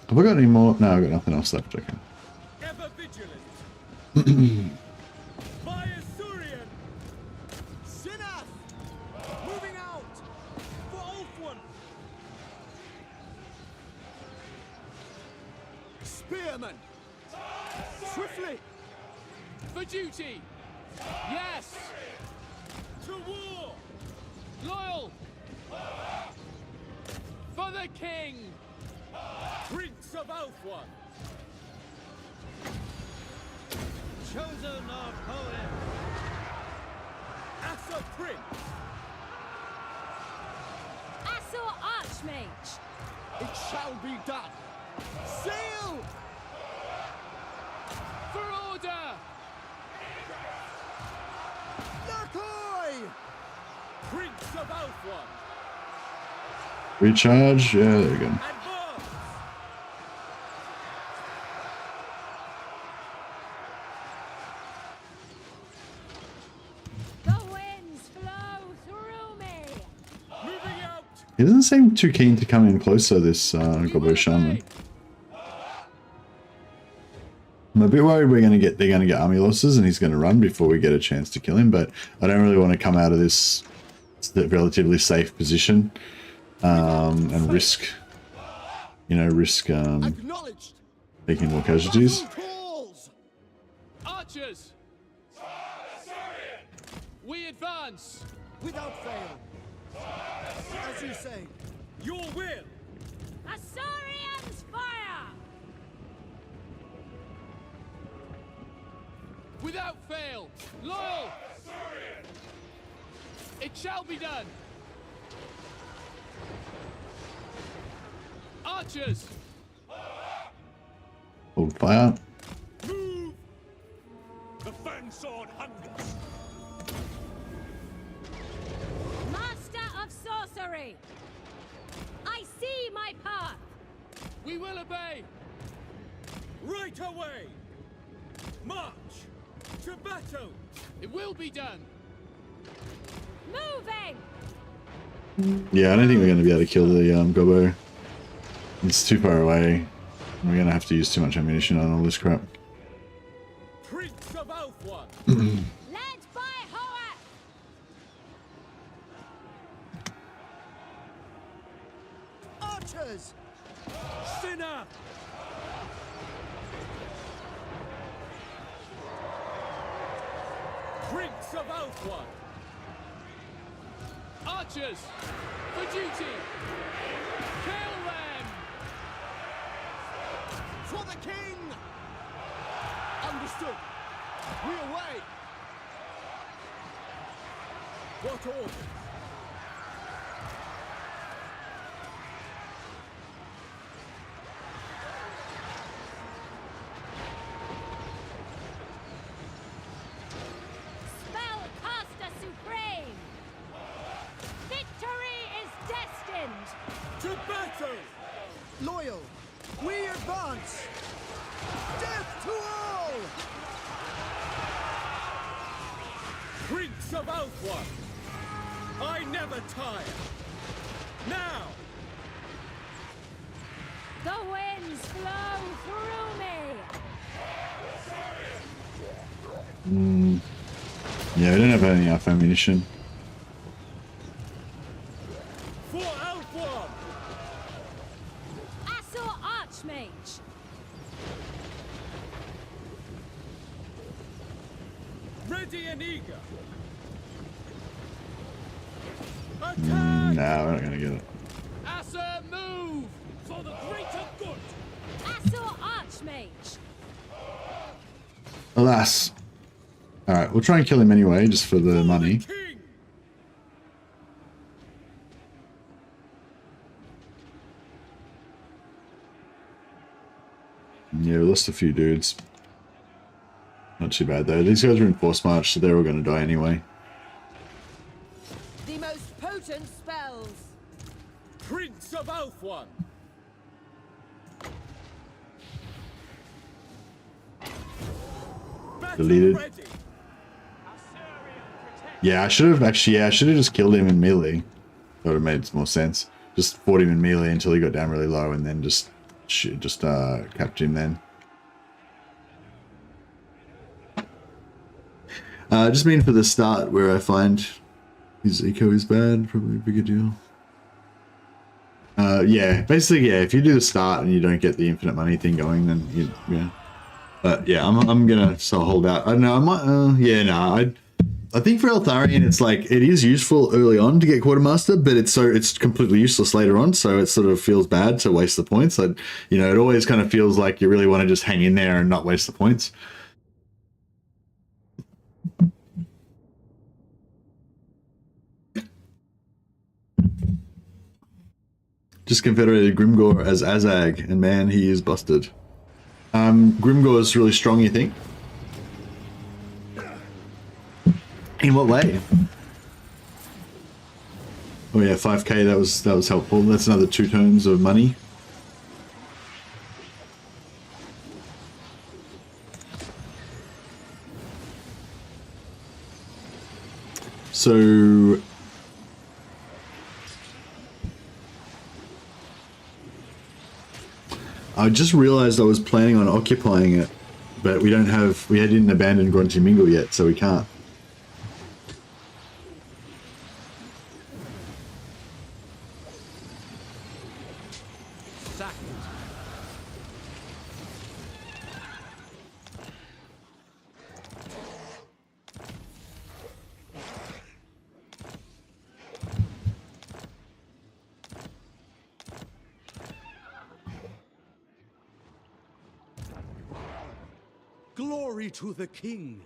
Have I got any more? No, I've got nothing else left. Okay. Ever vigilant. By Eltharion. Sinath. Moving out. For Ulfwan. Spearman. Swiftly. For duty. Yes. To war. Loyal. For the king. Prince of Elfwan. Chosen of Coed. As a prince. Asor Archmage. It shall be done. Sail. For order. Nakoi. Prince of Elfwan. Recharge. Yeah, there we go. Advance. The winds flow through me. Moving out. He doesn't seem too keen to come in closer, this Gobbo Shaman. I'm a bit worried they're gonna get army losses and he's gonna run before we get a chance to kill him, but I don't really want to come out of this relatively safe position and risk Acknowledged. taking more casualties. Battle calls. Archers. We advance. Without fail. As you say. Your will. Asorian's fire. Without fail. Loyal. It shall be done. Archers. Hold fire. Move! The Fang Sword hungers. Master of sorcery. I see my path. We will obey. Right away. March. To battle. It will be done. Moving. Yeah, I don't think we're gonna be able to kill the Gobbo. It's too far away. We're gonna have to use too much ammunition on all this crap. Prince of Elfwan. Led by Hoeth. Archers. Sinner. Prince of Eltharion. Archers, for duty. Kill them. For the king. Understood. We away. What order? Spellcaster supreme! Victory is destined! To battle! Loyal, we advance! Death to all! Prince of Eltharion, I never tire! Now! The winds flow through me! Yeah, we don't have any enough ammunition. For Eltharion! Assault Archmage! Ready and eager! Attack! No, we're not gonna get it. Asa, move! For the greater good! Assault Archmage! Alas. Alright, we'll try and kill him anyway, just for the money. King! Yeah, we lost a few dudes. Not too bad though. These guys are in force march, so they're all gonna die anyway. The most potent spells. Prince of Eltharion! Battle Deleted. ready! Yeah, I should have actually. Yeah, I should have just killed him in melee. That would have made more sense. Just fought him in melee until he got down really low, and then just capped him then. Just mean for the start where I find his eco is bad, probably a bigger deal. Yeah, basically, yeah. If you do the start and you don't get the infinite money thing going, then yeah. But yeah, I'm gonna still hold out. I don't know. I might. Yeah, no. I think for Eltharion, it's like it is useful early on to get quartermaster, but it's completely useless later on. So it sort of feels bad to waste the points. It always kind of feels like you really want to just hang in there and not waste the points. Just confederated Grimgor as Azag, and man, he is busted. Grimgor is really strong, you think? In what way? Oh yeah, 5k. That was helpful. That's another 2 turns of money. So I just realized I was planning on occupying it, but we didn't abandon Grunty Mingle yet, so we can't. Sack it. Glory to the king.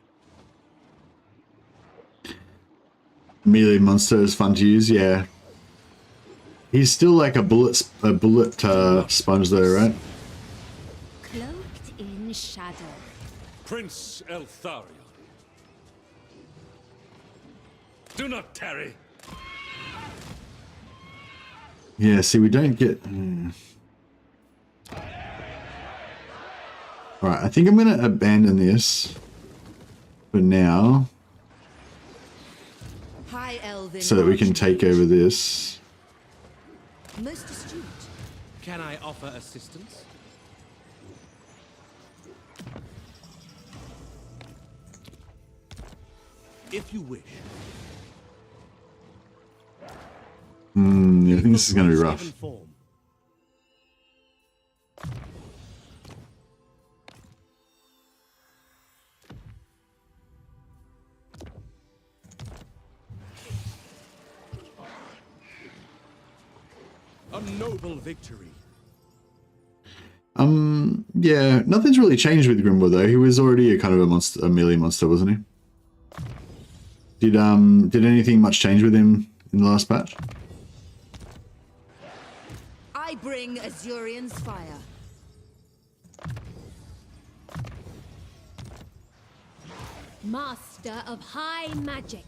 Melee monster is fun to use, yeah. He's still like a bullet sponge though, right? Cloaked in shadow. Prince Eltharion. Do not tarry. Yeah, see, we don't get... Alright, I think I'm going to abandon this for now, High Elven. so that we can take over this. Most astute. Can I offer assistance? If you wish. I think this is going to be rough. A noble victory. Yeah, nothing's really changed with Grimble though. He was already a kind of a monster, a melee monster, wasn't he? Did anything much change with him in the last patch? I bring Azurion's fire. Master of high magic.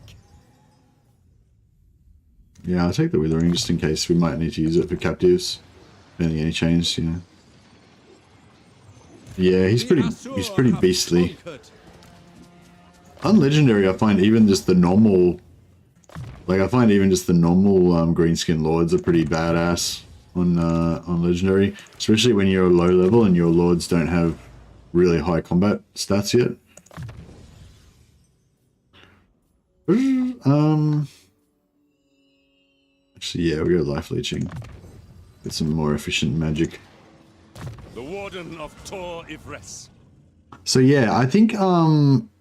Yeah, I'll take the Withering just in case we might need to use it for captives. Don't think any change, you know. Yeah, he's pretty beastly. Unlegendary, I find even just the normal, like I find even just the normal greenskin lords are pretty badass on legendary, especially when you're low level and your lords don't have really high combat stats yet. Actually, yeah, we'll go life leeching. Get some more efficient magic. The Warden of Tor Ivres. So yeah, I think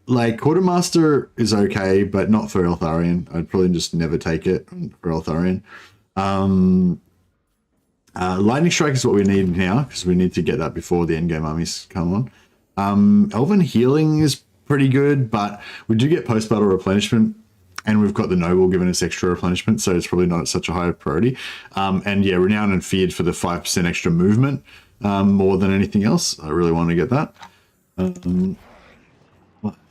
like Quartermaster is okay, but not for Eltharion. I'd probably just never take it for Eltharion. Lightning Strike is what we need now, because we need to get that before the endgame armies come on. Elven Healing is pretty good, but we do get post-battle replenishment, and we've got the Noble giving us extra replenishment, so it's probably not such a high priority. And yeah, Renowned and Feared for the 5% extra movement more than anything else. I really want to get that.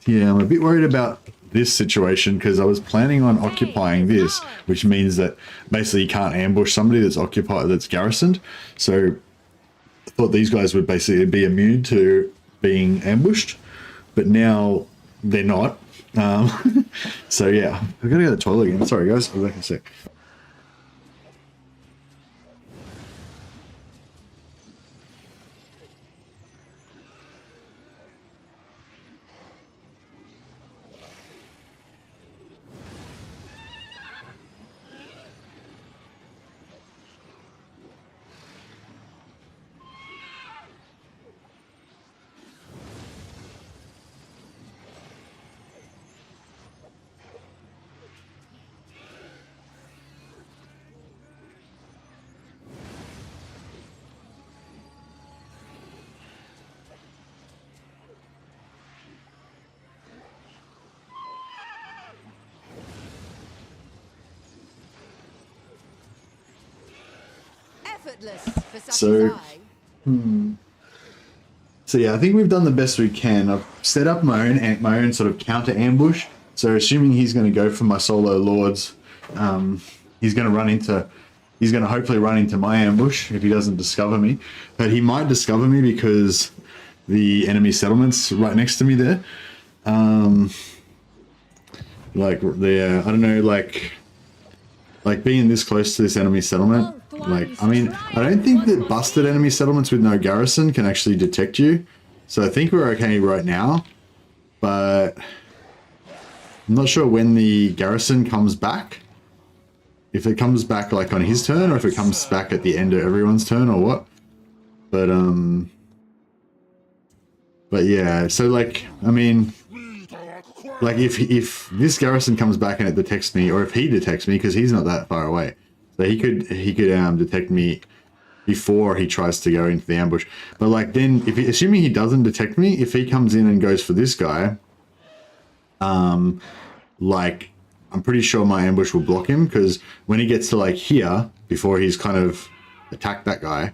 Yeah, I'm a bit worried about this situation because I was planning on occupying this, which means that basically you can't ambush somebody that's occupied, that's garrisoned. So I thought these guys would basically be immune to being ambushed, but now they're not. So yeah, I've got to go to the toilet again. Sorry guys, I'll be back in a sec. Effortless for such So- as I. So yeah, I think we've done the best we can. I've set up my own sort of counter ambush. So assuming he's going to go for my solo lords, he's going to hopefully run into my ambush if he doesn't discover me. But he might discover me because the enemy settlement's right next to me there. Like the I don't know, like being this close to this enemy settlement. Like, I mean, I don't think that busted enemy settlements with no garrison can actually detect you. So I think we're okay right now. But I'm not sure when the garrison comes back. If it comes back like on his turn, or if it comes back at the end of everyone's turn, or what. But yeah, so like, I mean, like if this garrison comes back and it detects me, or if he detects me, because he's not that far away. So he could detect me before he tries to go into the ambush. But like then, assuming he doesn't detect me, if he comes in and goes for this guy, like I'm pretty sure my ambush will block him, because when he gets to like here, before he's kind of attacked that guy,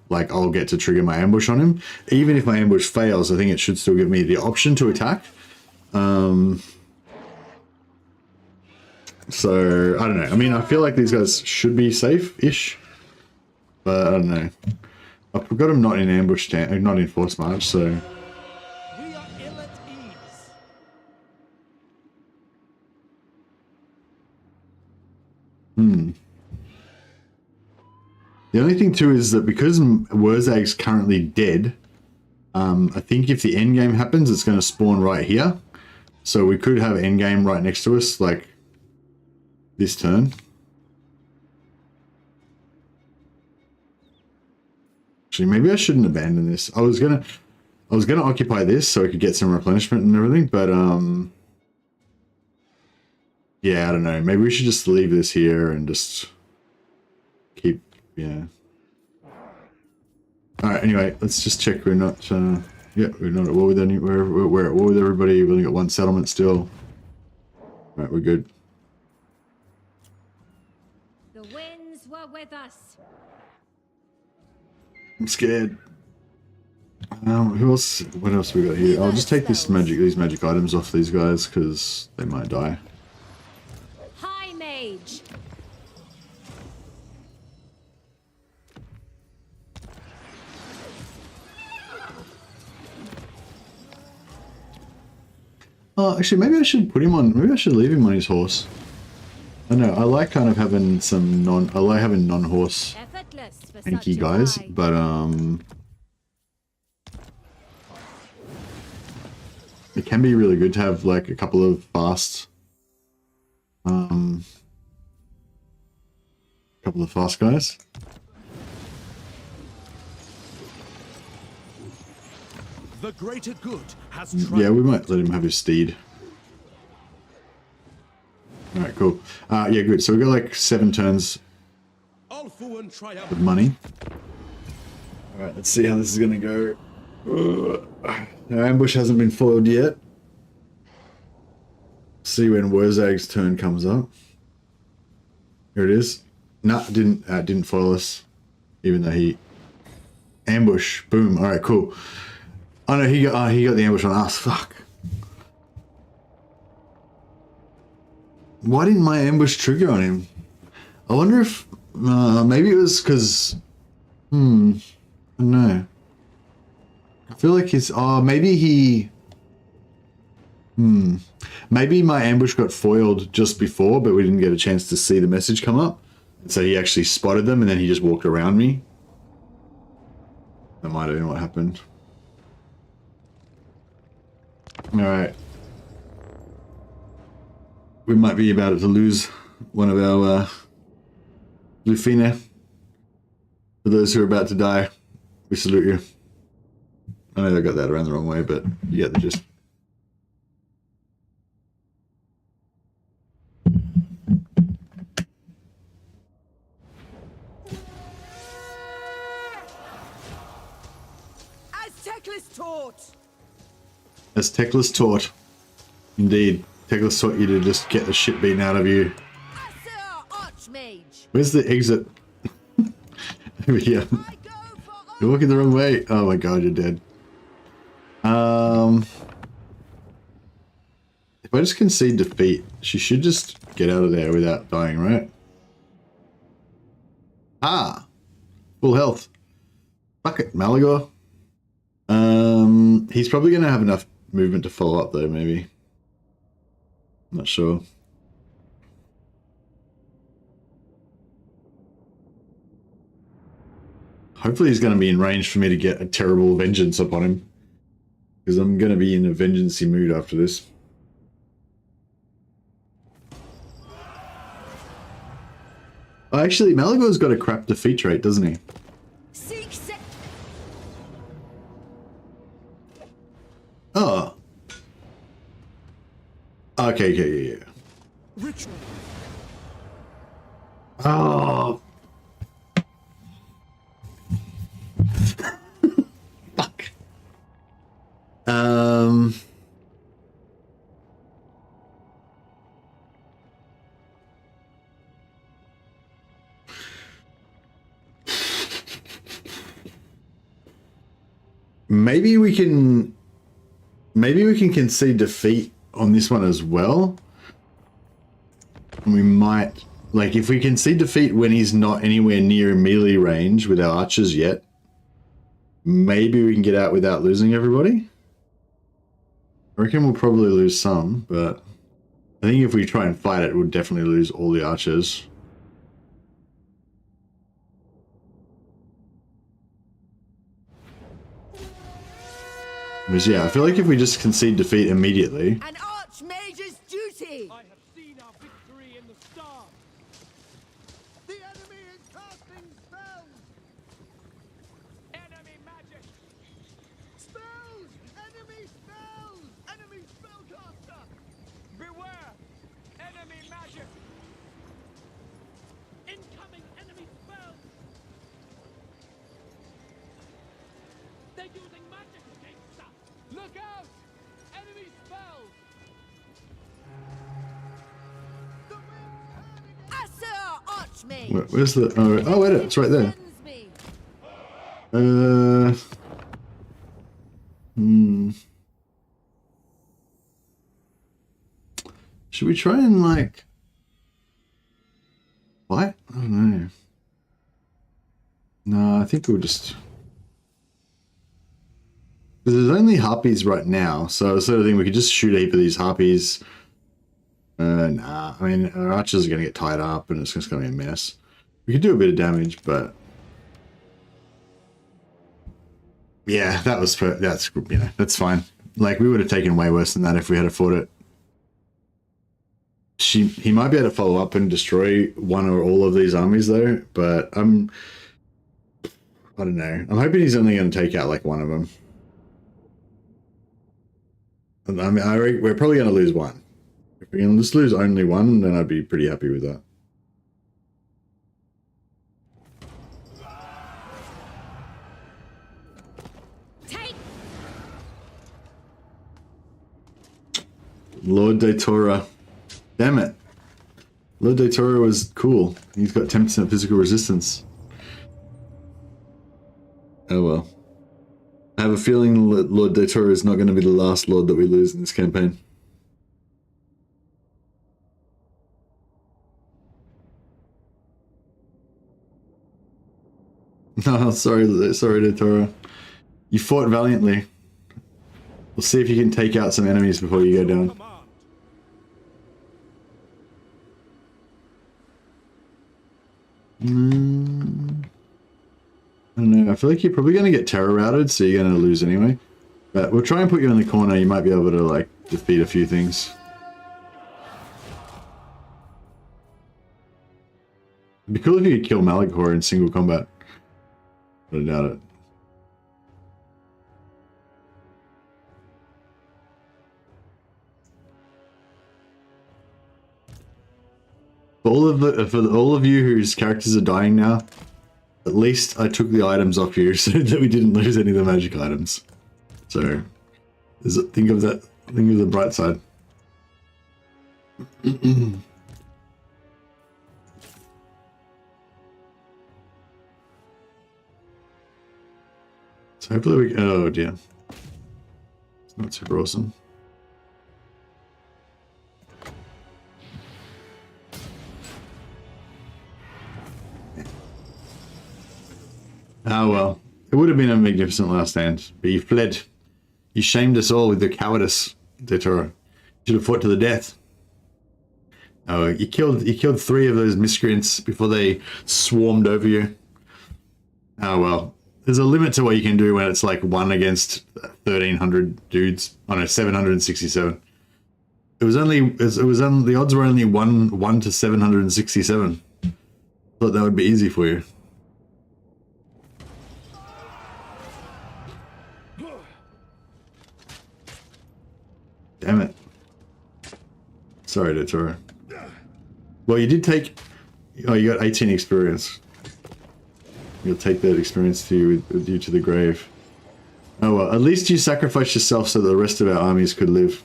like I'll get to trigger my ambush on him. Even if my ambush fails, I think it should still give me the option to attack. So, I don't know. I mean, I feel like these guys should be safe-ish. But, I don't know. I've got them not in ambush, not in force march, so... We are ill at ease. The only thing, too, is that because Wurzag's currently dead, I think if the endgame happens, it's going to spawn right here. So we could have endgame right next to us, like... this turn. Actually, maybe I shouldn't abandon this. I was gonna occupy this so I could get some replenishment and everything, but yeah, I don't know. Maybe we should just leave this here and just keep Yeah. Alright, anyway, let's just check we're not, yeah, we're not at war with any, we're at war with everybody, we've only got one settlement still. Alright, we're good. The winds were with us. I'm scared. Who else, what else we got here? I'll just take these magic items off these guys, because they might die. High mage. Actually, maybe I should put him on, maybe I should leave him on his horse. I don't know, I like kind of having some I like having non-horse Effortless for tanky such a guys, ride. but it can be really good to have like a couple of fast guys. The greater good has Yeah, we might let him have his steed. Alright, cool. Yeah, good. So we've got like 7 turns Ulfuan triumph. of money. Alright, let's see how this is gonna go. Our ambush hasn't been foiled yet. See when Wurzag's turn comes up. Here it is. Nah, didn't foil us. Even though he ambush. Boom. Alright, cool. Oh no, he got the ambush on us. Fuck. Why didn't my ambush trigger on him? I wonder if maybe it was because I don't know. I feel like his maybe he maybe my ambush got foiled just before, but we didn't get a chance to see the message come up. And so he actually spotted them and then he just walked around me. That might have been what happened. Alright. We might be about to lose one of our Lufina. For those who are about to die, we salute you. I know I got that around the wrong way, but you get the gist. As Teclis taught. As Teclis taught. Indeed. Teclis taught you to just get the shit beaten out of you. Sir Archmage. Where's the exit? Over here. I go for You're walking the wrong way. Oh my god, you're dead. If I just concede defeat, she should just get out of there without dying, right? Ah! Full health. Fuck it, Malagor. He's probably gonna have enough movement to follow up though, maybe. Not sure. Hopefully he's going to be in range for me to get a terrible vengeance upon him. Because I'm going to be in a vengeance-y mood after this. Oh, actually, Malagor's got a crap defeat rate, doesn't he? seek se Oh. Okay, yeah. Ritual. Oh. Fuck. Maybe we can concede defeat on this one as well. We might, like, if we concede defeat when he's not anywhere near melee range with our archers yet, maybe we can get out without losing everybody. I reckon we'll probably lose some, but I think if we try and fight it, we'll definitely lose all the archers. Because, yeah, I feel like if we just concede defeat immediately... an Archmage's duty. I have seen our victory in the stars. The enemy is casting spells. Enemy magic. Spells. Enemy spells. Enemy spellcaster. Beware. Enemy magic. Incoming enemy spells. They're using magic against us. Look out! Enemy spells! Asur Archmage! Where's the? Oh, wait, it's right there. Sends me. Should we try and like? What? I don't know. No, I think we'll just. There's only harpies right now, so I sort of think we could just shoot a heap of these harpies. Nah, I mean, our archers are going to get tied up and it's just going to be a mess. We could do a bit of damage, but... Yeah, that's that's fine. Like, we would have taken way worse than that if we had fought it. He might be able to follow up and destroy one or all of these armies, though, but I don't know. I'm hoping he's only going to take out, like, one of them. I mean, we're probably going to lose one. If we can just lose only one, then I'd be pretty happy with that. Take. Lord Datora. Damn it. Lord Datora was cool. He's got 10% physical resistance. Oh well. I have a feeling that Lord Datora is not going to be the last Lord that we lose in this campaign. No, sorry, Datora. You fought valiantly. We'll see if you can take out some enemies before you go down. I don't know. I feel like you're probably going to get terror routed, so you're going to lose anyway. But we'll try and put you in the corner. You might be able to, like, defeat a few things. It'd be cool if you could kill Malachor in single combat. But I doubt it. For all of you whose characters are dying now, at least I took the items off you so that we didn't lose any of the magic items. So, think of that. Think of the bright side. So hopefully we. Oh dear, it's not super awesome. Oh well, it would have been a magnificent last stand, but you fled. You shamed us all with your cowardice, Datora. You should have fought to the death. Oh, you killed 3 of those miscreants before they swarmed over you. Oh well, there's a limit to what you can do when it's like 1 against 1,300 dudes. Oh no, 767. It was the odds were only 1 to 767. Thought that would be easy for you. Damn it. Sorry, Datora. Well, you did take... Oh, you got 18 experience. You'll take that experience to you with you to the grave. Oh well, at least you sacrificed yourself so that the rest of our armies could live.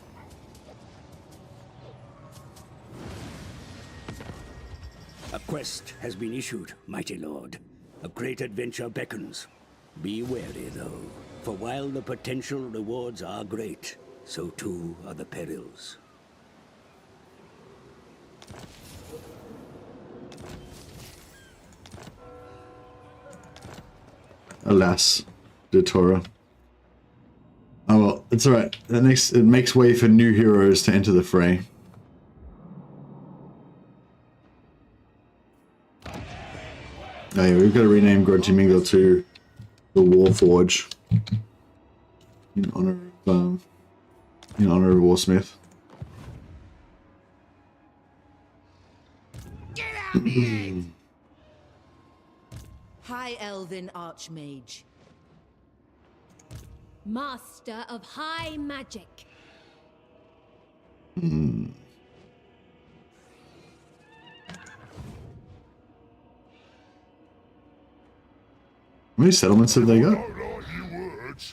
A quest has been issued, mighty lord. A great adventure beckons. Be wary, though, for while the potential rewards are great, so too are the perils. Alas, Datora. Oh well, it's alright. It makes way for new heroes to enter the fray. Oh yeah, we've got to rename Grunty Mingle to the Warforge in honor of Warsmith. Get out here! High Elven Archmage. Master of high magic. How many settlements have they got? Don't like your words.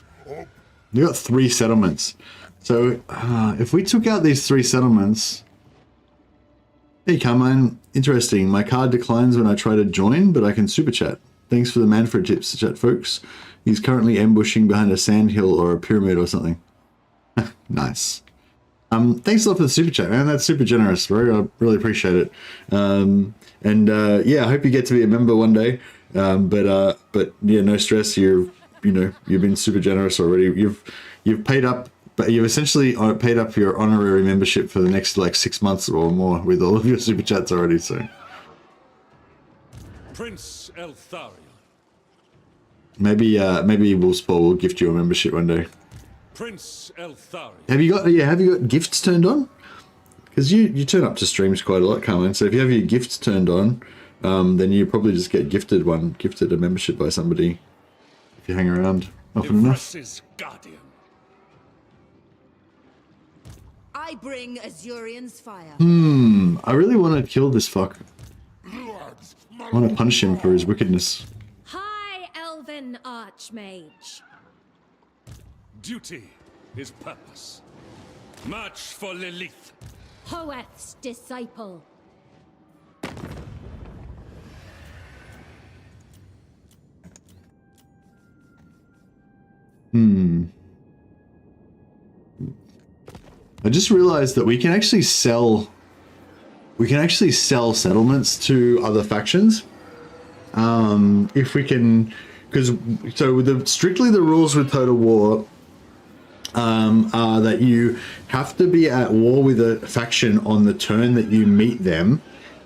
You got 3 settlements. So if we took out these 3 settlements, hey Carmine, interesting. My card declines when I try to join, but I can super chat. Thanks for the Manfred tips, chat folks. He's currently ambushing behind a sandhill or a pyramid or something. Nice. Thanks a lot for the super chat, man. That's super generous, bro. I really appreciate it. Yeah, I hope you get to be a member one day. But yeah, no stress. You've been super generous already. You've paid up, but you've essentially paid up your honorary membership for the next like 6 months or more with all of your super chats already. So, Prince Eltharion. maybe Wolfspaw will gift you a membership one day. Prince Eltharion. Have you got gifts turned on? Because you turn up to streams quite a lot, Carmen. So if you have your gifts turned on, then you probably just get gifted a membership by somebody if you hang around often enough. Guardian. I bring Azurion's fire. I really want to kill this fuck. I want to punish him for his wickedness. High Elven Archmage. Duty is purpose. March for Lilith. Hoeth's disciple. I just realized that we can actually sell settlements to other factions. If we can, because strictly the rules with Total War are that you have to be at war with a faction on the turn that you meet them,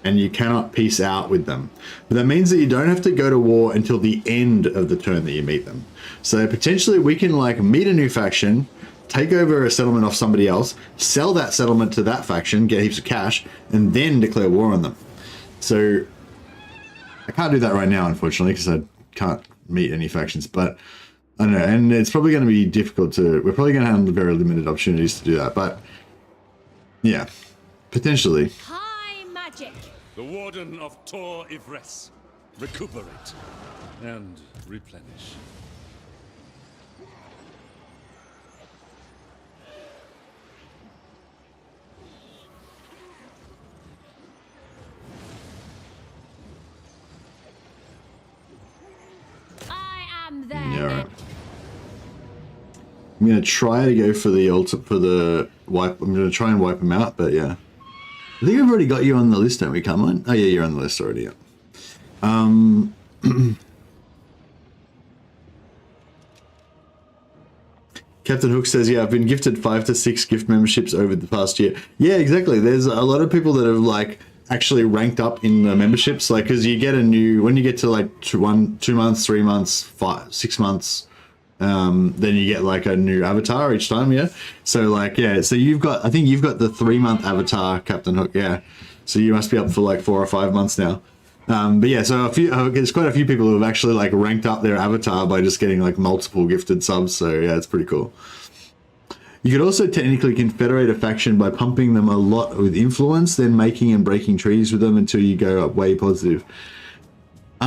and you cannot peace out with them. But that means that you don't have to go to war until the end of the turn that you meet them. So potentially we can like meet a new faction, take over a settlement off somebody else, sell that settlement to that faction, get heaps of cash, and then declare war on them. So I can't do that right now, unfortunately, because I can't meet any factions, but I don't know, and it's probably going to be difficult we're probably going to have very limited opportunities to do that, but yeah, potentially. High magic. The Warden of Tor Ivres. Recuperate and replenish. I am there. Yeah, right. I'm going to try to go for the wipe. I'm going to try and wipe them out, but yeah. I think I've already got you on the list, don't we, Carmine? Oh yeah, you're on the list already, yeah. Captain Hook says, yeah, I've been gifted 5 to 6 gift memberships over the past year. Yeah, exactly. There's a lot of people that have like actually ranked up in the memberships, like, because you get when you get to like 2 months, 3 months, 6 months, then you get like a new avatar each time, yeah. So like, yeah, so I think you've got the 3-month avatar, Captain Hook, yeah. So you must be up for like 4 or 5 months now. But yeah, so there's quite a few people who have actually like ranked up their avatar by just getting like multiple gifted subs. So yeah, it's pretty cool. You could also technically confederate a faction by pumping them a lot with influence, then making and breaking treaties with them until you go up way positive. I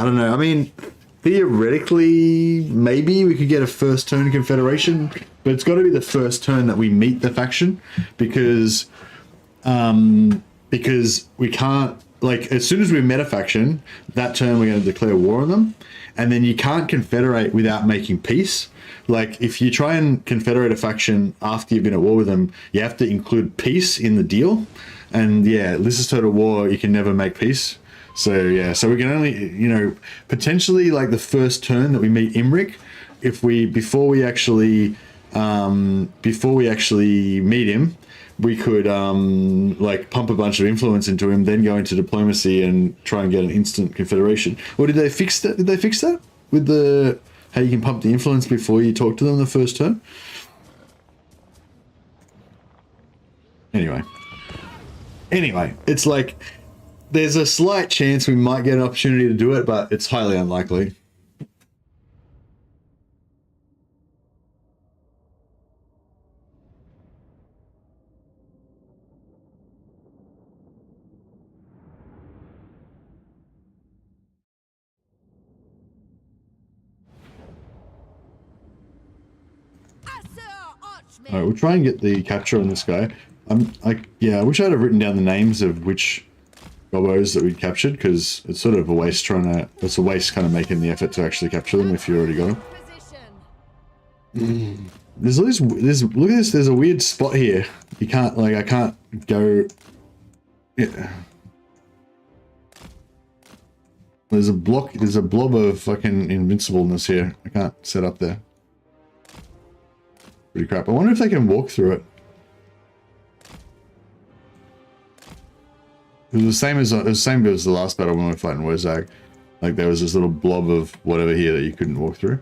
don't know. I mean, theoretically, maybe we could get a first turn confederation, but it's got to be the first turn that we meet the faction, because we can't, like, as soon as we met a faction, that turn we're going to declare war on them, and then you can't confederate without making peace. Like, if you try and confederate a faction after you've been at war with them, you have to include peace in the deal, and yeah, this is Total War, you can never make peace. So yeah, so we can only, potentially like the first turn that we meet Imric, before we actually meet him, we could like pump a bunch of influence into him, then go into diplomacy and try and get an instant confederation. Or did they fix that? Did they fix that with how you can pump the influence before you talk to them the first turn? Anyway, it's like, there's a slight chance we might get an opportunity to do it, but it's highly unlikely. me. Alright, we'll try and get the capture on this guy. Yeah, I wish I'd have written down the names of which gobos that we'd captured, because it's sort of a waste it's a waste kind of making the effort to actually capture them if you already got them. Position. There's look at this, there's a weird spot here. You can't, like, I can't go... Yeah. There's a blob of fucking invincibleness here. I can't set up there. Pretty crap. I wonder if they can walk through it. It was the same as the last battle when we were fighting Wozag. Like, there was this little blob of whatever here that you couldn't walk through.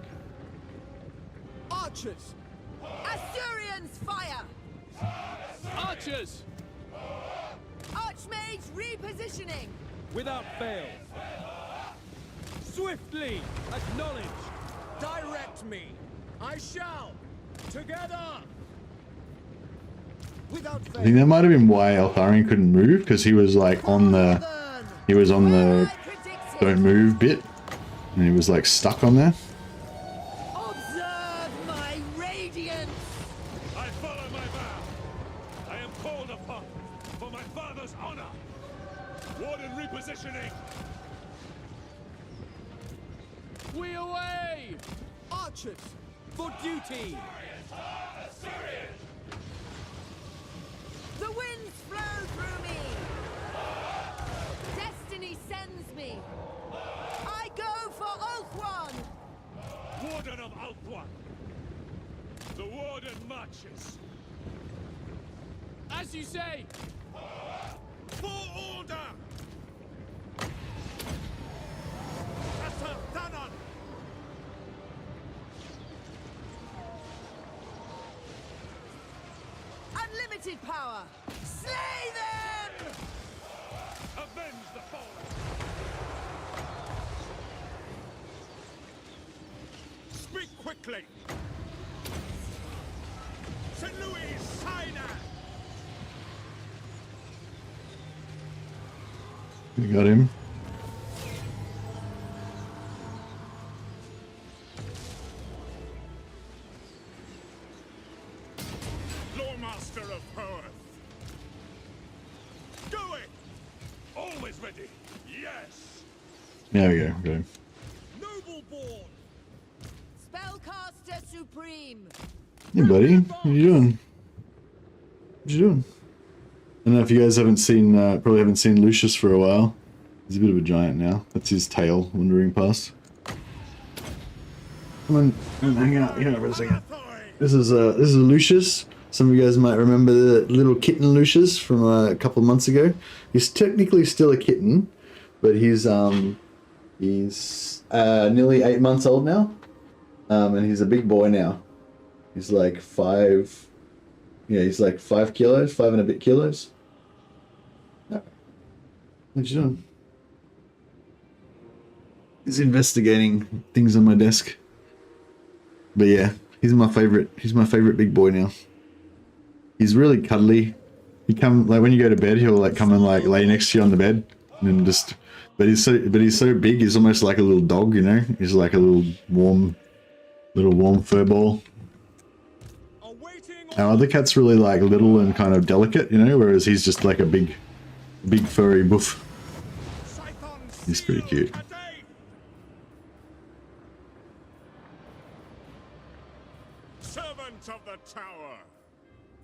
Archers! Arthurians fire! Archers! Archmage repositioning! Without fail. Swiftly acknowledge. Direct me! I shall! Together! Without I fail! think that might have been why Eltharion couldn't move, because he was like on the... He was on the don't move bit. And he was like stuck on there. Observe my radiance! I follow my vow. I am called upon for my father's honor. Warden repositioning. We away! Archers! For duty! The winds flow through me! Destiny sends me! I go for Ulthuan! Warden of Ulthuan. The warden marches. As you say! For order! Danon! Unlimited power! Slay them! Avenge the fallen! Speak quickly! St. Louis, Sinai! We got him. Loremaster of Perth! Going! Always ready! Yes! There we go. Got him. Noble born! Spellcaster Supreme! Hey buddy, what are you doing? What you doing? I don't know if you guys haven't seen, probably haven't seen Lucius for a while. He's a bit of a giant now. That's his tail wandering past. Come on, hang out for a second. This is Lucius. Some of you guys might remember the little kitten Lucius from a couple of months ago. He's technically still a kitten, but he's nearly 8 months old now, and he's a big boy now. He's like 5. Yeah, he's like 5 kilos, 5 and a bit kilos. What you doing? He's investigating things on my desk. But yeah, he's my favorite. He's my favorite big boy now. He's really cuddly. He come like when you go to bed, he'll like come and like lay next to you on the bed, and then just. But he's so big. He's almost like a little dog, you know. He's like a little warm fur ball. Our other cat's really like little and kind of delicate, you know, whereas he's just like a big furry boof. He's pretty cute. Servant of the tower.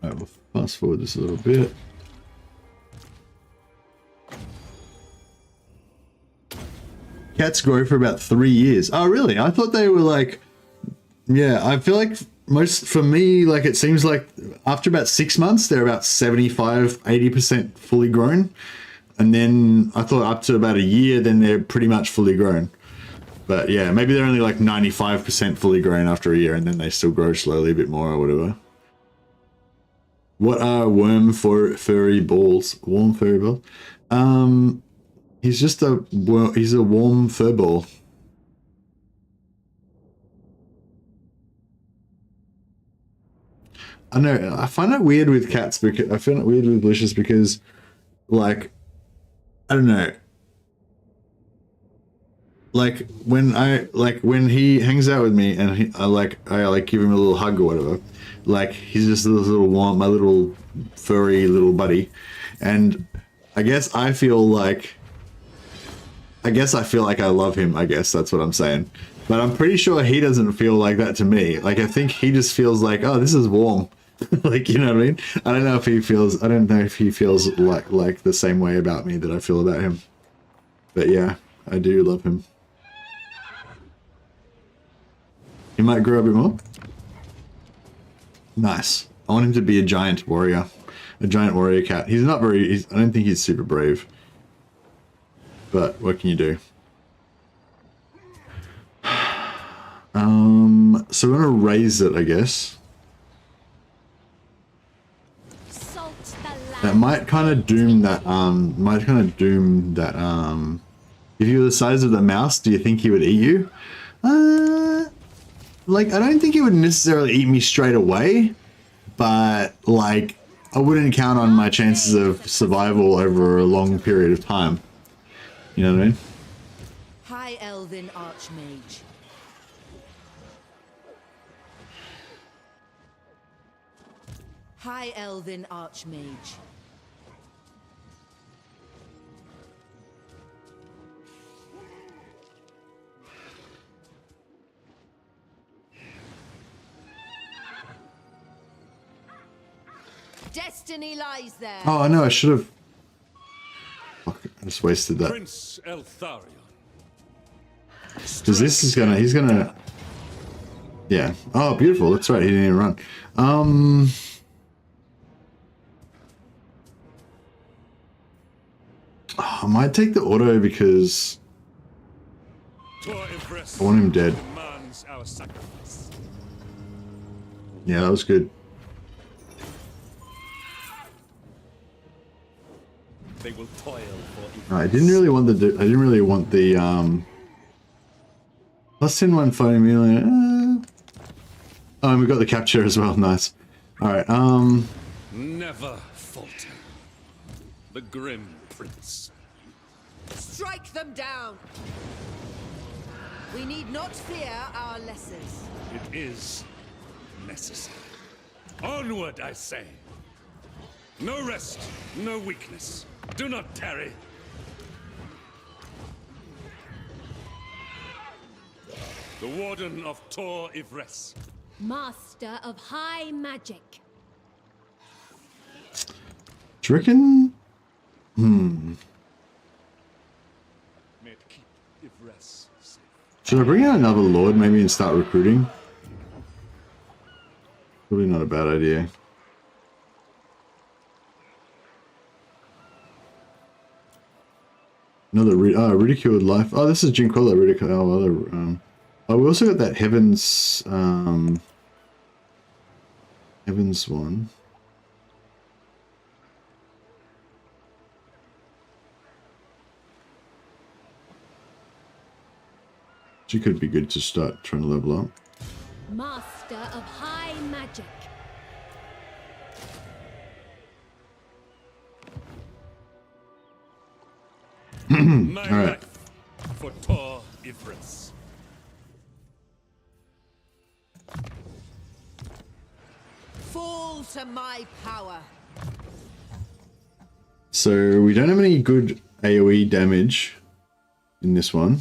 Alright, we'll fast forward this a little bit. Cats grow for about 3 years. Oh, really? I thought they were like... Yeah, I feel like for me, like it seems like after about 6 months, they're about 75-80% fully grown. And then I thought up to about a year, then they're pretty much fully grown. But yeah, maybe they're only like 95% fully grown after a year, and then they still grow slowly a bit more or whatever. What are furry balls? Warm furry balls? He's just he's a warm fur ball. I know, I find it weird with cats because I find it weird with Lucius because, like, I don't know. like when he hangs out with me and I give him a little hug or whatever, like he's just this little warm, my little furry little buddy, and I guess I feel like I love him. I guess that's what I'm saying, but I'm pretty sure he doesn't feel like that to me. Like I think he just feels like, oh, this is warm. Like, you know what I mean? I don't know if he feels like the same way about me that I feel about him, but yeah, I do love him. He might grow a bit more. Nice. I want him to be a giant warrior. A giant warrior cat. He's not very... I don't think he's super brave. But what can you do? So we're going to raise it, I guess. That might kind of doom that... If you were the size of the mouse, do you think he would eat you? Like, I don't think he would necessarily eat me straight away, but, like, I wouldn't count on my chances of survival over a long period of time. You know what I mean? High Elven Archmage. High Elven Archmage. Destiny lies there. Oh, I know, I should have... Fuck, I just wasted that. Prince Eltharion. Because this is gonna... He's gonna... Yeah. Oh, beautiful. That's right, he didn't even run. I might take the auto because... I want him dead. Yeah, that was good. They will toil for I didn't really want the... I didn't really want the... Plus 10 1 fighting melee. Oh, and we got the capture as well. Nice. Alright, never falter. The grim prince. Strike them down. We need not fear our lessers. It is necessary. Onward, I say. No rest, no weakness. Do not tarry. The Warden of Tor Ivres. Master of high magic. do you reckon... May it keep Ivres safe. Should I bring out another lord maybe and start recruiting? Probably not a bad idea. Another ridiculed life. Oh, this is Jinkola ridicule. Oh, we also got that Heavens Heavens one. She could be good to start trying to level up. Master of high magic. My All right. life for Tor Ivres. Fall to my power. So we don't have any good AoE damage in this one.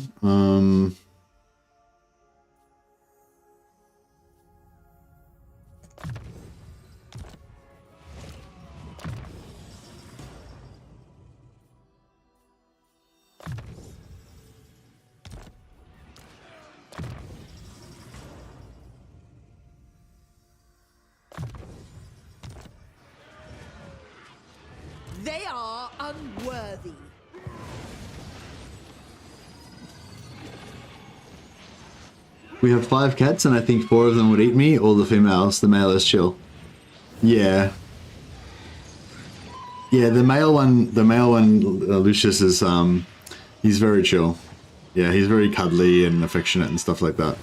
They are unworthy. We have 5 cats and I think 4 of them would eat me, all the females. The male is chill. Yeah. Yeah, the male one, Lucius is, he's very chill. Yeah, he's very cuddly and affectionate and stuff like that.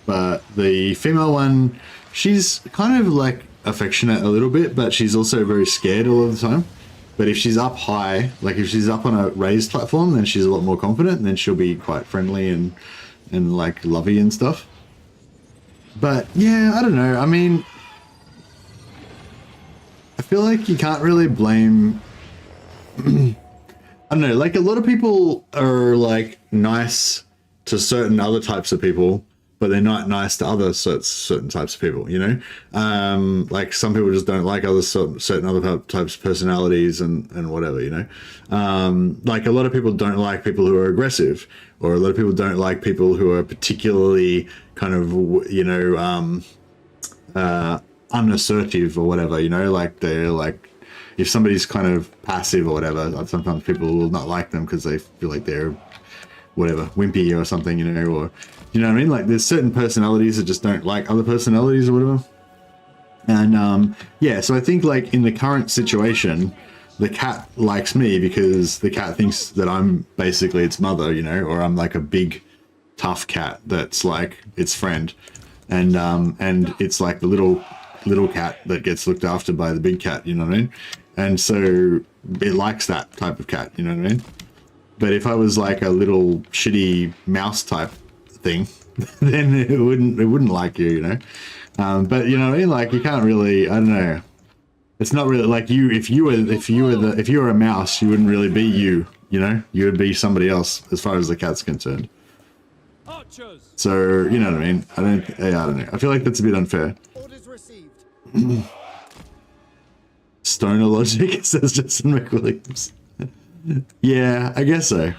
But the female one, she's kind of like affectionate a little bit, but she's also very scared all of the time. But if she's up high, like if she's up on a raised platform, then she's a lot more confident, and then she'll be quite friendly and like lovey and stuff. But yeah, I don't know. I mean, I feel like you can't really blame. I don't know. Like a lot of people are like nice to certain other types of people, but they're not nice to other certain types of people, you know? Like some people just don't like other certain other types of personalities and whatever, you know? Like a lot of people don't like people who are aggressive, or a lot of people don't like people who are particularly kind of, you know, unassertive or whatever, you know? Like they're like, if somebody's kind of passive or whatever, sometimes people will not like them because they feel like they're whatever, wimpy or something, you know, or, you know what I mean? Like there's certain personalities that just don't like other personalities or whatever. And yeah, so I think like in the current situation, the cat likes me because the cat thinks that I'm basically its mother, you know, or I'm like a big tough cat that's like its friend. And it's like the little cat that gets looked after by the big cat, you know what I mean? And so it likes that type of cat, you know what I mean? But if I was like a little shitty mouse type thing, then it wouldn't like you, you know. But you know what I mean? Like you can't really, I don't know. It's not really like you. If you were a mouse, you wouldn't really be you. You know, you would be somebody else as far as the cat's concerned. Archers. So you know what I mean? I don't know. I feel like that's a bit unfair. Orders received. Stoner logic, says Justin McWilliams. Yeah, I guess so.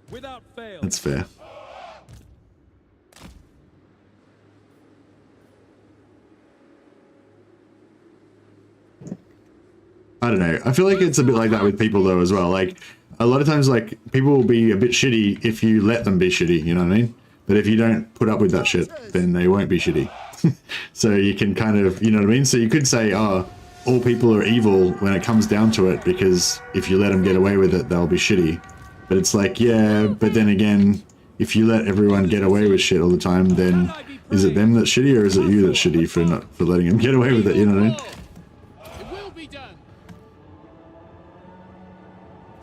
Without fail. That's fair. I don't know. I feel like it's a bit like that with people though as well. Like a lot of times, like people will be a bit shitty if you let them be shitty. You know what I mean? But if you don't put up with that shit, then they won't be shitty. So you can kind of, you know what I mean? So you could say, oh, all people are evil when it comes down to it, because if you let them get away with it, they'll be shitty. But it's like, yeah, but then again, if you let everyone get away with shit all the time, then is it them that's shitty, or is it you that's shitty for letting them get away with it? You know what I mean? It will be done.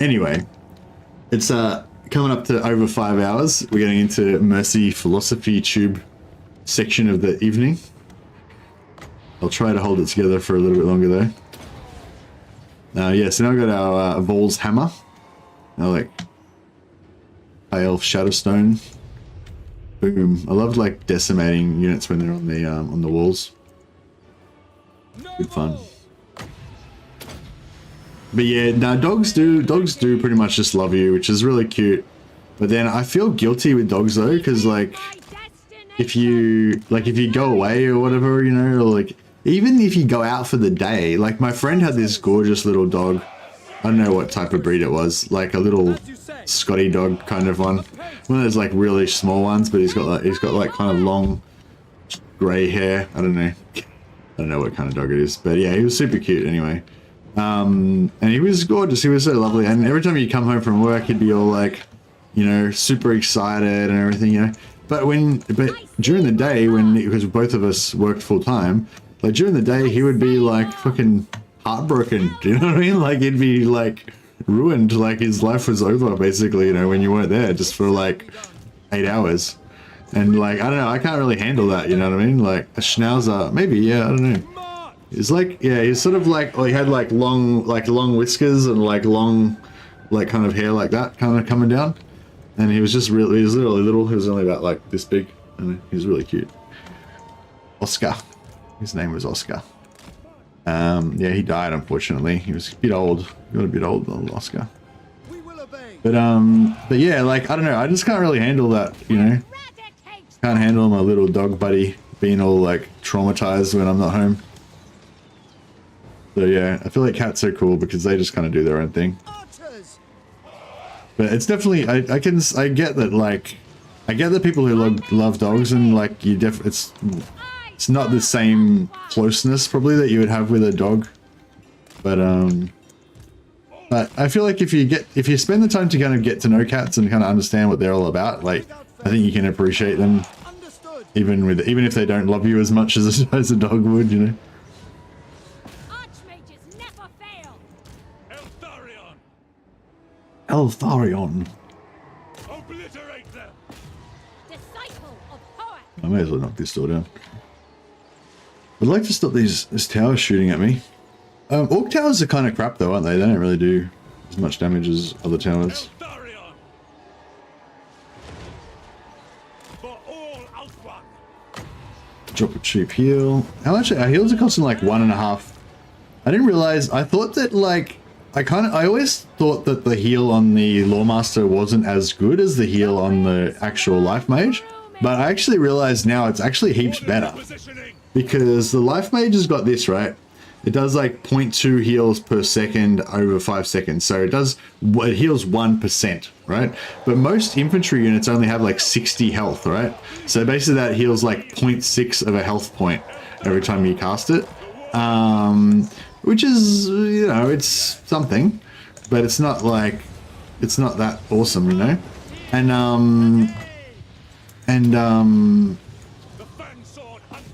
Anyway, it's coming up to over 5 hours. We're getting into Mercy Philosophy Tube section of the evening. I'll try to hold it together for a little bit longer though. Yeah, so now I've got our Vol's Hammer. Now like High Elf Shadowstone. Boom. I loved like decimating units when they're on the walls. Good fun. But yeah, no, dogs do pretty much just love you, which is really cute. But then I feel guilty with dogs though, because like if you go away or whatever, you know, or like even if you go out for the day, like my friend had this gorgeous little dog. I don't know what type of breed it was, like a little Scotty dog kind of one. One of those like really small ones, but he's got like kind of long grey hair. I don't know what kind of dog it is, but yeah, he was super cute anyway. And he was gorgeous. He was so lovely. And every time he'd come home from work, he'd be all like, you know, super excited and everything, you know. But during the day, because both of us worked full time, like during the day, he would be like fucking heartbroken. Do you know what I mean? Like he'd be like ruined. Like his life was over basically, you know, when you weren't there, just for like 8 hours. And like, I don't know, I can't really handle that. You know what I mean? Like a schnauzer, maybe, yeah, I don't know. He's like, yeah, he's sort of like, well, he had like long whiskers and like long, like kind of hair like that kind of coming down. And he was just really, he was literally little. He was only about like this big. And he was really cute. Oscar. His name was Oscar. Yeah, he died unfortunately. He was a bit old. He got a bit old, little Oscar. But yeah, like I don't know. I just can't really handle that, you know. Can't handle my little dog buddy being all like traumatized when I'm not home. So yeah, I feel like cats are cool because they just kind of do their own thing. But it's definitely I get that, like I get that people who love dogs, and like it's not the same closeness probably that you would have with a dog. But I feel like if you spend the time to kind of get to know cats and kind of understand what they're all about, like I think you can appreciate them even if they don't love you as much as a dog would, you know. Eltharion. Obliterate them. Disciple of horror. I may as well knock this door down. I'd like to stop this tower shooting at me. Orc towers are kind of crap though, aren't they? They don't really do as much damage as other towers. Eltharion. For all Outrun. Drop a cheap heal. How much? Our heals are costing like 1.5. I didn't realize. I thought that like I always thought that the heal on the Lawmaster wasn't as good as the heal on the actual Life Mage, but I actually realized now it's actually heaps better because the Life Mage has got this right. It does like 0.2 heals per second over 5 seconds, so it heals 1%, right? But most infantry units only have like 60 health, right? So basically that heals like 0.6 of a health point every time you cast it. Which is, you know, it's something, but it's not like, it's not that awesome, you know?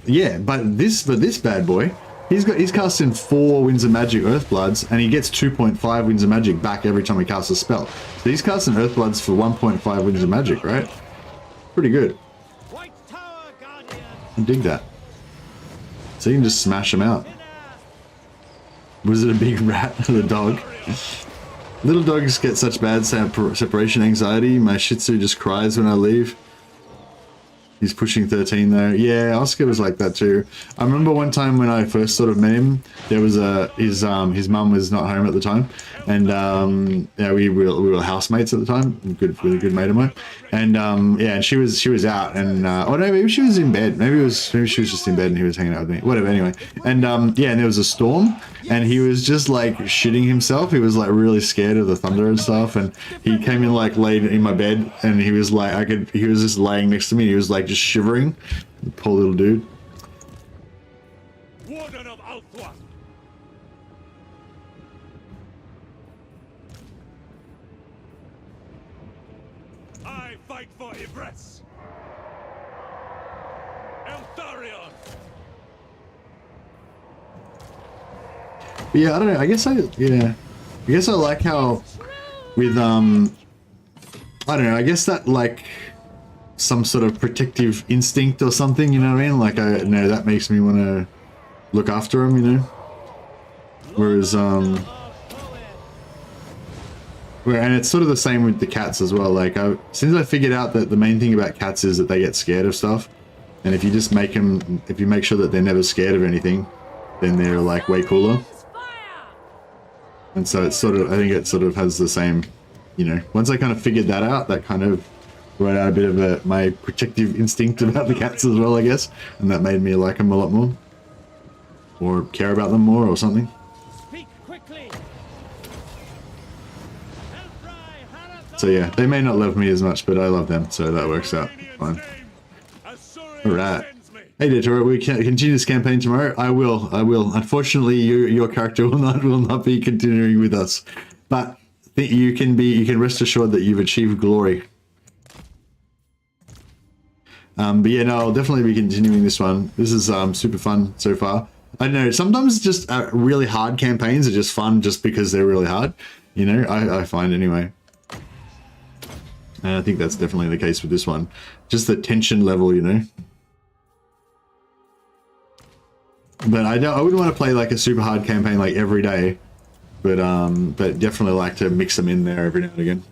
Yeah, but this bad boy, he's casting 4 Winds of Magic Earthbloods, and he gets 2.5 Winds of Magic back every time he casts a spell. So he's casting Earthbloods for 1.5 Winds of Magic, right? Pretty good. I dig that. So you can just smash him out. Was it a big rat or the dog? Little dogs get such bad separation anxiety. My Shih Tzu just cries when I leave. He's pushing 13 though. Yeah, Oscar was like that too. I remember one time when I first sort of met him, there was his mum was not home at the time, and yeah, we were housemates at the time. Really good mate of mine, and yeah, and she was out, and oh no, maybe she was in bed. Maybe she was just in bed and he was hanging out with me. Whatever. Anyway, and yeah, and there was a storm, and he was just like shitting himself. He was like really scared of the thunder and stuff, and he came in like laid in my bed, and he was like he was just laying next to me. He was like just shivering. Poor little dude. Warden of Outrun. I fight for Ibris. Eltharion. Yeah, I don't know. I guess I like how with I don't know. I guess that like some sort of protective instinct or something, you know what I mean? Like I know that makes me want to look after him, you know. Whereas and it's sort of the same with the cats as well. Like since I figured out that the main thing about cats is that they get scared of stuff, and if you just make sure that they're never scared of anything, then they're like way cooler. And so it's sort of, I think it sort of has the same, you know, once I kind of figured that out, that kind of brought out a bit of my protective instinct about the cats as well, I guess, and that made me like them a lot more, or care about them more, or something. Speak quickly. So yeah, they may not love me as much, but I love them, so that works out fine. All right. Hey Detor, we can continue this campaign tomorrow. I will. Unfortunately, your character will not be continuing with us, but you can rest assured that you've achieved glory. But yeah, no, I'll definitely be continuing this one. This is super fun so far. I don't know, sometimes just really hard campaigns are just fun just because they're really hard. You know, I find anyway. And I think that's definitely the case with this one. Just the tension level, you know. But I wouldn't want to play like a super hard campaign like every day. But definitely like to mix them in there every now and again.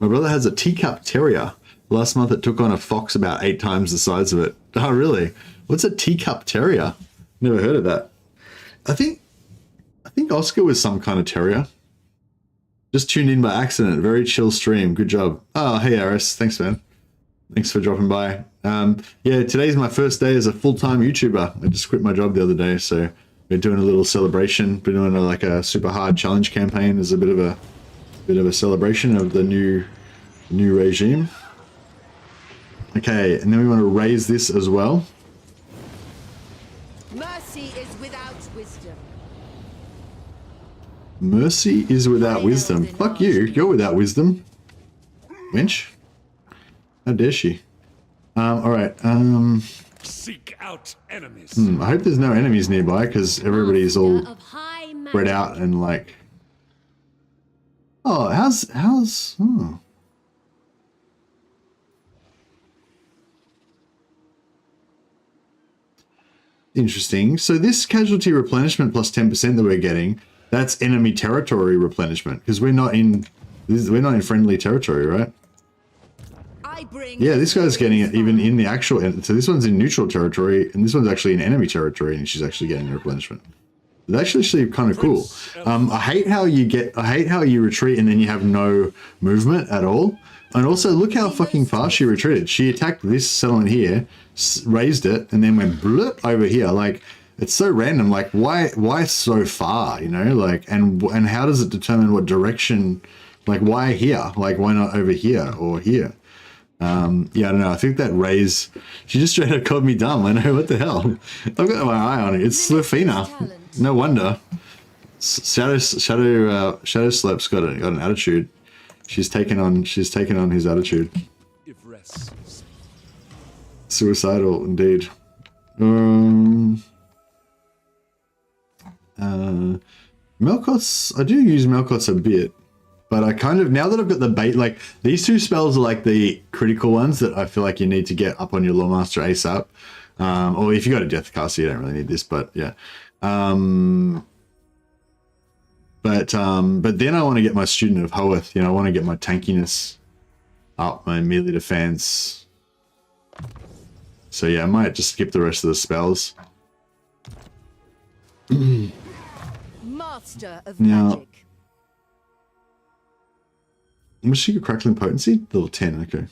My brother has a teacup terrier. Last month it took on a fox about 8 times the size of it. Oh, really? What's a teacup terrier? Never heard of that. I think Oscar was some kind of terrier. Just tuned in by accident. Very chill stream. Good job. Oh, hey, Aris. Thanks, man. Thanks for dropping by. Yeah, today's my first day as a full-time YouTuber. I just quit my job the other day, so we're doing a little celebration. We're doing like a super hard challenge campaign as a bit of a celebration of the new regime. Okay, and then we want to raise this as well. Mercy is without wisdom. Mercy is without wisdom. Fuck you, you're without wisdom. Wench. How dare she? Alright, Seek out enemies. I hope there's no enemies nearby, because everybody's all spread out and like... Oh, how's oh. Interesting. So this casualty replenishment plus 10% that we're getting, that's enemy territory replenishment because we're not in friendly territory, right? Yeah, this guy's getting it even in the actual. So this one's in neutral territory, and this one's actually in enemy territory, and she's actually getting the replenishment. That's actually kind of cool. I hate how you retreat and then you have no movement at all. And also, look how fucking fast she retreated. She attacked this settlement here, raised it, and then went blip over here. Like, it's so random. Like, why so far? You know, like, and how does it determine what direction? Like, why here? Like, why not over here or here? Yeah, I don't know. I think that raise, she just straight up called me dumb. I know, what the hell. I've got my eye on it. It's Slurfina. No wonder. Shadow Slep's got an attitude. She's taken on his attitude. If rests. Suicidal indeed. Melkoth's, I do use Melkoth's a bit, but I kind of, now that I've got the bait, like these two spells are like the critical ones that I feel like you need to get up on your Lawmaster ASAP. Or if you got a Deathcaster, you don't really need this, but yeah. But then I want to get my Student of Hoeth. You know, I want to get my tankiness up, my melee defense. So yeah, I might just skip the rest of the spells. Master of Now, magic. what's she got? Crackling Potency? Level 10, okay.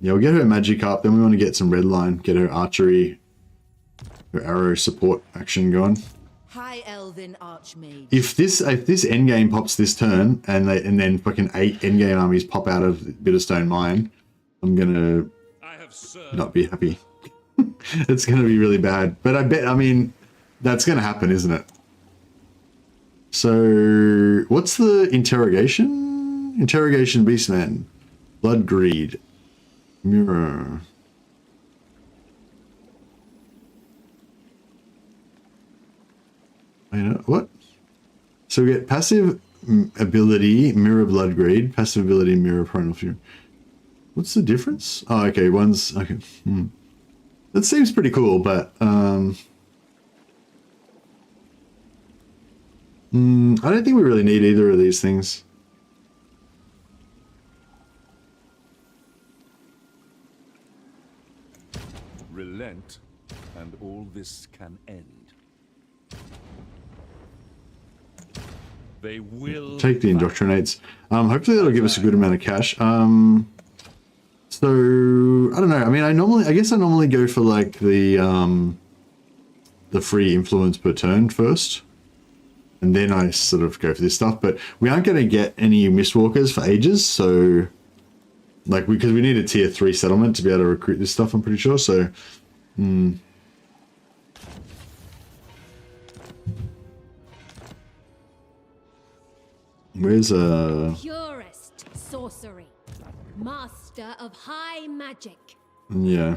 Yeah, we'll get her magic up, then we want to get some red line, get her archery, her arrow support action going. High Elven Archmage. If this endgame pops this turn, and then fucking 8 endgame armies pop out of Bitterstone Mine, I'm gonna not be happy. It's gonna be really bad. But I mean, that's gonna happen, isn't it? So, what's the interrogation? Interrogation Beastman. Blood Greed. Mirror. What? So we get passive ability, Mirror Blood Greed, passive ability, Mirror Primal Fury. What's the difference? Oh, okay, one's, okay. That seems pretty cool, but, I don't think we really need either of these things. Relent, and all this can end. They will take the indoctrinates. Hopefully that'll give us a good amount of cash. So I don't know. I mean, I guess I normally go for like the free influence per turn first, and then I sort of go for this stuff. But we aren't going to get any Mistwalkers for ages, so like because we need a tier 3 settlement to be able to recruit this stuff. I'm pretty sure. So. Where's Purest sorcery, master of high magic. Yeah.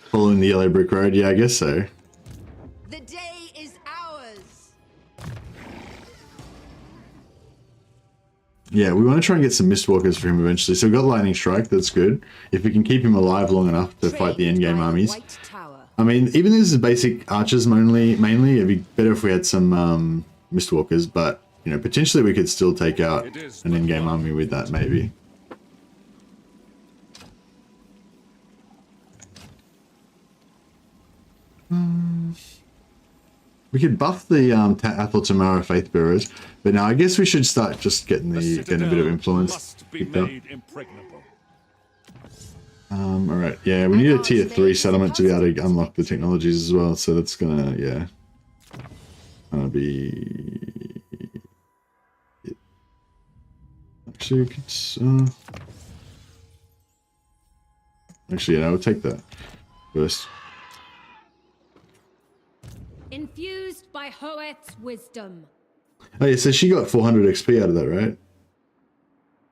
Following the yellow brick road, yeah, I guess so. The day is ours. Yeah, we want to try and get some Mistwalkers for him eventually. So we've got Lightning Strike, that's good. If we can keep him alive long enough to fight the endgame armies. I mean, even this is basic archers mainly, it'd be better if we had some Mistwalkers, but, you know, potentially we could still take out an endgame army with that, maybe. We could buff the Athel Tamara Faith Bearers, but now I guess we should start just getting a bit of influence. Alright, yeah, we need a tier 3 settlement to be able to unlock the technologies as well, so that's gonna, yeah. Gonna be... Actually, we could, actually, yeah, we'll take that first. Infused by Hoeth's wisdom. Oh yeah, so she got 400 XP out of that, right?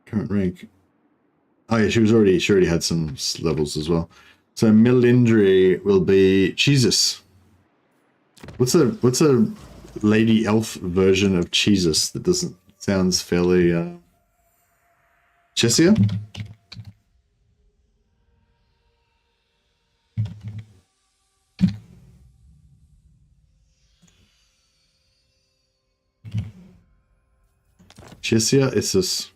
Current rank. Oh yeah, she already had some levels as well. So Melindri will be Jesus. What's a lady elf version of Jesus that doesn't sounds fairly Chessia? Chessia,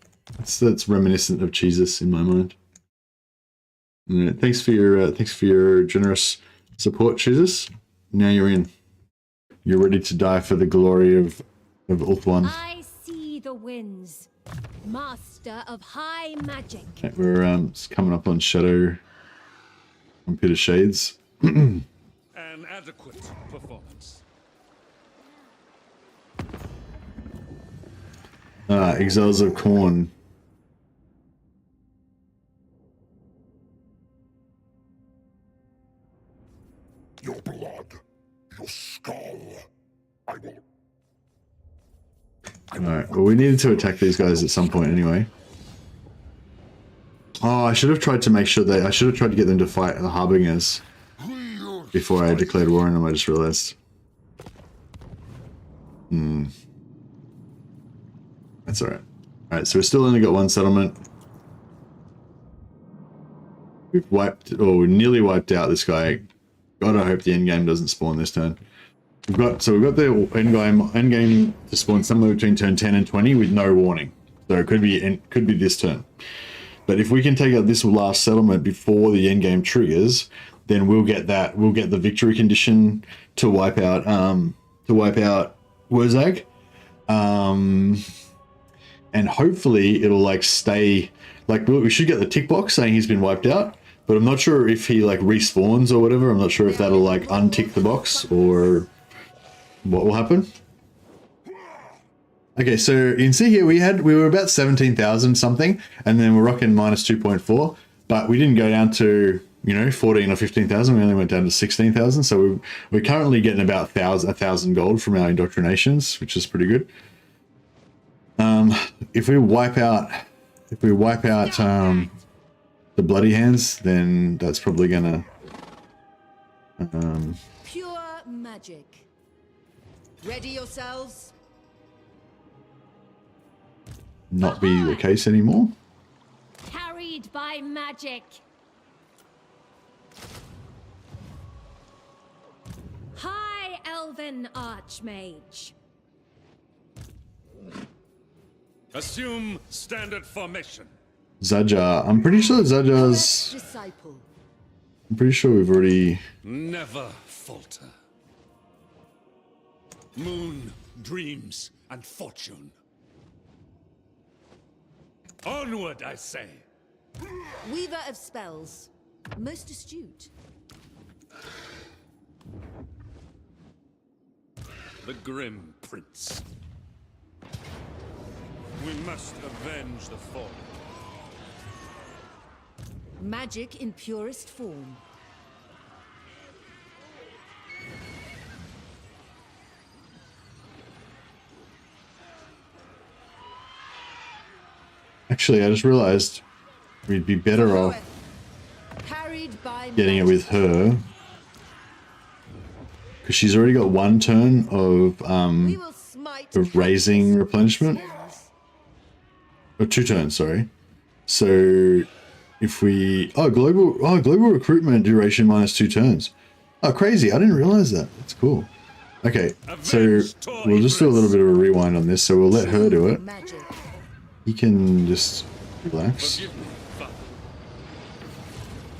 that's reminiscent of Jesus in my mind. Thanks for your generous support, Jesus. Now you're in. You're ready to die for the glory of Ulthuan. I see the winds, master of high magic. Okay, we're coming up on Shadow Computer Shades. An adequate performance. Exiles of Khorne. Your blood, your skull. I will. Alright, well we needed to attack these guys at some point anyway. Oh, I should have tried to make sure that I should have tried to get them to fight the Harbingers before I declared war on them. I just realized. That's alright. Alright, so we've still only got one settlement. We nearly wiped out this guy. God, I hope the endgame doesn't spawn this turn. We've got the endgame to spawn somewhere between turn 10 and 20 with no warning. So it could be this turn. But if we can take out this last settlement before the endgame triggers, then we'll get the victory condition to wipe out Wurzag. And hopefully it'll like stay like we should get the tick box saying he's been wiped out. But I'm not sure if he like respawns or whatever. I'm not sure if that'll like untick the box or what will happen. Okay, so you can see here we were about 17,000 something, and then we're rocking minus 2.4, but we didn't go down to 14 or 15,000. We only went down to 16,000. So we're currently getting about 1,000 gold from our indoctrinations, which is pretty good. If we wipe out the bloody hands, then that's probably gonna Pure magic. Ready yourselves. not be the case anymore. Carried by magic. High Elven Archmage. Assume standard formation. Zaja, I'm pretty sure Zaja's. Disciple. I'm pretty sure we've already. Never falter. Moon, dreams, and fortune. Onward, I say. Weaver of spells. Most astute. The Grim Prince. We must avenge the fallen. Magic in purest form. Actually, I just realized we'd be better off Carried by getting it with her, because she's already got one turn of raising replenishment, or 2 turns, sorry. So if we global recruitment duration minus 2 turns. Oh, crazy! I didn't realize that. That's cool. Okay, so we'll just do a little bit of a rewind on this. So we'll let her do it. He can just relax.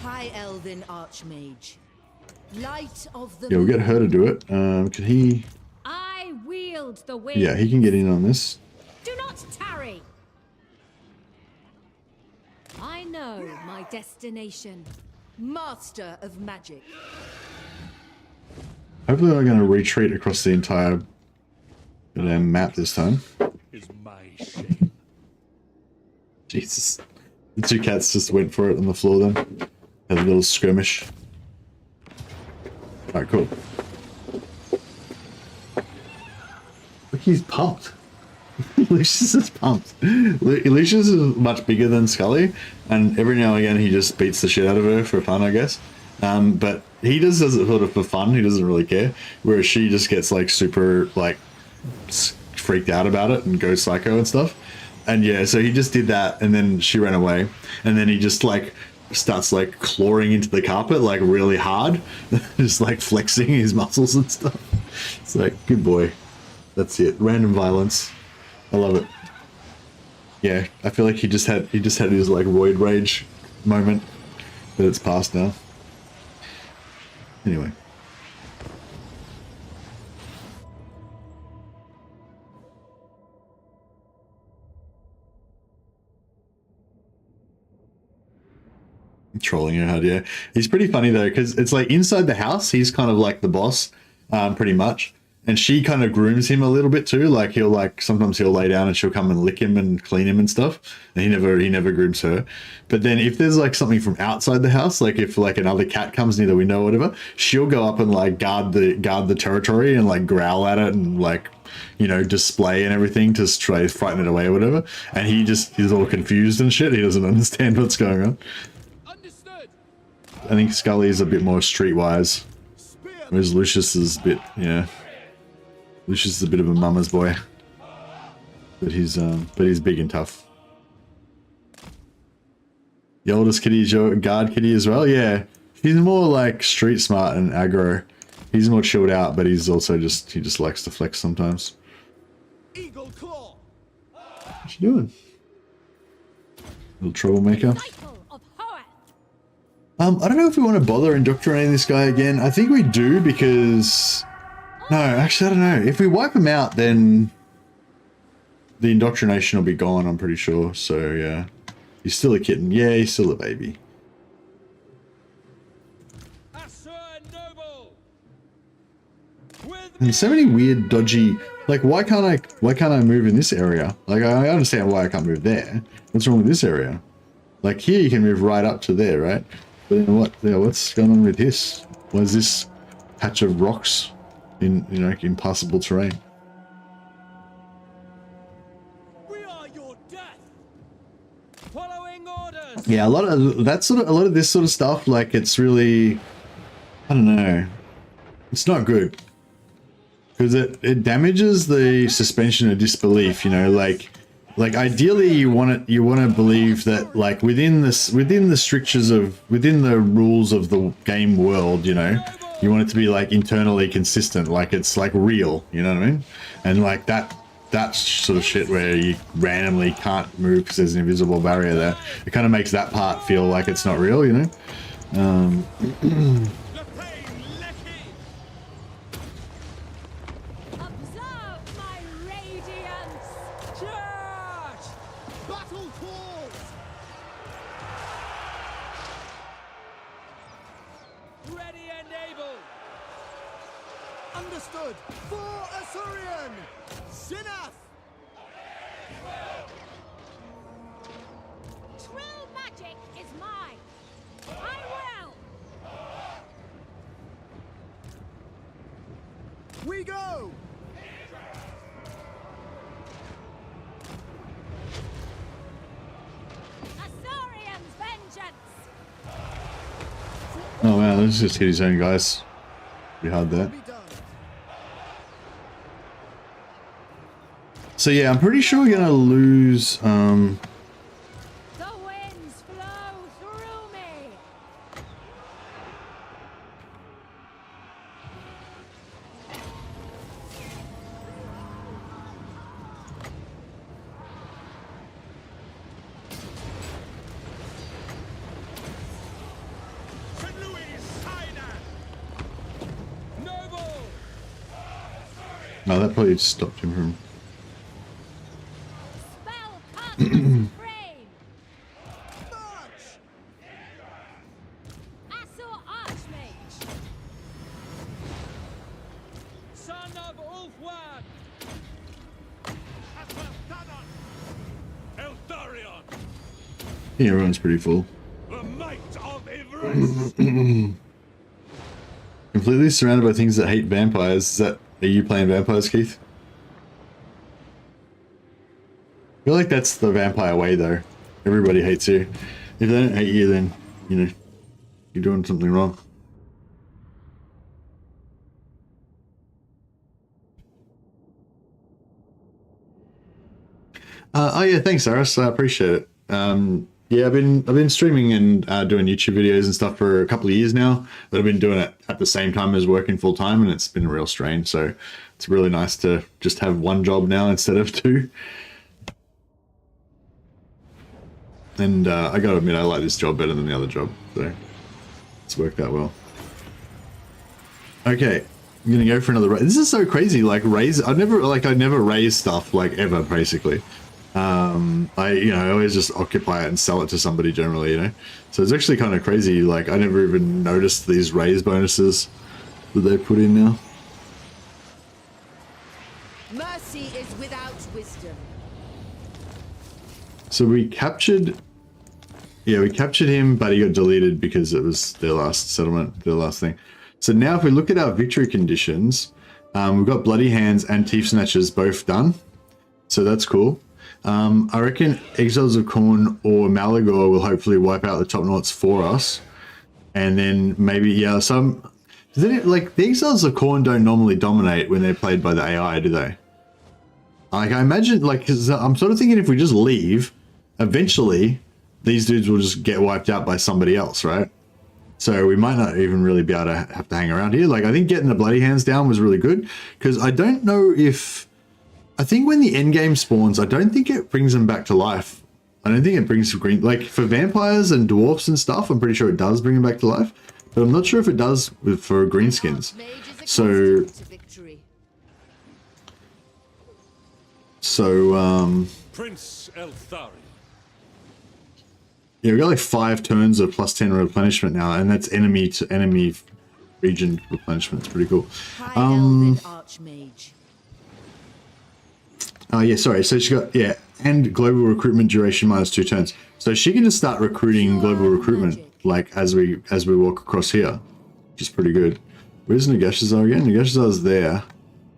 High Elven Archmage. Light of the Yeah, we'll get her to do it. Can he? I wield the wind. Yeah, he can get in on this. Do not tarry. I know my destination. Master of magic. Hopefully, we're going to retreat across the entire map this time. Is my shame. Jesus. The 2 cats just went for it on the floor then. Had a little skirmish. Alright, cool. Look, he's pumped. Lucius is pumped. Lucius is much bigger than Scully, and every now and again he just beats the shit out of her for fun, I guess. But he just does it sort of for fun. He doesn't really care. Whereas she just gets like super like freaked out about it and goes psycho and stuff. And yeah, so he just did that, and then she ran away, and then he just like starts like clawing into the carpet like really hard, just like flexing his muscles and stuff. It's like, good boy. That's it. Random violence. I love it. Yeah, I feel like he just had his like roid rage moment, but it's past now. Anyway. Trolling her hard, yeah. He's pretty funny though, because it's like inside the house, he's kind of like the boss, pretty much. And she kind of grooms him a little bit too. Like sometimes he'll lay down and she'll come and lick him and clean him and stuff. And he never grooms her. But then if there's like something from outside the house, like if like another cat comes near the window or whatever, she'll go up and like guard the territory and like growl at it and like, you know, display and everything to try to frighten it away or whatever. And he just is all confused and shit. He doesn't understand what's going on. I think Scully is a bit more streetwise, whereas Lucius is a bit, yeah. Lucius is a bit of a mama's boy, but he's big and tough. The oldest kitty is your guard kitty as well, yeah. He's more like street smart and aggro. He's more chilled out, but he's also he just likes to flex sometimes. Eagle claw. What you doing, little troublemaker? I don't know if we want to bother indoctrinating this guy again. I think we do because... No, actually, I don't know. If we wipe him out, then the indoctrination will be gone, I'm pretty sure. So, yeah. He's still a kitten. Yeah, he's still a baby. And so many weird, dodgy... Like, why can't I move in this area? Like, I understand why I can't move there. What's wrong with this area? Like, here you can move right up to there, right? But then what's going on with this? Why is this patch of rocks in, you know, impassable terrain? We are your death. Following orders. Yeah, a lot of this sort of stuff, like it's really, I don't know, it's not good because it damages the suspension of disbelief. You know, like ideally you want to believe that like within the strictures of within the rules of the game world, you know, you want it to be like internally consistent, like it's like real, you know what I mean? And like that sort of shit where you randomly can't move because there's an invisible barrier there, it kind of makes that part feel like it's not real, you know. Understood. For Eltharion. Enough. True magic is mine. I will. We go. Eltharion's vengeance. Oh wow, let's just hit his own guys. Pretty hard there. So yeah, I'm pretty sure we're gonna lose. The winds flow through me. No, that probably stopped him from. Yeah, everyone's pretty full. The might of Everest. Completely surrounded by things that hate vampires. Are you playing vampires, Keith? feel like that's the vampire way, though. Everybody hates you. If they don't hate you, then, you know, you're doing something wrong. Oh yeah, thanks, Aris. I appreciate it. Yeah, I've been streaming and doing YouTube videos and stuff for a couple of years now, but I've been doing it at the same time as working full time, and it's been a real strain. So it's really nice to just have one job now instead of two. And I gotta admit, I like this job better than the other job, so it's worked out well. Okay, I'm gonna go for another raise. This is so crazy. Like raise, I never raise stuff like ever, basically. I always just occupy it and sell it to somebody generally, you know. So it's actually kind of crazy. Like I never even noticed these raise bonuses that they put in now. Mercy is without wisdom. So we captured him, but he got deleted because it was their last settlement, their last thing. So now if we look at our victory conditions, we've got Bloody Hands and Teeth Snatchers both done. So that's cool. I reckon Exiles of Khorne or Malagor will hopefully wipe out the top knots for us. And then maybe, yeah, some... Like, the Exiles of Khorne don't normally dominate when they're played by the AI, do they? Like, I imagine, like, cause I'm sort of thinking if we just leave, eventually, these dudes will just get wiped out by somebody else, right? So we might not even really be able to have to hang around here. Like, I think getting the Bloody Hands down was really good, because I don't know if... I think when the end game spawns, I don't think it brings them back to life. I don't think it brings green... Like, for vampires and dwarfs and stuff, I'm pretty sure it does bring them back to life. But I'm not sure if it does for greenskins. So... Prince Eltharion. Yeah, we've got like 5 turns of +10 replenishment now, and that's enemy to enemy region replenishment. It's pretty cool. Archmage. Oh yeah, sorry. So she got, yeah, and global recruitment duration -2 turns. So she can just start recruiting global recruitment like as we walk across here, which is pretty good. Where's Nagashazar again? Nagashazar's there.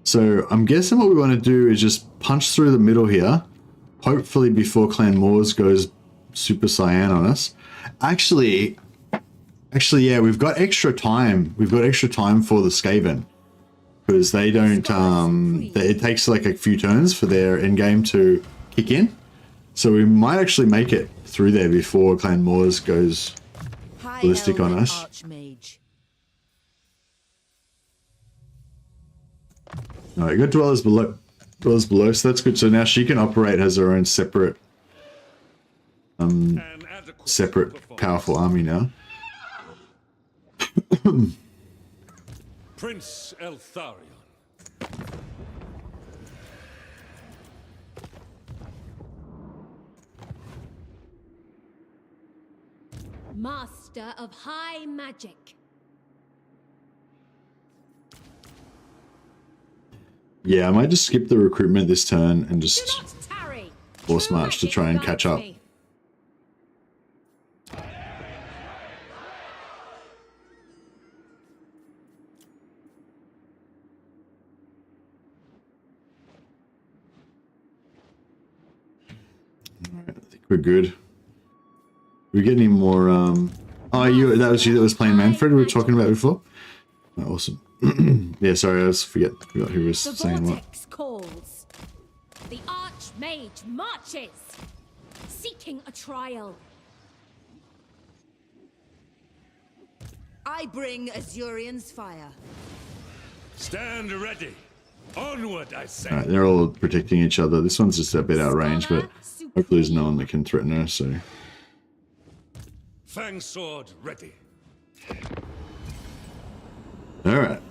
So I'm guessing what we want to do is just punch through the middle here, hopefully before Clan Moors goes Super Cyan on us. Actually, yeah, we've got extra time. We've got extra time for the Skaven. Because they don't, it takes like a few turns for their endgame to kick in. So we might actually make it through there before Clan Moors goes ballistic on us. Alright, got Dwellers below, so that's good. So now she can operate as her own separate, powerful army now. Prince Eltharion. Master of high magic. Yeah, I might just skip the recruitment this turn and just Do not tarry. force True march to magic try and guides catch up. me. I think we're good. We get any more? Oh, that was you that was playing Manfred. We were talking about before. Oh, awesome. Yeah, sorry, I forgot who was The saying what. vortex calls. The archmage marches, seeking a trial. I bring Azurion's fire. Stand ready. Onward, I say. Alright, they're all protecting each other. This one's just a bit out of range, but hopefully there's no one that can threaten her, so... Fang sword ready. Alright.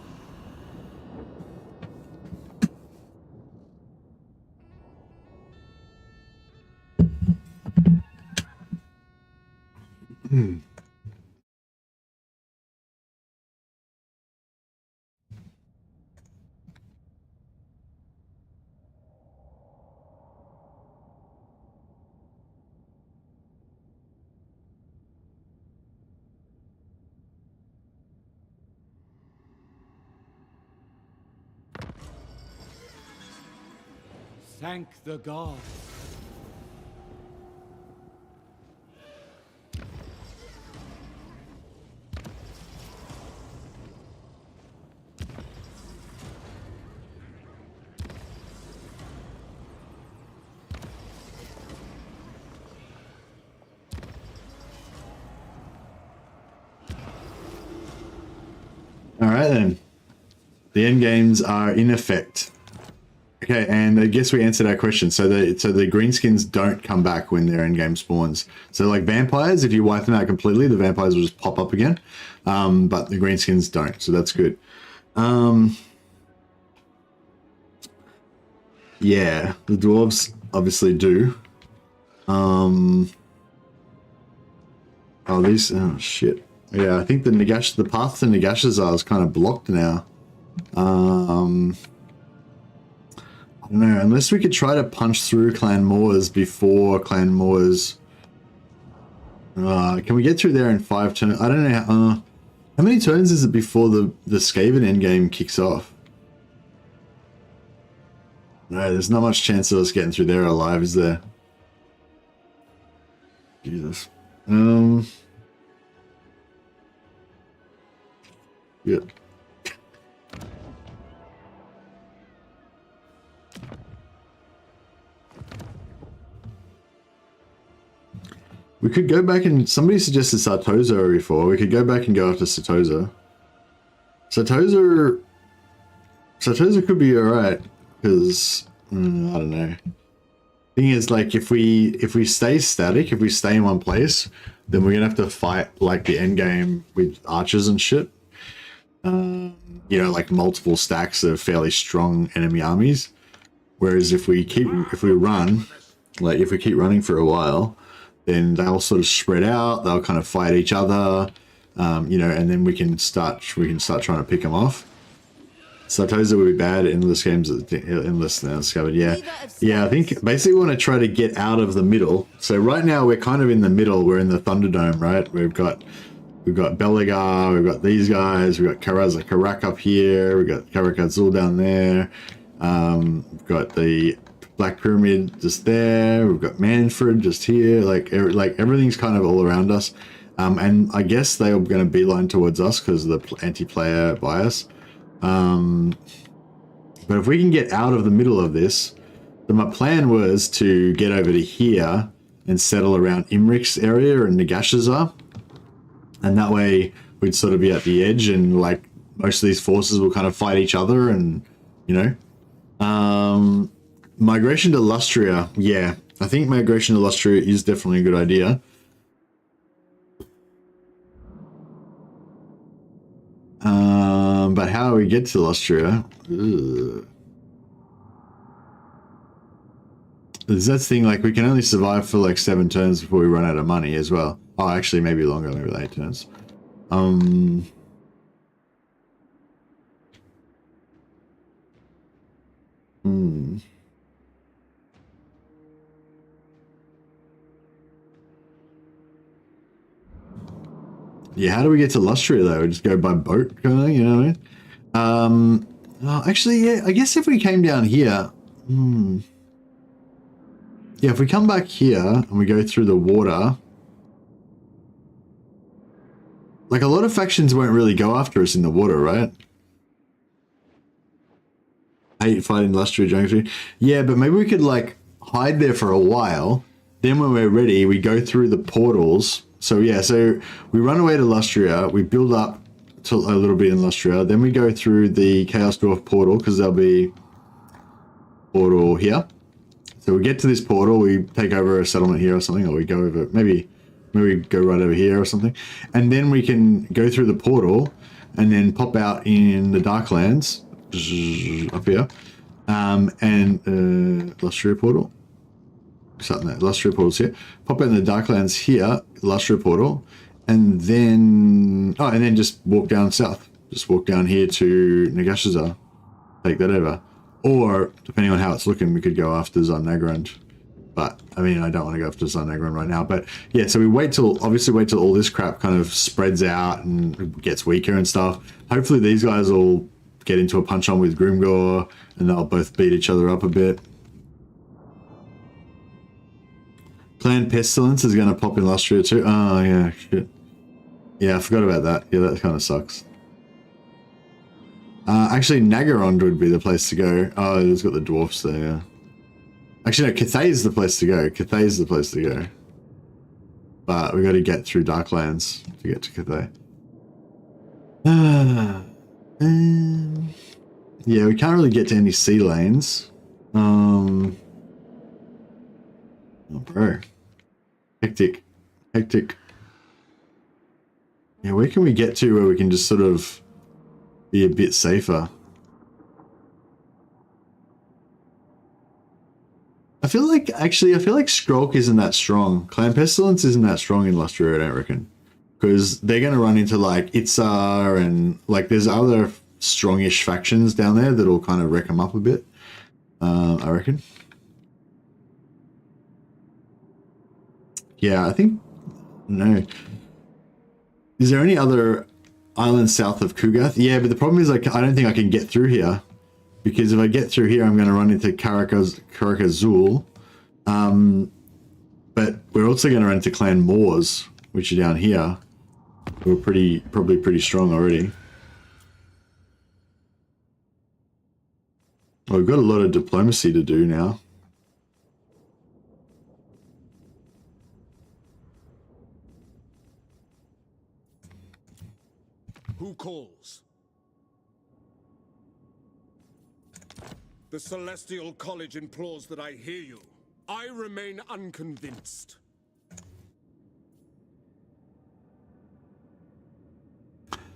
Thank the gods. All right then. The end games are in effect. Okay, and I guess we answered our question. So the greenskins don't come back when their end game spawns. So like vampires, if you wipe them out completely, the vampires will just pop up again. But the greenskins don't, so that's good. Yeah, the dwarves obviously do. Oh shit. Yeah, I think the path to Nagashazar is kind of blocked now. I don't know, unless we could try to punch through Clan Moors before Clan Moors. Can we get through there in 5 turns? I don't know how many turns is it before the Skaven endgame kicks off? No, there's not much chance of us getting through there alive, is there? Jesus. Yeah. We could go back and somebody suggested Sartosa before. We could go back and go after Sartosa. Sartosa could be alright because I don't know. Thing is, like, if we stay static, if we stay in one place, then we're gonna have to fight like the end game with archers and shit. You know, like multiple stacks of fairly strong enemy armies. Whereas if we keep running for a while, then they'll sort of spread out. They'll kind of fight each other, you know, and then we can start trying to pick them off. Sartosa would be bad. Endless games, endless now discovered. Yeah, I think basically we want to try to get out of the middle. So right now we're kind of in the middle. We're in the Thunderdome, right? We've got Belegar, we've got these guys, we've got Karak up here, we've got Karak Azul down there. We've got the Black Pyramid just there. We've got Manfred just here. Like everything's kind of all around us. And I guess they are going to beeline towards us because of the anti-player bias. But if we can get out of the middle of this, then my plan was to get over to here and settle around Imrik's area and Nagashazar. And that way we'd sort of be at the edge and like most of these forces will kind of fight each other and, you know. Migration to Lustria. Yeah, I think migration to Lustria is definitely a good idea. But how do we get to Lustria? That's the thing, like we can only survive for like 7 turns before we run out of money as well. Oh, actually maybe longer, maybe 8 turns. Yeah, how do we get to Lustria though? We just go by boat, kind of, you know what I mean? Actually, yeah, I guess if we came down here, yeah, if we come back here and we go through the water, like a lot of factions won't really go after us in the water, right? I hate fighting Lustria Junction. Yeah, but maybe we could like hide there for a while. Then when we're ready, we go through the portals. So yeah, so we run away to Lustria, we build up to a little bit in Lustria, then we go through the Chaos Dwarf portal, because there'll be portal here. So we get to this portal, we take over a settlement here or something, or we go over, maybe we go right over here or something. And then we can go through the portal and then pop out in the Darklands, up here, and Lustria portal. Something there. Lustria portal's here. Pop out in the Darklands here, Lustria portal, and then just walk down south. Just walk down here to Nagashazar. Take that over. Or, depending on how it's looking, we could go after Zarnagrand. But, I mean, I don't want to go after Zarnagrand right now. But, yeah, so we obviously wait till all this crap kind of spreads out and gets weaker and stuff. Hopefully these guys will get into a punch-on with Grimgor, and they'll both beat each other up a bit. Clan Pestilence is going to pop in Lustria too. Oh, yeah, shit. Yeah, I forgot about that. Yeah, that kind of sucks. Actually, Naggarond would be the place to go. Oh, it's got the dwarfs there, yeah. Actually, no, Cathay's the place to go. Cathay's the place to go. But we got to get through Darklands to get to Cathay. Yeah, we can't really get to any sea lanes. Oh, bro. Hectic. Hectic. Yeah, where can we get to where we can just sort of be a bit safer? I feel like Skrulk isn't that strong. Clan Pestilence isn't that strong in Lustria, I don't reckon. Because they're going to run into like Itzar and like there's other strongish factions down there that'll kind of wreck them up a bit, I reckon. Yeah, I think, no. Is there any other islands south of Kugath? Yeah, but the problem is like I don't think I can get through here. Because if I get through here, I'm going to run into Karakazul. But we're also going to run into Clan Moors, which are down here. We're probably pretty strong already. Well, we've got a lot of diplomacy to do now. Who calls? The Celestial College implores that I hear you. I remain unconvinced.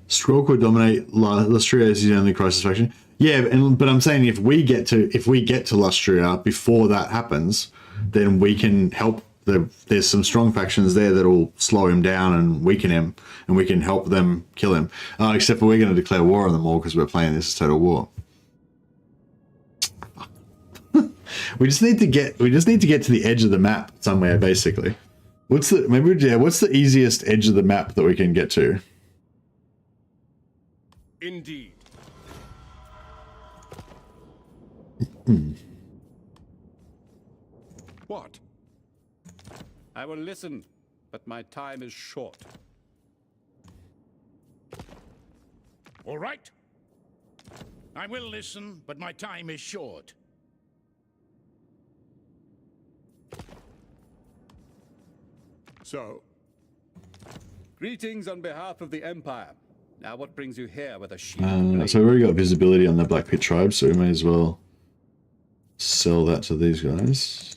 Skrulk will dominate Lustria as his only crisis faction. Yeah, but I'm saying if we get to Lustria before that happens, then we can help. There's some strong factions there that will slow him down and weaken him, and we can help them kill him. Except for we're going to declare war on them all because we're playing this as total war. We just need to get to the edge of the map somewhere, basically. What's the easiest edge of the map that we can get to? Indeed. What? I will listen, but my time is short. All right. I will listen, but my time is short. So? Greetings on behalf of the Empire. Now what brings you here with a shield? So we've already got visibility on the Black Pit tribe, so we may as well sell that to these guys.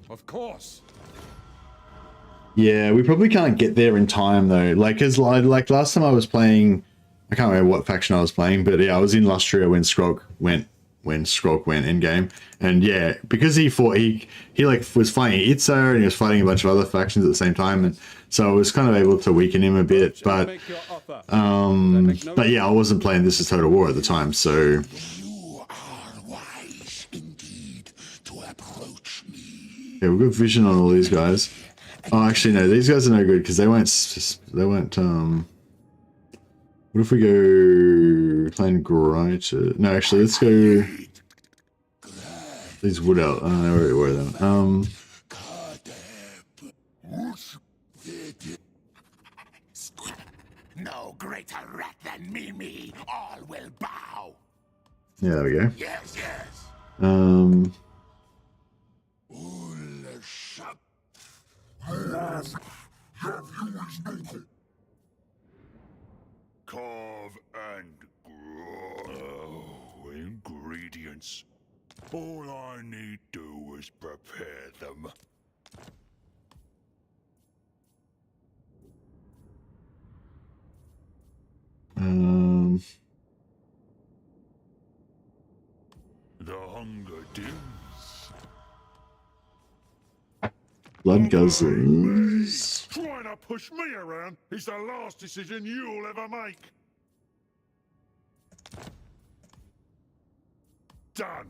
Of course. Yeah, we probably can't get there in time though. Like last time I was playing, I can't remember what faction I was playing, but yeah, I was in Lustria when Skrulk went in game, and yeah, because he like was fighting Itzar and he was fighting a bunch of other factions at the same time, and so I was kind of able to weaken him a bit. But yeah, I wasn't playing this as Total War at the time, so. You are wise indeed to approach me. Yeah, we've got vision on all these guys. Oh, actually, no, these guys are no good because they won't. What if we go Clan Grider? No, actually, let's go these Wood Elves. I don't know where them. No greater rat than Mimi. All will bow. Yeah, there we go. Yes, yes. Carve and grow ingredients. All I need do is prepare them. The hunger dims. Blood guzzlers. Trying to push me around is the last decision you'll ever make. Done.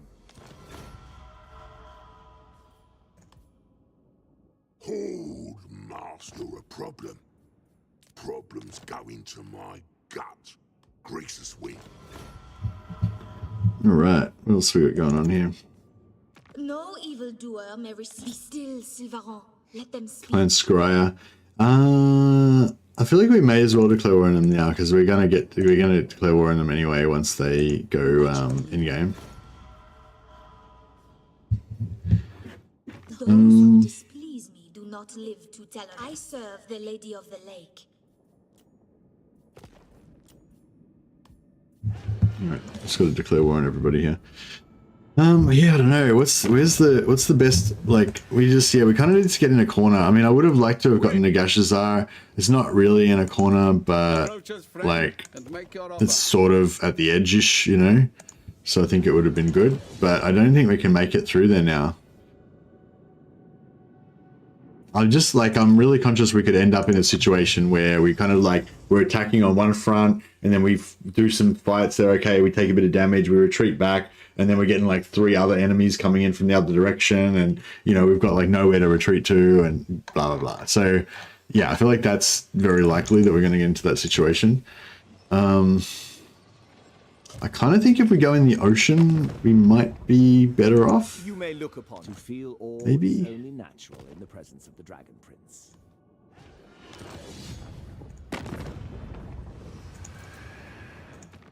Hold, master, a problem. Problems go into my gut. Greasus win. Alright, what else we got going on here? No evildoer may receive. Be still, Sylvain. Let them speak. Clan Scryer. I feel like we may as well declare war on them now because we're gonna declare war on them anyway once they go in game. Those who displease me do not live to tell. I serve the Lady of the Lake. Alright, just got to declare war on everybody here. Yeah, I don't know. What's the best, like, we kind of need to get in a corner. I mean, I would have liked to have gotten Nagashazar. It's not really in a corner, but, like, it's sort of at the edge-ish, you know? So I think it would have been good, but I don't think we can make it through there now. I'm really conscious we could end up in a situation where we kind of like, we're attacking on one front and then we do some fights there, okay, we take a bit of damage, we retreat back, and then we're getting like 3 other enemies coming in from the other direction, and, you know, we've got like nowhere to retreat to and blah, blah, blah. So, yeah, I feel like that's very likely that we're going to get into that situation. I kind of think if we go in the ocean, we might be better off. You may look upon to feel all maybe is only natural in the presence of the Dragon Prince.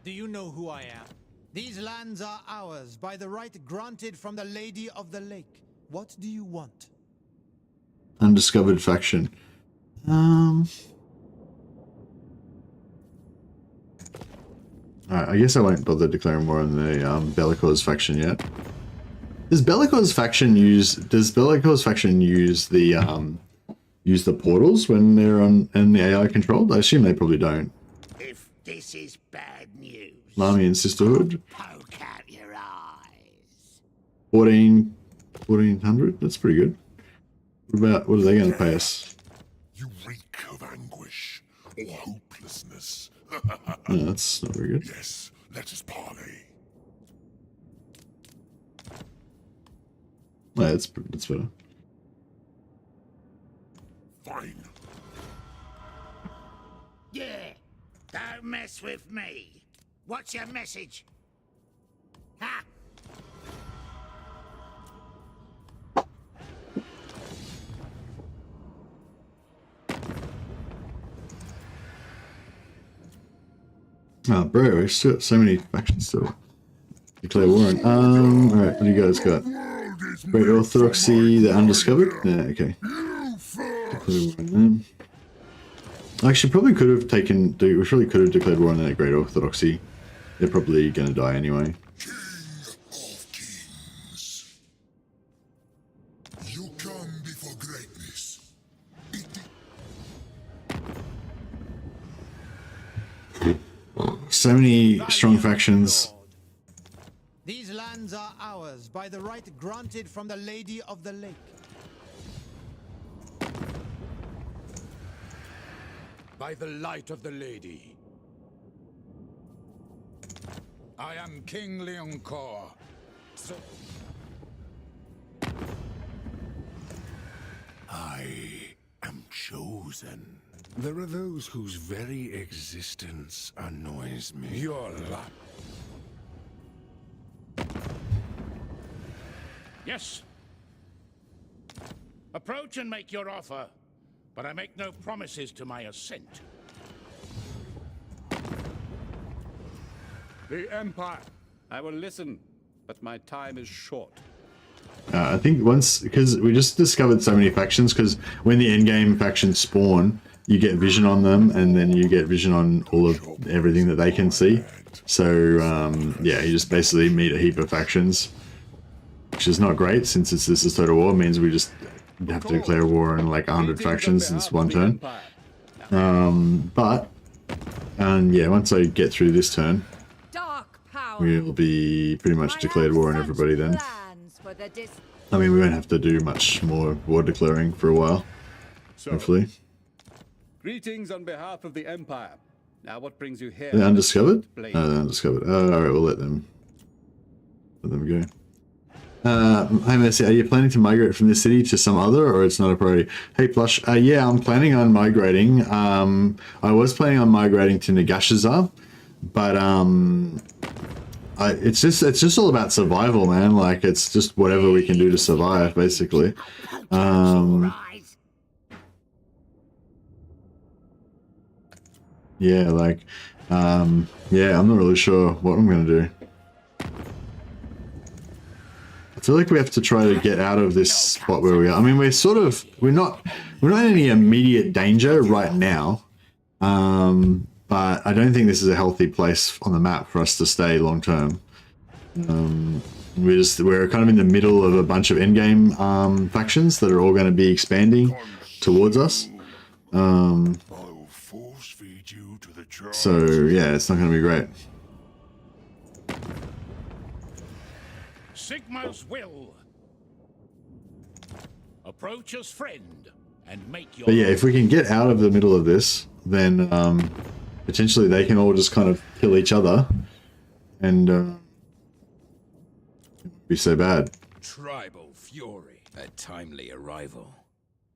Do you know who I am? These lands are ours by the right granted from the Lady of the Lake. What do you want? Undiscovered faction. Alright, I guess I won't bother declaring war on the Bellicors faction yet. Does Bellicors faction use the portals when they're on the AI controlled? I assume they probably don't. If this is bad news, Lamy and Sisterhood. poke out your eyes. 1400? That's pretty good. What are they going to pay us? You reek of anguish or hopelessness. No, that's not very good. Yes, let us parley. Oh, that's better. Fine. Yeah, don't mess with me. What's your message? Ha! Oh, bro, we've still got so many factions still. Declare war on. Alright, what do you guys got? Great Orthodoxy, the Undiscovered? Yeah, okay. Declare war on them. Actually, probably could have taken. We probably could have declared war on that Great Orthodoxy. They're probably going to die anyway. You come before greatness. So many strong factions. These lands are ours by the right granted from the Lady of the Lake. By the light of the Lady. I am King Leoncor. So I am chosen. There are those whose very existence annoys me. your luck. Yes. Approach and make your offer, but I make no promises to my assent. The Empire. I will listen, but my time is short. I think because we just discovered so many factions, because when the endgame factions spawn, you get vision on them, and then you get vision on all of everything that they can see. So, yeah, you just basically meet a heap of factions, which is not great, since this is Total War. It means we just have to declare war on like 100 factions in one turn. Yeah, once I get through this turn, we'll be pretty much declared war on everybody then. I mean, we won't have to do much more war declaring for a while, hopefully. Greetings on behalf of the Empire. Now, what brings you here? They're undiscovered? Oh, they're undiscovered. Alright, we'll let them go. Hi Mercy, are you planning to migrate from this city to some other, or it's not a priority? Hey Plush, yeah, I'm planning on migrating. I was planning on migrating to Nagashazar, but it's just all about survival, man. Like, it's just whatever we can do to survive, basically. Yeah, like, yeah, I'm not really sure what I'm gonna do. I feel like we have to try to get out of this spot where we are. I mean, we're not in any immediate danger right now. But I don't think this is a healthy place on the map for us to stay long term. We're kind of in the middle of a bunch of endgame factions that are all going to be expanding towards us. So yeah, it's not going to be great. Sigma's will. Approach as friend and make your. But yeah, if we can get out of the middle of this, then potentially they can all just kind of kill each other, and it won't be so bad. Tribal fury. A timely arrival.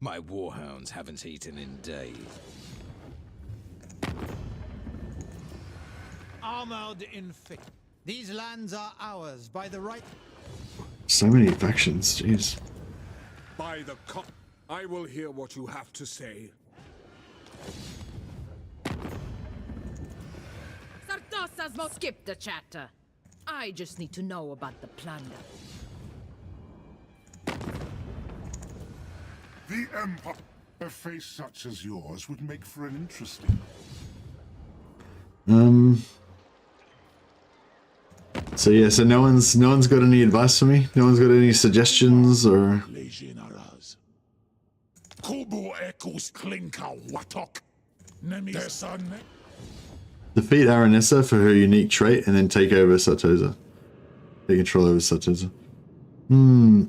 My warhounds haven't eaten in days. Armored in fit. These lands are ours by the right. So many factions, jeez. By the I will hear what you have to say. Sartosa's mo skip the chatter. I just need to know about the plunder. The Empire, a face such as yours would make for an interesting. So yeah, so no one's got any advice for me? No one's got any suggestions or defeat Aranessa for her unique trait and then take over Sartosa. Take control over Sartosa.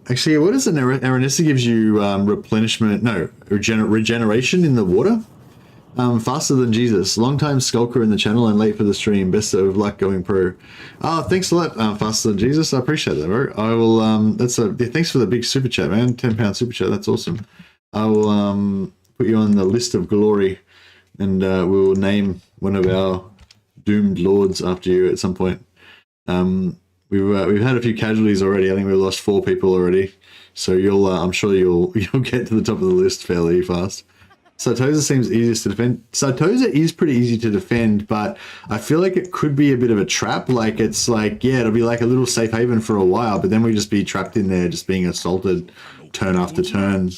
Actually, what is it? Aranessa gives you replenishment, no, regeneration in the water? Faster than Jesus. Long-time skulker in the channel and late for the stream. Best of luck going pro. Oh, thanks a lot, Faster than Jesus. I appreciate that, bro. I will, thanks for the big super chat, man. £10 super chat. That's awesome. I will put you on the list of glory and we will name one of our doomed lords after you at some point. We've had a few casualties already. I think we've lost 4 people already. So you'll, I'm sure you'll get to the top of the list fairly fast. Sartosa seems easiest to defend. Sartosa is pretty easy to defend, but I feel like it could be a bit of a trap. Like, it's like, yeah, it'll be like a little safe haven for a while, but then we just be trapped in there just being assaulted turn after turn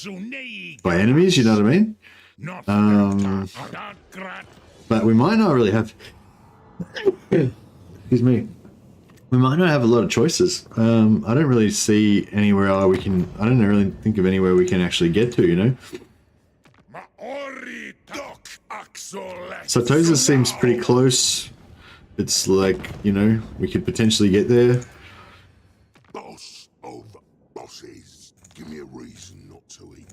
by enemies, you know what I mean? But we might not really have... Excuse me. We might not have a lot of choices. I don't really see anywhere we can... I don't really think of anywhere we can actually get to, you know? Sartosa seems pretty close. It's like, you know, we could potentially get there. Boss of bosses. Give me a reason not to eat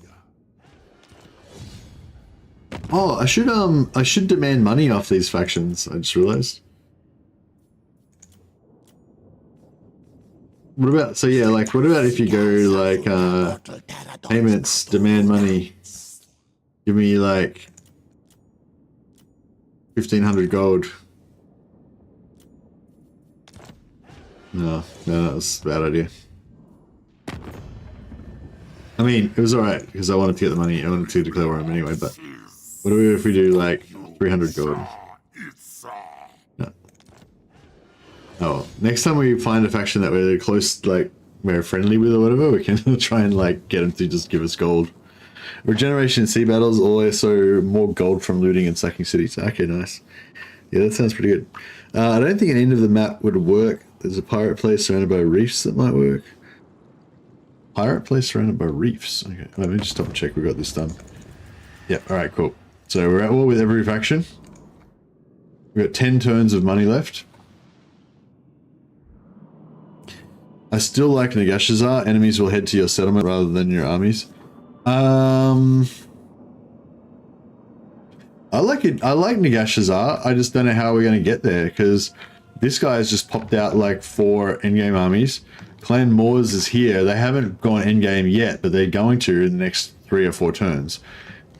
that. Oh, I should demand money off these factions, I just realized. What about, so yeah, like, what about if you go, like, payments, demand money, give me, like, 1,500 gold. No, that was a bad idea. I mean, it was alright, because I wanted to get the money, I wanted to declare war anyway, but what do we do if we do, like, 300 gold? No. Oh, next time we find a faction that we're close, like, we're friendly with or whatever, we can try and, like, get them to just give us gold. Regeneration in sea battles, also more gold from looting and sacking cities. Okay, nice. Yeah, that sounds pretty good. I don't think an end of the map would work. There's a pirate place surrounded by reefs that might work. Pirate place surrounded by reefs. Okay, let me just double check we got this done. Yep, alright, cool. So we're at war with every faction. We've got 10 turns of money left. I still like Nagashazar. Enemies will head to your settlement rather than your armies. I like it. I like Nagashazar. I just don't know how we're going to get there because this guy's just popped out like 4 endgame armies. Clan Moors is here. They haven't gone endgame yet, but they're going to in the next 3 or 4 turns.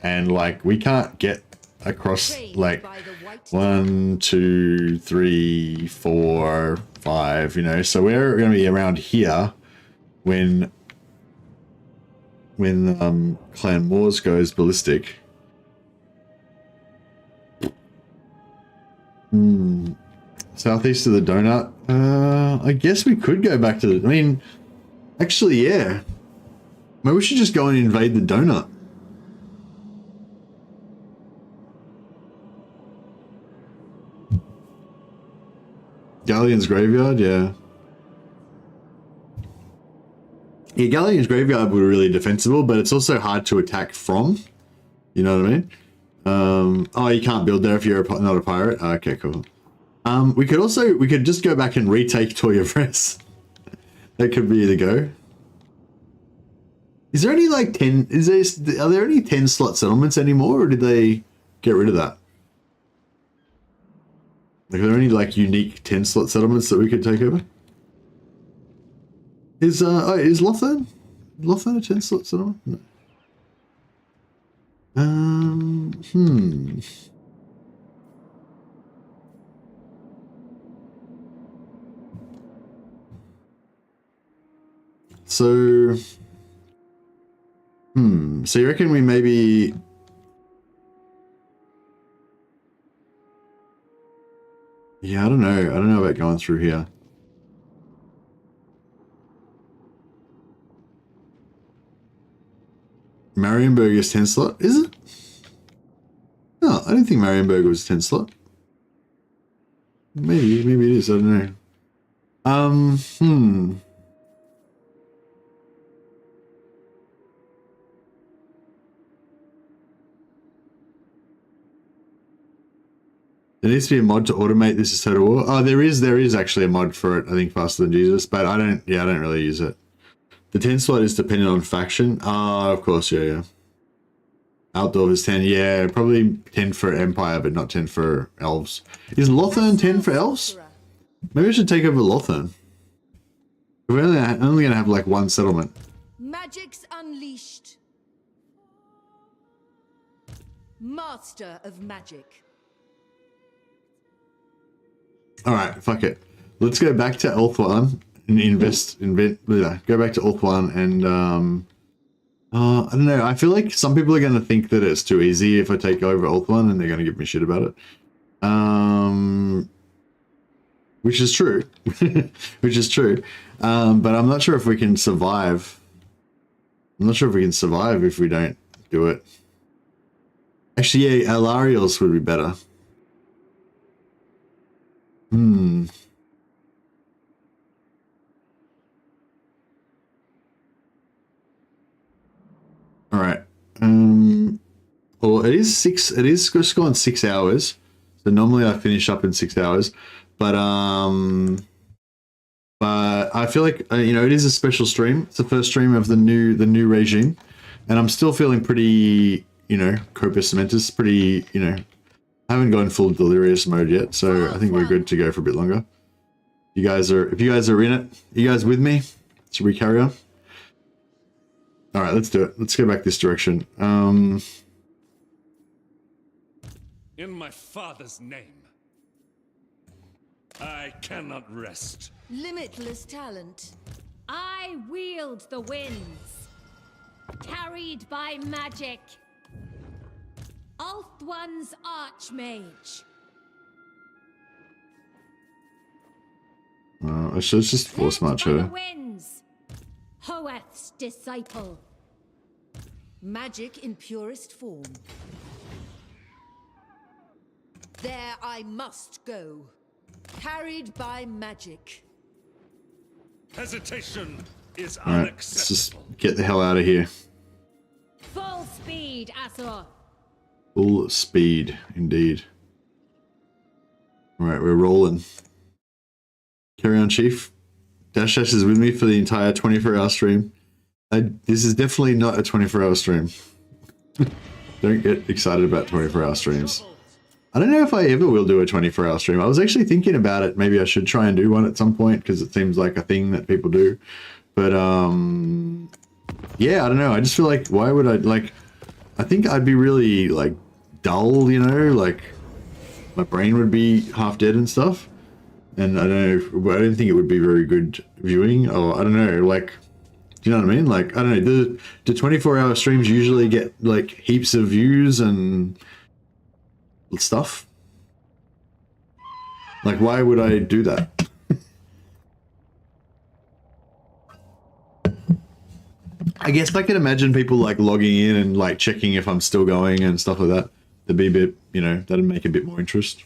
And like we can't get across like 1, 2, 3, 4, 5. You know, so we're going to be around here when Clan Moors goes ballistic. Southeast of the donut. I guess we could go back to the... I mean, Actually, yeah. Maybe we should just go and invade the donut. Galleon's Graveyard, yeah. Yeah, Galleon's Graveyard would be really defensible, but it's also hard to attack from. You know what I mean? Oh, you can't build there if you're not a pirate? Okay, cool. We could just go back and retake Toya Press. That could be the go. Is there any like 10, are there any 10 slot settlements anymore, or did they get rid of that? Like, are there any like unique 10 slot settlements that we could take over? Is Lothern a 10 slot settlement? No. So, so you reckon we maybe... Yeah, I don't know. I don't know about going through here. Marienburg is 10 slot, is it? No, I don't think Marienburg was 10 slot. Maybe it is, I don't know. There needs to be a mod to automate this as Total War. Oh, there is actually a mod for it, I think, Faster Than Jesus, but I don't really use it. The 10 slot is dependent on faction. Ah, of course, yeah. Outdoor is 10, yeah, probably 10 for Empire, but not 10 for Elves. Is Lothern 10 for Elves? Maybe I should take over Lothern. We're only going to have like one settlement. Magic's unleashed. Master of magic. Alright, fuck it. Let's go back to Eltharion and go back to Eltharion and, I don't know, I feel like some people are going to think that it's too easy if I take over Eltharion and they're going to give me shit about it. Which is true. Which is true. But I'm not sure if we can survive. I'm not sure if we can survive if we don't do it. Actually, yeah, Eltharion would be better. All right. Well, it is just gone 6 hours. So normally I finish up in 6 hours, but I feel like you know, it is a special stream. It's the first stream of the new regime, and I'm still feeling pretty, you know, Corpus Cementus, pretty, you know, I haven't gone full delirious mode yet, so I think we're good to go for a bit longer. If you guys are in it, are you guys with me? Should we carry on? All right, let's do it. Let's go back this direction. In my father's name, I cannot rest. Limitless talent. I wield the winds, carried by magic. Ulthuan's Archmage. Let's just force march her. Winds. Hoeth's disciple. Magic in purest form. There I must go. Carried by magic. Hesitation is Alright, let's just get the hell out of here. Full speed, Asor. Full speed, indeed. Alright, we're rolling. Carry on, Chief. Dash is with me for the entire 24-hour stream. This is definitely not a 24-hour stream. Don't get excited about 24-hour streams. I don't know if I ever will do a 24-hour stream. I was actually thinking about it. Maybe I should try and do one at some point because it seems like a thing that people do. But, yeah, I don't know. I just feel like, why would I, like, I think I'd be really, like, dull, you know? Like, my brain would be half dead and stuff. And I don't think it would be very good viewing. Or, I don't know, like, do you know what I mean? Like, I don't know, do 24-hour streams usually get, like, heaps of views and stuff? Like, why would I do that? I guess I can imagine people like logging in and like checking if I'm still going and stuff like that. That'd be a bit, you know, that'd make a bit more interest.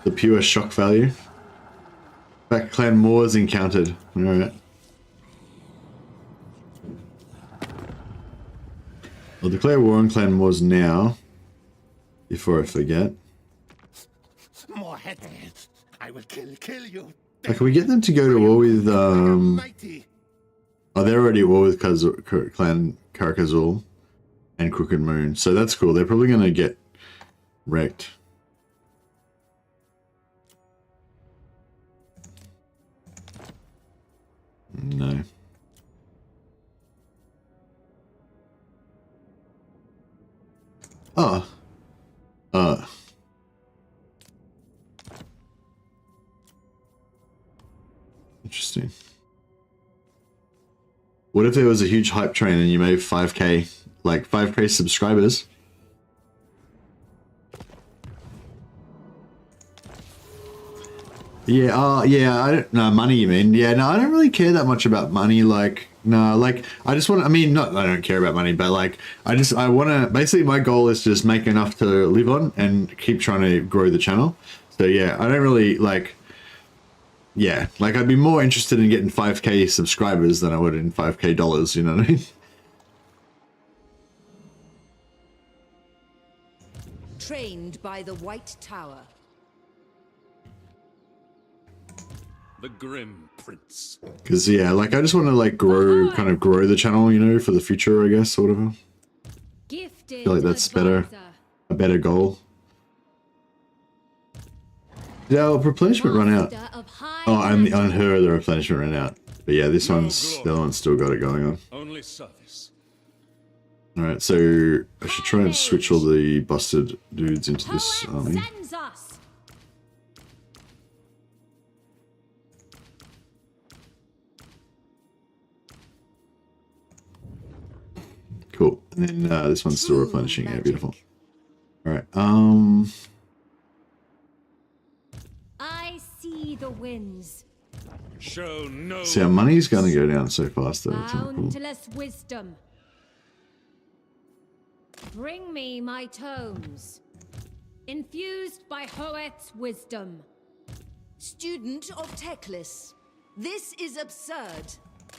The pure shock value. Back clan Moors encountered. Alright. I'll declare war on clan Moors now. Before I forget. More headheads. I will kill you. Can we get them to go to war with oh, they're already at war with clan Karakazul and Crooked Moon. So that's cool. They're probably gonna get wrecked. No. Oh. Interesting. What if there was a huge hype train and you made 5k, like 5k subscribers? Yeah, yeah, I don't know, money you mean. Yeah, no, I don't really care that much about money, like, no, like, I just want to, I mean, not, I don't care about money, but like, I want to, basically my goal is just make enough to live on and keep trying to grow the channel. So yeah, I don't really, like, yeah, like, I'd be more interested in getting 5k subscribers than I would in 5k dollars, you know what I mean? Trained by the White Tower. The Grim Prince. Because, yeah, like, I just want to, like, grow, kind of grow the channel, you know, for the future, I guess, or whatever. Gifted I feel like that's better, a better goal. Did our replenishment run out? Oh, on her, the replenishment ran out. But yeah, this one's, the other one's still got it going on. Only service. Alright, so I should try and switch all the busted dudes into this army. Cool. And then this one's still replenishing. Yeah, beautiful. Alright, I see the winds. Show no. See, our money's gonna go down so fast though. It's not cool. Boundless wisdom. Bring me my tomes. Infused by Hoet's wisdom. Student of Teclis. This is absurd.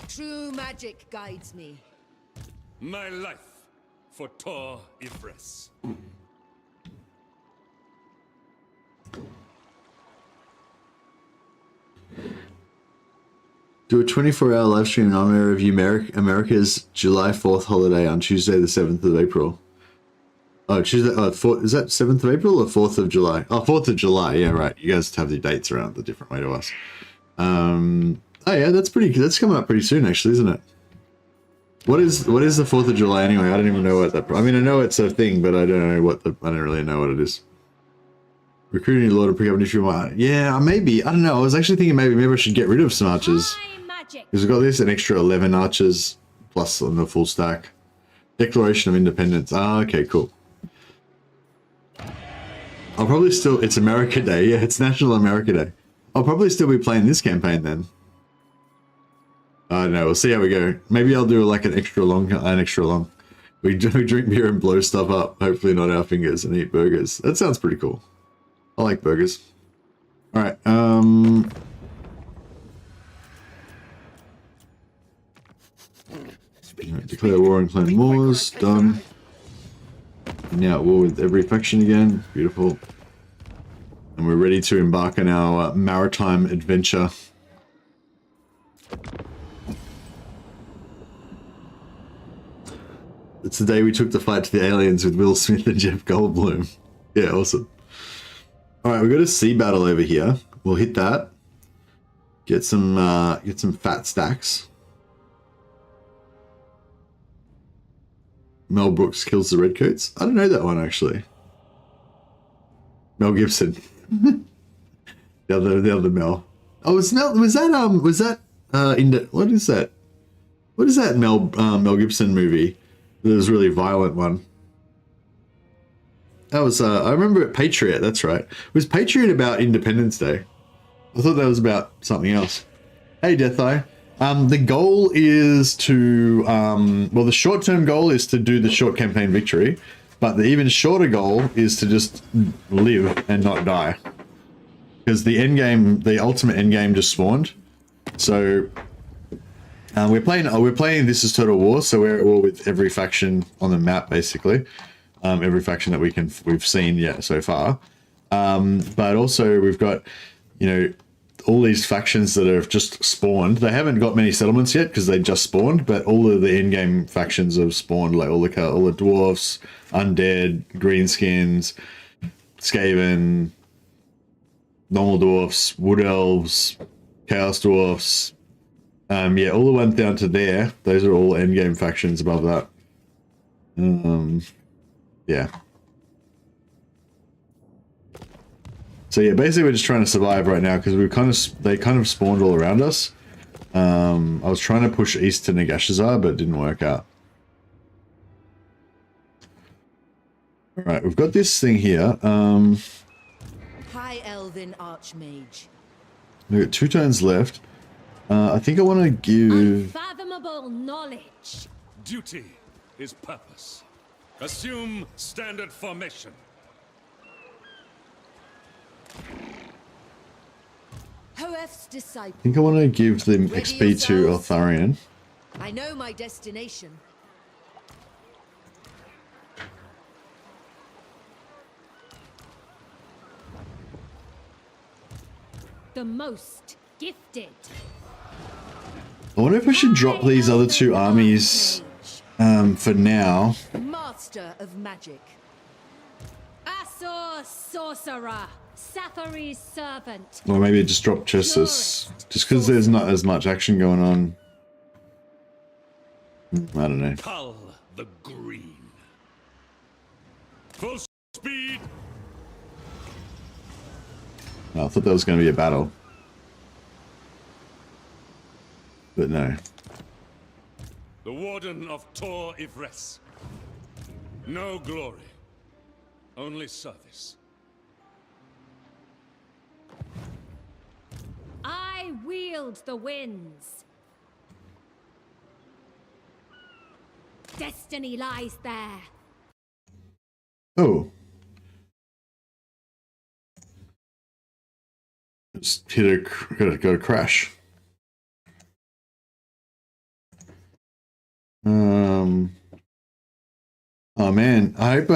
True magic guides me. My life for Tor Ifres. Do a 24-hour live stream in honor of America's July 4th holiday on Tuesday the 7th of April. Oh, Tuesday, is that 7th of April or 4th of July? Oh, 4th of July, yeah, right. You guys have the dates around the different way to us. Oh yeah, that's coming up pretty soon actually, isn't it? What is the 4th of July anyway? I don't even know what that, I mean, I know it's a thing, but I don't know I don't really know what it is. Recruiting a lot to pick up an issue. Yeah, maybe, I don't know. I was actually thinking maybe I should get rid of some archers. Because we've got this, an extra 11 archers, plus on the full stack. Declaration of Independence. Ah, okay, cool. I'll probably still, it's America Day. Yeah, it's National America Day. I'll probably still be playing this campaign then. I don't know, we'll see how we go. Maybe I'll do like an extra long. We drink beer and blow stuff up, hopefully not our fingers, and eat burgers. That sounds pretty cool. I like burgers. Alright, declare war on Clan Moors, done. Now at war with every faction again, beautiful. And we're ready to embark on our maritime adventure. It's the day we took the fight to the aliens with Will Smith and Jeff Goldblum. Yeah, awesome. Alright, we've got a sea battle over here. We'll hit that. Get some fat stacks. Mel Brooks kills the Redcoats. I don't know that one actually. Mel Gibson. the other Mel. Oh, was that what is that? What is that Mel Gibson movie? That was really violent one. That was I remember it, Patriot. That's right. Was Patriot about Independence Day? I thought that was about something else. Hey, Death Eye. The goal is to well, the short-term goal is to do the short campaign victory, but the even shorter goal is to just live and not die. Because the end game, the ultimate end game, just spawned. So we're playing This Is Total War, so we're at war with every faction on the map, basically. Every faction that we've seen yet so far. But also we've got, you know, all these factions that have just spawned. They haven't got many settlements yet because they just spawned, but all of the in-game factions have spawned, like all the dwarfs, undead, greenskins, Skaven, normal dwarfs, wood elves, chaos dwarfs. Yeah, all the ones down to there. Those are all end-game factions above that. Yeah. So yeah, basically we're just trying to survive right now because they kind of spawned all around us. I was trying to push east to Nagashazar, but it didn't work out. All right, we've got this thing here. High Elven Archmage. We've got 2 turns left. I think I want to give... Unfathomable knowledge. Duty is purpose. Assume standard formation. Hoef's disciple. I think I want to give them XP to Eltharion. I know my destination. The most gifted. I wonder if I should drop these other 2 armies for now. Master of magic. Asor sorcerer. Sathari's servant. Or maybe just drop Chessus. Just because there's not as much action going on. I don't know. Cull the green. Full speed. Oh, I thought that was going to be a battle. But no. The Warden of Tor Ivres. No glory. Only service. I wield the winds. Destiny lies there. Oh. Just hit a got a crash. Oh man, I hope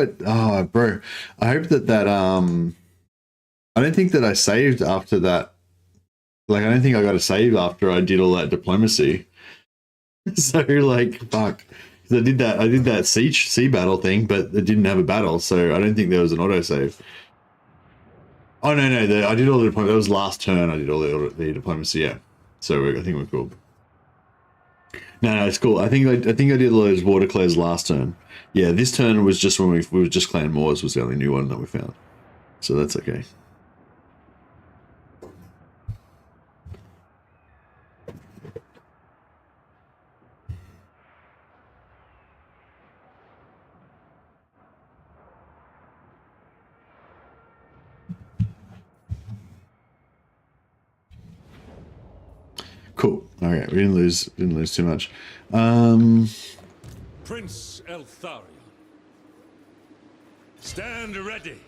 bro. I hope that I don't think that I saved after that. Like, I don't think I got a save after I did all that diplomacy. So like, fuck. I did that sea battle thing, but it didn't have a battle, so I don't think there was an autosave. Oh no, I did all the diplomacy. That was last turn. I did all the diplomacy. Yeah, so I think we're cool. No, it's cool. I think I did all those water clays last turn. Yeah, this turn was just when we were just Clan Moors was the only new one that we found, so that's okay. Cool. Okay, we didn't lose too much. Prince Eltharion. Stand ready.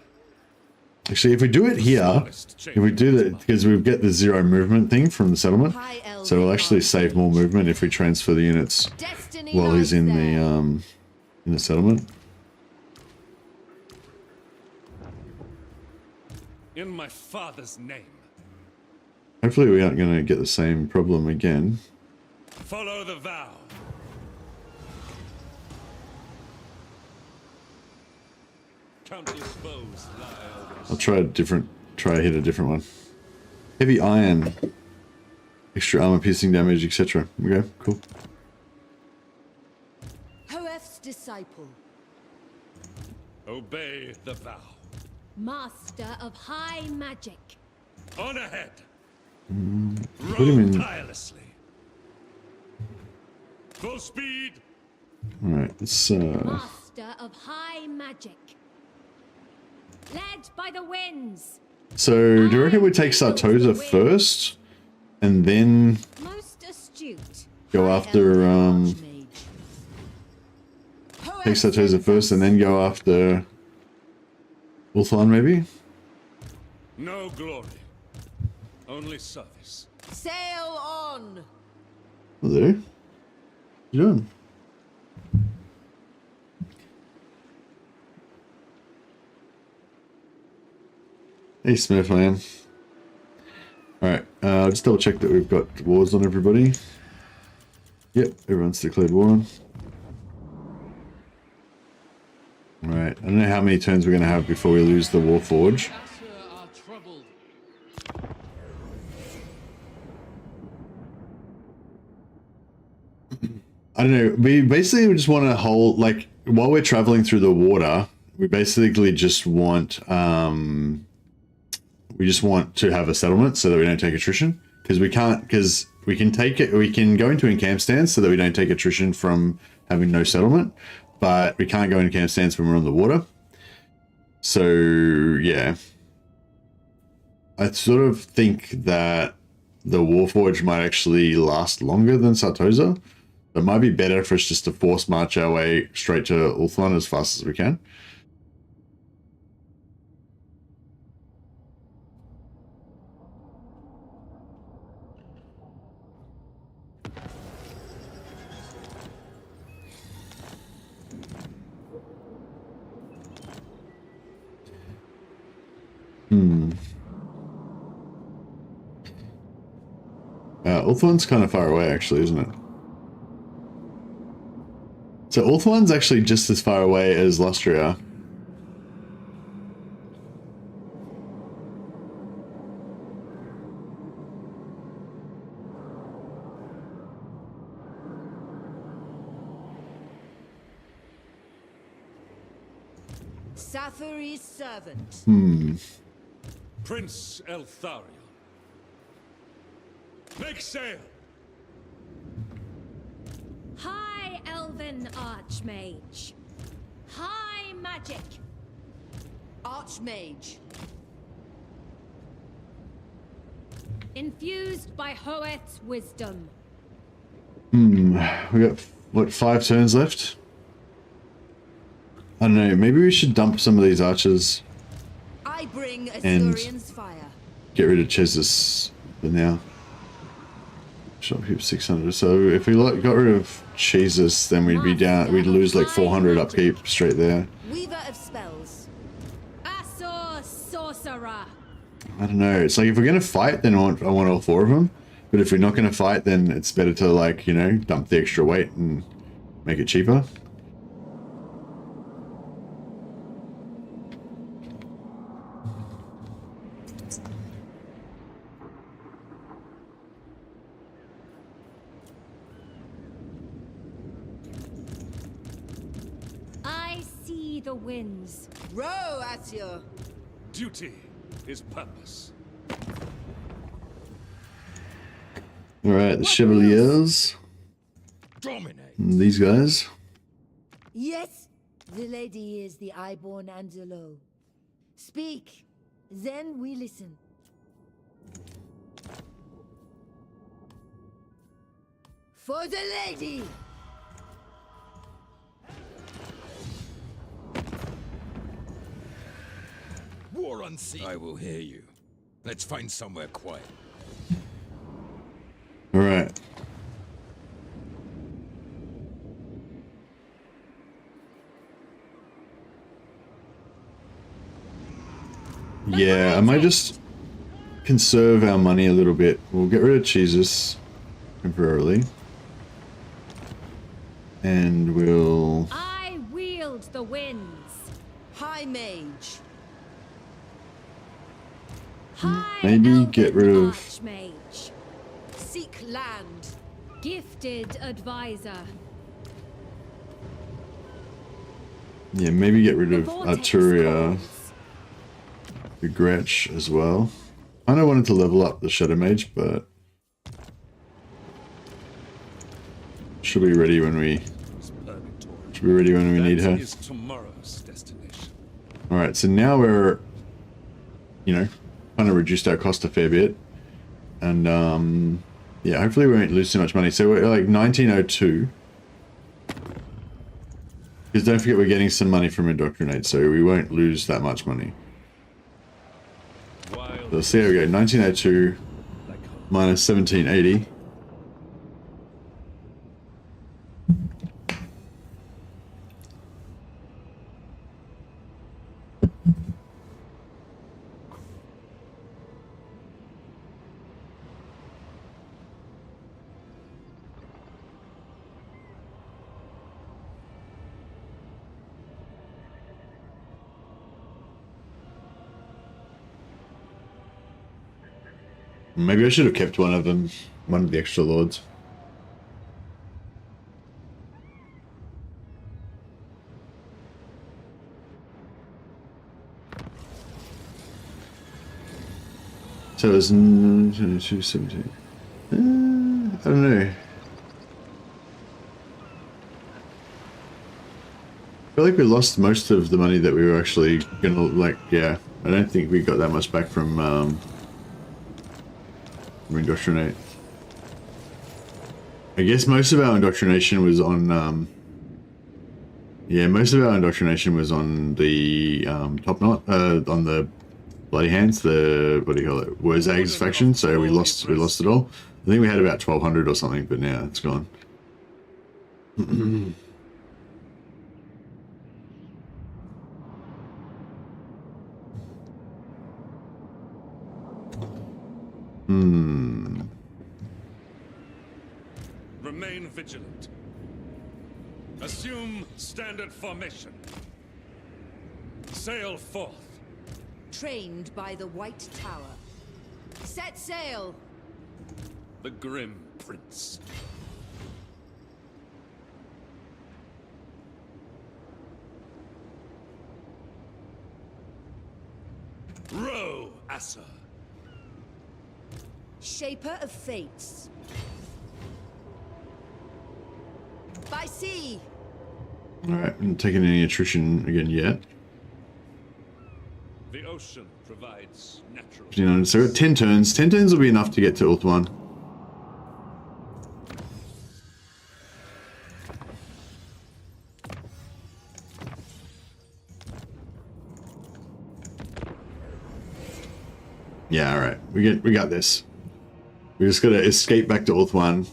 Actually, if we do it here, if we do that, because we get the 0 movement thing from the settlement, so we'll actually save more movement if we transfer the units while he's in the settlement. In my father's name. Hopefully we aren't going to get the same problem again. Follow the vow. Countless foes lie over. I'll try hit a different one. Heavy iron, extra armor, piercing damage, etc. Okay, cool. Hoef's disciple. Obey the vow. Master of high magic. On ahead. Put him in. Tirelessly. Full speed. All right, let's. Master of high magic. Led by the winds. So, do you reckon we take Sartosa first, and then Most astute. go after take Sartosa first, and then go after Ulthuan, maybe? No glory. Only service. Sail on. Hello. What you doing? Hey Smith, man. Alright, I'll just double check that we've got wars on everybody. Yep, everyone's declared war on. Alright, I don't know how many turns we're going to have before we lose the Warforge. I don't know, we basically just want to hold, like, while we're traveling through the water, we basically just want, we just want to have a settlement so that we don't take attrition, because we can take it, we can go into encamp stance so that we don't take attrition from having no settlement, but we can't go into camp stance when we're on the water. So yeah, I sort of think that the Warforge might actually last longer than Sartosa. It might be better for us just to force march our way straight to Ulthuan as fast as we can. Ulthuan's kind of far away, actually, isn't it? So Ulthuan's actually just as far away as Lustria. Safari's servant. Prince Eltharion. Make sail! High elven archmage. High magic. Archmage. Infused by Hoeth's wisdom. We got, what, 5 turns left? I don't know, maybe we should dump some of these archers. I bring And Eltharion fire. get rid of Chesis for now. Shopkeep 600. So if we got rid of Chesis, then we'd be down. We'd lose like 400 upkeep straight there. Weaver of spells. Asor sorcerer. I don't know. It's like if we're gonna fight, then I want all 4 of them. But if we're not gonna fight, then it's better to, like, you know, dump the extra weight and make it cheaper. The winds. Row at you. Duty is purpose. Alright, the Chevaliers. Dominate. These guys. Yes, the lady is the Iborn Angelo. Speak, then we listen. For the lady! War unseen. I will hear you. Let's find somewhere quiet. All right. Yeah, I might just conserve our money a little bit. We'll get rid of Jesus temporarily. And we'll... I wield the winds. High mage. Maybe get rid of... Archmage. Seek land. Gifted advisor. Yeah, maybe get rid of Arturia. The Gretsch as well. kind of wanted to level up the Shadow Mage, but she'll be ready when we need her. Is tomorrow's destination. All right, so now we're, you know, kind of reduced our cost a fair bit, and yeah, hopefully we won't lose too much money. So we're like 1902, because don't forget we're getting some money from Indoctrinate, so we won't lose that much money. So let's see how we go. 1902 minus 1780. Maybe I should have kept one of them, one of the extra lords. So it was 217. I don't know. I feel like we lost most of the money that we were actually gonna, like, yeah. I don't think we got that much back from Indoctrinate. I guess most of our indoctrination was on, yeah, most of our indoctrination was on the top knot, on the Bloody Hands, the, what do you call it, woes faction, so we lost it all. I think we had about 1200 or something, but now it's gone. Remain vigilant. Assume standard formation. Sail forth. Trained by the White Tower. Set sail! The Grim Prince. Row, Asa. Shaper of Fates. By sea! Alright, I'm not taking any attrition again yet. The ocean provides natural. You know, so we've got 10 turns. 10 turns will be enough to get to Ulthuan. Yeah, alright. We got this. We just gotta escape back to Ulthuan,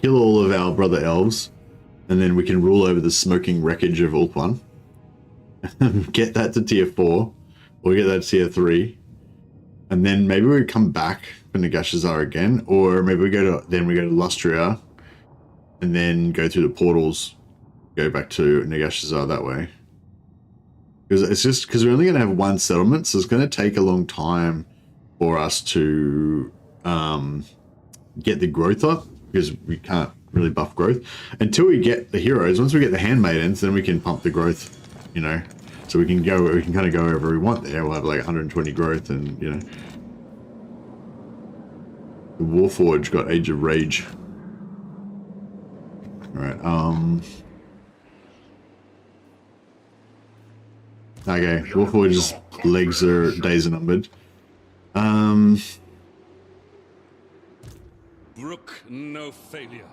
kill all of our brother elves, and then we can rule over the smoking wreckage of Ulthuan. Get that to tier 4, or get that to tier 3, and then maybe we come back for Nagashazar again, or maybe we go to Lustria, and then go through the portals, go back to Nagashazar that way. Because it's just because we're only going to have one settlement, so it's going to take a long time for us to get the growth up, because we can't really buff growth until we get the heroes. Once we get the handmaidens, then we can pump the growth, you know, so we can kind of go wherever we want there. We'll have like 120 growth, and you know, the Warforged got Age of Rage. All right, okay, Warforged's days are numbered. Brook no failure.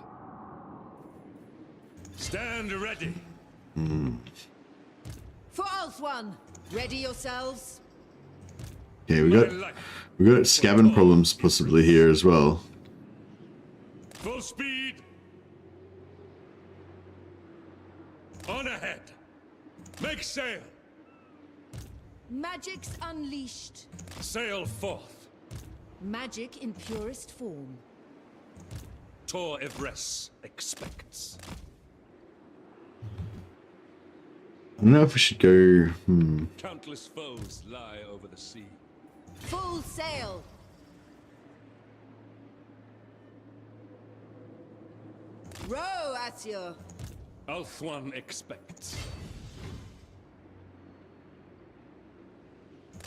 Stand ready. For Ulthuan, ready yourselves. Yeah, we got scavenge problems possibly here as well. Full speed. On ahead. Make sail. Magic's unleashed. Sail forth. Magic in purest form. Tor Evres expects. I don't know if we should go. Countless foes lie over the sea. Full sail. Row, Asio. Ulthuan expects.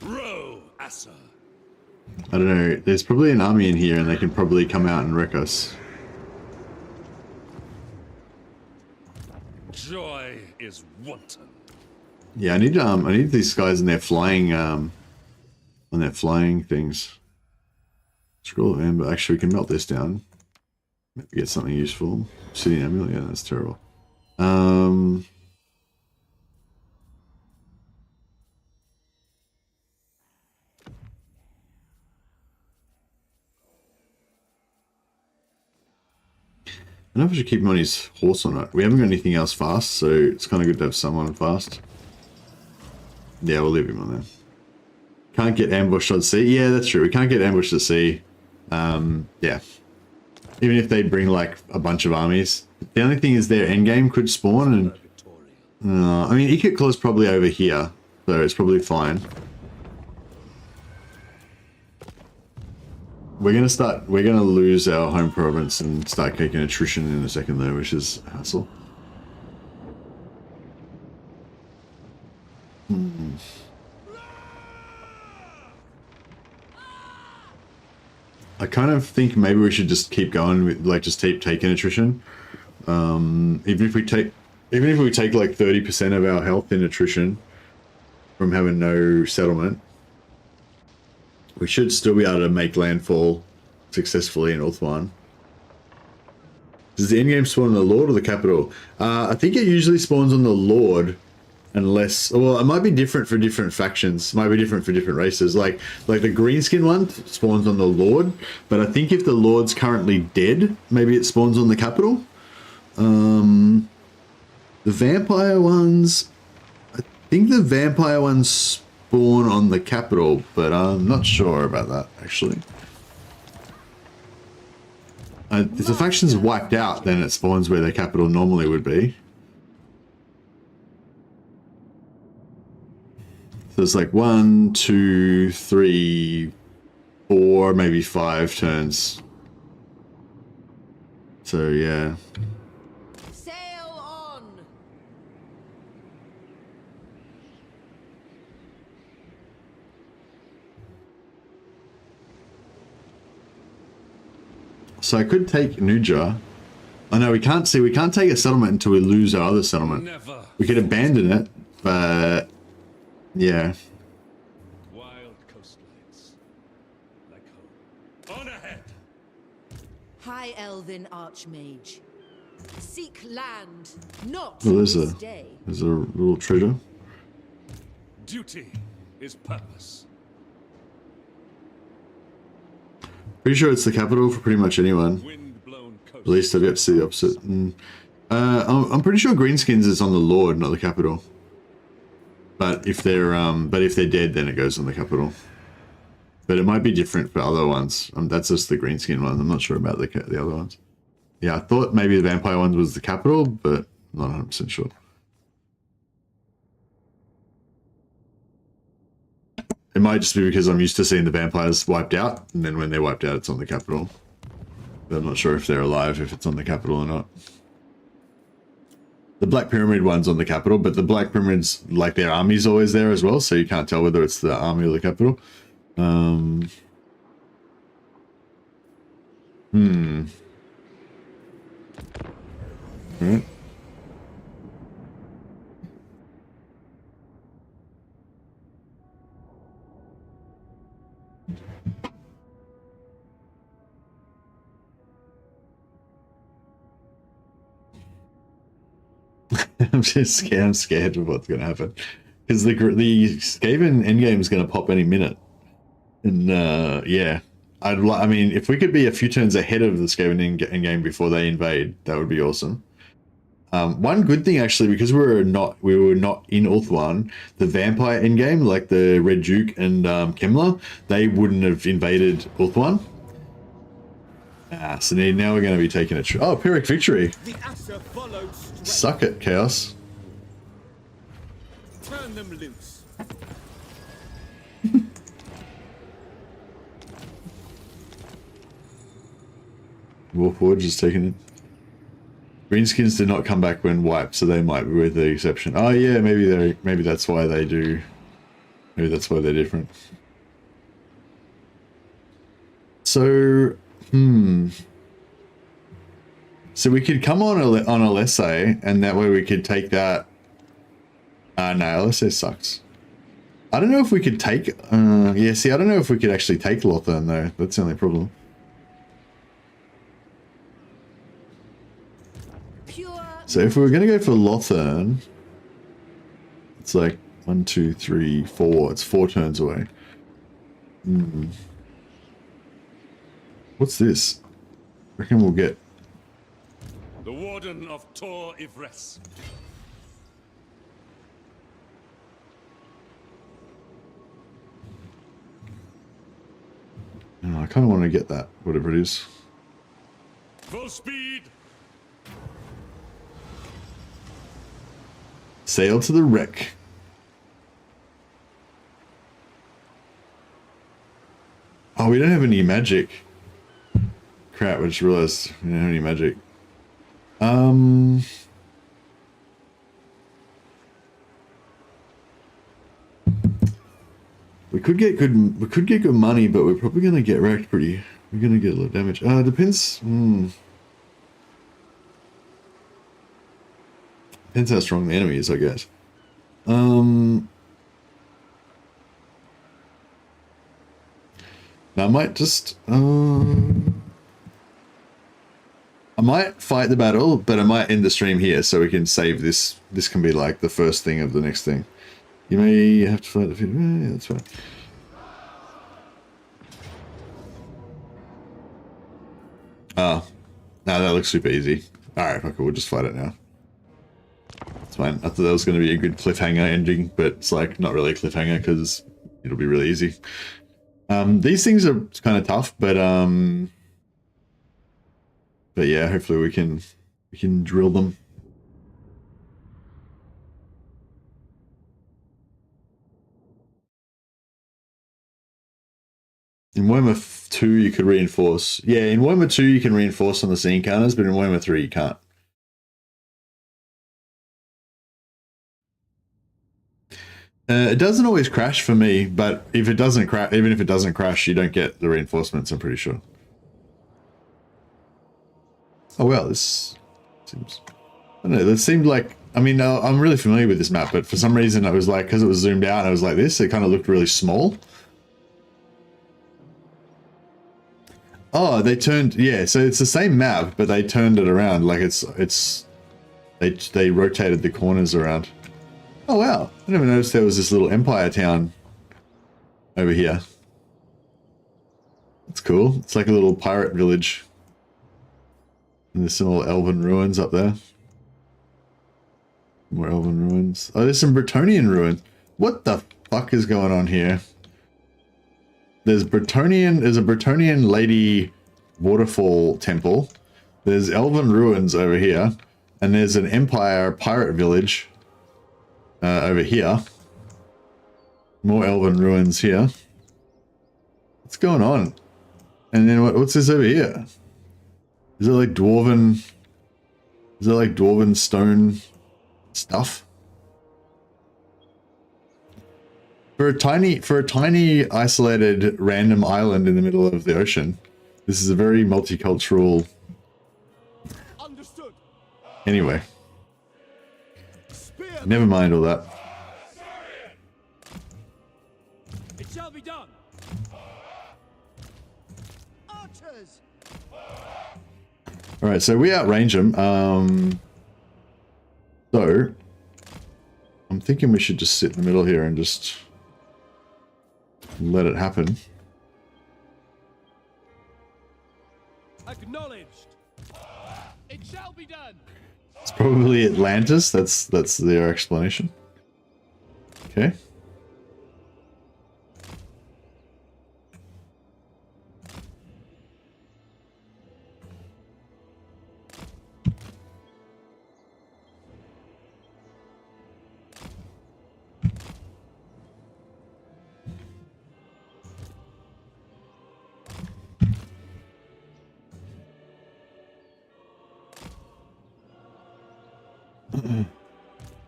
Row, Asa. I don't know. There's probably an army in here and they can probably come out and wreck us. Joy is wanton. Yeah, I need these guys in their flying on their flying things. Scroll of Amber. Actually, we can melt this down. Maybe get something useful. City Amulet. Yeah, that's terrible. I don't know if I should keep him on his horse or not. We haven't got anything else fast, so it's kind of good to have someone fast. Yeah, we'll leave him on there. Can't get ambushed on sea. Yeah, that's true. We can't get ambushed at sea. Yeah. Even if they bring like a bunch of armies. The only thing is their endgame could spawn and... I mean, Ikitclaw's probably over here, so it's probably fine. We're gonna lose our home province and start taking attrition in a second though, which is a hassle. I kind of think maybe we should just keep going with, like, just keep taking attrition. Even if we take like 30% of our health in attrition from having no settlement, we should still be able to make landfall successfully in Ulthuan. Does the endgame spawn on the Lord or the capital? I think it usually spawns on the Lord, unless... Well, it might be different for different factions. It might be different for different races. Like the greenskin one spawns on the Lord, but I think if the Lord's currently dead, maybe it spawns on the capital. The vampire ones... I think the vampire ones spawn on the capital, but I'm not sure about that, actually. If the faction's wiped out, then it spawns where the capital normally would be. So it's like 1, 2, 3, 4, maybe 5 turns. So yeah. Sail on. So I could take Nuja. Oh no, we can't take a settlement until we lose our other settlement. Never. We could abandon it, but yeah. Wild coastlines. Like home. On ahead. High Elven Archmage. Seek land, not Oh, there's a stay. little treasure. Duty is purpose. Pretty sure it's the capital for pretty much anyone. At least I've yet to see the opposite. I'm pretty sure Greenskins is on the Lord, not the capital. But if they're dead, then it goes on the capital. But it might be different for other ones. That's just the Greenskin one. I'm not sure about the other ones. Yeah, I thought maybe the vampire one was the capital, but I'm not 100% sure. It might just be because I'm used to seeing the vampires wiped out, and then when they're wiped out, it's on the capital. But I'm not sure if they're alive, if it's on the capital or not. The Black Pyramid one's on the capital, but the Black Pyramid's, like, their army's always there as well, so you can't tell whether it's the army or the capital. Alright. I'm just scared. I'm scared of what's going to happen because the Skaven endgame is going to pop any minute, and yeah, I mean, if we could be a few turns ahead of the Skaven endgame before they invade, that would be awesome. One good thing actually, because we were not in Ulthuan, the vampire endgame, like the Red Duke and Kemler, they wouldn't have invaded Ulthuan. So now we're going to be taking a Pyrrhic victory. Suck it, Chaos. Turn them loose. Warforge is taking it. Greenskins did not come back when wiped, so they might be with the exception. Oh yeah, maybe that's why they do. Maybe that's why they're different. So, so we could come on a Alessay, and that way we could take that. No, Alessay sucks. I don't know if we could take. Yeah, see, I don't know if we could actually take Lothern though. That's the only problem. So if we were gonna go for Lothern, it's like 1, 2, 3, 4. It's 4 turns away. What's this? I reckon we'll get The Warden of Tor Ivres. Oh, I kind of want to get that, whatever it is. Full speed. Sail to the wreck. Oh, we don't have any magic. Crap, I just realized we don't have any magic. We could get good money, but we're probably gonna get wrecked pretty. We're gonna get a lot of damage. Depends. Depends how strong the enemy is, I guess. Now I might just I might fight the battle, but I might end the stream here so we can save this. This can be like the first thing of the next thing. You may have to fight the field. Yeah, that's fine. Oh, no, that looks super easy. Alright, okay, we'll just fight it now. It's fine. I thought that was going to be a good cliffhanger ending, but it's like not really a cliffhanger because it'll be really easy. These things are kind of tough, but yeah, hopefully we can drill them. In Warhammer 2, you could reinforce. Yeah, in Warhammer 2, you can reinforce on the scene counters, but in Warhammer 3, you can't. It doesn't always crash for me, but if it doesn't crash, even if it doesn't crash, you don't get the reinforcements, I'm pretty sure. Oh, well, this seems... I don't know, that seemed like... I mean, I'm really familiar with this map, but for some reason I was like, because it was zoomed out and I was like this, it kind of looked really small. Oh, they turned, yeah, so it's the same map, but they turned it around, like they rotated the corners around. Oh wow, I never noticed there was this little empire town over here. That's cool, it's like a little pirate village. And there's some little elven ruins up there. More elven ruins. Oh, there's some Bretonnian ruins. What the fuck is going on here? There's a Bretonnian lady waterfall temple. There's elven ruins over here. And there's an empire pirate village over here. More elven ruins here. What's going on? And then what's this over here? Is it like dwarven stone stuff? For a tiny isolated random island in the middle of the ocean, this is a very multicultural. Understood. Anyway, never mind all that. It shall be done. Archers. All right, so we outrange them. So I'm thinking we should just sit in the middle here and just let it happen. Acknowledged. It shall be done. It's probably Atlantis. That's their explanation. Okay.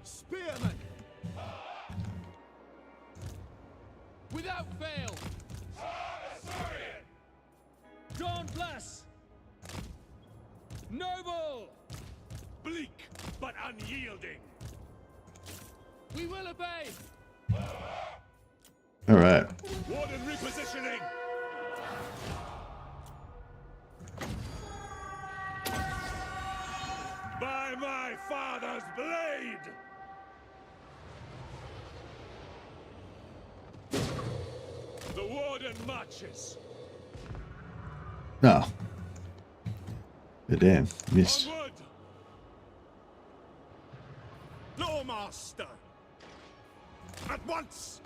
Spearman. Without fail. unyielding. We will obey. All right. Warden repositioning. By my father's blade. The warden marches. No. Oh. Damn, missed. Onward. Lawmaster. At once.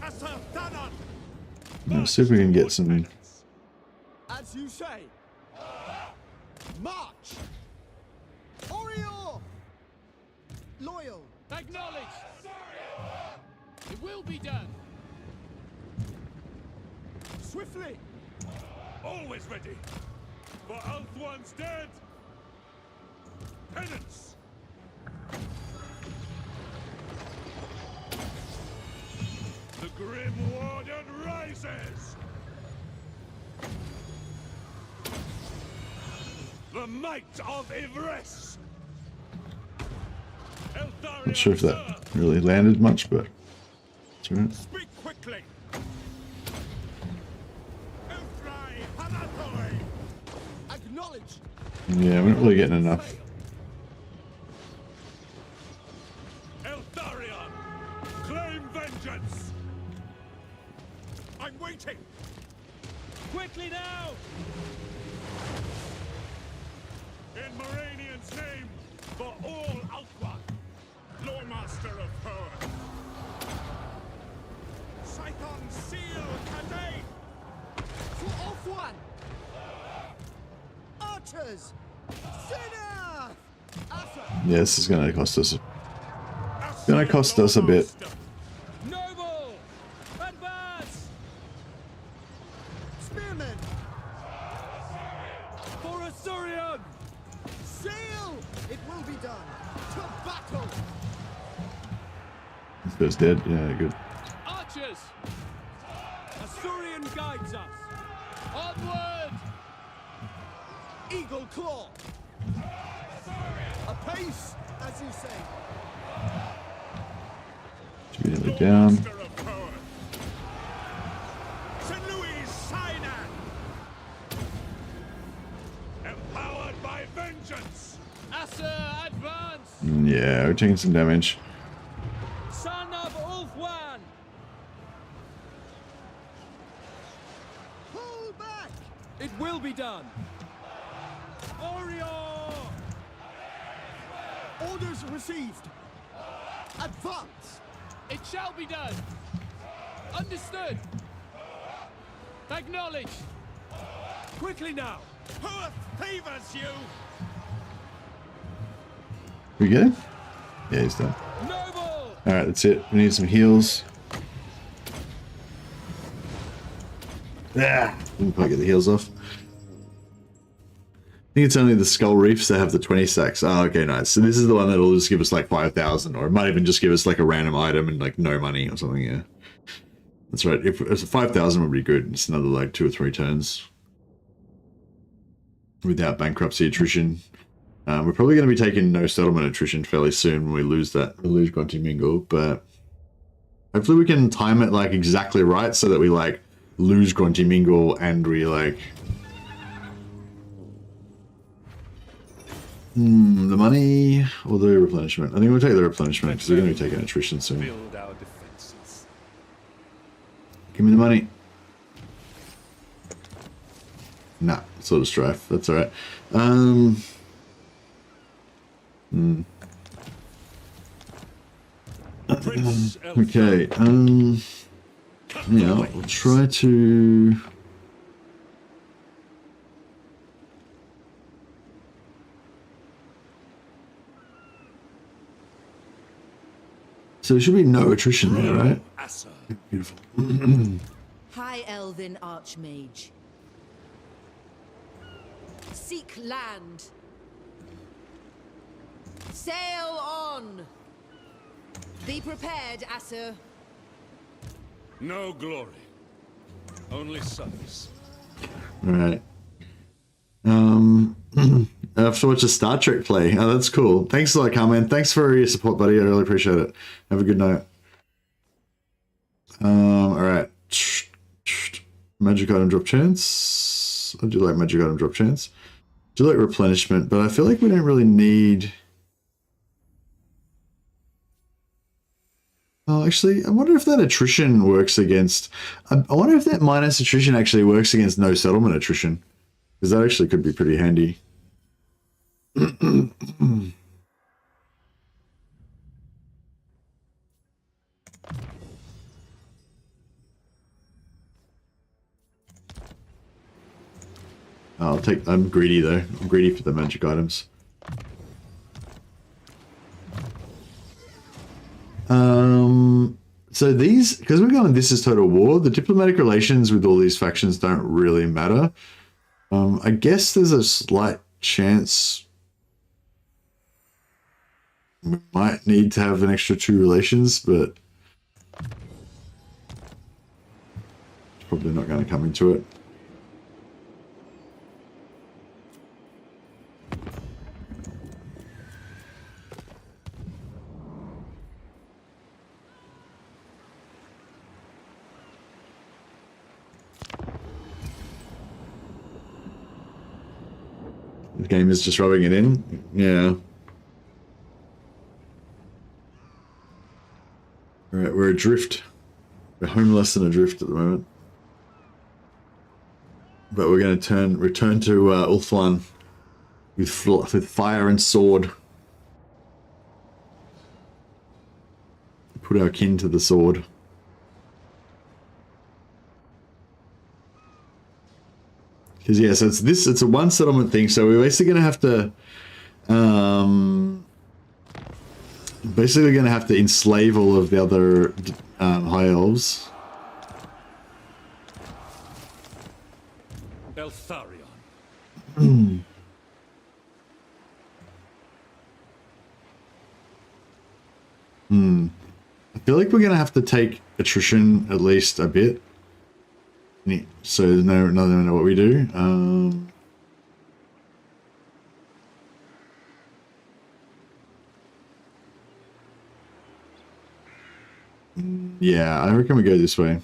Eltharion. Let's see if we can get some. As you say. March. Orior. Loyal. Acknowledged. It will be done. Swiftly. Always ready. For Eltharion dead. Penance. The Grim Warden rises. The might of Ivres. Not sure if that really landed much, but it's alright. Speak quickly. Acknowledge. Yeah, we're not really getting enough. Eltharion, claim vengeance. I'm waiting. Quickly now. In Moranian's name, for all Alquan, Lawmaster of Power. Scython seal Cadane. For off one. Archers. Sinner. Yeah, this is gonna cost us. It's gonna cost us a bit. Noble, advance. Spearmen. For Eltharion. Sail. It will be done. To battle. This guy's dead. Yeah, good. Archers. Eltharion guides us. Onward. Eagle claw. Apace, as you say. Immediately down. St. Louis Sinai. Empowered by vengeance. Asa advance. Yeah, we're taking some damage. Son of Ulfwan. Pull back. It will be done. Orior. Orders received. Advance. It shall be done. Understood. Acknowledged. Quickly now. Who favors you? We get him? Yeah, he's done. Noble. Alright, that's it. We need some heals. Ah, didn't quite get the heals off. I think it's only the Skull Reefs that have the 20 stacks. Oh, okay, nice. So this is the one that'll just give us like 5,000, or it might even just give us like a random item and like no money or something, yeah. That's right. If 5,000 would be good. It's another like 2 or 3 turns. Without bankruptcy attrition. We're probably going to be taking no settlement attrition fairly soon when we lose that. We lose Grunty Mingle, but hopefully we can time it like exactly right so that we like lose Grunty Mingle and we like... the money or the replenishment? I think we'll take the replenishment because we're going to be taking attrition soon. Build our defenses. Give me the money. Nah, sort of strife. That's alright. Okay, yeah, we'll try to... So there should be no attrition there, right? Beautiful. High Elven Archmage. Seek land. Sail on. Be prepared, Asser. No glory. Only sons. Alright. have to watch a Star Trek play. Oh, that's cool. Thanks a lot, Carmen. Thanks for your support, buddy. I really appreciate it. Have a good night. All right. Magic item drop chance. I do like magic item drop chance. I do like replenishment, but I feel like we don't really need... Oh, actually, I wonder if that attrition works against... I wonder if that minus attrition actually works against no settlement attrition. Because that actually could be pretty handy. I'm greedy though. I'm greedy for the magic items. So these, because we're going this is total war, the diplomatic relations with all these factions don't really matter. I guess there's a slight chance we might need to have an extra 2 relations, but it's probably not going to come into it. The game is just rubbing it in. Yeah. Alright, we're adrift. We're homeless and adrift at the moment. But we're going to return to Ulthuan with fire and sword. Put our kin to the sword. Because yeah, so it's a one settlement thing, so we're basically gonna have to enslave all of the other high elves. Eltharion. I feel like we're gonna have to take attrition at least a bit. So no know what we do. Yeah, I reckon we go this way.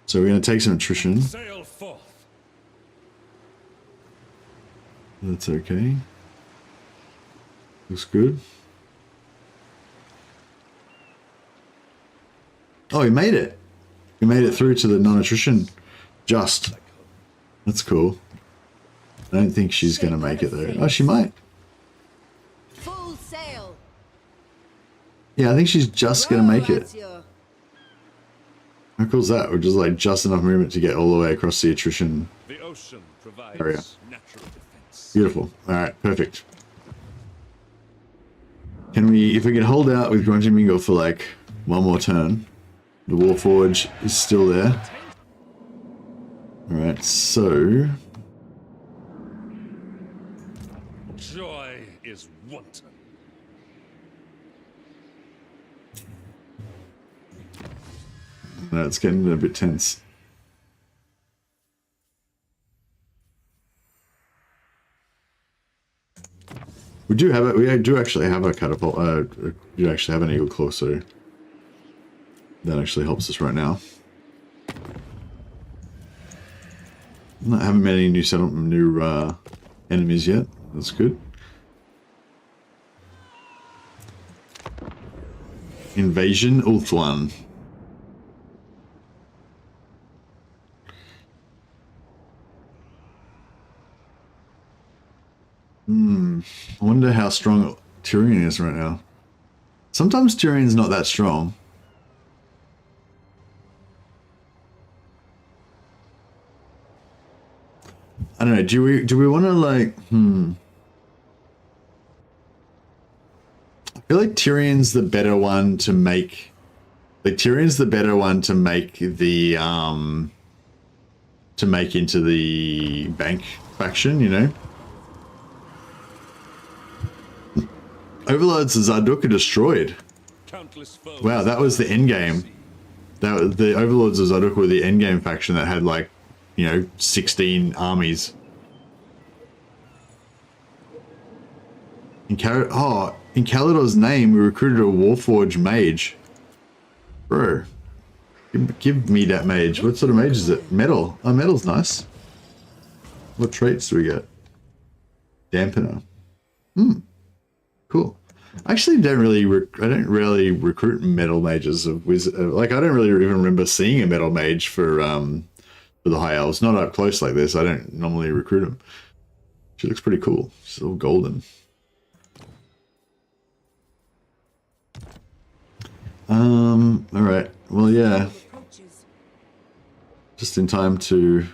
So we're going to take some attrition. Sail forth. That's okay. Looks good. Oh, he made it. We made it through to the non-attrition. Just. That's cool. I don't think she's going to make it though. Oh, she might. Full sail. Yeah, I think she's just going to make it. How cool is that? We're just like just enough movement to get all the way across the attrition The ocean provides area. natural defense. Beautiful. All right, perfect. Can we, if we can hold out with Grunty Mingle for like one more turn? The Warforge is still there. Alright, so... Joy is wanton. No, it's getting a bit tense. We do have it. We do actually have a catapult. We do actually have an eagle claw, so that actually helps us right now. I haven't met any new enemies yet. That's good. Invasion Ulthuan. I wonder how strong Tyrion is right now. Sometimes Tyrion's not that strong. I don't know, do we want to like, I feel like Tyrion's the better one to make, the, to make into the bank faction, you know? Overlords of Zarduk are destroyed. Wow, that was the end game. The Overlords of Zarduk were the end game faction that had like, you know, 16 armies. In Kalidor's name, we recruited a Warforged mage. Bro, give me that mage. What sort of mage is it? Metal. Oh, metal's nice. What traits do we get? Dampener. Cool. I actually don't really recruit metal mages of wizard. Like, I don't really even remember seeing a metal mage for the high elves. Not up close like this. I don't normally recruit them. She looks pretty cool. She's all golden. All right. Well, yeah. Just in time to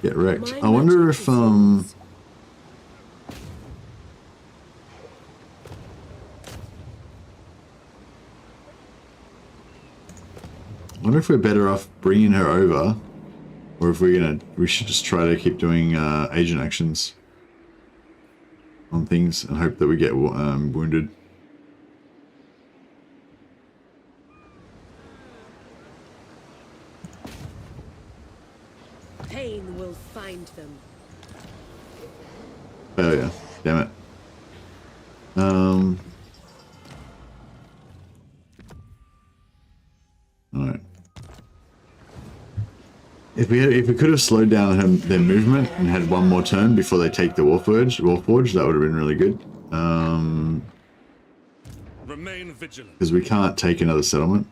get wrecked. I wonder if I wonder if we're better off bringing her over, or if we should just try to keep doing agent actions on things and hope that we get wounded. Pain will find them. Oh yeah, damn it. Alright. If we could have slowed down their movement and had one more turn before they take the Warforge, that would have been really good. Remain vigilant. Because we can't take another settlement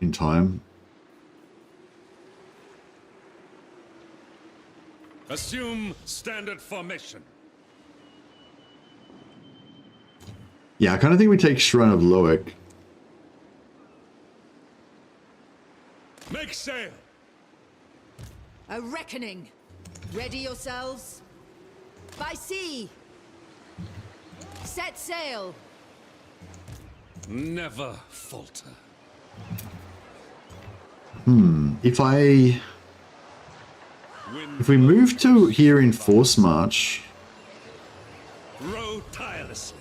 in time. Assume standard formation. Yeah, I kind of think we take Shrine of Loic. Make sail. A reckoning. Ready yourselves. By sea. Set sail. Never falter. If we move to here in Force March, row tirelessly.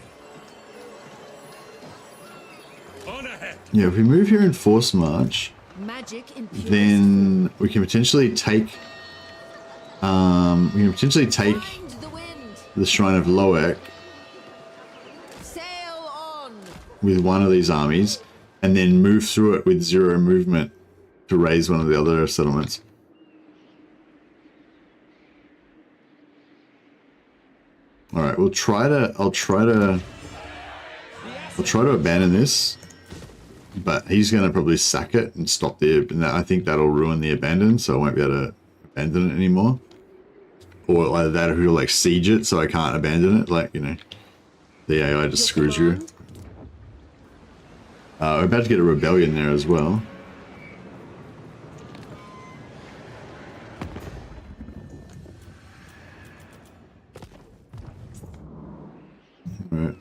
On ahead. Yeah, if we move here in Force March, Magic then we can potentially take the Shrine of Loic with one of these armies, and then move through it with 0 movement to raise one of the other settlements. All right, I'll try to abandon this, but he's going to probably sack it and stop I think that'll ruin the abandon, so I won't be able to abandon it anymore. Or either that, or he'll like siege it, so I can't abandon it. Like, you know, the AI just screws you. We're about to get a rebellion there as well. Alright,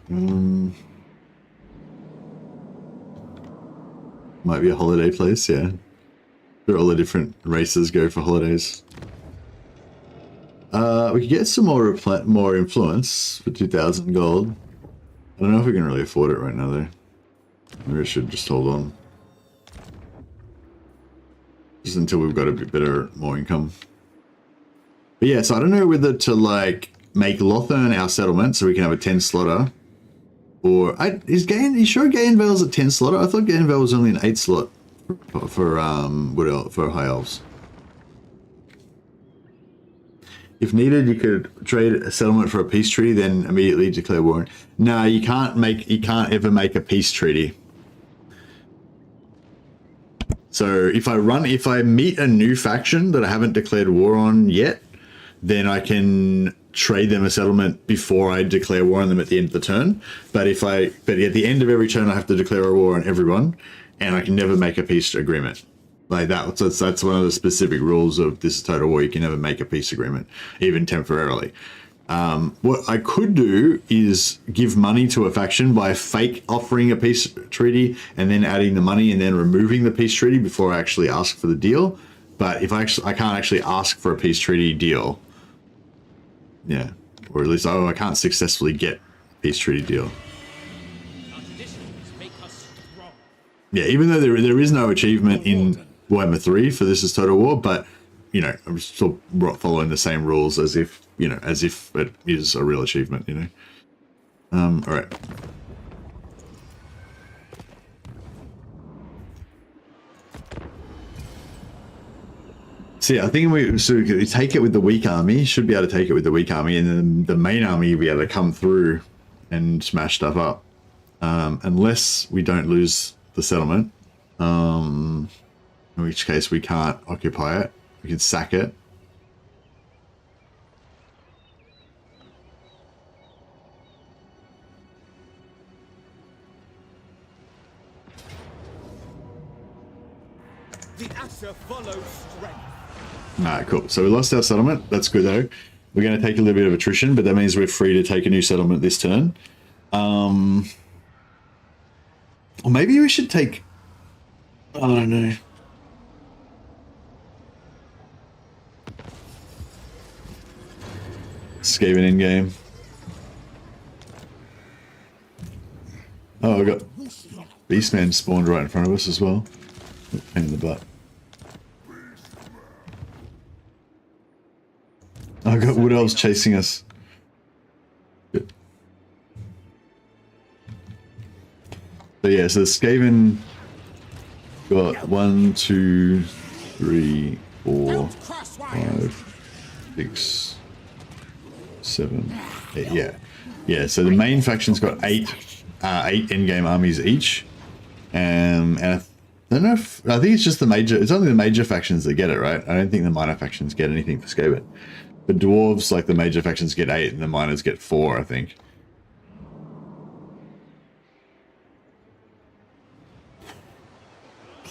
might be a holiday place, yeah. Where all the different races go for holidays. We could get some more influence for 2,000 gold. I don't know if we can really afford it right now, though. Maybe I should just hold on. Just until we've got a bit better, more income. But yeah, so I don't know whether to, like, make Lothern our settlement so we can have a 10 slotter. Or, is sure Gainvale's a 10 slotter? I thought Gainvale was only an 8 slot for High Elves. If needed, you could trade a settlement for a peace treaty, then immediately declare war. No, you can't ever make a peace treaty. So if I meet a new faction that I haven't declared war on yet, then I can trade them a settlement before I declare war on them at the end of the turn. But at the end of every turn, I have to declare a war on everyone, and I can never make a peace agreement. Like that, so that's one of the specific rules of this Total War. You can never make a peace agreement, even temporarily. What I could do is give money to a faction by fake offering a peace treaty and then adding the money and then removing the peace treaty before I actually ask for the deal. But if I can't actually ask for a peace treaty deal, yeah, or at least I can't successfully get a peace treaty deal. Yeah, even though there is no achievement in Warhammer 3 for This Is Total War, but, you know, I'm still following the same rules as if it is a real achievement, you know. All right. See, I think we take it with the weak army. Should be able to take it with the weak army, and then the main army will be able to come through and smash stuff up. Unless we don't lose the settlement, in which case we can't occupy it. We can sack it. The Asher follows strength. Alright, cool. So we lost our settlement. That's good though. We're going to take a little bit of attrition, but that means we're free to take a new settlement this turn. Or maybe we should take... I don't know. Skaven in game. Oh, I got Beastman spawned right in front of us as well. Pain in the butt. I got Wood Elves chasing us. Good. So yeah, so the Skaven got 1, 2, 3, 4, 5, 6, 7, 8. Yeah, yeah. So the main faction's got 8 in-game armies each, and I don't know if I think it's just the major. It's only the major factions that get it, right? I don't think the minor factions get anything for Skaven. But dwarves, like the major factions, get 8, and the minors get 4, I think.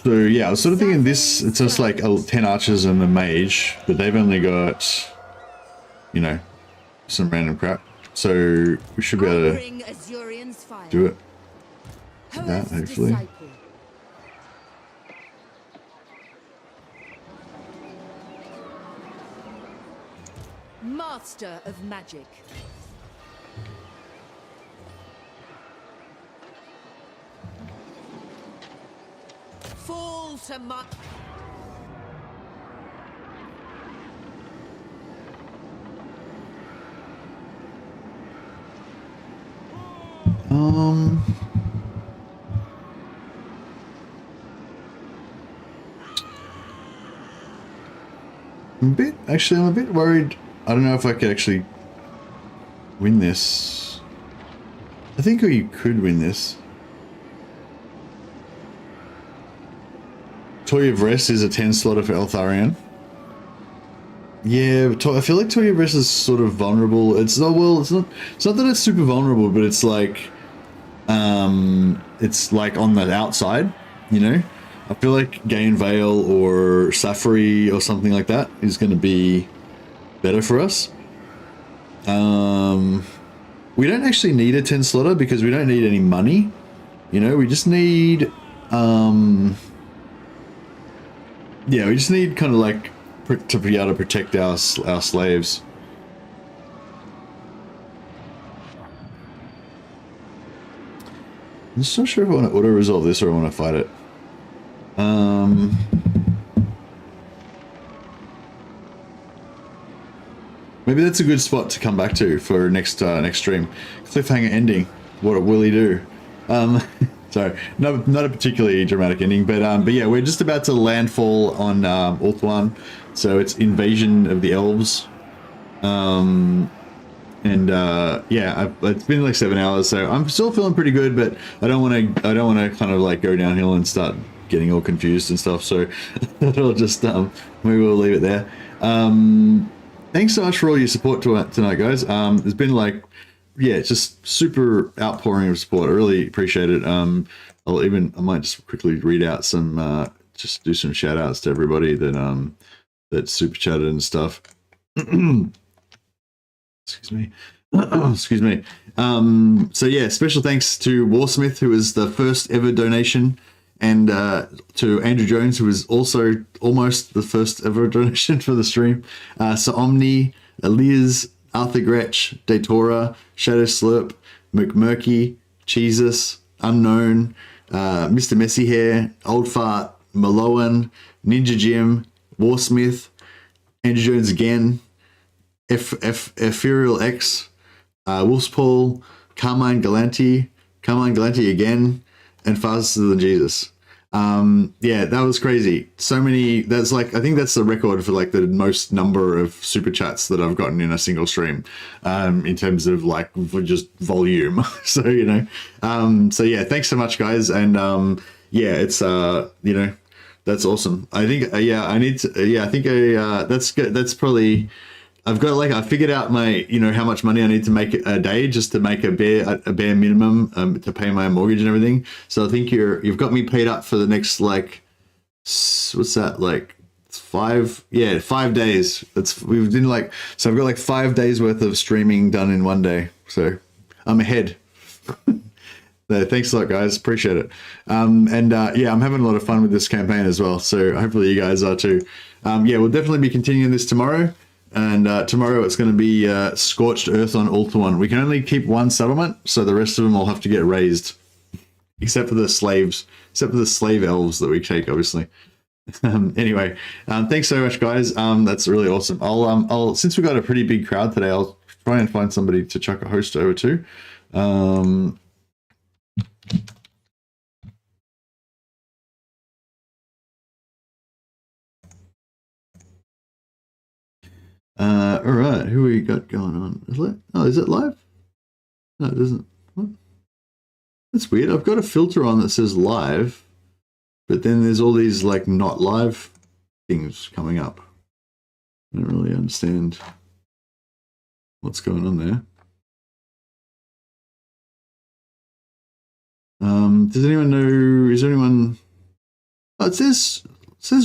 So yeah, I was sort of thinking this. It's just like 10 archers and a mage, but they've only got, you know, some random crap. So we should be able to do it. Like that, hopefully. Master of magic. Fall to my... I'm a bit worried. I don't know if I could actually win this. I think we could win this. Toy of Rest is a 10 slaughter for Eltharion. Yeah, I feel like Toy of Rest is sort of vulnerable. It's not, well, it's not that it's super vulnerable, but it's like on the outside, you know? I feel like Gain Veil or Safari or something like that is going to be better for us. We don't actually need a 10 slaughter because we don't need any money. You know, we just need yeah, we just need kind of like to be able to protect our slaves. I'm just not sure if I want to auto resolve this or I want to fight it. Maybe that's a good spot to come back to for next stream. Cliffhanger ending. What will he do? Sorry, not a particularly dramatic ending, but yeah, we're just about to landfall on Ulthuan, so it's invasion of the elves. Yeah, it's been like 7 hours, so I'm still feeling pretty good, but I don't want to kind of like go downhill and start getting all confused and stuff. So it'll just maybe we'll leave it there. Thanks so much for all your support tonight, guys. There's been like, yeah, just super outpouring of support. I really appreciate it. I might just quickly read out some, just do some shout outs to everybody that super chatted and stuff. Excuse me. Excuse me. So yeah, special thanks to Warsmith, who was the first ever donation, and to Andrew Jones, who was also almost the first ever donation for the stream. So Omni, Elias, Arthur Gretsch, Datora, Shadow Slurp, McMurky, Jesus, Unknown, Mr. Messy Hair, Old Fart, Maloan, Ninja Jim, Warsmith, Andrew Jones again, Ethereal X, Wolfspaul, Carmine Galanti again, and Faster Than Jesus. Yeah, that was crazy. So many. That's like, I think that's the record for like the most number of super chats that I've gotten in a single stream, in terms of like just volume. So, you know, so yeah, thanks so much, guys. And yeah, it's you know, that's awesome. I think yeah, I need to, yeah, I think that's good. That's probably, I've got like, I figured out my, you know, how much money I need to make a day just to make a bare minimum to pay my mortgage and everything. So I think you've got me paid up for the next like, what's that, like 5 days. We've been like, so I've got like 5 days worth of streaming done in one day. So I'm ahead. Thanks a lot, guys. Appreciate it. Yeah, I'm having a lot of fun with this campaign as well. So hopefully you guys are too. Yeah, we'll definitely be continuing this tomorrow. And tomorrow it's going to be Scorched Earth on Ulthuan. We can only keep one settlement, so the rest of them will have to get raised, except for the slaves, except for the slave elves that we take, obviously. Anyway, thanks so much, guys. That's really awesome. I'll since we got a pretty big crowd today, I'll try and find somebody to chuck a host over to. All right, who we got going on? Is it live? No, it doesn't. What? That's weird. I've got a filter on that says live, but then there's all these like not live things coming up. I don't really understand what's going on there. Does anyone know? Is there anyone? Oh, it says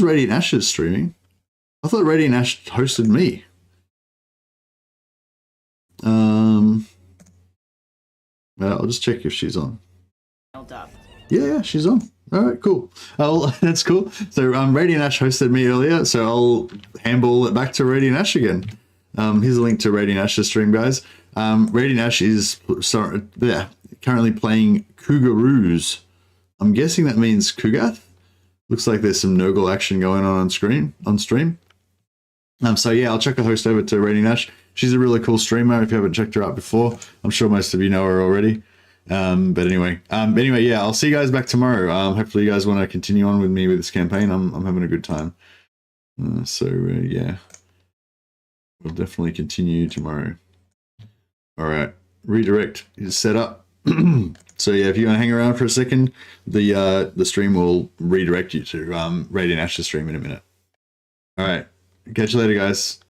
Radiant Ash is streaming. I thought Radiant Ash hosted me. I'll just check if she's on. Yeah, she's on. All right, cool. That's cool. So Radiant Ash hosted me earlier, so I'll handball it back to Radiant Ash again. Here's a link to Radiant Ash's stream, guys. Radiant Ash is currently playing Cougaroos. I'm guessing that means Kugath. Looks like there's some Nurgle action going on stream. So yeah, I'll check a host over to Radiant Ash. She's a really cool streamer. If you haven't checked her out before, I'm sure most of you know her already. But anyway, yeah, I'll see you guys back tomorrow. Hopefully you guys want to continue on with me with this campaign. I'm having a good time. Yeah, we'll definitely continue tomorrow. All right, redirect is set up. So yeah, if you want to hang around for a second, the stream will redirect you to Radiant Ash's stream in a minute. All right, catch you later, guys.